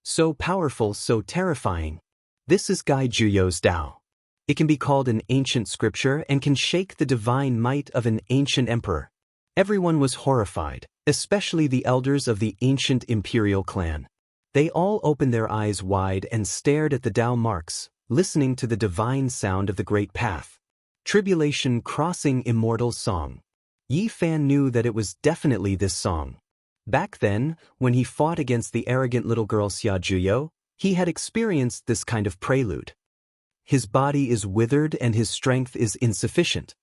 So powerful, so terrifying. This is Gai Juyo's Tao. It can be called an ancient scripture and can shake the divine might of an ancient emperor. Everyone was horrified, especially the elders of the ancient imperial clan. They all opened their eyes wide and stared at the Tao marks, listening to the divine sound of the Great Path. Tribulation crossing immortal song. Yi Fan knew that it was definitely this song. Back then, when he fought against the arrogant little girl Xia Juyo, he had experienced this kind of prelude. His body is withered and his strength is insufficient.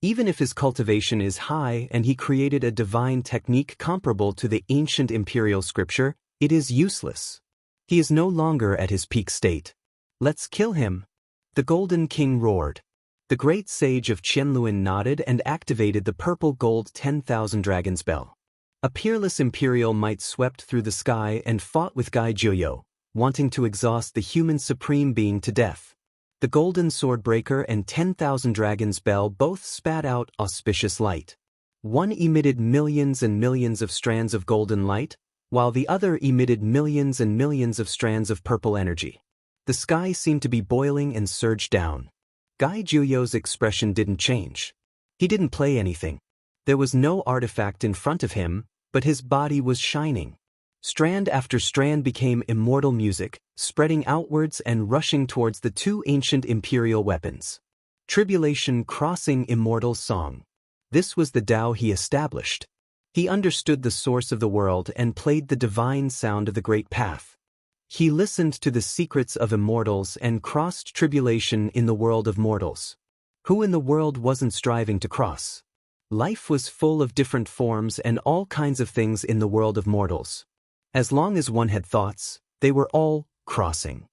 Even if his cultivation is high and he created a divine technique comparable to the ancient imperial scripture, it is useless. He is no longer at his peak state. Let's kill him. The Golden King roared. The great sage of Qianluan nodded and activated the purple gold 10,000 dragons bell. A peerless imperial might swept through the sky and fought with Gai Juyo, wanting to exhaust the human supreme being to death. The golden swordbreaker and 10,000 dragons' bell both spat out auspicious light. One emitted millions and millions of strands of golden light, while the other emitted millions and millions of strands of purple energy. The sky seemed to be boiling and surged down. Gai Juyo's expression didn't change. He didn't play anything. There was no artifact in front of him, but his body was shining. Strand after strand became immortal music, spreading outwards and rushing towards the two ancient imperial weapons. Tribulation crossing immortal song. This was the Tao he established. He understood the source of the world and played the divine sound of the great path. He listened to the secrets of immortals and crossed tribulation in the world of mortals. Who in the world wasn't striving to cross? Life was full of different forms and all kinds of things in the world of mortals. As long as one had thoughts, they were all crossing.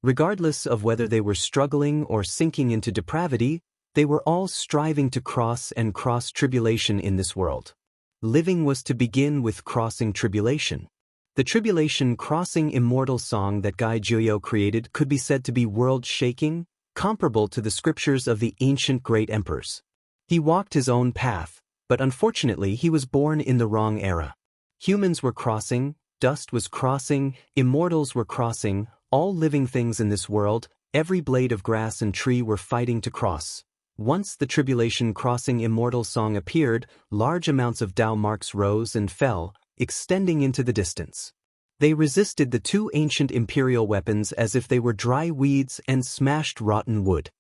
Regardless of whether they were struggling or sinking into depravity, they were all striving to cross and cross tribulation in this world. Living was to begin with crossing tribulation. The tribulation crossing immortal song that Gai Juyo created could be said to be world-shaking, comparable to the scriptures of the ancient great emperors. He walked his own path, but unfortunately he was born in the wrong era. Humans were crossing, dust was crossing, immortals were crossing, all living things in this world, every blade of grass and tree were fighting to cross. Once the tribulation crossing immortal song appeared, large amounts of Tao marks rose and fell, extending into the distance. They resisted the two ancient imperial weapons as if they were dry weeds and smashed rotten wood.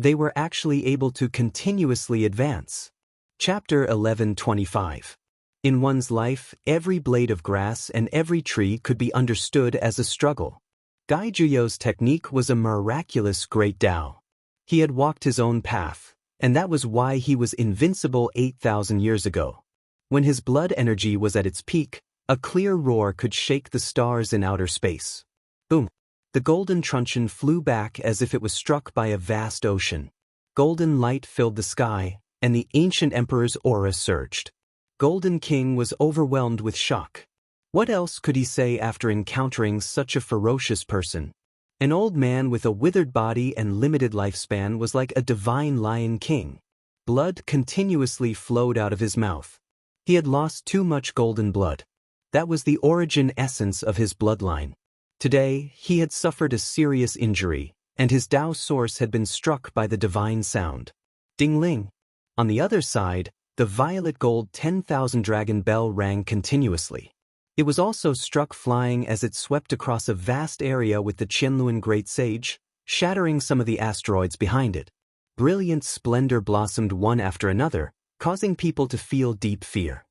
They were actually able to continuously advance. Chapter 11:25. In one's life, every blade of grass and every tree could be understood as a struggle. Gai Juyo's technique was a miraculous great Tao. He had walked his own path, and that was why he was invincible 8,000 years ago. When his blood energy was at its peak, a clear roar could shake the stars in outer space. Boom! The golden truncheon flew back as if it was struck by a vast ocean. Golden light filled the sky, and the ancient emperor's aura surged. Golden King was overwhelmed with shock. What else could he say after encountering such a ferocious person? An old man with a withered body and limited lifespan was like a divine lion king. Blood continuously flowed out of his mouth. He had lost too much golden blood. That was the origin essence of his bloodline. Today, he had suffered a serious injury, and his Tao source had been struck by the divine sound. Ding-ling! On the other side, the violet gold 10,000 dragon bell rang continuously. It was also struck flying as it swept across a vast area with the Qianluan Great Sage, shattering some of the asteroids behind it. Brilliant splendor blossomed one after another, causing people to feel deep fear.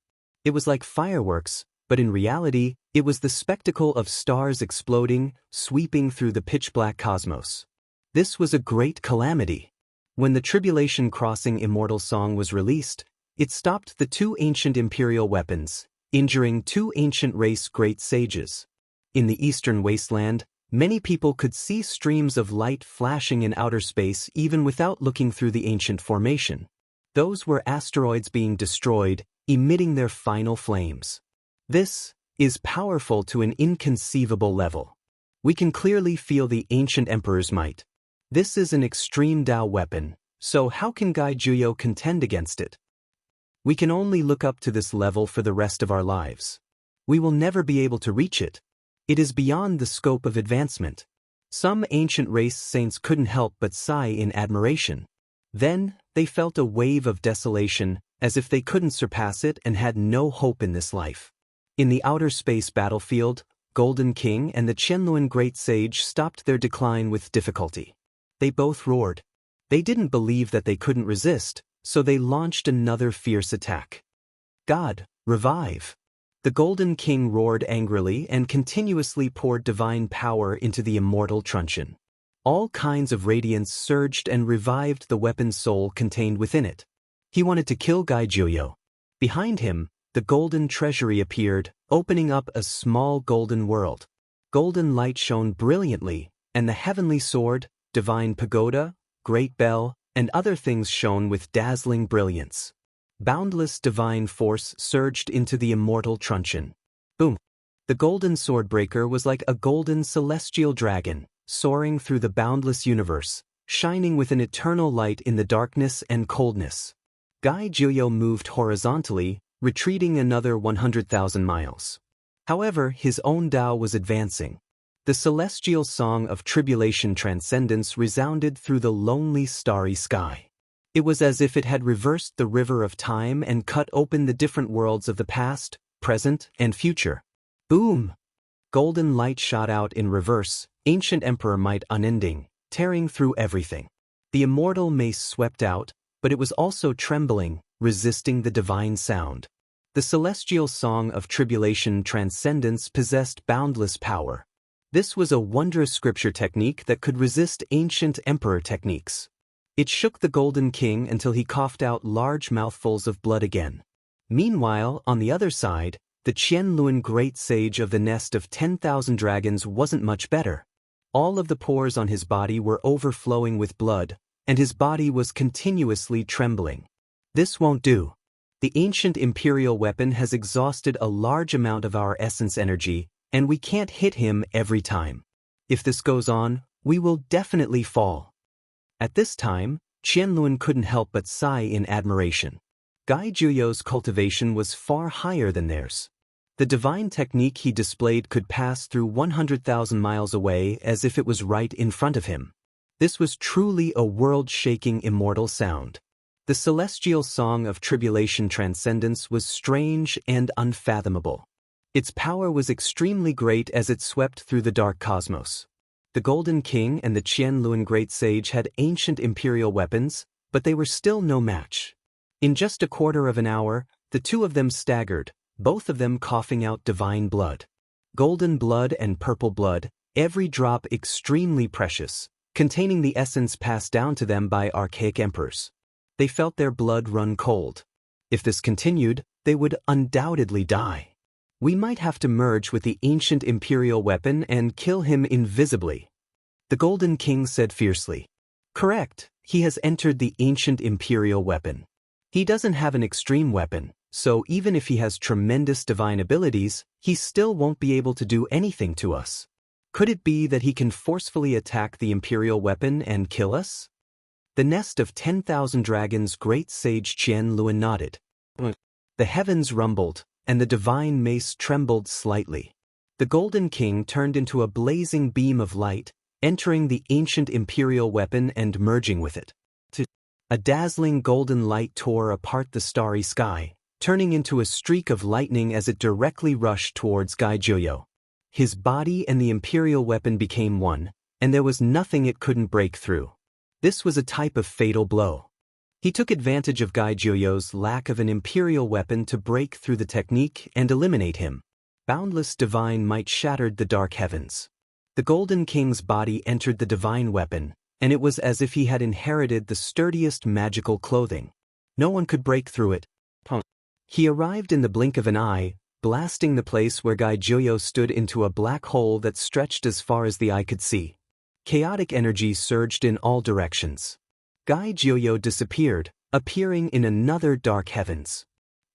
It was like fireworks, but in reality, it was the spectacle of stars exploding, sweeping through the pitch-black cosmos. This was a great calamity. When the Tribulation Crossing Immortal Song was released, it stopped the two ancient imperial weapons, injuring two ancient race great sages. In the eastern wasteland, many people could see streams of light flashing in outer space even without looking through the ancient formation. Those were asteroids being destroyed, emitting their final flames. This is powerful to an inconceivable level. We can clearly feel the ancient emperor's might. This is an extreme Tao weapon, so how can Gai Juyo contend against it? We can only look up to this level for the rest of our lives. We will never be able to reach it. It is beyond the scope of advancement. Some ancient race saints couldn't help but sigh in admiration. Then, they felt a wave of desolation, as if they couldn't surpass it and had no hope in this life. In the outer space battlefield, Golden King and the Qianluan Great Sage stopped their decline with difficulty. They both roared. They didn't believe that they couldn't resist, so they launched another fierce attack. God, revive! The Golden King roared angrily and continuously poured divine power into the immortal truncheon. All kinds of radiance surged and revived the weapon's soul contained within it. He wanted to kill Gai Juyo. Behind him, the golden treasury appeared, opening up a small golden world. Golden light shone brilliantly, and the heavenly sword, divine pagoda, great bell, and other things shone with dazzling brilliance. Boundless divine force surged into the immortal truncheon. Boom! The golden swordbreaker was like a golden celestial dragon, soaring through the boundless universe, shining with an eternal light in the darkness and coldness. Gai Juyo moved horizontally, retreating another 100,000 miles. However, his own Tao was advancing. The celestial song of tribulation transcendence resounded through the lonely starry sky. It was as if it had reversed the river of time and cut open the different worlds of the past, present, and future. Boom! Golden light shot out in reverse, ancient emperor might unending, tearing through everything. The immortal mace swept out, but it was also trembling, resisting the divine sound. The celestial song of tribulation transcendence possessed boundless power. This was a wondrous scripture technique that could resist ancient emperor techniques. It shook the Golden King until he coughed out large mouthfuls of blood again. Meanwhile, on the other side, the Qianluan great sage of the nest of 10,000 dragons wasn't much better. All of the pores on his body were overflowing with blood, and his body was continuously trembling. This won't do. The ancient imperial weapon has exhausted a large amount of our essence energy, and we can't hit him every time. If this goes on, we will definitely fall. At this time, Qianluan couldn't help but sigh in admiration. Gai Juyo's cultivation was far higher than theirs. The divine technique he displayed could pass through 100,000 miles away as if it was right in front of him. This was truly a world-shaking immortal sound. The celestial song of tribulation transcendence was strange and unfathomable. Its power was extremely great as it swept through the dark cosmos. The Golden King and the Qianluan Great Sage had ancient imperial weapons, but they were still no match. In just a quarter of an hour, the two of them staggered, both of them coughing out divine blood. Golden blood and purple blood, every drop extremely precious, containing the essence passed down to them by archaic emperors. They felt their blood run cold. If this continued, they would undoubtedly die. We might have to merge with the ancient imperial weapon and kill him invisibly. The Golden King said fiercely. Correct, he has entered the ancient imperial weapon. He doesn't have an extreme weapon, so even if he has tremendous divine abilities, he still won't be able to do anything to us. Could it be that he can forcefully attack the imperial weapon and kill us? The nest of 10,000 dragons Great Sage Qianluan nodded. The heavens rumbled, and the divine mace trembled slightly. The Golden King turned into a blazing beam of light, entering the ancient imperial weapon and merging with it. A dazzling golden light tore apart the starry sky, turning into a streak of lightning as it directly rushed towards Gai Juyo. His body and the imperial weapon became one, and there was nothing it couldn't break through. This was a type of fatal blow. He took advantage of Gai Juyo's lack of an imperial weapon to break through the technique and eliminate him. Boundless divine might shattered the dark heavens. The Golden King's body entered the divine weapon, and it was as if he had inherited the sturdiest magical clothing. No one could break through it. He arrived in the blink of an eye, blasting the place where Gai Juyo stood into a black hole that stretched as far as the eye could see. Chaotic energy surged in all directions. Gai Juyo disappeared, appearing in another dark heavens.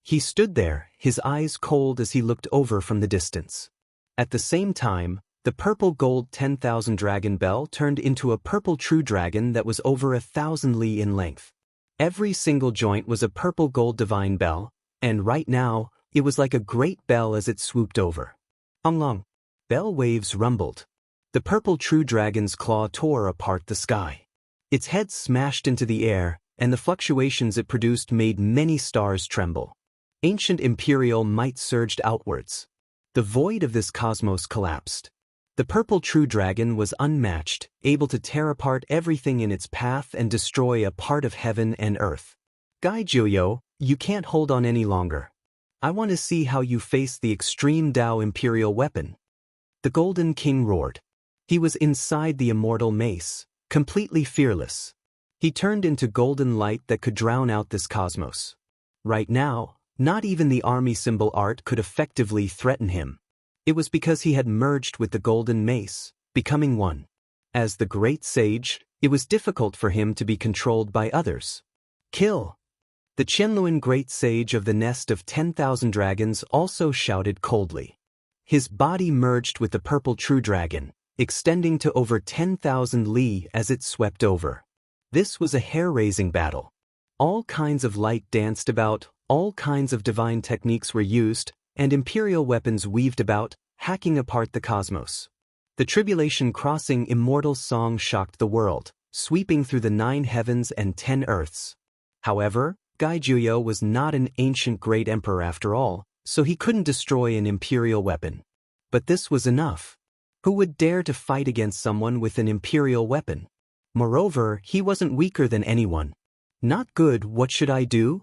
He stood there, his eyes cold as he looked over from the distance. At the same time, the purple gold 10,000 dragon bell turned into a purple true dragon that was over 1,000 li in length. Every single joint was a purple gold divine bell, and right now, it was like a great bell as it swooped over. Long. Bell waves rumbled. The purple true dragon's claw tore apart the sky. Its head smashed into the air, and the fluctuations it produced made many stars tremble. Ancient imperial might surged outwards. The void of this cosmos collapsed. The purple true dragon was unmatched, able to tear apart everything in its path and destroy a part of heaven and earth. Gai Juyo, you can't hold on any longer. I want to see how you face the extreme Tao imperial weapon. The Golden King roared. He was inside the immortal mace, completely fearless. He turned into golden light that could drown out this cosmos. Right now, not even the army symbol art could effectively threaten him. It was because he had merged with the golden mace, becoming one. As the great sage, it was difficult for him to be controlled by others. Kill! The Qianluan great sage of the nest of 10,000 dragons also shouted coldly. His body merged with the purple true dragon, extending to over 10,000 li as it swept over. This was a hair-raising battle. All kinds of light danced about, all kinds of divine techniques were used, and imperial weapons weaved about, hacking apart the cosmos. The Tribulation Crossing immortal song shocked the world, sweeping through the 9 heavens and 10 earths. However, Gai Juyo was not an ancient great emperor after all, so he couldn't destroy an imperial weapon. But this was enough. Who would dare to fight against someone with an imperial weapon? Moreover, he wasn't weaker than anyone. Not good, what should I do?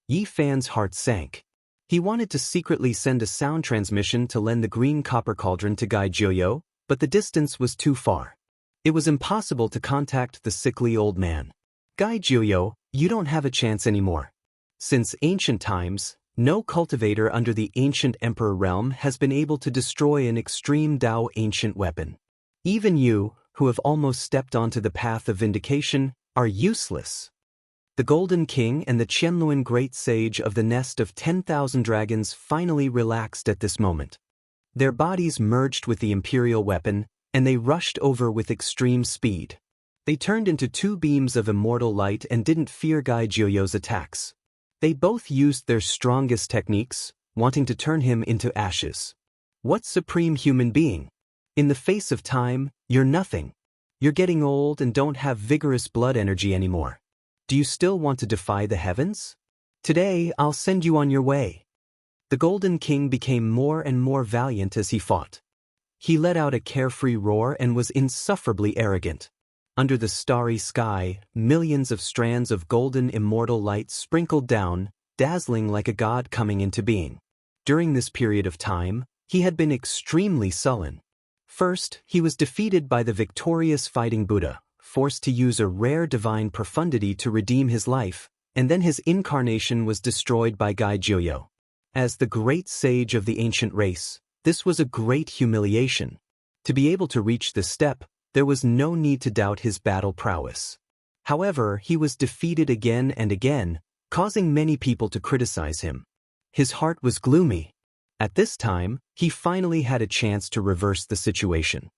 Yi Fan's heart sank. He wanted to secretly send a sound transmission to lend the green copper cauldron to Gai Juyo, but the distance was too far. It was impossible to contact the sickly old man. Gai Juyo, you don't have a chance anymore. Since ancient times, no cultivator under the ancient emperor realm has been able to destroy an extreme Dao ancient weapon. Even you, who have almost stepped onto the path of vindication, are useless. The Golden King and the Qianluan great sage of the nest of 10,000 dragons finally relaxed at this moment. Their bodies merged with the imperial weapon, and they rushed over with extreme speed. They turned into 2 beams of immortal light and didn't fear Gai Juyo's attacks. They both used their strongest techniques, wanting to turn him into ashes. What supreme human being? In the face of time, you're nothing. You're getting old and don't have vigorous blood energy anymore. Do you still want to defy the heavens? Today, I'll send you on your way. The Golden King became more and more valiant as he fought. He let out a carefree roar and was insufferably arrogant. Under the starry sky, millions of strands of golden immortal light sprinkled down, dazzling like a god coming into being. During this period of time, he had been extremely sullen. First, he was defeated by the victorious fighting Buddha, forced to use a rare divine profundity to redeem his life, and then his incarnation was destroyed by Gai Juyo. As the great sage of the ancient race, this was a great humiliation. To be able to reach this step, there was no need to doubt his battle prowess. However, he was defeated again and again, causing many people to criticize him. His heart was gloomy. At this time, he finally had a chance to reverse the situation.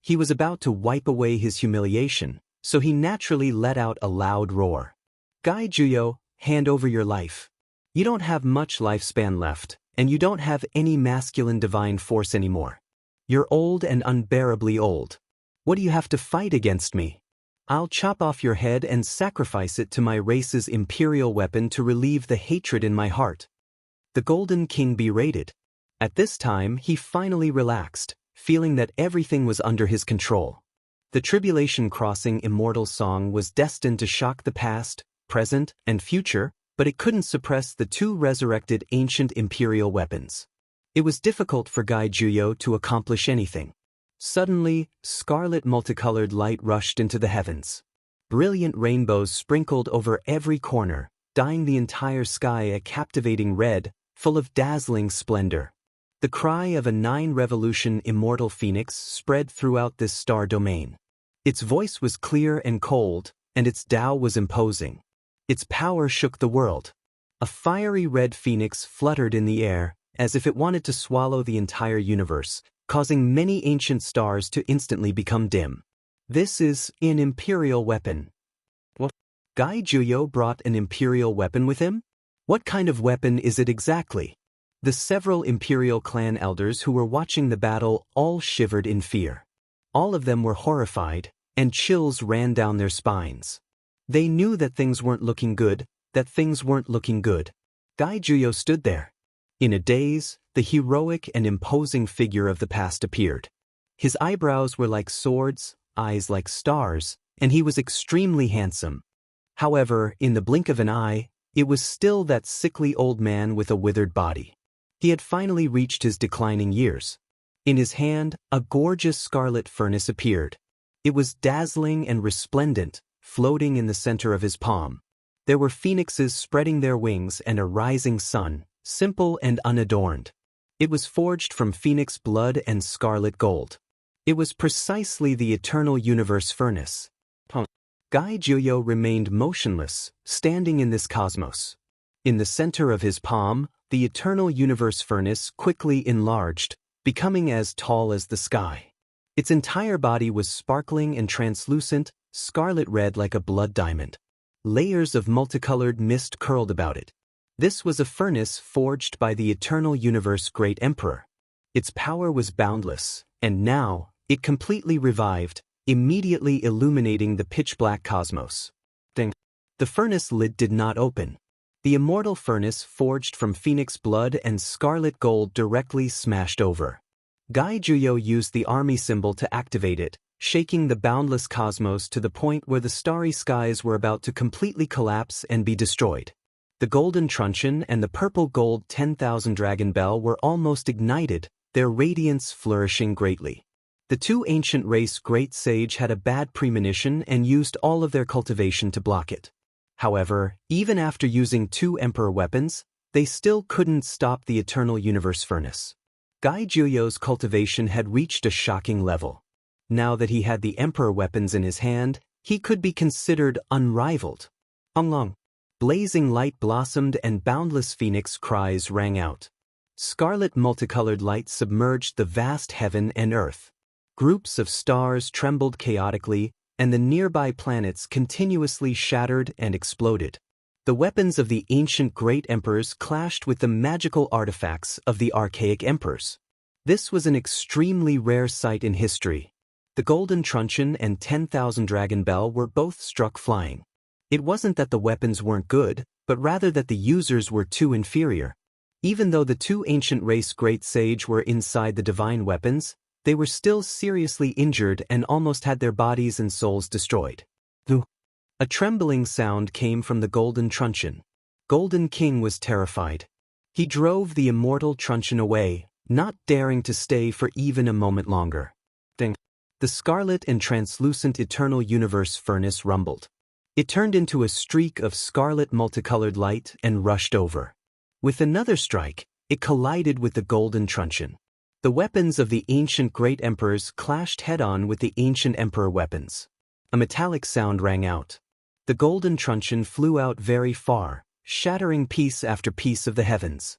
He was about to wipe away his humiliation, so he naturally let out a loud roar. Gai Juyo, hand over your life. You don't have much lifespan left, and you don't have any masculine divine force anymore. You're old and unbearably old. What do you have to fight against me? I'll chop off your head and sacrifice it to my race's imperial weapon to relieve the hatred in my heart. The Golden King berated. At this time, he finally relaxed, feeling that everything was under his control. The Tribulation Crossing immortal song was destined to shock the past, present, and future, but it couldn't suppress the 2 resurrected ancient imperial weapons. It was difficult for Gai Juyo to accomplish anything. Suddenly, scarlet multicolored light rushed into the heavens. Brilliant rainbows sprinkled over every corner, dyeing the entire sky a captivating red, full of dazzling splendor. The cry of a 9-revolution immortal phoenix spread throughout this star domain. Its voice was clear and cold, and its Tao was imposing. Its power shook the world. A fiery red phoenix fluttered in the air, as if it wanted to swallow the entire universe, causing many ancient stars to instantly become dim. This is an imperial weapon. What? Gai Juyo brought an imperial weapon with him? What kind of weapon is it exactly? The several imperial clan elders who were watching the battle all shivered in fear. All of them were horrified, and chills ran down their spines. They knew that things weren't looking good, Gai Juyo stood there. In a daze, the heroic and imposing figure of the past appeared. His eyebrows were like swords, eyes like stars, and he was extremely handsome. However, in the blink of an eye, it was still that sickly old man with a withered body. He had finally reached his declining years. In his hand, a gorgeous scarlet furnace appeared. It was dazzling and resplendent, floating in the center of his palm. There were phoenixes spreading their wings and a rising sun, simple and unadorned. It was forged from phoenix blood and scarlet gold. It was precisely the eternal universe furnace. Gai Juyo remained motionless, standing in this cosmos. In the center of his palm, the eternal universe furnace quickly enlarged, becoming as tall as the sky. Its entire body was sparkling and translucent, scarlet red like a blood diamond. Layers of multicolored mist curled about it. This was a furnace forged by the eternal universe great emperor. Its power was boundless, and now, it completely revived, immediately illuminating the pitch-black cosmos. The furnace lid did not open. The immortal furnace forged from phoenix blood and scarlet gold directly smashed over. Gai Juyo used the army symbol to activate it, shaking the boundless cosmos to the point where the starry skies were about to completely collapse and be destroyed. The golden truncheon and the purple gold 10,000 dragon bell were almost ignited, their radiance flourishing greatly. The two ancient race great sage had a bad premonition and used all of their cultivation to block it. However, even after using two emperor weapons, they still couldn't stop the eternal universe furnace. Gai Juyo's cultivation had reached a shocking level. Now that he had the emperor weapons in his hand, he could be considered unrivaled. Onglong. Blazing light blossomed and boundless phoenix cries rang out. Scarlet multicolored light submerged the vast heaven and earth. Groups of stars trembled chaotically, and the nearby planets continuously shattered and exploded. The weapons of the ancient great emperors clashed with the magical artifacts of the archaic emperors. This was an extremely rare sight in history. The golden truncheon and 10,000 dragon bell were both struck flying. It wasn't that the weapons weren't good, but rather that the users were too inferior. Even though the two ancient race great sage were inside the divine weapons, they were still seriously injured and almost had their bodies and souls destroyed. A trembling sound came from the golden truncheon. Golden King was terrified. He drove the immortal truncheon away, not daring to stay for even a moment longer. The scarlet and translucent eternal universe furnace rumbled. It turned into a streak of scarlet multicolored light and rushed over. With another strike, it collided with the golden truncheon. The weapons of the ancient great emperors clashed head-on with the ancient emperor weapons. A metallic sound rang out. The golden truncheon flew out very far, shattering piece after piece of the heavens.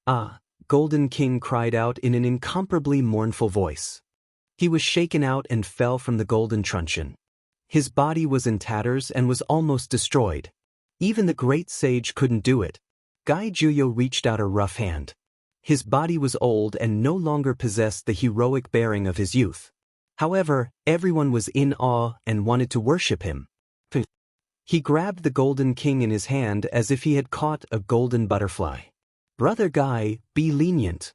"Ah!" Golden King cried out in an incomparably mournful voice. He was shaken out and fell from the golden truncheon. His body was in tatters and was almost destroyed. Even the great sage couldn't do it. Gai Juyo reached out a rough hand. His body was old and no longer possessed the heroic bearing of his youth. However, everyone was in awe and wanted to worship him. He grabbed the Golden King in his hand as if he had caught a golden butterfly. "Brother Gai, be lenient."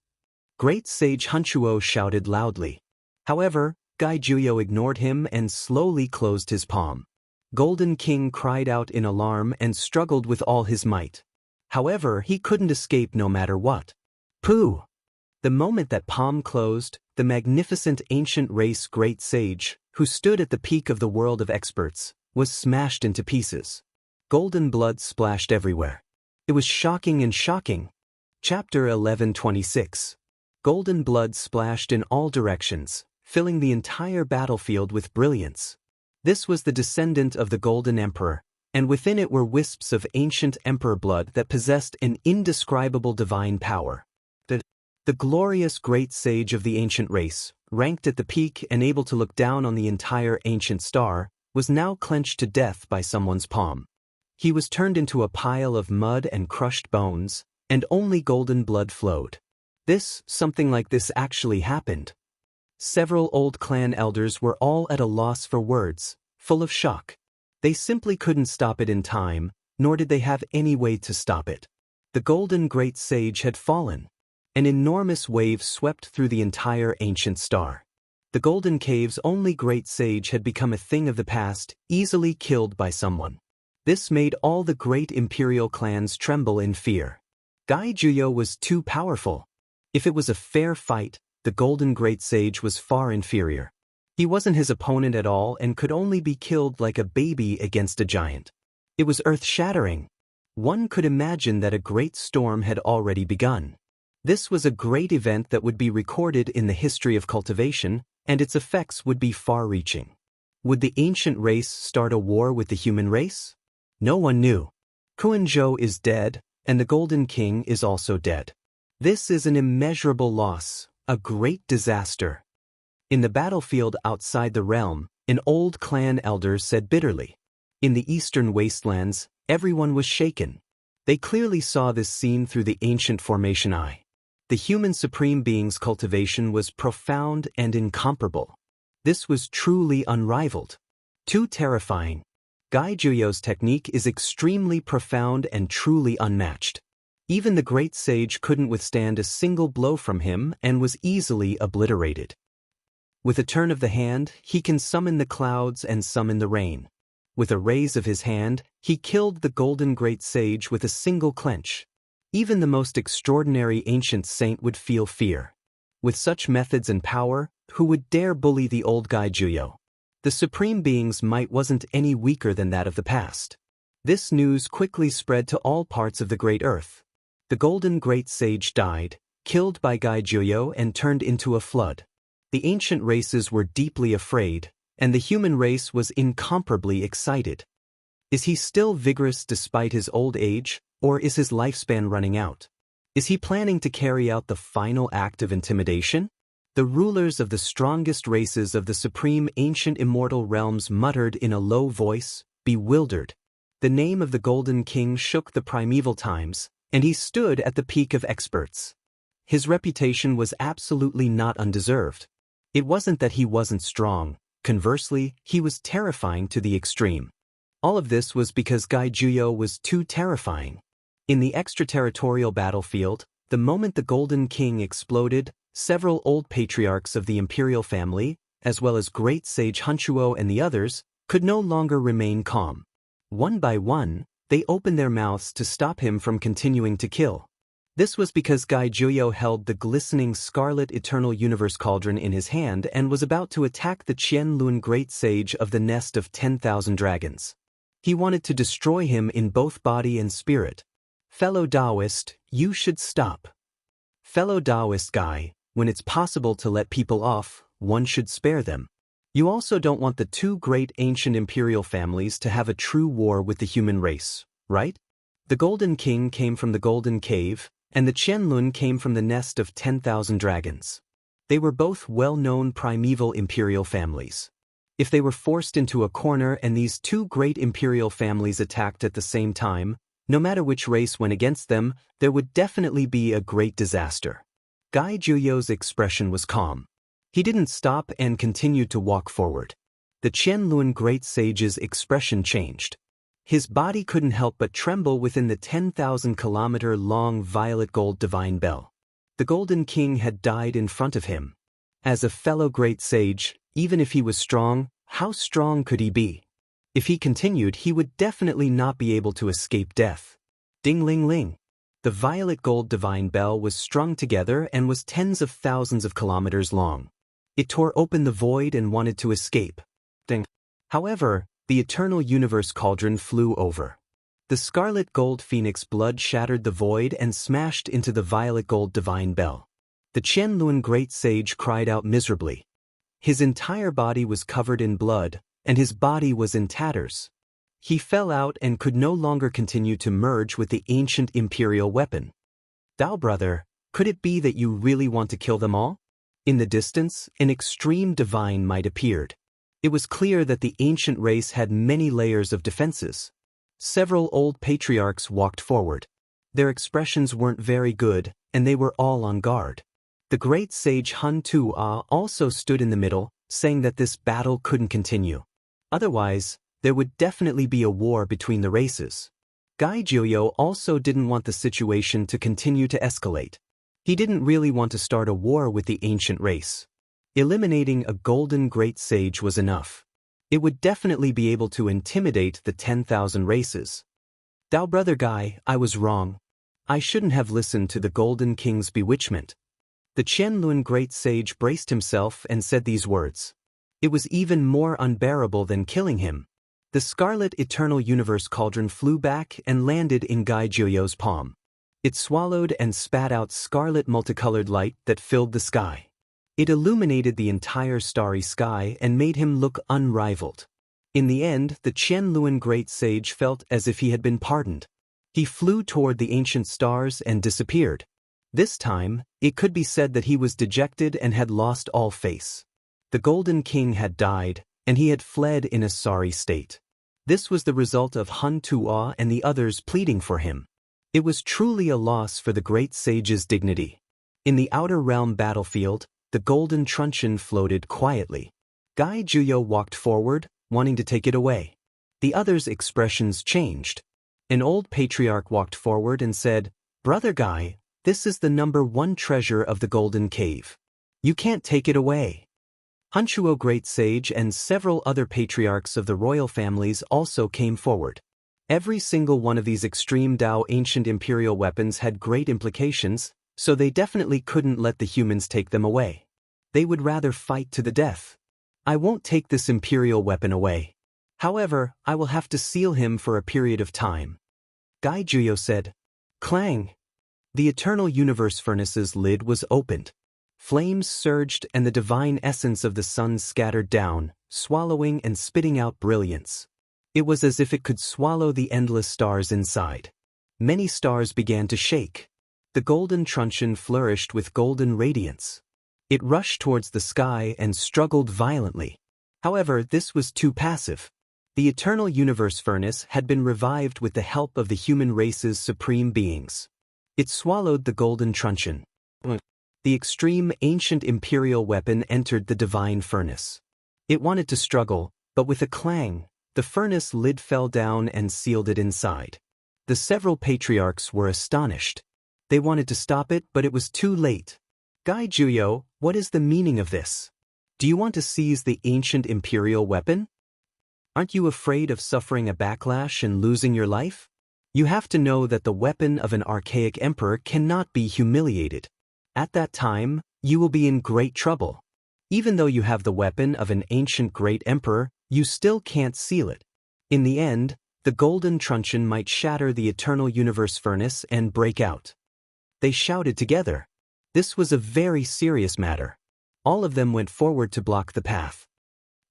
Great Sage Hunchuo shouted loudly. However, Gai Juyo ignored him and slowly closed his palm. Golden King cried out in alarm and struggled with all his might. However, he couldn't escape no matter what. Pooh! The moment that palm closed, the magnificent ancient race great sage, who stood at the peak of the world of experts, was smashed into pieces. Golden blood splashed everywhere. It was shocking and shocking. Chapter 11:26. Golden blood splashed in all directions, filling the entire battlefield with brilliance. This was the descendant of the Golden Emperor, and within it were wisps of ancient emperor blood that possessed an indescribable divine power. The glorious great sage of the ancient race, ranked at the peak and able to look down on the entire ancient star, was now clenched to death by someone's palm. He was turned into a pile of mud and crushed bones, and only golden blood flowed. Something like this actually happened. Several old clan elders were all at a loss for words, full of shock. They simply couldn't stop it in time, nor did they have any way to stop it. The golden great sage had fallen. An enormous wave swept through the entire ancient star. The Golden Cave's only great sage had become a thing of the past, easily killed by someone. This made all the great imperial clans tremble in fear. Gai Juyo was too powerful. If it was a fair fight, the Golden Great Sage was far inferior. He wasn't his opponent at all and could only be killed like a baby against a giant. It was earth-shattering. One could imagine that a great storm had already begun. This was a great event that would be recorded in the history of cultivation, and its effects would be far-reaching. Would the ancient race start a war with the human race? No one knew. Kuan-zhou is dead, and the Golden King is also dead. This is an immeasurable loss, a great disaster. In the battlefield outside the realm, an old clan elder said bitterly. In the eastern wastelands, everyone was shaken. They clearly saw this scene through the ancient formation eye. The human supreme being's cultivation was profound and incomparable. This was truly unrivaled. Too terrifying. Gai Juyo's technique is extremely profound and truly unmatched. Even the great sage couldn't withstand a single blow from him and was easily obliterated. With a turn of the hand, he can summon the clouds and summon the rain. With a raise of his hand, he killed the golden great sage with a single clench. Even the most extraordinary ancient saint would feel fear. With such methods and power, who would dare bully the old Gai Juyo? The supreme being's might wasn't any weaker than that of the past. This news quickly spread to all parts of the great earth. The golden great sage died, killed by Gai Juyo and turned into a flood. The ancient races were deeply afraid, and the human race was incomparably excited. Is he still vigorous despite his old age, or is his lifespan running out? Is he planning to carry out the final act of intimidation? The rulers of the strongest races of the supreme ancient immortal realms muttered in a low voice, bewildered. The name of the Golden King shook the primeval times, and he stood at the peak of experts. His reputation was absolutely not undeserved. It wasn't that he wasn't strong. Conversely, he was terrifying to the extreme. All of this was because Gai Juyo was too terrifying. In the extraterritorial battlefield, the moment the Golden King exploded, several old patriarchs of the imperial family, as well as great sage Hunchuo and the others, could no longer remain calm. One by one, they opened their mouths to stop him from continuing to kill. This was because Gai Juyo held the glistening scarlet eternal universe cauldron in his hand and was about to attack the Qianlun great sage of the nest of 10,000 dragons. He wanted to destroy him in both body and spirit. Fellow Taoist, you should stop. Fellow Taoist Gai, when it's possible to let people off, one should spare them. You also don't want the two great ancient imperial families to have a true war with the human race, right? The Golden King came from the Golden Cave, and the Qianlun came from the nest of 10,000 dragons. They were both well-known primeval imperial families. If they were forced into a corner and these two great imperial families attacked at the same time, no matter which race went against them, there would definitely be a great disaster. Gai Juyo's expression was calm. He didn't stop and continued to walk forward. The Qianlun great sage's expression changed. His body couldn't help but tremble within the 10,000-kilometer-long violet gold divine bell. The Golden King had died in front of him. As a fellow great sage, even if he was strong, how strong could he be? If he continued, he would definitely not be able to escape death. Ding-ling-ling. The violet gold divine bell was strung together and was tens of thousands of kilometers long. It tore open the void and wanted to escape. Ding. However, the eternal universe cauldron flew over. The scarlet gold phoenix blood shattered the void and smashed into the violet gold divine bell. The Qianlun great sage cried out miserably. His entire body was covered in blood, and his body was in tatters. He fell out and could no longer continue to merge with the ancient imperial weapon. Dao brother, could it be that you really want to kill them all? In the distance, an extreme divine might appeared. It was clear that the ancient race had many layers of defenses. Several old patriarchs walked forward. Their expressions weren't very good, and they were all on guard. The great sage Hun Tu-Ah also stood in the middle, saying that this battle couldn't continue. Otherwise, there would definitely be a war between the races. Gai Juyo also didn't want the situation to continue to escalate. He didn't really want to start a war with the ancient race. Eliminating a golden great sage was enough. It would definitely be able to intimidate the 10,000 races. Dao brother Gai, I was wrong. I shouldn't have listened to the Golden King's bewitchment. The Qianlun great sage braced himself and said these words. It was even more unbearable than killing him. The scarlet eternal universe cauldron flew back and landed in Gai Juyo's palm. It swallowed and spat out scarlet multicolored light that filled the sky. It illuminated the entire starry sky and made him look unrivaled. In the end, the Qianlun great sage felt as if he had been pardoned. He flew toward the ancient stars and disappeared. This time, it could be said that he was dejected and had lost all face. The Golden King had died, and he had fled in a sorry state. This was the result of Hun Tuo and the others pleading for him. It was truly a loss for the great sage's dignity. In the outer realm battlefield, the golden truncheon floated quietly. Gai Juyo walked forward, wanting to take it away. The others' expressions changed. An old patriarch walked forward and said, "Brother Gai, this is the #1 treasure of the Golden Cave. You can't take it away." Hunchuo Great Sage and several other patriarchs of the royal families also came forward. Every single one of these extreme Dao ancient imperial weapons had great implications, so they definitely couldn't let the humans take them away. They would rather fight to the death. "I won't take this imperial weapon away. However, I will have to seal him for a period of time." Gai Juyo said. Clang! The Eternal Universe Furnace's lid was opened. Flames surged and the divine essence of the sun scattered down, swallowing and spitting out brilliance. It was as if it could swallow the endless stars inside. Many stars began to shake. The golden truncheon flourished with golden radiance. It rushed towards the sky and struggled violently. However, this was too passive. The Eternal Universe Furnace had been revived with the help of the human race's supreme beings. It swallowed the golden truncheon. The extreme ancient imperial weapon entered the divine furnace. It wanted to struggle, but with a clang, the furnace lid fell down and sealed it inside. The several patriarchs were astonished. They wanted to stop it, but it was too late. Gai Juyo, what is the meaning of this? Do you want to seize the ancient imperial weapon? Aren't you afraid of suffering a backlash and losing your life? You have to know that the weapon of an archaic emperor cannot be humiliated. At that time, you will be in great trouble. Even though you have the weapon of an ancient great emperor, you still can't seal it. In the end, the golden truncheon might shatter the Eternal Universe Furnace and break out. They shouted together. This was a very serious matter. All of them went forward to block the path.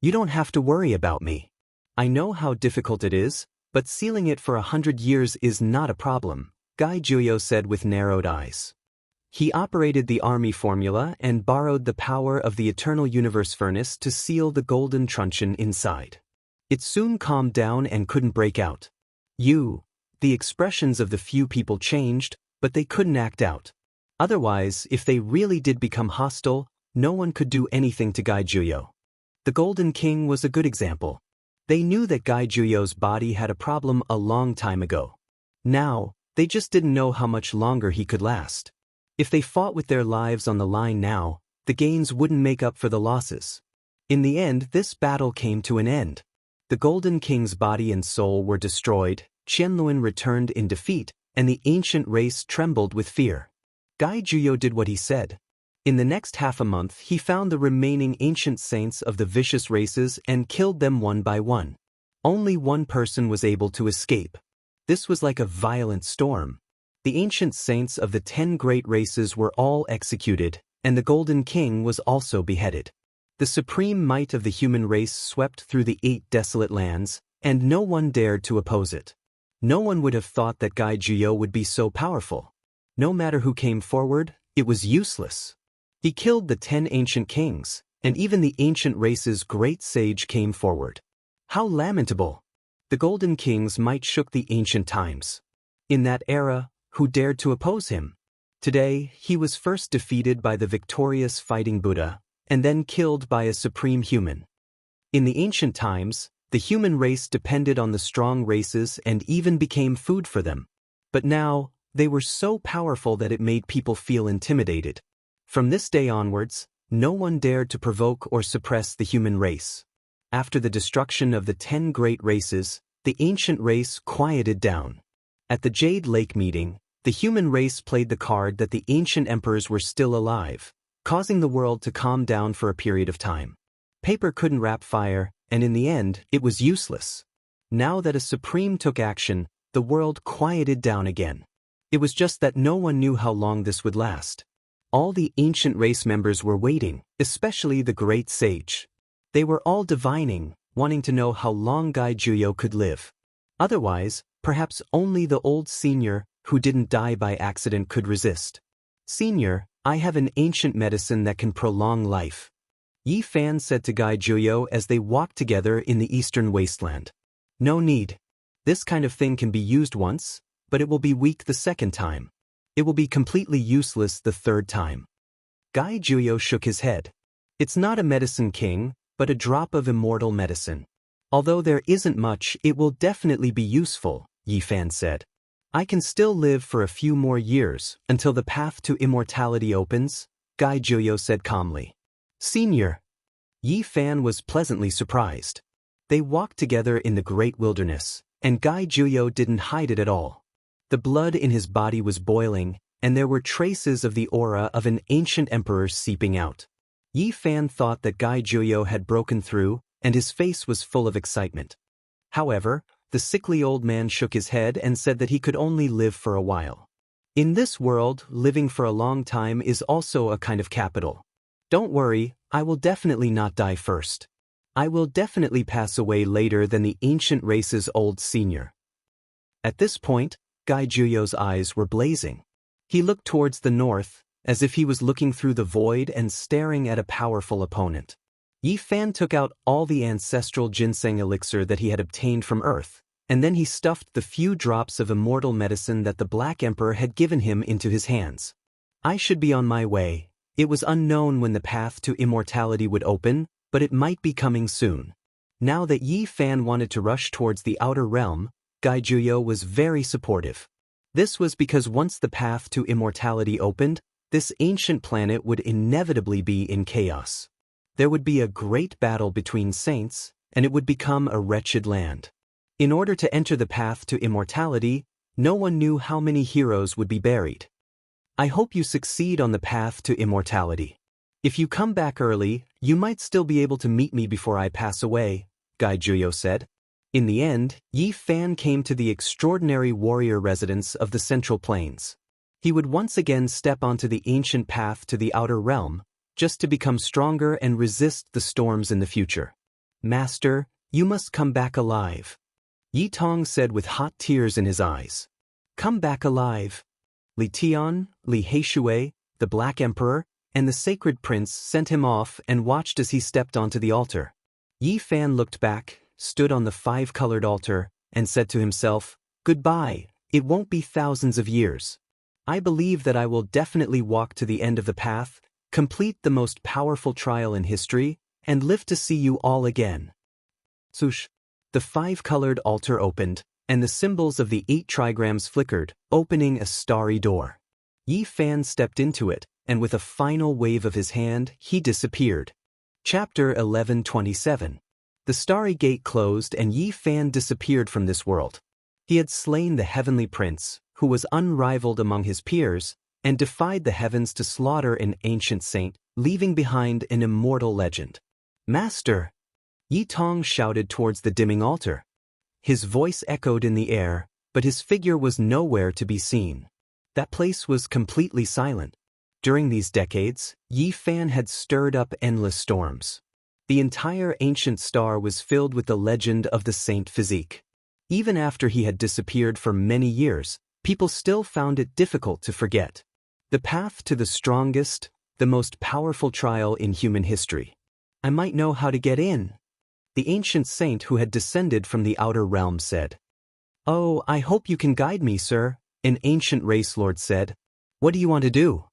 You don't have to worry about me. I know how difficult it is, but sealing it for 100 years is not a problem, Gai Juyo said with narrowed eyes. He operated the army formula and borrowed the power of the Eternal Universe Furnace to seal the golden truncheon inside. It soon calmed down and couldn't break out. The expressions of the few people changed, but they couldn't act out. Otherwise, if they really did become hostile, no one could do anything to Gai Juyo. The Golden King was a good example. They knew that Gai Juyo's body had a problem a long time ago. Now, they just didn't know how much longer he could last. If they fought with their lives on the line now, the gains wouldn't make up for the losses. In the end, this battle came to an end. The Golden King's body and soul were destroyed, Qianluan returned in defeat, and the ancient race trembled with fear. Gai Juyo did what he said. In the next half a month, he found the remaining ancient saints of the vicious races and killed them one by one. Only one person was able to escape. This was like a violent storm. The ancient saints of the 10 great races were all executed, and the Golden King was also beheaded. The supreme might of the human race swept through the 8 desolate lands, and no one dared to oppose it. No one would have thought that Gai Juyo would be so powerful. No matter who came forward, it was useless. He killed the 10 ancient kings, and even the ancient race's great sage came forward. How lamentable! The Golden King's might shook the ancient times. In that era, who dared to oppose him? Today, he was first defeated by the victorious fighting Buddha, and then killed by a supreme human. In the ancient times, the human race depended on the strong races and even became food for them. But now, they were so powerful that it made people feel intimidated. From this day onwards, no one dared to provoke or suppress the human race. After the destruction of the 10 great races, the ancient race quieted down. At the Jade Lake meeting, the human race played the card that the ancient emperors were still alive, causing the world to calm down for a period of time. Paper couldn't wrap fire, and in the end, it was useless. Now that a supreme took action, the world quieted down again. It was just that no one knew how long this would last. All the ancient race members were waiting, especially the great sage. They were all divining, wanting to know how long Gai Juyo could live. Otherwise, perhaps only the old senior, who didn't die by accident, could resist. Senior, I have an ancient medicine that can prolong life, Yi Fan said to Gai Juyo as they walked together in the eastern wasteland. No need. This kind of thing can be used once, but it will be weak the second time. It will be completely useless the third time. Gai Juyo shook his head. It's not a medicine king, but a drop of immortal medicine. Although there isn't much, it will definitely be useful, Yi Fan said. I can still live for a few more years, until the path to immortality opens, Gai Juyo said calmly. Senior. Yi Fan was pleasantly surprised. They walked together in the great wilderness, and Gai Juyo didn't hide it at all. The blood in his body was boiling, and there were traces of the aura of an ancient emperor seeping out. Yi Fan thought that Gai Juyo had broken through, and his face was full of excitement. However, the sickly old man shook his head and said that he could only live for a while. In this world, living for a long time is also a kind of capital. Don't worry, I will definitely not die first. I will definitely pass away later than the ancient race's old senior. At this point, Gai Juyo's eyes were blazing. He looked towards the north, as if he was looking through the void and staring at a powerful opponent. Yi Fan took out all the ancestral ginseng elixir that he had obtained from Earth, and then he stuffed the few drops of immortal medicine that the Black Emperor had given him into his hands. I should be on my way. It was unknown when the path to immortality would open, but it might be coming soon. Now that Yi Fan wanted to rush towards the outer realm, Gai Juyo was very supportive. This was because once the path to immortality opened, this ancient planet would inevitably be in chaos. There would be a great battle between saints, and it would become a wretched land. In order to enter the path to immortality, no one knew how many heroes would be buried. I hope you succeed on the path to immortality. If you come back early, you might still be able to meet me before I pass away, Gai Juyo said. In the end, Yi Fan came to the extraordinary warrior residence of the Central Plains. He would once again step onto the ancient path to the outer realm, just to become stronger and resist the storms in the future. Master, you must come back alive, Yi Tong said with hot tears in his eyes. Come back alive. Li Tian, Li Heishui, the Black Emperor, and the Sacred Prince sent him off and watched as he stepped onto the altar. Yi Fan looked back, stood on the five-colored altar, and said to himself, Goodbye, it won't be thousands of years. I believe that I will definitely walk to the end of the path, complete the most powerful trial in history, and live to see you all again. Swoosh! The five-colored altar opened, and the symbols of the 8 trigrams flickered, opening a starry door. Yi Fan stepped into it, and with a final wave of his hand, he disappeared. Chapter 11:27. The starry gate closed and Yi Fan disappeared from this world. He had slain the heavenly prince, who was unrivaled among his peers, and defied the heavens to slaughter an ancient saint, leaving behind an immortal legend. Master! Yi Tong shouted towards the dimming altar. His voice echoed in the air, but his figure was nowhere to be seen. That place was completely silent. During these decades, Yi Fan had stirred up endless storms. The entire ancient star was filled with the legend of the saint physique. Even after he had disappeared for many years, people still found it difficult to forget. The path to the strongest, the most powerful trial in human history. I might know how to get in, the ancient saint who had descended from the outer realm said. Oh, I hope you can guide me, sir, an ancient race lord said. What do you want to do?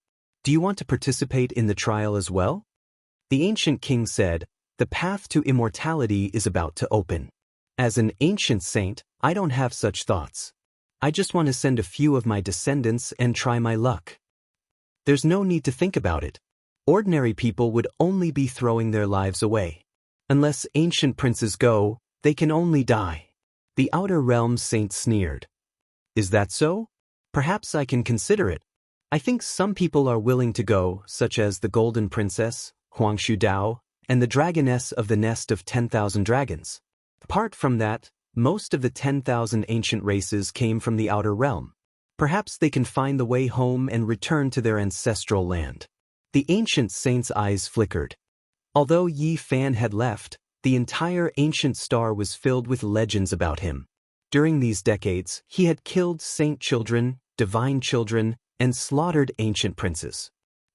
Do you want to participate in the trial as well? The ancient king said, The path to immortality is about to open. As an ancient saint, I don't have such thoughts. I just want to send a few of my descendants and try my luck. There's no need to think about it. Ordinary people would only be throwing their lives away. Unless ancient princes go, they can only die. The outer realm saint sneered. Is that so? Perhaps I can consider it. I think some people are willing to go, such as the Golden Princess, Huangshu Dao, and the Dragoness of the Nest of 10,000 Dragons. Apart from that, most of the 10,000 ancient races came from the outer realm. Perhaps they can find the way home and return to their ancestral land. The ancient saint's eyes flickered. Although Yi Fan had left, the entire ancient star was filled with legends about him. During these decades, he had killed saint children, divine children, and slaughtered ancient princes.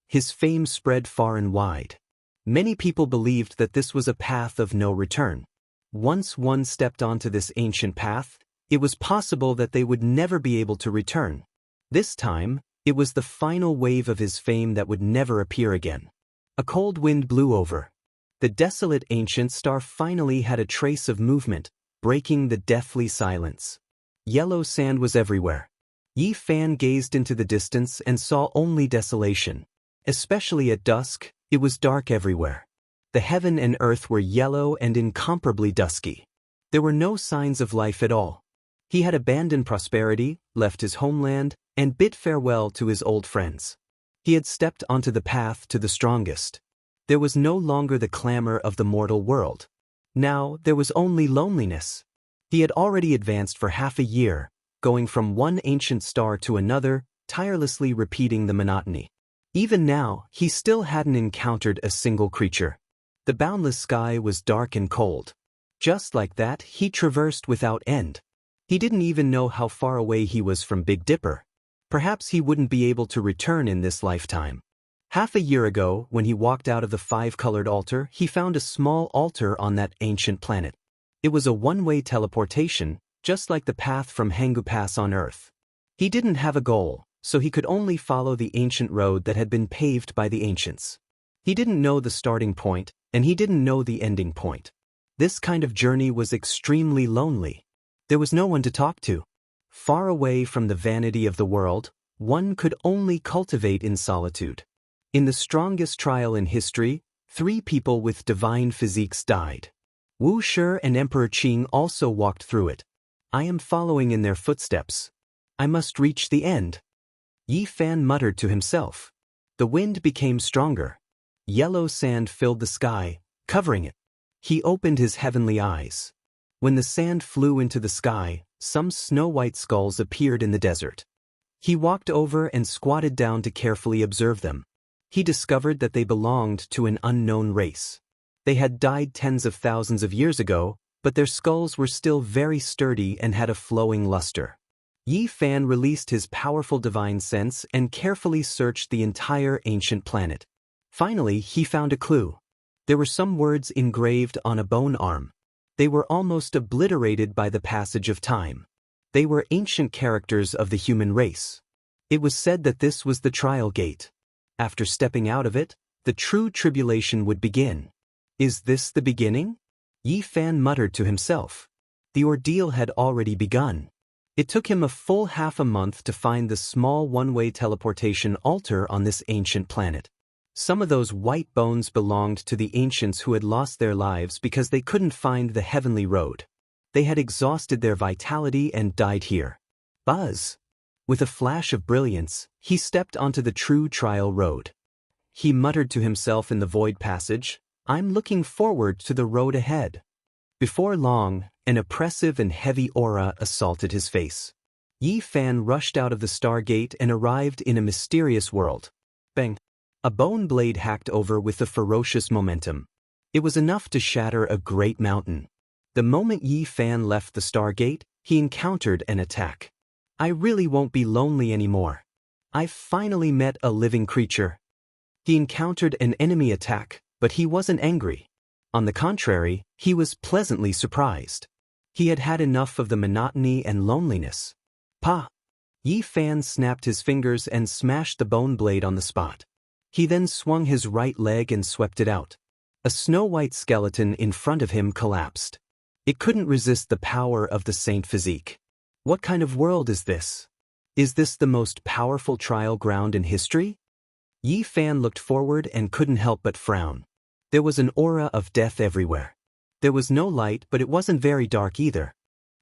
His fame spread far and wide. Many people believed that this was a path of no return. Once one stepped onto this ancient path, it was possible that they would never be able to return. This time, it was the final wave of his fame that would never appear again. A cold wind blew over. The desolate ancient star finally had a trace of movement, breaking the deathly silence. Yellow sand was everywhere. Yi Fan gazed into the distance and saw only desolation. Especially at dusk, it was dark everywhere. The heaven and earth were yellow and incomparably dusky. There were no signs of life at all. He had abandoned prosperity, left his homeland, and bid farewell to his old friends. He had stepped onto the path to the strongest. There was no longer the clamor of the mortal world. Now there was only loneliness. He had already advanced for half a year, going from one ancient star to another, tirelessly repeating the monotony. Even now, he still hadn't encountered a single creature. The boundless sky was dark and cold. Just like that, he traversed without end. He didn't even know how far away he was from Big Dipper. Perhaps he wouldn't be able to return in this lifetime. Half a year ago, when he walked out of the five-colored altar, he found a small altar on that ancient planet. It was a one-way teleportation, just like the path from Hangu Pass on Earth. He didn't have a goal, so he could only follow the ancient road that had been paved by the ancients. He didn't know the starting point, and he didn't know the ending point. This kind of journey was extremely lonely. There was no one to talk to. Far away from the vanity of the world, one could only cultivate in solitude. In the strongest trial in history, 3 people with divine physiques died. Wu Shi and Emperor Qing also walked through it. I am following in their footsteps. I must reach the end. Yi Fan muttered to himself. The wind became stronger. Yellow sand filled the sky, covering it. He opened his heavenly eyes. When the sand flew into the sky, some snow-white skulls appeared in the desert. He walked over and squatted down to carefully observe them. He discovered that they belonged to an unknown race. They had died tens of thousands of years ago, but their skulls were still very sturdy and had a flowing luster. Yi Fan released his powerful divine sense and carefully searched the entire ancient planet. Finally, he found a clue. There were some words engraved on a bone arm. They were almost obliterated by the passage of time. They were ancient characters of the human race. It was said that this was the trial gate. After stepping out of it, the true tribulation would begin. Is this the beginning? Yi Fan muttered to himself. The ordeal had already begun. It took him a full half a month to find the small one-way teleportation altar on this ancient planet. Some of those white bones belonged to the ancients who had lost their lives because they couldn't find the heavenly road. They had exhausted their vitality and died here. Buzz! With a flash of brilliance, he stepped onto the true trial road. He muttered to himself in the void passage, I'm looking forward to the road ahead. Before long, an oppressive and heavy aura assaulted his face. Yi Fan rushed out of the stargate and arrived in a mysterious world. Bang! A bone blade hacked over with a ferocious momentum. It was enough to shatter a great mountain. The moment Yi Fan left the stargate, he encountered an attack. I really won't be lonely anymore. I've finally met a living creature. He encountered an enemy attack, but he wasn't angry. On the contrary, he was pleasantly surprised. He had had enough of the monotony and loneliness. Pa! Yi Fan snapped his fingers and smashed the bone blade on the spot. He then swung his right leg and swept it out. A snow-white skeleton in front of him collapsed. It couldn't resist the power of the saint physique. What kind of world is this? Is this the most powerful trial ground in history? Yi Fan looked forward and couldn't help but frown. There was an aura of death everywhere. There was no light, but it wasn't very dark either.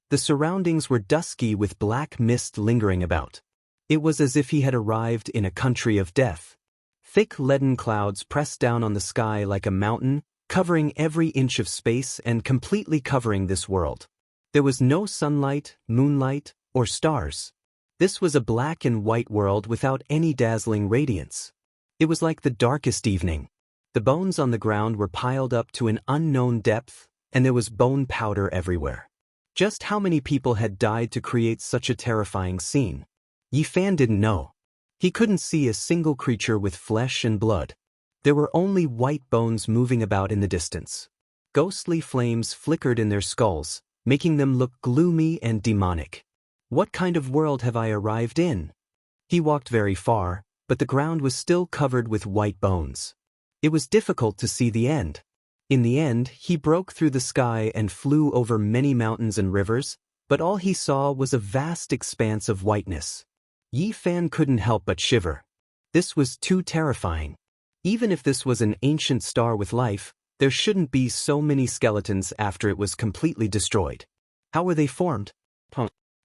The surroundings were dusky with black mist lingering about. It was as if he had arrived in a country of death. Thick leaden clouds pressed down on the sky like a mountain, covering every inch of space and completely covering this world. There was no sunlight, moonlight, or stars. This was a black and white world without any dazzling radiance. It was like the darkest evening. The bones on the ground were piled up to an unknown depth, and there was bone powder everywhere. Just how many people had died to create such a terrifying scene? Yi Fan didn't know. He couldn't see a single creature with flesh and blood. There were only white bones moving about in the distance. Ghostly flames flickered in their skulls, making them look gloomy and demonic. What kind of world have I arrived in? He walked very far, but the ground was still covered with white bones. It was difficult to see the end. In the end, he broke through the sky and flew over many mountains and rivers, but all he saw was a vast expanse of whiteness. Yi Fan couldn't help but shiver. This was too terrifying. Even if this was an ancient star with life, there shouldn't be so many skeletons after it was completely destroyed. How were they formed?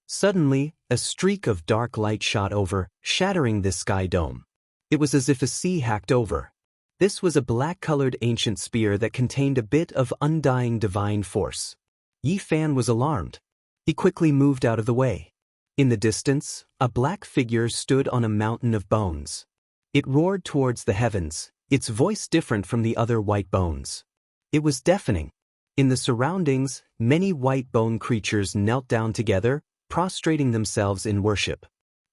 Suddenly, a streak of dark light shot over, shattering this sky dome. It was as if a sea hacked over. This was a black-colored ancient spear that contained a bit of undying divine force. Yi Fan was alarmed. He quickly moved out of the way. In the distance, a black figure stood on a mountain of bones. It roared towards the heavens, its voice different from the other white bones. It was deafening. In the surroundings, many white bone creatures knelt down together, prostrating themselves in worship.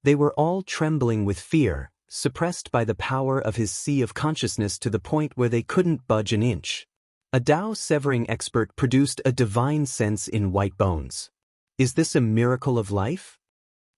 They were all trembling with fear, suppressed by the power of his sea of consciousness to the point where they couldn't budge an inch. A Tao-severing expert produced a divine sense in white bones. Is this a miracle of life?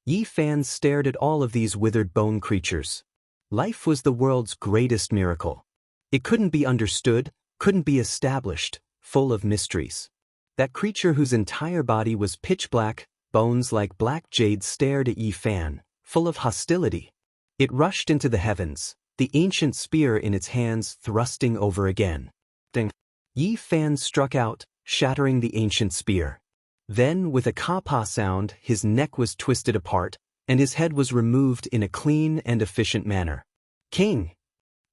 Yi Fan stared at all of these withered bone creatures. Life was the world's greatest miracle. It couldn't be understood, couldn't be established, full of mysteries. That creature whose entire body was pitch black, bones like black jade stared at Yi Fan, full of hostility. It rushed into the heavens, the ancient spear in its hands thrusting over again. Ding! Yi Fan struck out, shattering the ancient spear. Then, with a ka-pa sound, his neck was twisted apart, and his head was removed in a clean and efficient manner. King!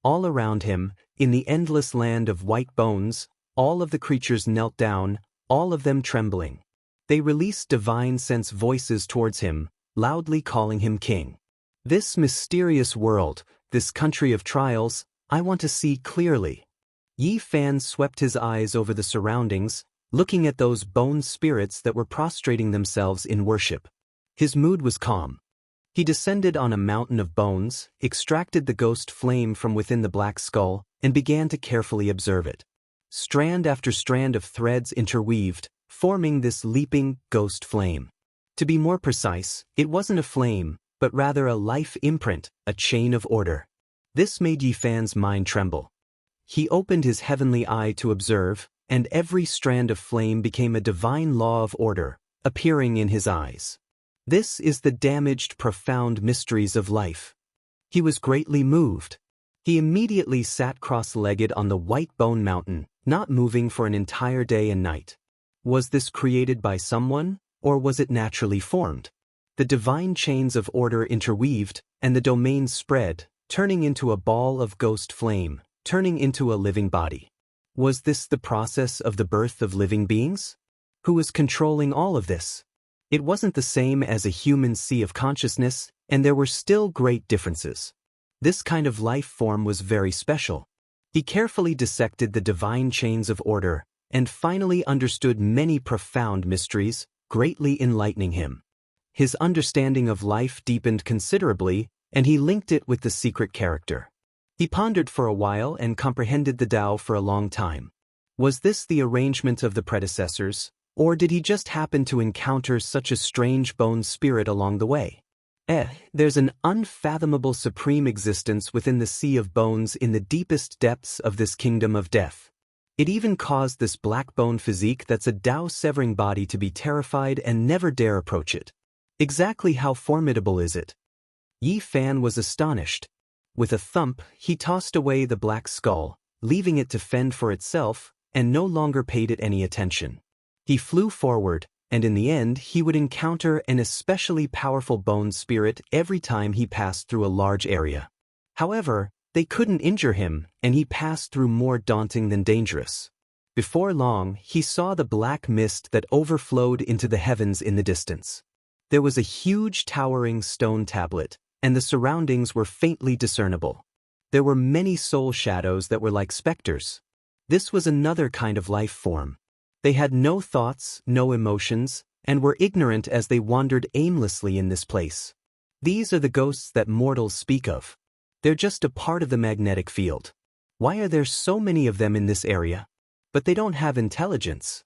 All around him, in the endless land of white bones, all of the creatures knelt down, all of them trembling. They released divine sense voices towards him, loudly calling him king. This mysterious world, this country of trials, I want to see clearly. Yi Fan swept his eyes over the surroundings, looking at those bone spirits that were prostrating themselves in worship. His mood was calm. He descended on a mountain of bones, extracted the ghost flame from within the black skull, and began to carefully observe it. Strand after strand of threads interweaved, forming this leaping ghost flame. To be more precise, it wasn't a flame, but rather a life imprint, a chain of order. This made Yi Fan's mind tremble. He opened his heavenly eye to observe, and every strand of flame became a divine law of order, appearing in his eyes. This is the damaged, profound mysteries of life. He was greatly moved. He immediately sat cross-legged on the white bone mountain, not moving for an entire day and night. Was this created by someone, or was it naturally formed? The divine chains of order interweaved, and the domain spread, turning into a ball of ghost flame, turning into a living body. Was this the process of the birth of living beings? Who was controlling all of this? It wasn't the same as a human sea of consciousness, and there were still great differences. This kind of life form was very special. He carefully dissected the divine chains of order, and finally understood many profound mysteries, greatly enlightening him. His understanding of life deepened considerably, and he linked it with the secret character. He pondered for a while and comprehended the Tao for a long time. Was this the arrangement of the predecessors, or did he just happen to encounter such a strange bone spirit along the way? There's an unfathomable supreme existence within the sea of bones in the deepest depths of this kingdom of death. It even caused this black bone physique that's a Tao-severing body to be terrified and never dare approach it. Exactly how formidable is it? Yi Fan was astonished. With a thump, he tossed away the black skull, leaving it to fend for itself, and no longer paid it any attention. He flew forward, and in the end he would encounter an especially powerful bone spirit every time he passed through a large area. However, they couldn't injure him, and he passed through more daunting than dangerous. Before long, he saw the black mist that overflowed into the heavens in the distance. There was a huge towering stone tablet, and the surroundings were faintly discernible. There were many soul shadows that were like specters. This was another kind of life form. They had no thoughts, no emotions, and were ignorant as they wandered aimlessly in this place. These are the ghosts that mortals speak of. They're just a part of the magnetic field. Why are there so many of them in this area? But they don't have intelligence.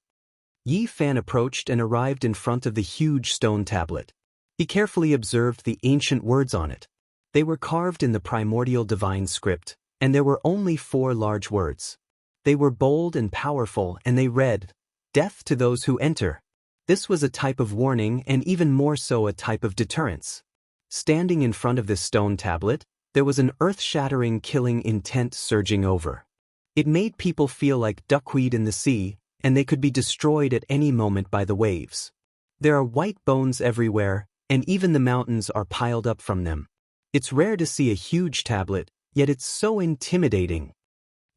Yi Fan approached and arrived in front of the huge stone tablet. He carefully observed the ancient words on it. They were carved in the primordial divine script, and there were only 4 large words. They were bold and powerful, and they read, "Death to those who enter." This was a type of warning and even more so a type of deterrence. Standing in front of this stone tablet, there was an earth-shattering killing intent surging over. It made people feel like duckweed in the sea, and they could be destroyed at any moment by the waves. There are white bones everywhere, and even the mountains are piled up from them. It's rare to see a huge tablet, yet it's so intimidating.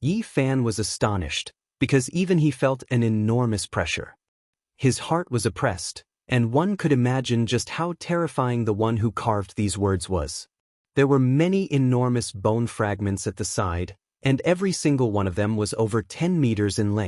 Yi Fan was astonished, because even he felt an enormous pressure. His heart was oppressed, and one could imagine just how terrifying the one who carved these words was. There were many enormous bone fragments at the side, and every single one of them was over 10 meters in length.